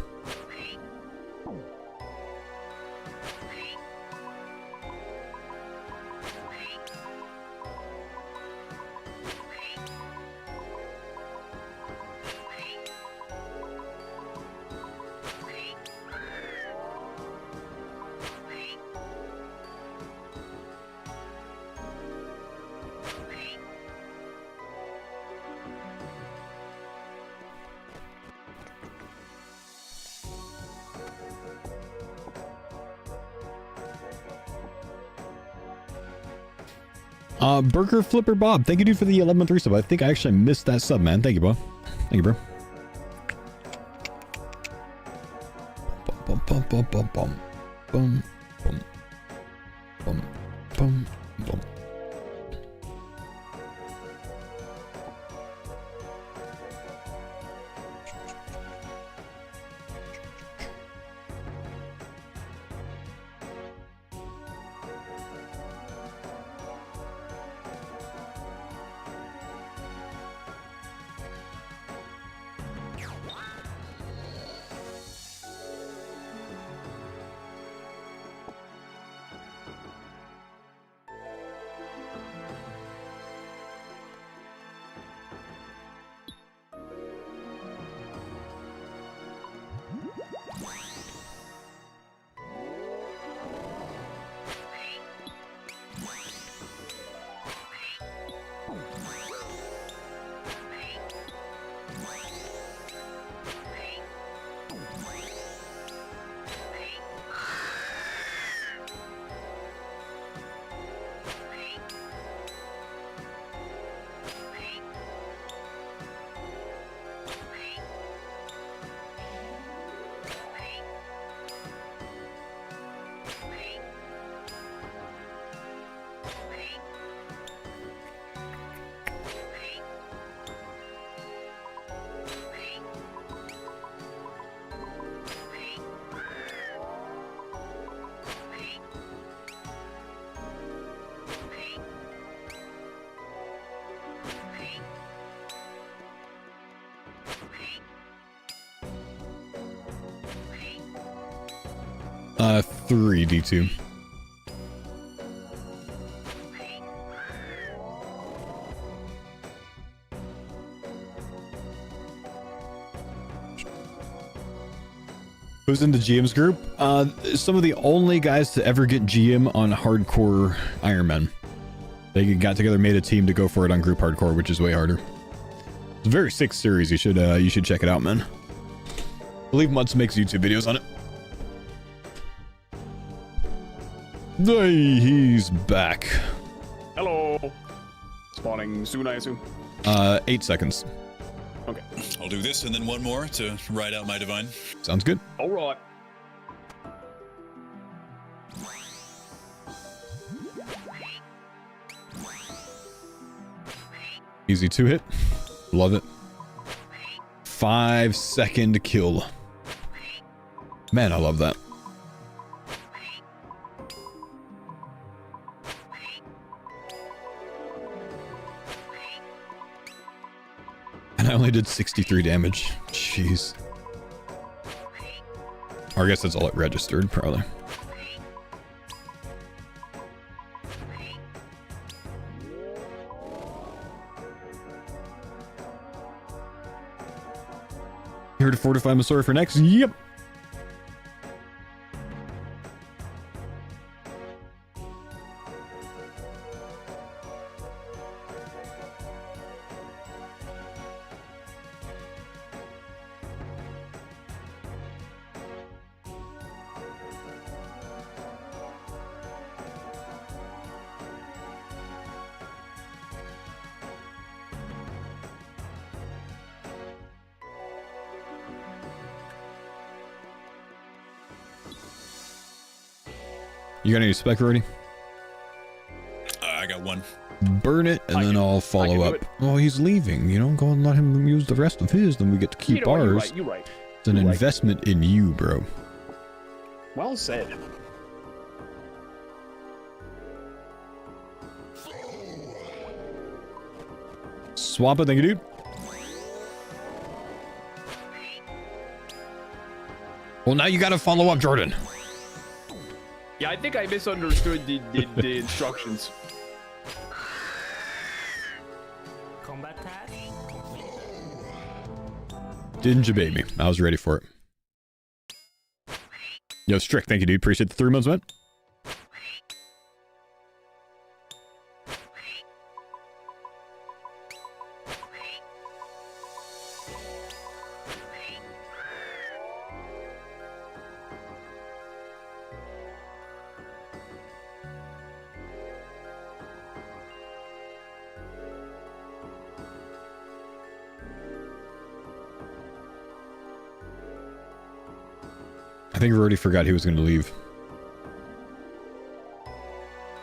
Burger Flipper Bob, thank you, dude, for the 11-month resub. I think I actually missed that sub, man. Thank you, bro. Thank you, bro. Bum, bum, bum, bum, bum, bum, bum, bum, bum, bum. Three D2. Who's in the GM's group? Some of the only guys to ever get GM on hardcore Iron Man. They got together, made a team to go for it on group hardcore, which is way harder. It's a very sick series. You should check it out, man. I believe Mutz makes YouTube videos on it. Hey, he's back. Hello. Spawning soon, I assume. 8 seconds. Okay. I'll do this and then one more to ride out my divine. Sounds good. All right. Easy 2-hit. Love it. 5-second kill. Man, I love that. And I only did 63 damage. Jeez. Or I guess that's all it registered, probably. Here to fortify Masori for next? Yep. You got any spec, Roidie? I got one. Burn it, and then I'll follow up. Oh, he's leaving. You know, go and let him use the rest of his, then we get to keep ours. You're right. It's an investment in you, bro. Well said. Swamp it, thank you, dude. Well, now you gotta follow up, Jordan. Yeah, I think I misunderstood the instructions. Combat task. Didn't you, baby? I was ready for it. Yo, Strick, thank you, dude. Appreciate the 3 months, man. I think Roidie forgot he was going to leave.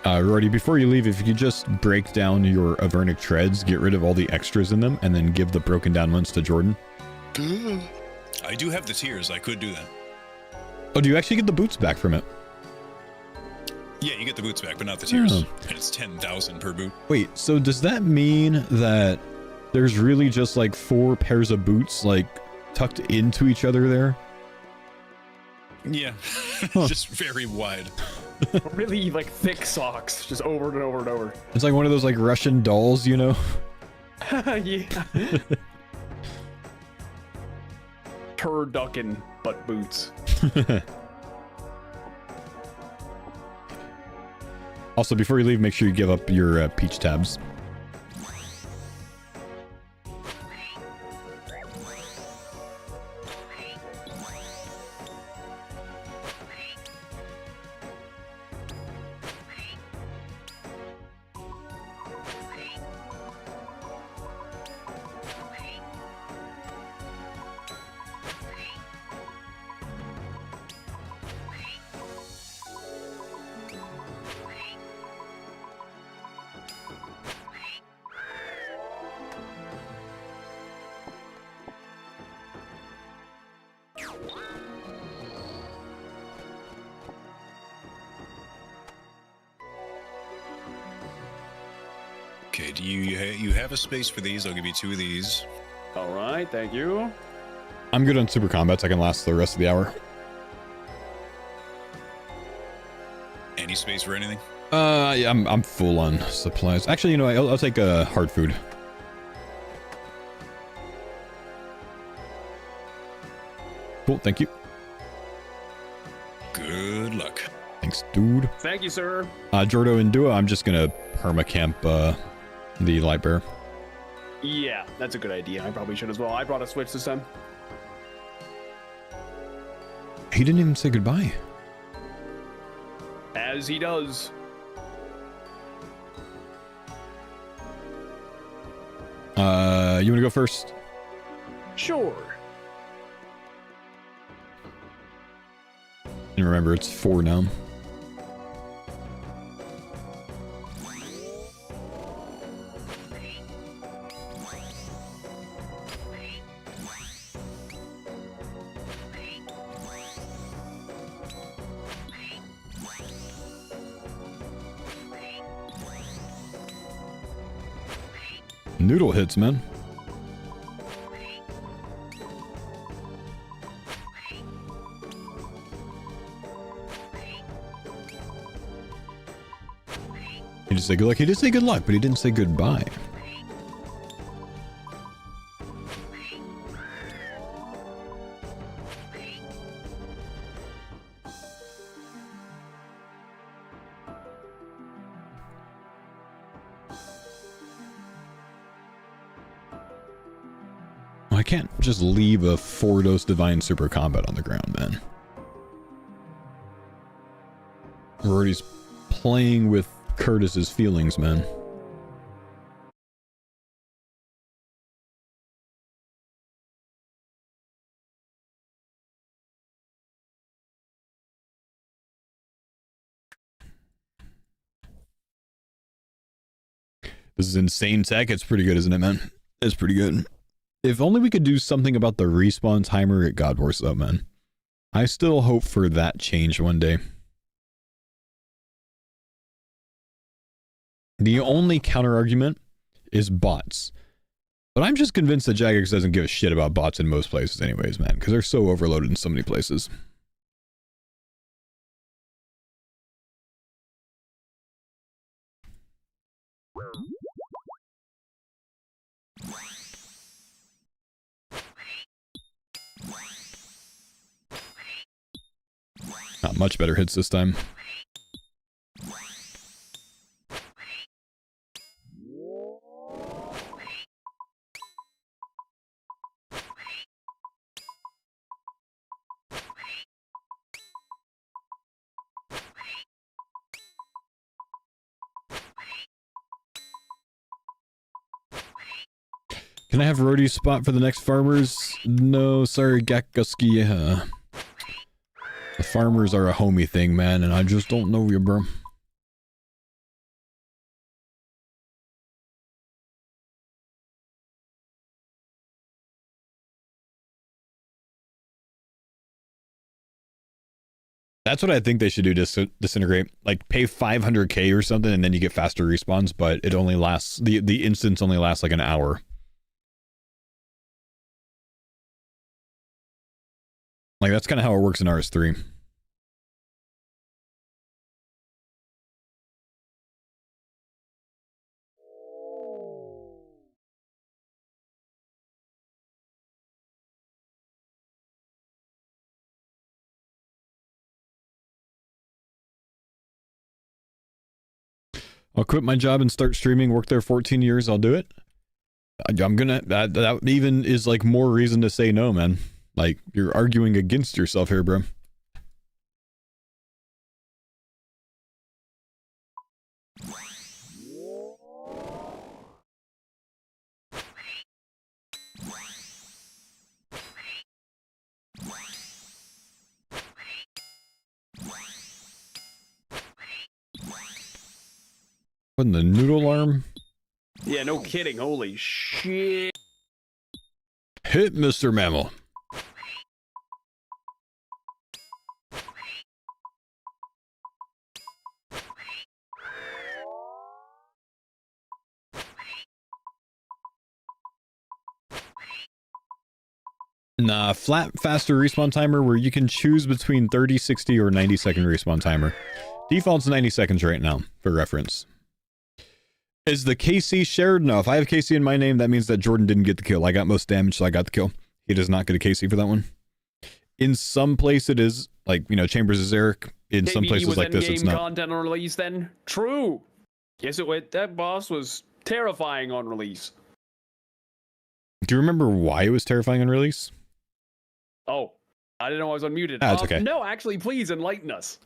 Roidie, before you leave, if you could just break down your Avernic treads, get rid of all the extras in them, and then give the broken down ones to Jordan. I do have the tiers. I could do that. Oh, do you actually get the boots back from it? Yeah, you get the boots back, but not the tiers. Oh. And it's 10,000 per boot. Wait, so does that mean that there's really just like 4 pairs of boots like tucked into each other there? Yeah, Huh. just very wide. Really, like, thick socks, just over and over and over. It's like one of those like Russian dolls, you know? Yeah. Turducken butt boots. Also, before you leave, make sure you give up your peach tabs. Okay, do you have a space for these? I'll give you 2 of these. All right, thank you. I'm good on super combats. I can last the rest of the hour. Any space for anything? Yeah, I'm full on supplies. Actually, you know, I'll take hard food. Cool, thank you. Good luck. Thanks, dude. Thank you, sir. Jordo and Dua, I'm just gonna permacamp the light bear. Yeah, that's a good idea. I probably should as well. I brought a switch this time. He didn't even say goodbye. As he does. You wanna go first? Sure. And remember, it's 4 now. Noodle hits, man. He just said good luck. He did say good luck, but he didn't say goodbye. I can't just leave a 4-dose divine super combat on the ground, man. Roidie's playing with Curtis's feelings, man. This is insane tech. It's pretty good, isn't it, man? It's pretty good. If only we could do something about the respawn timer at God Wars, though, man. I still hope for that change one day. The only counter argument is bots. But I'm just convinced that Jagex doesn't give a shit about bots in most places anyways, man, because they're so overloaded in so many places. Not much better hits this time. Can I have Roidie spot for the next farmers? No, sorry, Gakuski. The farmers are a homie thing, man, and I just don't know you, bro. That's what I think they should do, disintegrate. Like, pay 500k or something, and then you get faster respawns, but it only lasts, the instance only lasts like an hour. Like, that's kind of how it works in RS3. I'll quit my job and start streaming, work there 14 years, I'll do it. I'm gonna, that even is like more reason to say no, man. Like, you're arguing against yourself here, bro. What in the noodle arm? Yeah, no kidding. Holy shit. Hit Mr. Mammal. Nah, flat, faster respawn timer where you can choose between 30, 60, or 90-second respawn timer. Default's 90 seconds right now, for reference. Is the KC shared? No, if I have KC in my name, that means that Jordan didn't get the kill. I got most damage, so I got the kill. He does not get a KC for that one. In some place it is, like, you know, Chambers is Eric. In some places like this, it's not. Content on release then? True. Yes, it went. That boss was terrifying on release. Do you remember why it was terrifying on release? Oh, I didn't know I was unmuted. It's okay. No, actually, please enlighten us.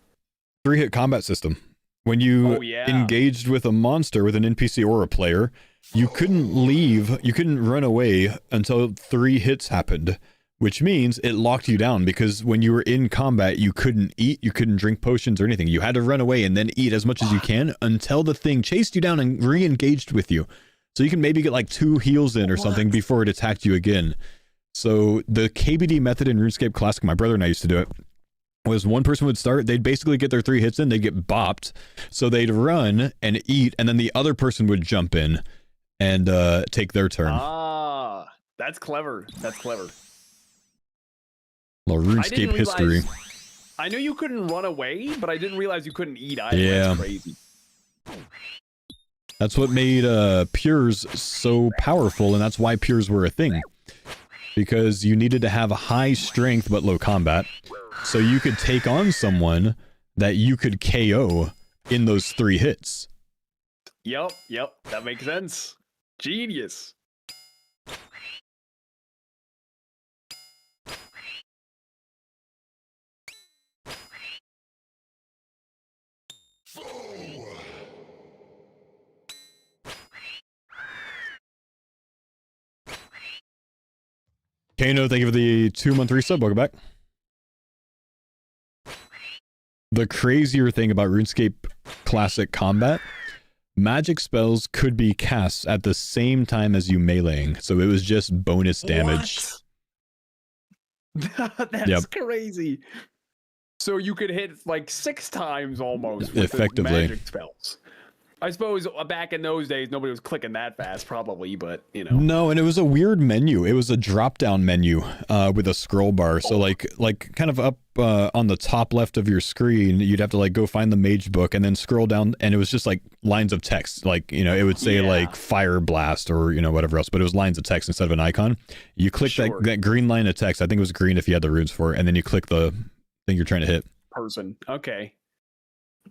3-hit combat system. When you engaged with a monster, with an NPC or a player, you couldn't leave, you couldn't run away until 3 hits happened, which means it locked you down because when you were in combat, you couldn't eat, you couldn't drink potions or anything. You had to run away and then eat as much as you can until the thing chased you down and re-engaged with you. So you can maybe get like 2 heals in or something before it attacked you again. So the KBD method in RuneScape Classic, my brother and I used to do it, was one person would start, they'd basically get their 3 hits in, they'd get bopped, so they'd run and eat, and then the other person would jump in and take their turn. Ah, that's clever. That's clever. Well, RuneScape history. I knew you couldn't run away, but I didn't realize you couldn't eat either. Yeah. That's crazy. That's what made Pures so powerful, and that's why Pures were a thing. Because you needed to have a high strength but low combat, so you could take on someone that you could KO in those 3 hits. Yep, that makes sense. Genius. Kano, thank you for the 2-month resub. Welcome back. The crazier thing about RuneScape Classic combat magic spells could be cast at the same time as you meleeing, so it was just bonus damage. That's crazy. So you could hit like 6 times almost with effectively the magic spells. I suppose back in those days, nobody was clicking that fast, probably, but you know. No, and it was a weird menu. It was a drop-down menu with a scroll bar. So like kind of up on the top left of your screen, you'd have to like go find the mage book and then scroll down, and it was just like lines of text. Like, you know, it would say like fire blast or, you know, whatever else, but it was lines of text instead of an icon. You click that green line of text. I think it was green if you had the runes for it, and then you click the thing you're trying to hit. Person. Okay.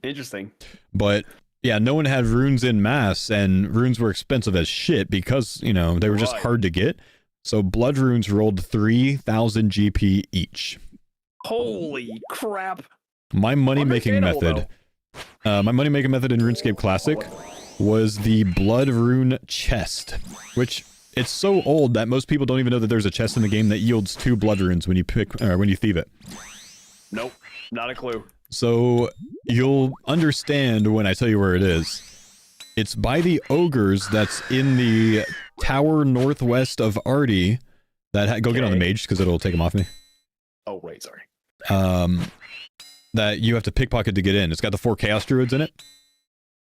Interesting. But yeah, no one had runes in mass, and runes were expensive as shit because, you know, they were just hard to get. So blood runes rolled 3,000 GP each. Holy crap. My money-making method, in RuneScape Classic was the blood rune chest, which it's so old that most people don't even know that there's a chest in the game that yields 2 blood runes when you thieve it. Nope, not a clue. So you'll understand when I tell you where it is. It's by the ogres that's in the tower northwest of Ardy. Go get on the mage because it'll take them off me. Oh, right, sorry. That you have to pickpocket to get in. It's got the 4 chaos druids in it.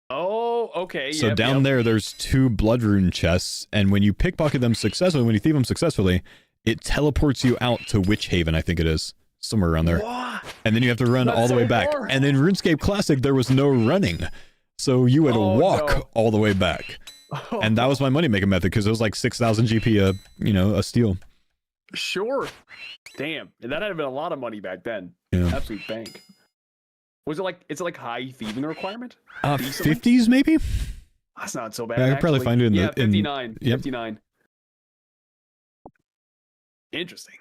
Oh, okay. So down there, there's 2 blood rune chests, and when you pickpocket them successfully, when you thieve them successfully, it teleports you out to Witch Haven, I think it is. Somewhere around there. What? And then you have to run all the way back. Far. And in RuneScape Classic, there was no running. So you would walk all the way back. And that was my money-making method, because it was like 6,000 GP a steal. Sure. Damn. And that had been a lot of money back then. Yeah. Absolute bank. Was it like, it's like high thieving requirement? 50s maybe? That's not so bad. I could probably find it in the 59. Yep. 59. Interesting.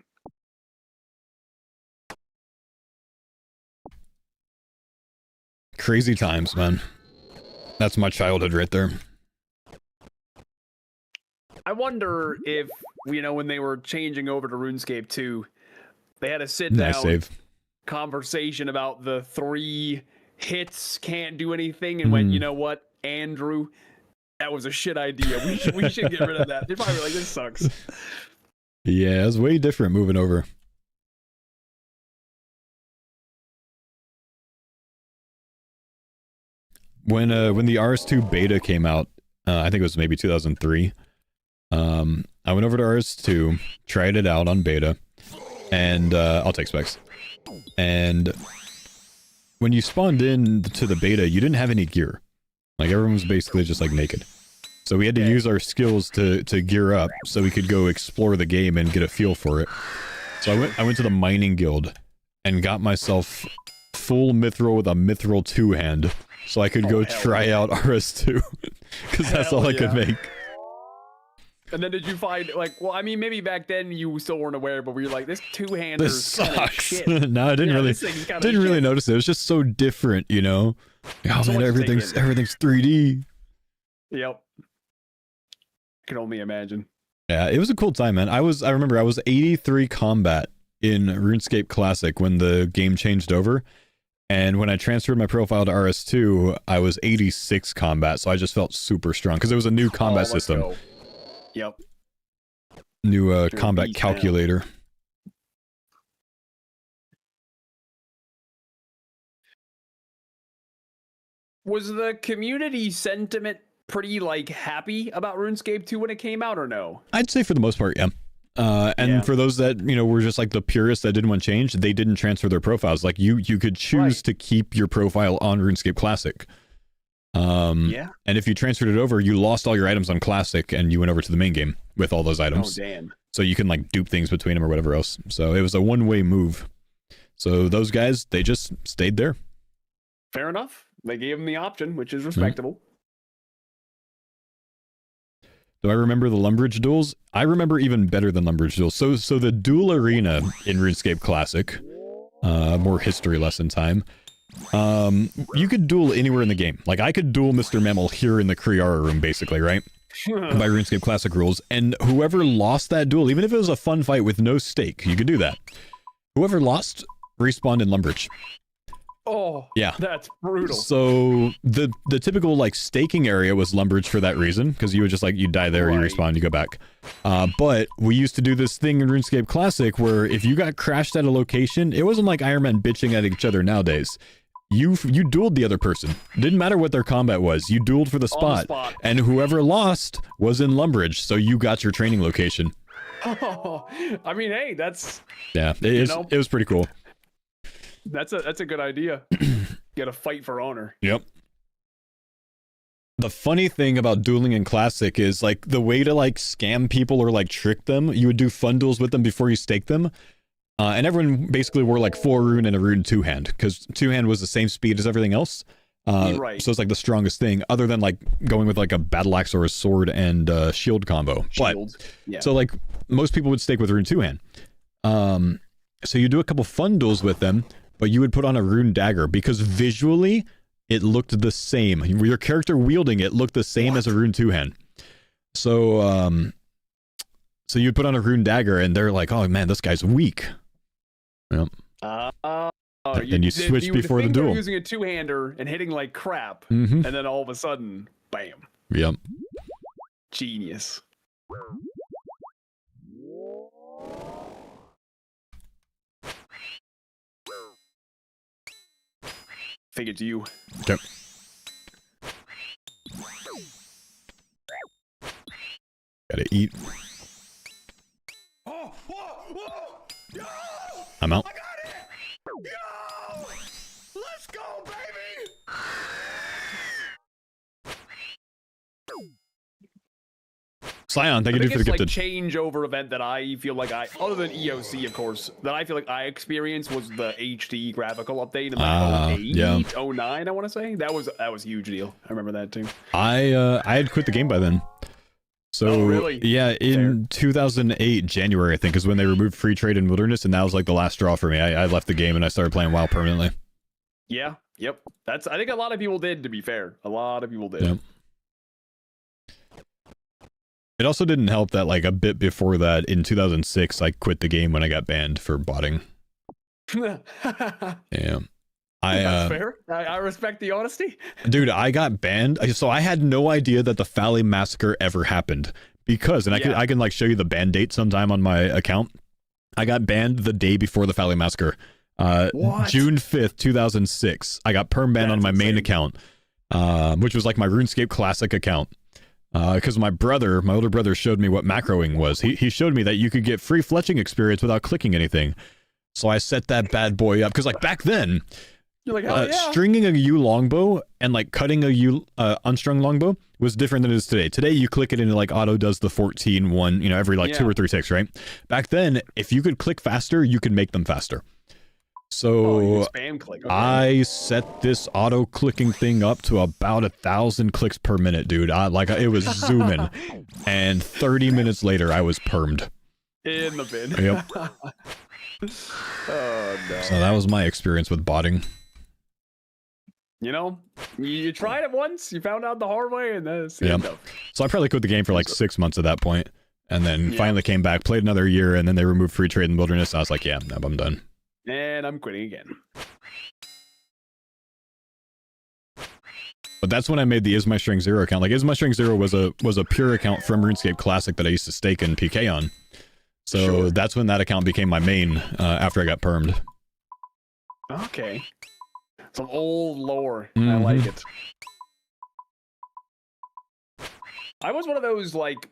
Crazy times, man. That's my childhood right there. I wonder if, you know, when they were changing over to RuneScape 2, they had a sit-down conversation about the 3 hits, can't do anything, and went, you know what, Andrew, that was a shit idea. We should get rid of that. They're probably like, this sucks. Yeah, it was way different moving over. When the RS2 beta came out, I think it was maybe 2003, I went over to RS2, tried it out on beta, and I'll take specs. And when you spawned in to the beta, you didn't have any gear. Like, everyone was basically just like naked. So we had to use our skills to gear up so we could go explore the game and get a feel for it. So I went to the mining guild and got myself full mithril with a mithril 2-hand. So I could go try out RS2, because that's all I could make. And then did you find, like, well, I mean, maybe back then you still weren't aware, but were you like, this 2-hander this sucks. No, I didn't really notice it. It was just so different, you know? Oh man, everything's 3D. Yep. I can only imagine. Yeah, it was a cool time, man. I remember I was 83 combat in RuneScape Classic when the game changed over. And when I transferred my profile to RS2, I was 86 combat, so I just felt super strong, because it was a new combat system. Go. Yep. New combat calculator. Was the community sentiment pretty, like, happy about RuneScape 2 when it came out, or no? I'd say for the most part, yeah. For those that, you know, were just like the purists that didn't want change, they didn't transfer their profiles. Like, you could choose to keep your profile on RuneScape Classic. And if you transferred it over, you lost all your items on Classic, and you went over to the main game with all those items. Oh, damn. So you can, like, dupe things between them or whatever else. So it was a one-way move. So those guys, they just stayed there. Fair enough. They gave them the option, which is respectable. Do I remember the Lumbridge duels? I remember even better than Lumbridge duels. So the duel arena in RuneScape Classic, more history lesson time, you could duel anywhere in the game. Like, I could duel Mr. Mammal here in the Kriara room, basically, right? By RuneScape Classic rules. And whoever lost that duel, even if it was a fun fight with no stake, you could do that. Whoever lost, respawned in Lumbridge. Oh, Yeah. that's brutal. So the typical like staking area was Lumbridge for that reason, because you would just like, you die there, you respawn, you go back. But we used to do this thing in RuneScape Classic where if you got crashed at a location, it wasn't like Iron Man bitching at each other nowadays. You dueled the other person. Didn't matter what their combat was. You dueled for the spot. And whoever lost was in Lumbridge, so you got your training location. Oh, I mean, hey, that's... Yeah, it was pretty cool. That's a good idea. Get a fight for honor. Yep. The funny thing about dueling in Classic is like the way to like scam people or like trick them, you would do fun duels with them before you stake them. And everyone basically wore like 4 rune and a rune 2-hand, because 2-hand was the same speed as everything else. Right. So it's like the strongest thing, other than like going with like a battle axe or a sword and shield combo. Shield. But so like most people would stake with rune 2-hand. So you do a couple fun duels with them, but you would put on a rune dagger because visually it looked the same. Your character wielding it looked the same as a rune 2-hand. So so you'd put on a rune dagger and they're like, oh man, this guy's weak. Yep. Then you switch before the duel. Using a 2-hander and hitting like crap, Mm-hmm. and then all of a sudden, bam. Yep. Genius. Think it's you. Okay. Gotta eat. Oh, whoa, whoa. Yo! I'm out. I got it! Yo! Let's go, baby! Scion, thank you The dude for the biggest, gifted. changeover event that I feel like other than EOC, of course, that I feel like I experienced was the HD graphical update in like 08, 09, I want to say. That was a huge deal. I remember that too. I had quit the game by then. So really? Yeah, in 2008 January I think is when they removed free trade in Wilderness, and that was like the last straw for me. I left the game and I started playing WoW permanently. Yeah. Yep. I think a lot of people did, to be fair. A lot of people did. Yep. It also didn't help that like a bit before that in 2006 I quit the game when I got banned for botting. Yeah. That's fair. I respect the honesty. Dude, I got banned. So I had no idea that the Folly massacre ever happened because, and I can like show you the ban date sometime on my account. I got banned the day before the Folly massacre. What? June 5th, 2006. I got perm banned on my main account, which was like my RuneScape Classic account. Because my older brother showed me what macroing was. He showed me that you could get free fletching experience without clicking anything. So I set that bad boy up. Because like back then, you're like, hell yeah. Stringing a U longbow and like cutting a U unstrung longbow was different than it is today. Today you click it and it like auto does the 14-1, you know, every like 2 or 3 ticks, right? Back then, if you could click faster, you could make them faster. So spam click. Okay. I set this auto clicking thing up to about 1,000 clicks per minute, dude. It was zooming, and 30 minutes later I was permed. In the bin. Yep. Oh no. So that was my experience with botting. You know, you tried it once, you found out the hard way, and that's enough. So I probably quit the game for like 6 months at that point, and then finally came back, played another year, and then they removed free trade in Wilderness. And I was like, yeah, no, I'm done. And I'm quitting again. But that's when I made the Is My String Zero account. Like Is My String Zero was a pure account from RuneScape Classic that I used to stake and PK on. So that's when that account became my main after I got permed. Okay. Some old lore. I like it. I was one of those like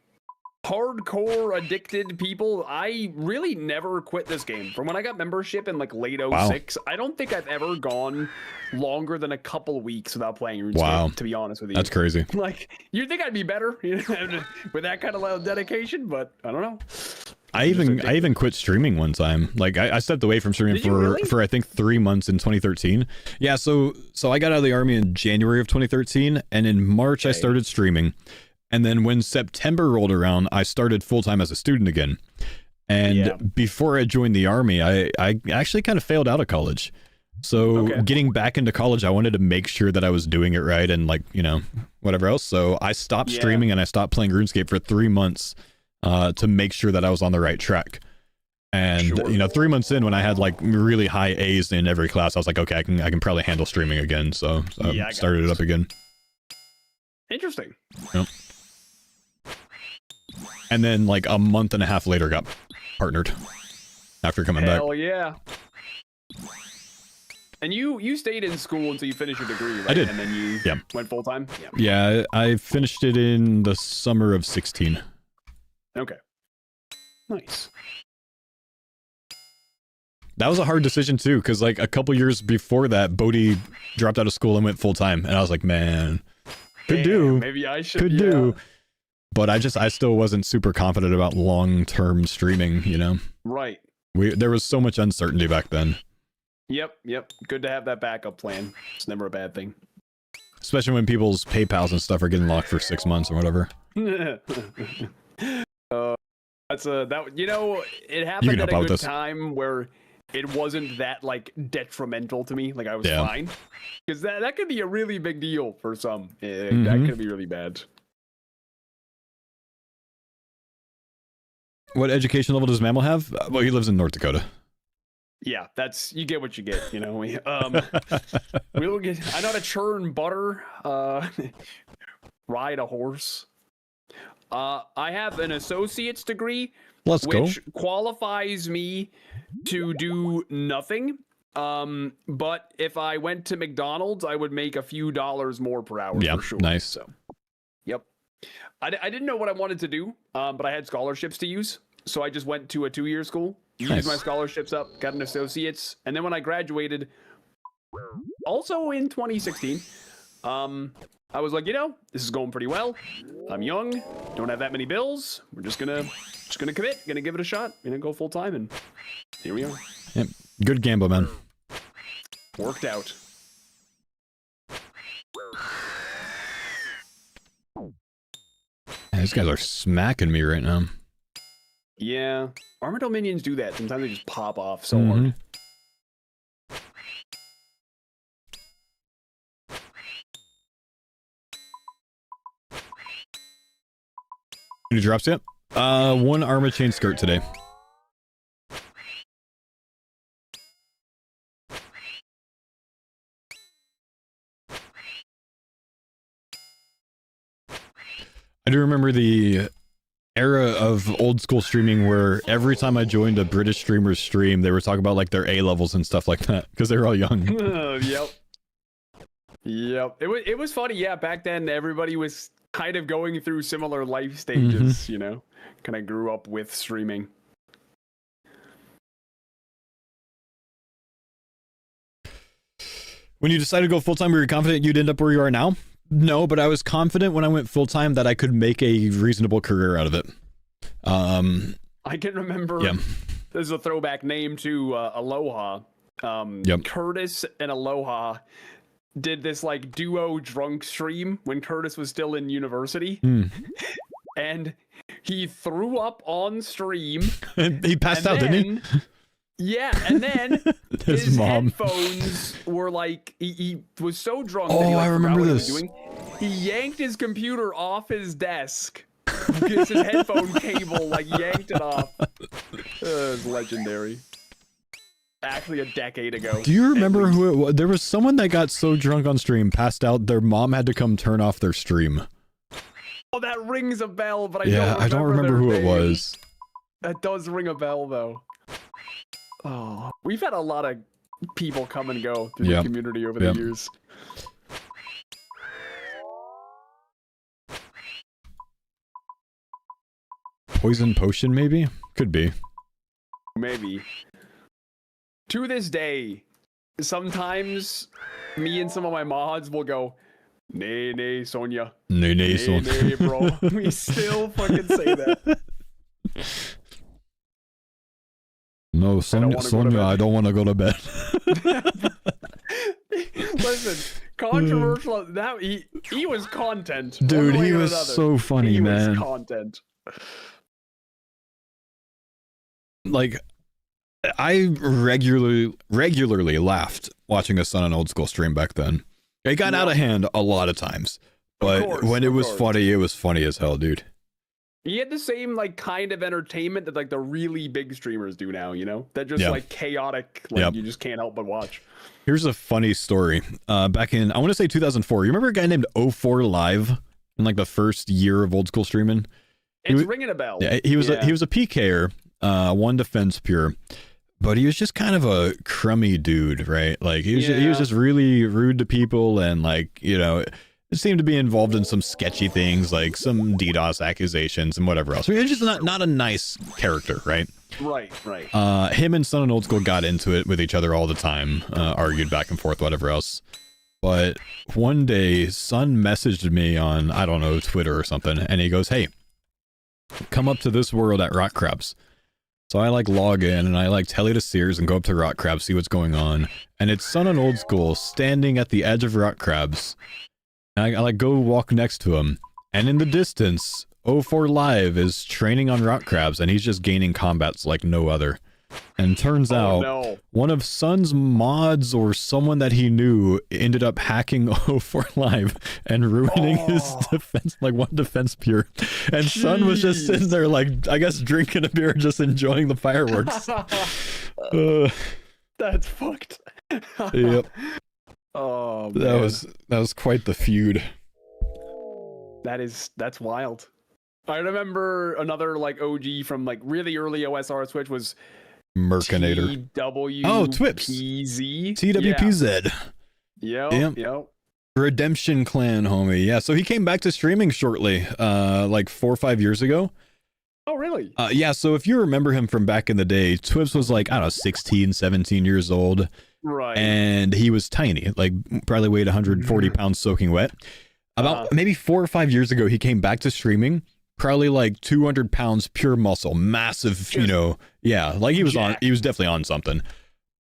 hardcore addicted people. I really never quit this game. From when I got membership in like late 06, I don't think I've ever gone longer than a couple weeks without playing RuneScape, to be honest with you. That's crazy. Like, you'd think I'd be better with that kind of dedication, but I don't know. I even quit streaming one time. Like I stepped away from streaming for I think 3 months in 2013. Yeah, so I got out of the army in January of 2013, and in March I started streaming. And then when September rolled around, I started full-time as a student again. And before I joined the army, I actually kind of failed out of college. So getting back into college, I wanted to make sure that I was doing it right and like, you know, whatever else. So I stopped streaming and I stopped playing RuneScape for 3 months to make sure that I was on the right track. And Sure. you know, 3 months in, when I had like really high A's in every class, I was like, okay, I can probably handle streaming again. So Yeah, I I started got it up again. Interesting. Yep. And then like a month and a half later, got partnered after coming back. Hell yeah. And you stayed in school until you finished your degree, right? I did. And then you Yeah. went full time? Yeah. Yeah, I finished it in the summer of 16. Okay. Nice. That was a hard decision too, because like a couple years before that, Bodhi dropped out of school and went full time, and I was like, man, could Damn, do, Maybe I should. could do. But I still wasn't super confident about long-term streaming, you know? Right. There was so much uncertainty back then. Yep. Good to have that backup plan. It's never a bad thing. Especially when people's PayPals and stuff are getting locked for 6 months or whatever. It happened at a help out with good this. time where it wasn't that like detrimental to me. Like I was Yeah. fine. Because that could be a really big deal for some. That Mhm. could be really bad. What education level does Mammal have? Well, he lives in North Dakota. Yeah, you get what you get, you know. We will get. I know how to churn butter, ride a horse. I have an associate's degree, Let's go. which qualifies me to do nothing. But if I went to McDonald's, I would make a few dollars more per hour Yeah, for sure. nice. So, yep. I didn't know what I wanted to do, but I had scholarships to use, so I just went to a 2-year school. Nice. Used my scholarships up, got an associate's, and then when I graduated, also in 2016, I was like, this is going pretty well. I'm young, don't have that many bills. We're just gonna commit, gonna give it a shot, go full time, and here we are. Yep. Good gamble, man. Worked out. Man, these guys are smacking me right now. Yeah, Armadyl minions do that. Sometimes they just pop off so Mhm. hard. Any drops yet? One Arma chain skirt today. I do remember the era of old school streaming where every time I joined a British streamer's stream, they were talking about like their A levels and stuff like that because they were all young. Yep. It was funny. Yeah, back then everybody was kind of going through similar life stages. Kind of grew up with streaming. When you decided to go full time, were you confident you'd end up where you are now? No, but I was confident when I went full time that I could make a reasonable career out of it. I can remember. Yeah. This is a throwback name to Aloha. Yep. Curtis and Aloha did this like duo drunk stream when Curtis was still in university, and he threw up on stream. He passed out, didn't he? Yeah, and then His mom. headphones were like he was so drunk. Oh, that he, like, I forgot remember what he was this. doing. He yanked his computer off his desk because his headphone cable like yanked it off. It was legendary. Actually, a decade ago. Do you remember who it was? There was someone that got so drunk on stream, passed out, their mom had to come turn off their stream. Oh, that rings a bell, but I don't remember who their it name. was. That does ring a bell, though. Oh, we've had a lot of people come and go through the community over the years. Poison potion, maybe? Could be. Maybe. To this day, sometimes me and some of my mods will go, nay, Sonia. Nay, Nay, bro. We still fucking say that. No, Sonia, I don't want to go to bed. Listen, controversial. That he was content. Dude, one way he or was another. so funny, he man. was content. Like, I regularly laughed watching us on an old school stream back then. It got out of hand a lot of times, but when it was funny as hell, dude. He had the same like kind of entertainment that like the really big streamers do now, you know? That just Yeah. like chaotic, like Yep. you just can't help but watch. Here's a funny story. Back in, I want to say 2004. You remember a guy named 04 Live in like the first year of old school streaming? It's ringing a bell. Yeah, he was a PKer, one defense pure, but he was just kind of a crummy dude, right? Like he was just really rude to people, and like, you know, it seemed to be involved in some sketchy things, like some DDoS accusations and whatever else. He was just not a nice character, right? Right. Him and Son and Old School got into it with each other all the time, argued back and forth, whatever else. But one day, Son messaged me on, I don't know, Twitter or something, and he goes, "Hey, come up to this world at Rock Crabs." So I like log in and I like tell you to Sears and go up to Rock Crabs, see what's going on. And it's Son and Old School standing at the edge of Rock Crabs. And I like go walk next to him. And in the distance, 04 Live is training on Rock Crabs, and he's just gaining combats like no other. And turns out one of Son's mods or someone that he knew ended up hacking 04 Live and ruining his defense, like one defense pure. And Son was just sitting there like, I guess, drinking a beer, just enjoying the fireworks. That's fucked. Yep. Oh, man. That was quite the feud. That's wild. I remember another like OG from like really early OSR Switch was Mercinator. TWPZ. TWPZ. Yep. Redemption Clan, homie. Yeah, so he came back to streaming shortly, like 4 or 5 years ago. Oh, really? Yeah, so if you remember him from back in the day, Twibs was like, I don't know, 16, 17 years old. Right. And he was tiny, like probably weighed 140 pounds soaking wet. About maybe 4 or 5 years ago, he came back to streaming, probably like 200 pounds pure muscle, massive, you know. Yeah, like he was definitely on something.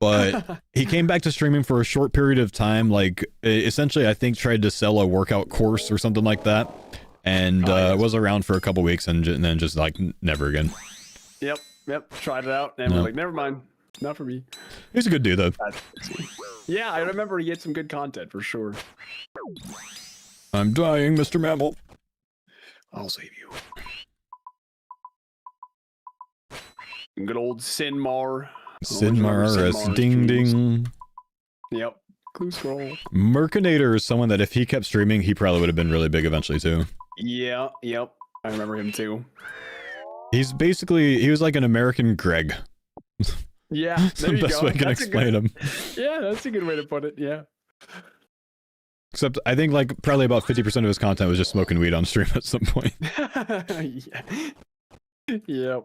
But he came back to streaming for a short period of time, like essentially I think tried to sell a workout course or something like that, and was around for a couple weeks and then just like never again. Yep, tried it out and was like, never mind, not for me. He's a good dude though. Yeah, I remember he had some good content for sure. I'm dying, Mr. Mammal. I'll save you. Good old Sinmar. Sinmar, ding ding. Yep. Clue scroll. Mercinator is someone that if he kept streaming, he probably would have been really big eventually too. Yeah, yep. I remember him too. He was like an American Greg. Yeah, That's the best way I can explain him. Yeah, that's a good way to put it, yeah. Except I think like probably about 50% of his content was just smoking weed on stream at some point. Yep.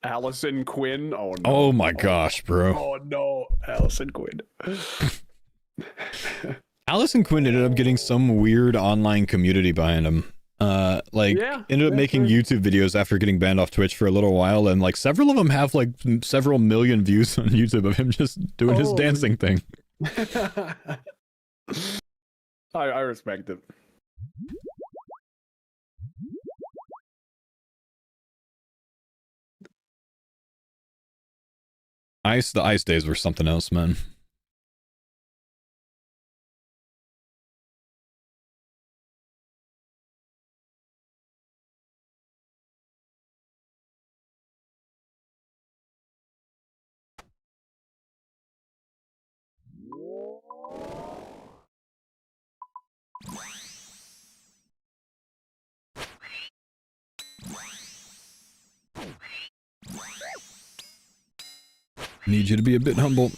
Allison Quinn. Oh no. Oh my gosh, bro. Oh no, Allison Quinn. Allison Quinn ended up getting some weird online community behind him. Ended up making YouTube videos after getting banned off Twitch for a little while, and like several of them have like several million views on YouTube of him just doing his dancing thing. I respect it. The ice days were something else, man. Need you to be a bit humble.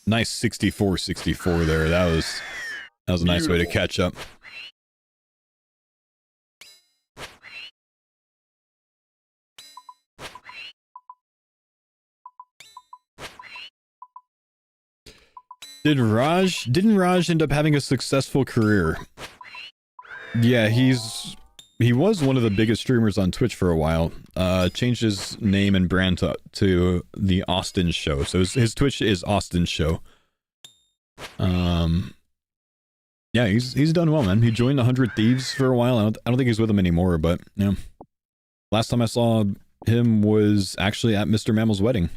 Nice 64-64 there. That was a nice way to catch up. Didn't Raj end up having a successful career? Yeah, he was one of the biggest streamers on Twitch for a while. Changed his name and brand to the Austin Show. So his Twitch is Austin Show. Yeah, he's done well, man. He joined 100 Thieves for a while. I don't think he's with them anymore, but yeah. Last time I saw him was actually at Mr. Mammal's wedding.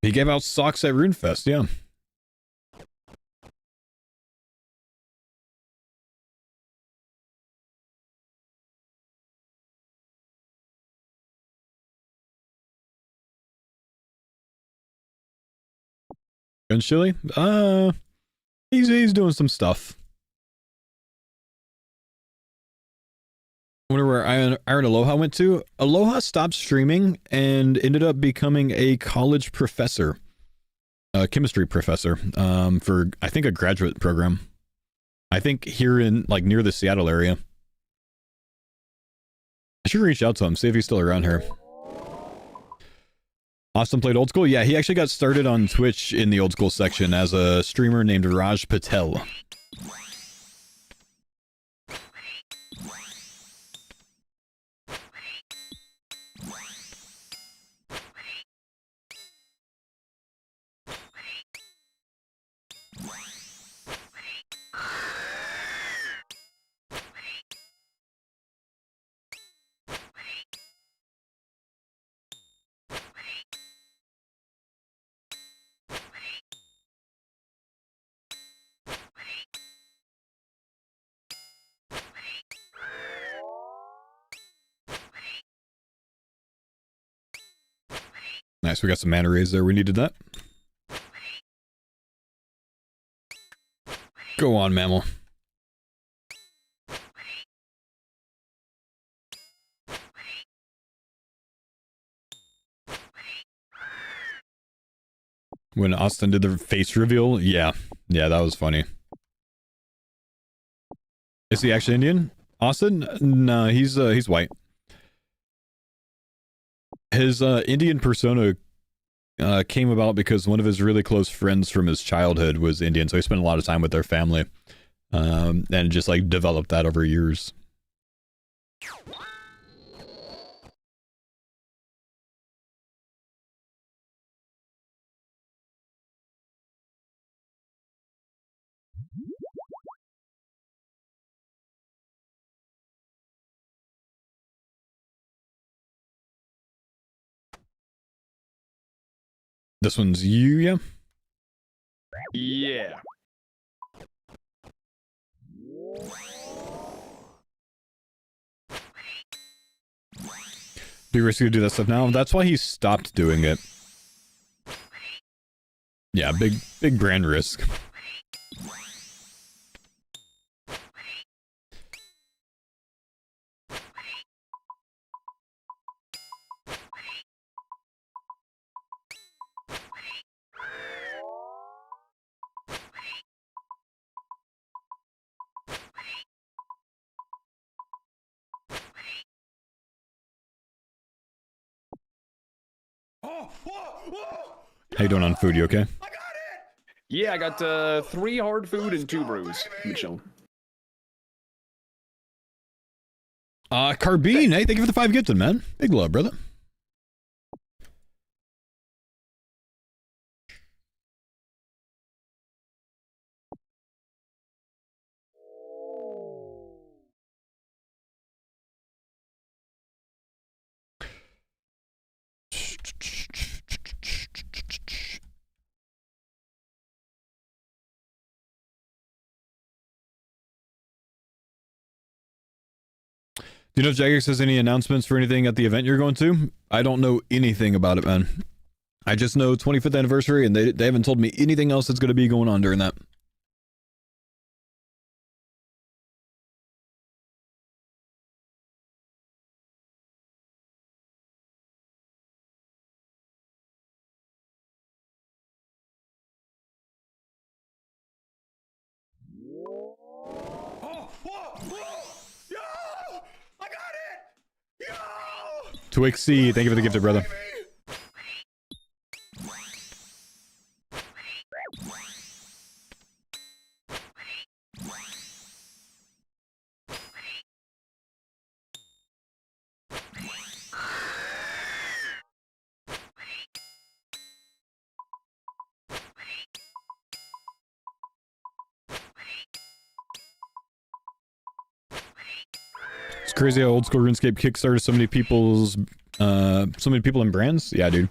He gave out socks at RuneFest, yeah. And Chili? He's doing some stuff. I wonder where Iron Aloha went to. Aloha stopped streaming and ended up becoming a college professor. A chemistry professor. For, I think, a graduate program. I think here in, like, near the Seattle area. I should reach out to him, see if he's still around here. Austin played old school? Yeah, he actually got started on Twitch in the old school section as a streamer named Raj Patel. Nice, we got some mana rays there. We needed that. Go on, mammal. When Austin did the face reveal, yeah, that was funny. Is he actually Indian? Austin? No, he's white. His Indian persona came about because one of his really close friends from his childhood was Indian, so he spent a lot of time with their family, and just like developed that over years. This one's you, yeah? Yeah. Be risky to do that stuff now. That's why he stopped doing it. Yeah, big brand risk. How you doing on food? You okay? Yeah, I got 3 hard food and 2 brews. Mitchell. Carbine, hey, thank you for the 5 gifted, man. Big love, brother. Do you know if Jagex has any announcements for anything at the event you're going to? I don't know anything about it, man. I just know 25th anniversary, and they haven't told me anything else that's going to be going on during that. Twixie, thank you for the gifted, brother. It's crazy how old school RuneScape kickstarted so many people and brands. Yeah, dude.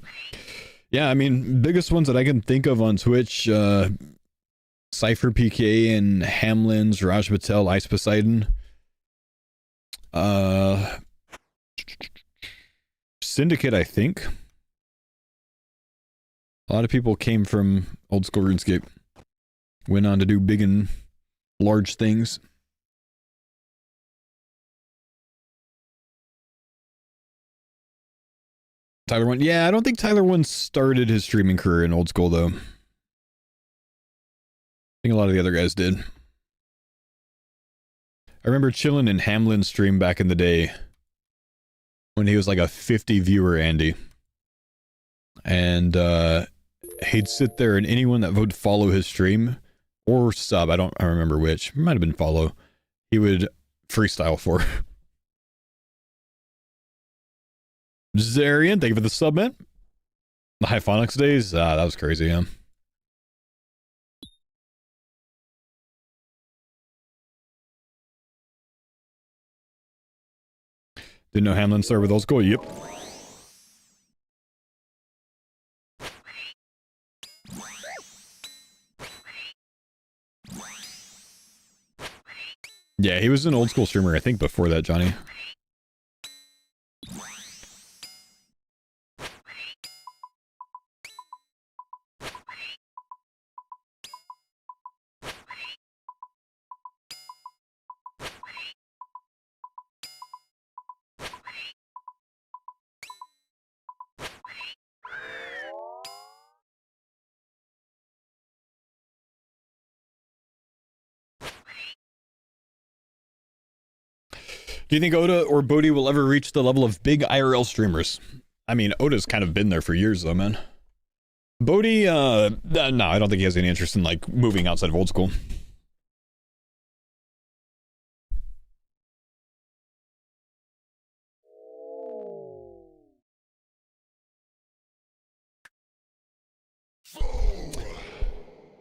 Yeah, I mean, biggest ones that I can think of on Twitch, Cypher PK and Hamlin's, Raj Patel, Ice Poseidon. Syndicate, I think. A lot of people came from old school RuneScape. Went on to do big and large things. Tyler 1. Yeah, I don't think Tyler 1 started his streaming career in old school, though. I think a lot of the other guys did. I remember chilling in Hamlin's stream back in the day when he was like a 50 viewer Andy. And he'd sit there and anyone that would follow his stream or sub, I remember which, it might have been follow, he would freestyle for. Zarian, thank you for the sub, man. The Hyphonics days, that was crazy, yeah. Didn't know Hamlin started with old school? Yep. Yeah, he was an old school streamer, I think, before that, Johnny. Do you think Oda or Bodhi will ever reach the level of big IRL streamers? I mean, Oda's kind of been there for years, though, man. Bodhi, no, I don't think he has any interest in, like, moving outside of old school.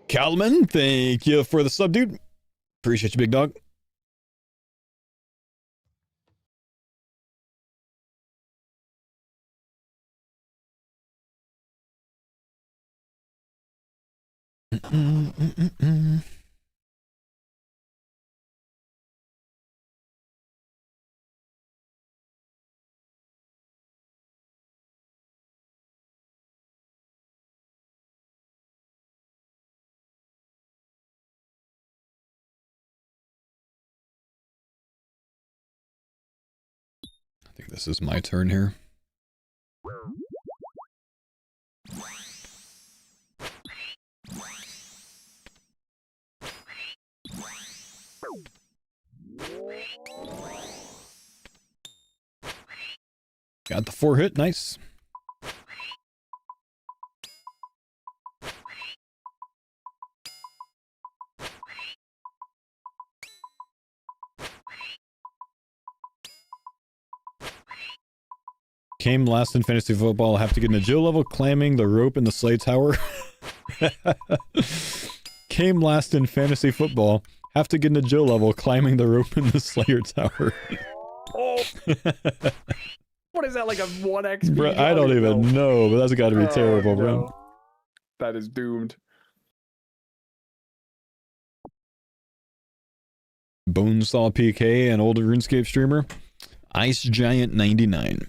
Calman, thank you for the sub, dude. Appreciate you, big dog. I think this is my turn here. Got the 4 hit, nice. Came last in fantasy football, have to get in a Jill level, climbing the rope in the sleigh tower. Came last in fantasy football, have to get in a Jill level, climbing the rope in the Slayer tower. Oh. What is that, like a 1 XP? Bro, I don't even know, but that's gotta be terrible, no. bro. That is doomed. Bonesaw PK, an old RuneScape streamer. Ice Giant 99.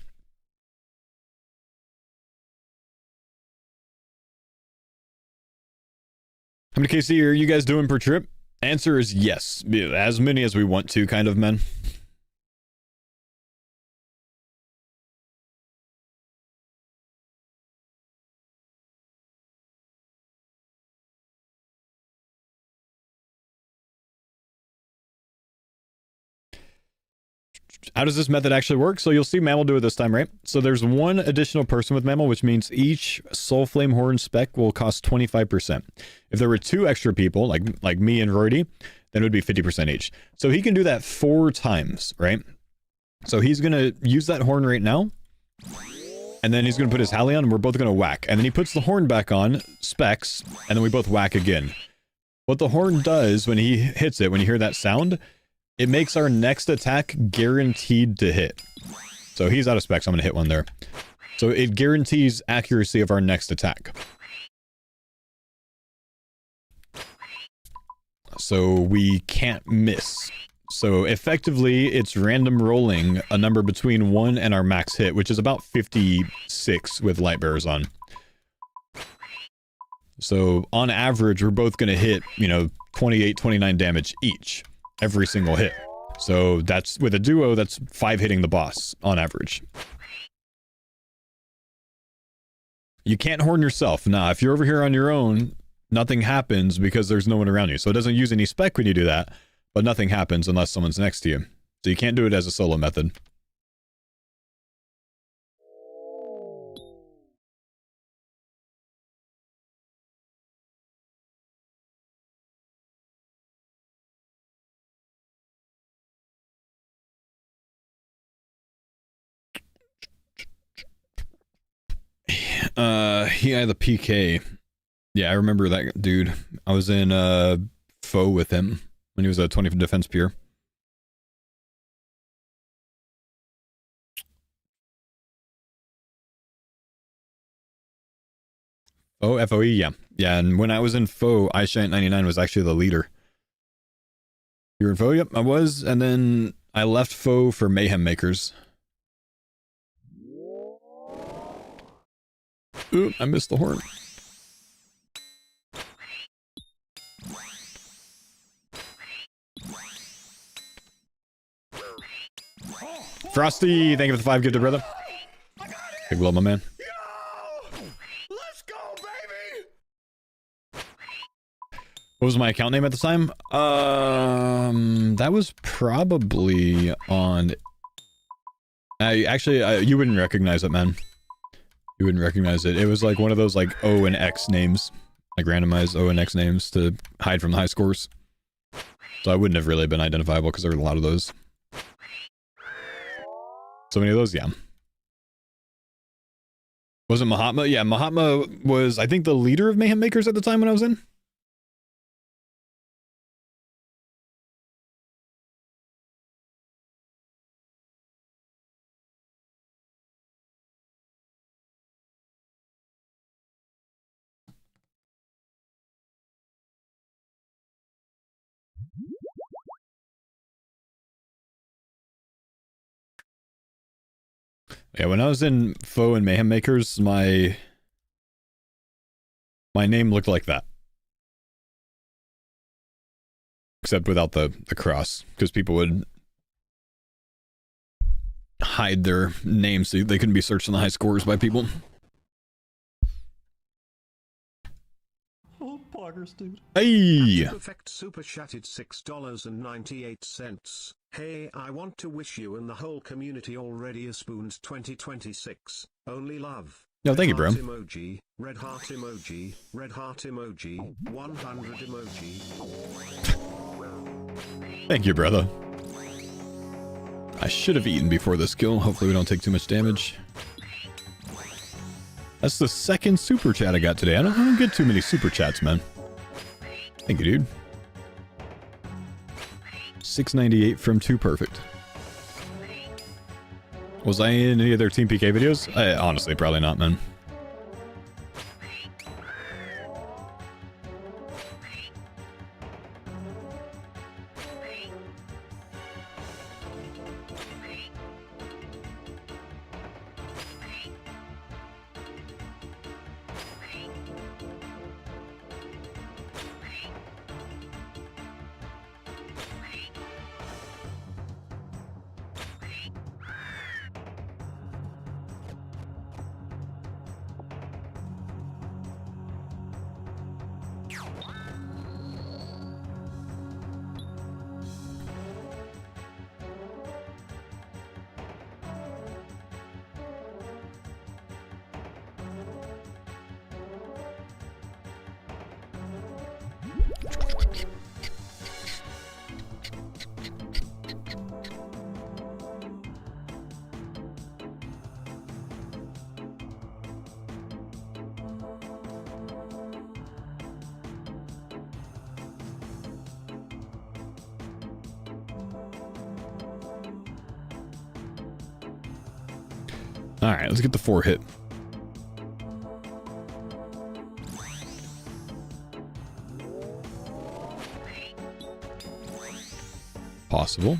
How many KC are you guys doing per trip? Answer is yes. As many as we want to, kind of, men. How does this method actually work? So you'll see Mammal do it this time, right? So there's one additional person with Mammal, which means each Soul Flame Horn spec will cost 25%. If there were 2 extra people, like me and Roidie, then it would be 50% each. So he can do that 4 times, right? So he's going to use that horn right now, and then he's going to put his Halley on, and we're both going to whack. And then he puts the horn back on, specs, and then we both whack again. What the horn does when he hits it, when you hear that sound, it makes our next attack guaranteed to hit. So he's out of specs, I'm going to hit one there. So it guarantees accuracy of our next attack. So we can't miss. So effectively, it's random rolling a number between 1 and our max hit, which is about 56 with light bearers on. So on average, we're both going to hit, you know, 28, 29 damage each, every single hit. So that's, with a duo, that's 5 hitting the boss on average. You can't horn yourself. Nah, if you're over here on your own, nothing happens because there's no one around you. So it doesn't use any spec when you do that, but nothing happens unless someone's next to you. So you can't do it as a solo method. He had the PK. Yeah, I remember that dude. I was in Faux with him when he was a 20 defense peer. Oh, FOE, yeah. Yeah, and when I was in Faux, iShant99 was actually the leader. You were in Faux? Yep, I was, and then I left Faux for Mayhem Makers. Ooh, I missed the horn. Frosty, thank you for the 5 gifted, brother. Big love, my man. Yo! Let's go, baby! What was my account name at the time? That was probably on... you wouldn't recognize it, man. You wouldn't recognize it. It was like one of those like O and X names. Like randomized O and X names to hide from the high scores. So I wouldn't have really been identifiable because there were a lot of those. So many of those, yeah. Wasn't Mahatma? Yeah, Mahatma was, I think, the leader of Mayhem Makers at the time when I was in. Yeah, when I was in Faux and Mayhem Makers, my name looked like that. Except without the cross, because people would hide their names so they couldn't be searched on the high scores by people. Oh, poggers, dude. Hey! Perfect super chatted $6.98. Hey, I want to wish you and the whole community already a spoons 2026. Only love. No, thank you, bro. Emoji, red heart emoji, 100 emoji. Thank you, brother. I should have eaten before this kill. Hopefully we don't take too much damage. That's the second super chat I got today. I don't get too many super chats, man. Thank you, dude. 698 from 2 perfect. Was I in any of their Team PK videos? Honestly, probably not, man. Alright, let's get the 4 hit. Possible.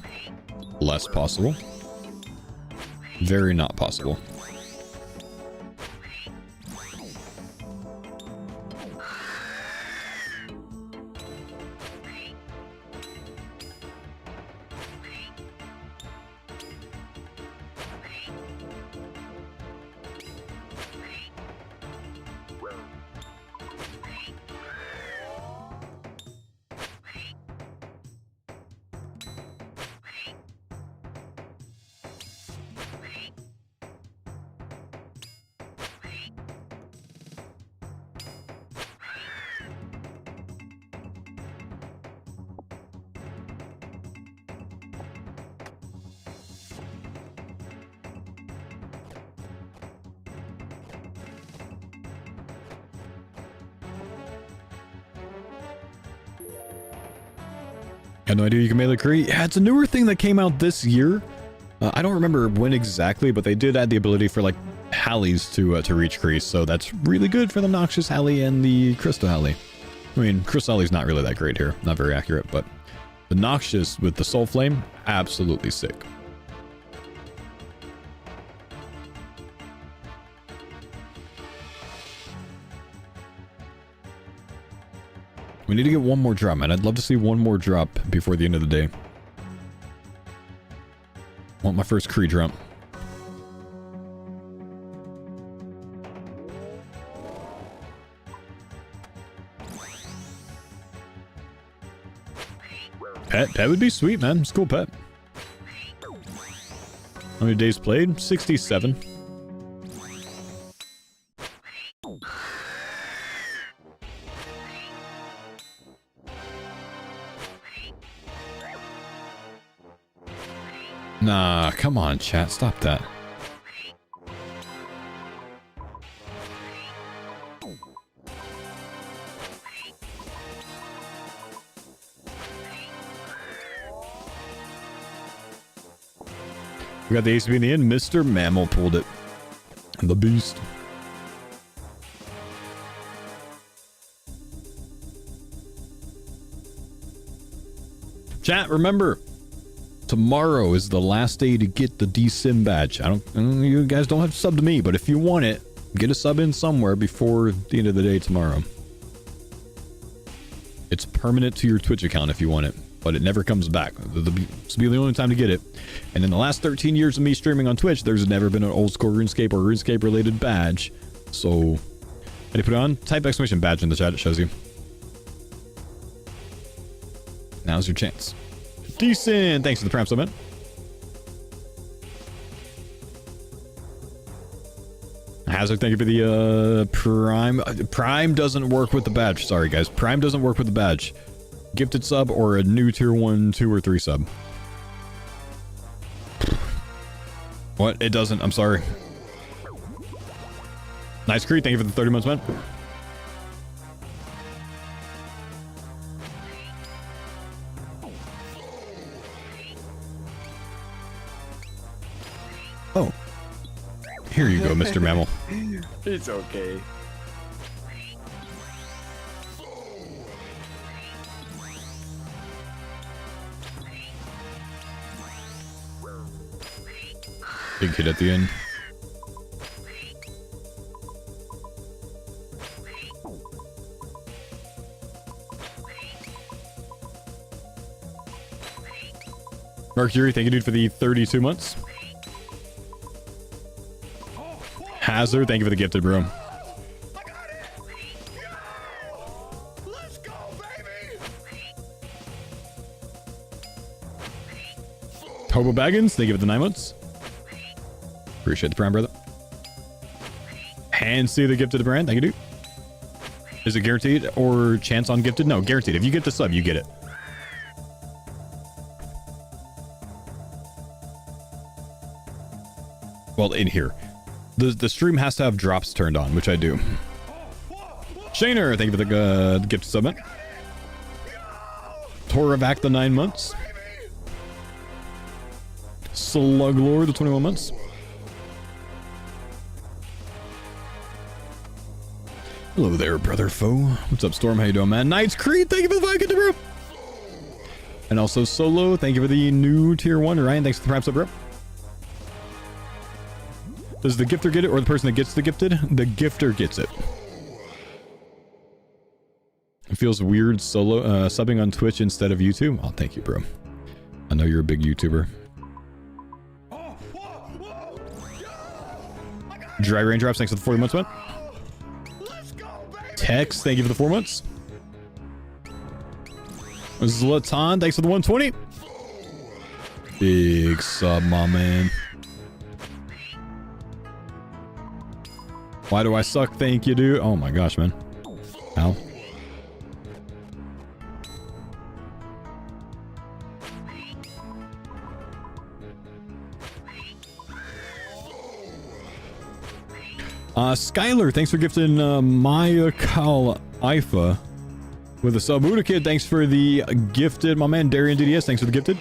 Less possible. Very not possible. Had no idea you can melee create. Yeah, it's a newer thing that came out this year. I don't remember when exactly, but they did add the ability for like Hallies to reach crease, so that's really good for the Noxious Hallie and the Crystal Hallie. I mean, Crystal Hallie's not really that great here, not very accurate, but the Noxious with the Soul Flame, absolutely sick. We need to get one more drop, man. I'd love to see one more drop before the end of the day. Want my first Kree drop. Pet would be sweet, man. It's a cool pet. How many days played? 67. Nah, come on, chat. Stop that. We got the ACB in the end. Mr. Mammal pulled it. The beast. Chat, remember, tomorrow is the last day to get the DCIM badge. You guys don't have to sub to me, but if you want it, get a sub in somewhere before the end of the day tomorrow. It's permanent to your Twitch account if you want it, but it never comes back. This will be the only time to get it. And in the last 13 years of me streaming on Twitch, there's never been an old school RuneScape or RuneScape related badge. So, how do you put it on? Type exclamation badge in the chat, it shows you. Now's your chance. Decent! Thanks for the Prime Summit. Hazard, thank you for the Prime. Prime doesn't work with the badge. Sorry, guys. Prime doesn't work with the badge. Gifted sub or a new tier 1, 2, or 3 sub. What? It doesn't. I'm sorry. Nice Creed. Thank you for the 30 months, man. Oh. Here you go, Mr. Mammal. It's okay. Big hit at the end. Mercury, thank you, dude, for the 32 months. Hazard, thank you for the gifted, bro. Let's go, baby! Hobo Baggins, thank you for the 9 months. Appreciate the Prime, brother. Hansy, the gifted brand, thank you, dude. Is it guaranteed or chance on gifted? No, guaranteed. If you get the sub, you get it. Well, in here. The stream has to have drops turned on, which I do. Shaner, thank you for the gift sub, man. Toravac, the 9 months. Sluglord, the 21 months. Hello there, brother Faux. What's up, Storm? How you doing, man? Knights Creed, thank you for the 5 gift, bro. And also Solo, thank you for the new tier 1. Ryan, thanks for the Prime sub, bro. Does the gifter get it or the person that gets the gifted? The gifter gets it. It feels weird solo subbing on Twitch instead of YouTube. Oh, thank you, bro. I know you're a big YouTuber. Dry Raindrops, thanks for the 40 months, man. Tex, thank you for the 4 months. Zlatan, thanks for the 120. Big sub, my man. Why do I suck? Thank you, dude. Oh my gosh, man. Ow. Skylar, thanks for gifting Maya Kal Ifa with a sub. Buddha Kid, thanks for the gifted. My man Darian DDS, thanks for the gifted.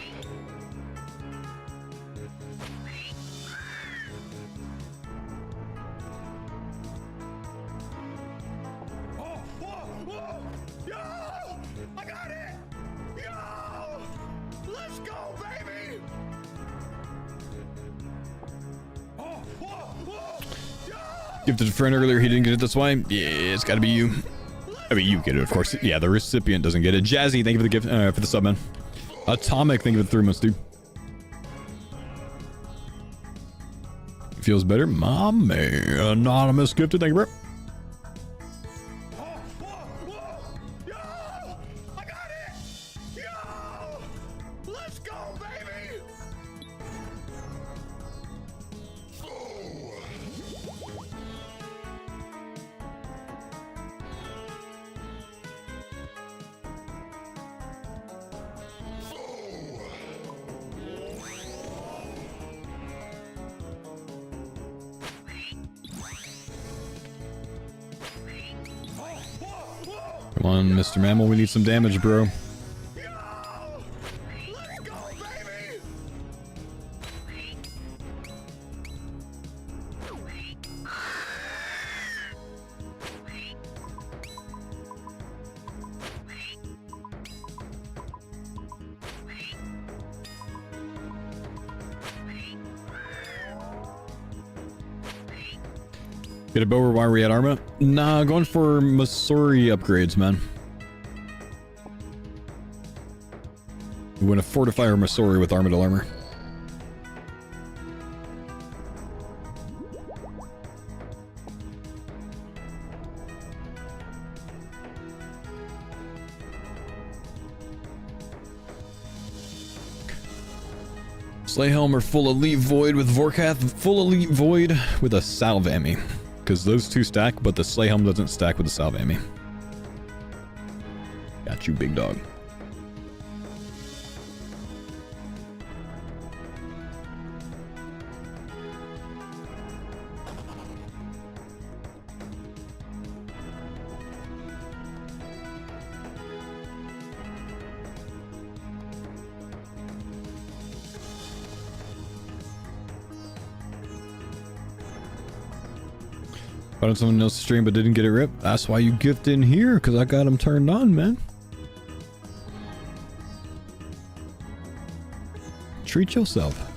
Gifted a friend earlier, he didn't get it, that's why. Yeah, it's gotta be you. I mean, you get it, of course. Yeah, the recipient doesn't get it. Jazzy, thank you for the gift, for the sub, man. Atomic, thank you for the 3 months, dude. Feels better? My man. Anonymous gifted, thank you, bro. Come on, Mr. Mammal, we need some damage, bro. Get a bow, or why are we at Arma? Nah, going for Masori upgrades, man. We want to fortify our Masori with Armadyl armor. Slay Helm or full elite void with Vorkath, full elite void with a Salvami. Because those two stack, but the Slay Helm doesn't stack with the Salvami. Got you, big dog. Got on someone else's stream but didn't get it ripped. That's why you gift in here, because I got them turned on, man. Treat yourself.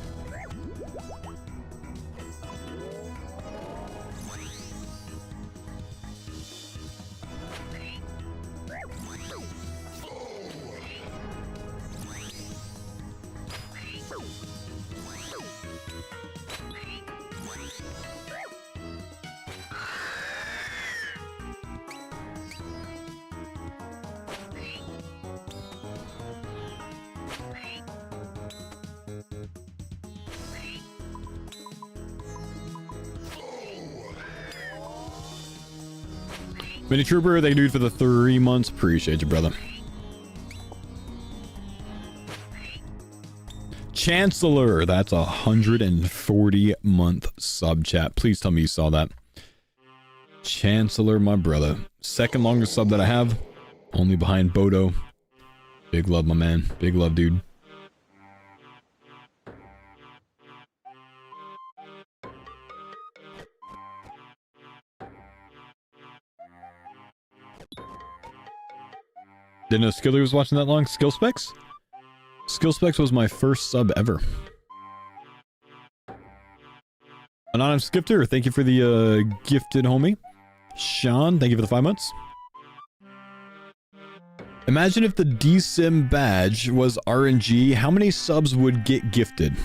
Mini Trooper, thank you, dude, for the 3 months. Appreciate you, brother. Chancellor, that's 140-month sub chat. Please tell me you saw that. Chancellor, my brother. Second longest sub that I have. Only behind Bodo. Big love, my man. Big love, dude. Didn't know Skilly was watching that long. Skill Specs? Skill Specs was my first sub ever. Anonymous Gifter, thank you for the gifted homie. Sean, thank you for the 5 months. Imagine if the DSIM badge was RNG, how many subs would get gifted?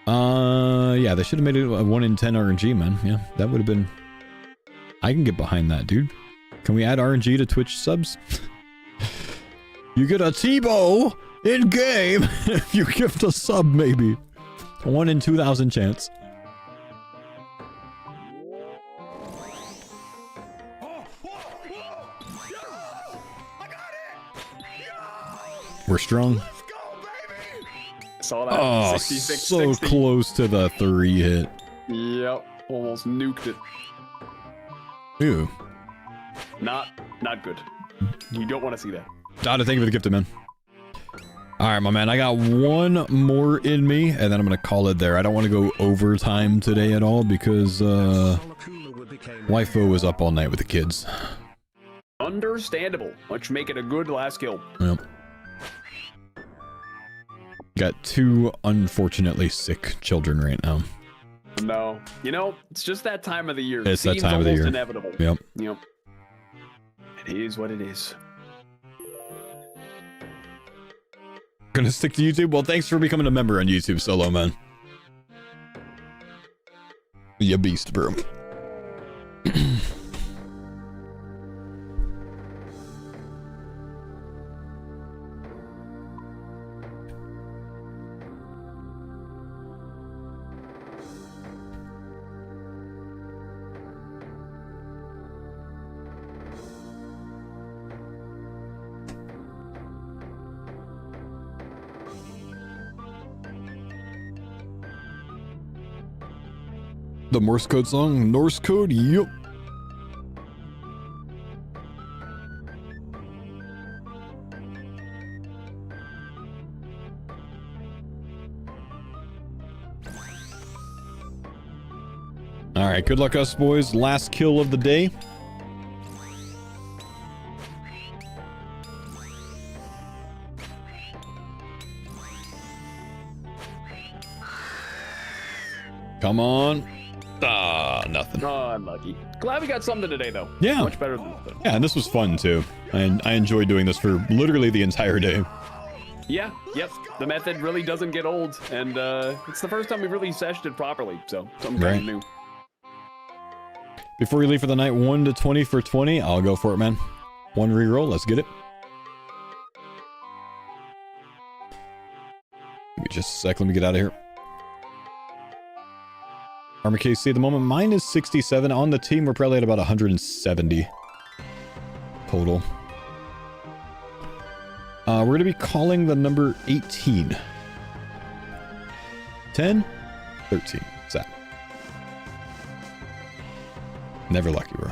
Yeah, they should have made it a 1 in 10 RNG, man. Yeah, that would have been... I can get behind that, dude. Can we add RNG to Twitch subs? You get a T-bow in game if you gift a sub, maybe. A 1 in 2,000 chance. We're strong. Saw that. Oh, 66, so 60. close to the 3 hit. Yep, almost nuked it. Ew. Not Not good. You don't want to see that. Thank you for the gift, man. All right, my man. I got one more in me, and then I'm gonna call it there. I don't want to go overtime today at all because waifu was up all night with the kids. Understandable. Let's make it a good last kill. Yep. Got 2 unfortunately sick children right now. No, you know, it's just that time of the year. It's that time of the year. Inevitable. Yep. Yep. It is what it is. Gonna stick to YouTube? Well, thanks for becoming a member on YouTube, Solo, man. You beast, bro. The Morse code song? Norse code? Yup. Alright, good luck us boys. Last kill of the day. Come on. Nothing. Oh, unlucky. Glad we got something today, though. Yeah. Much better than nothing. Yeah, and this was fun, too. And I enjoyed doing this for literally the entire day. Yeah, yep. The method really doesn't get old, and it's the first time we've really sessioned it properly, so something kind of new. Before you leave for the night, 1 to 20 for 20. I'll go for it, man. 1 reroll. Let's get it. Give me just a sec. Let me get out of here. Armor KC at the moment, mine is 67. On the team, we're probably at about 170 total. We're going to be calling the number 18. 10? 13. What's that? Never lucky, bro.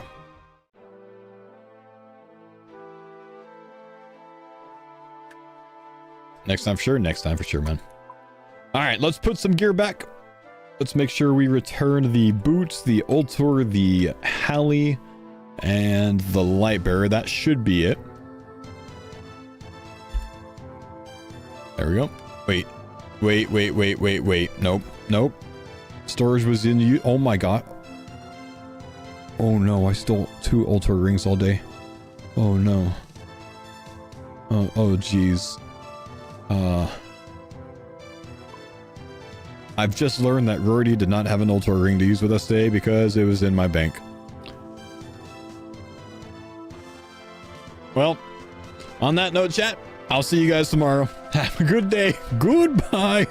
Next time for sure. Next time for sure, man. All right, let's put some gear back. Let's make sure we return the boots, the Ultor, the Halley, and the Light Bearer. That should be it. There we go. Wait. Nope. Storage was in you. Oh my god. Oh no, I stole 2 Ultor rings all day. Oh no. Oh geez. I've just learned that Roidie did not have an Ultra ring to use with us today because it was in my bank. Well, on that note, chat, I'll see you guys tomorrow. Have a good day. Goodbye.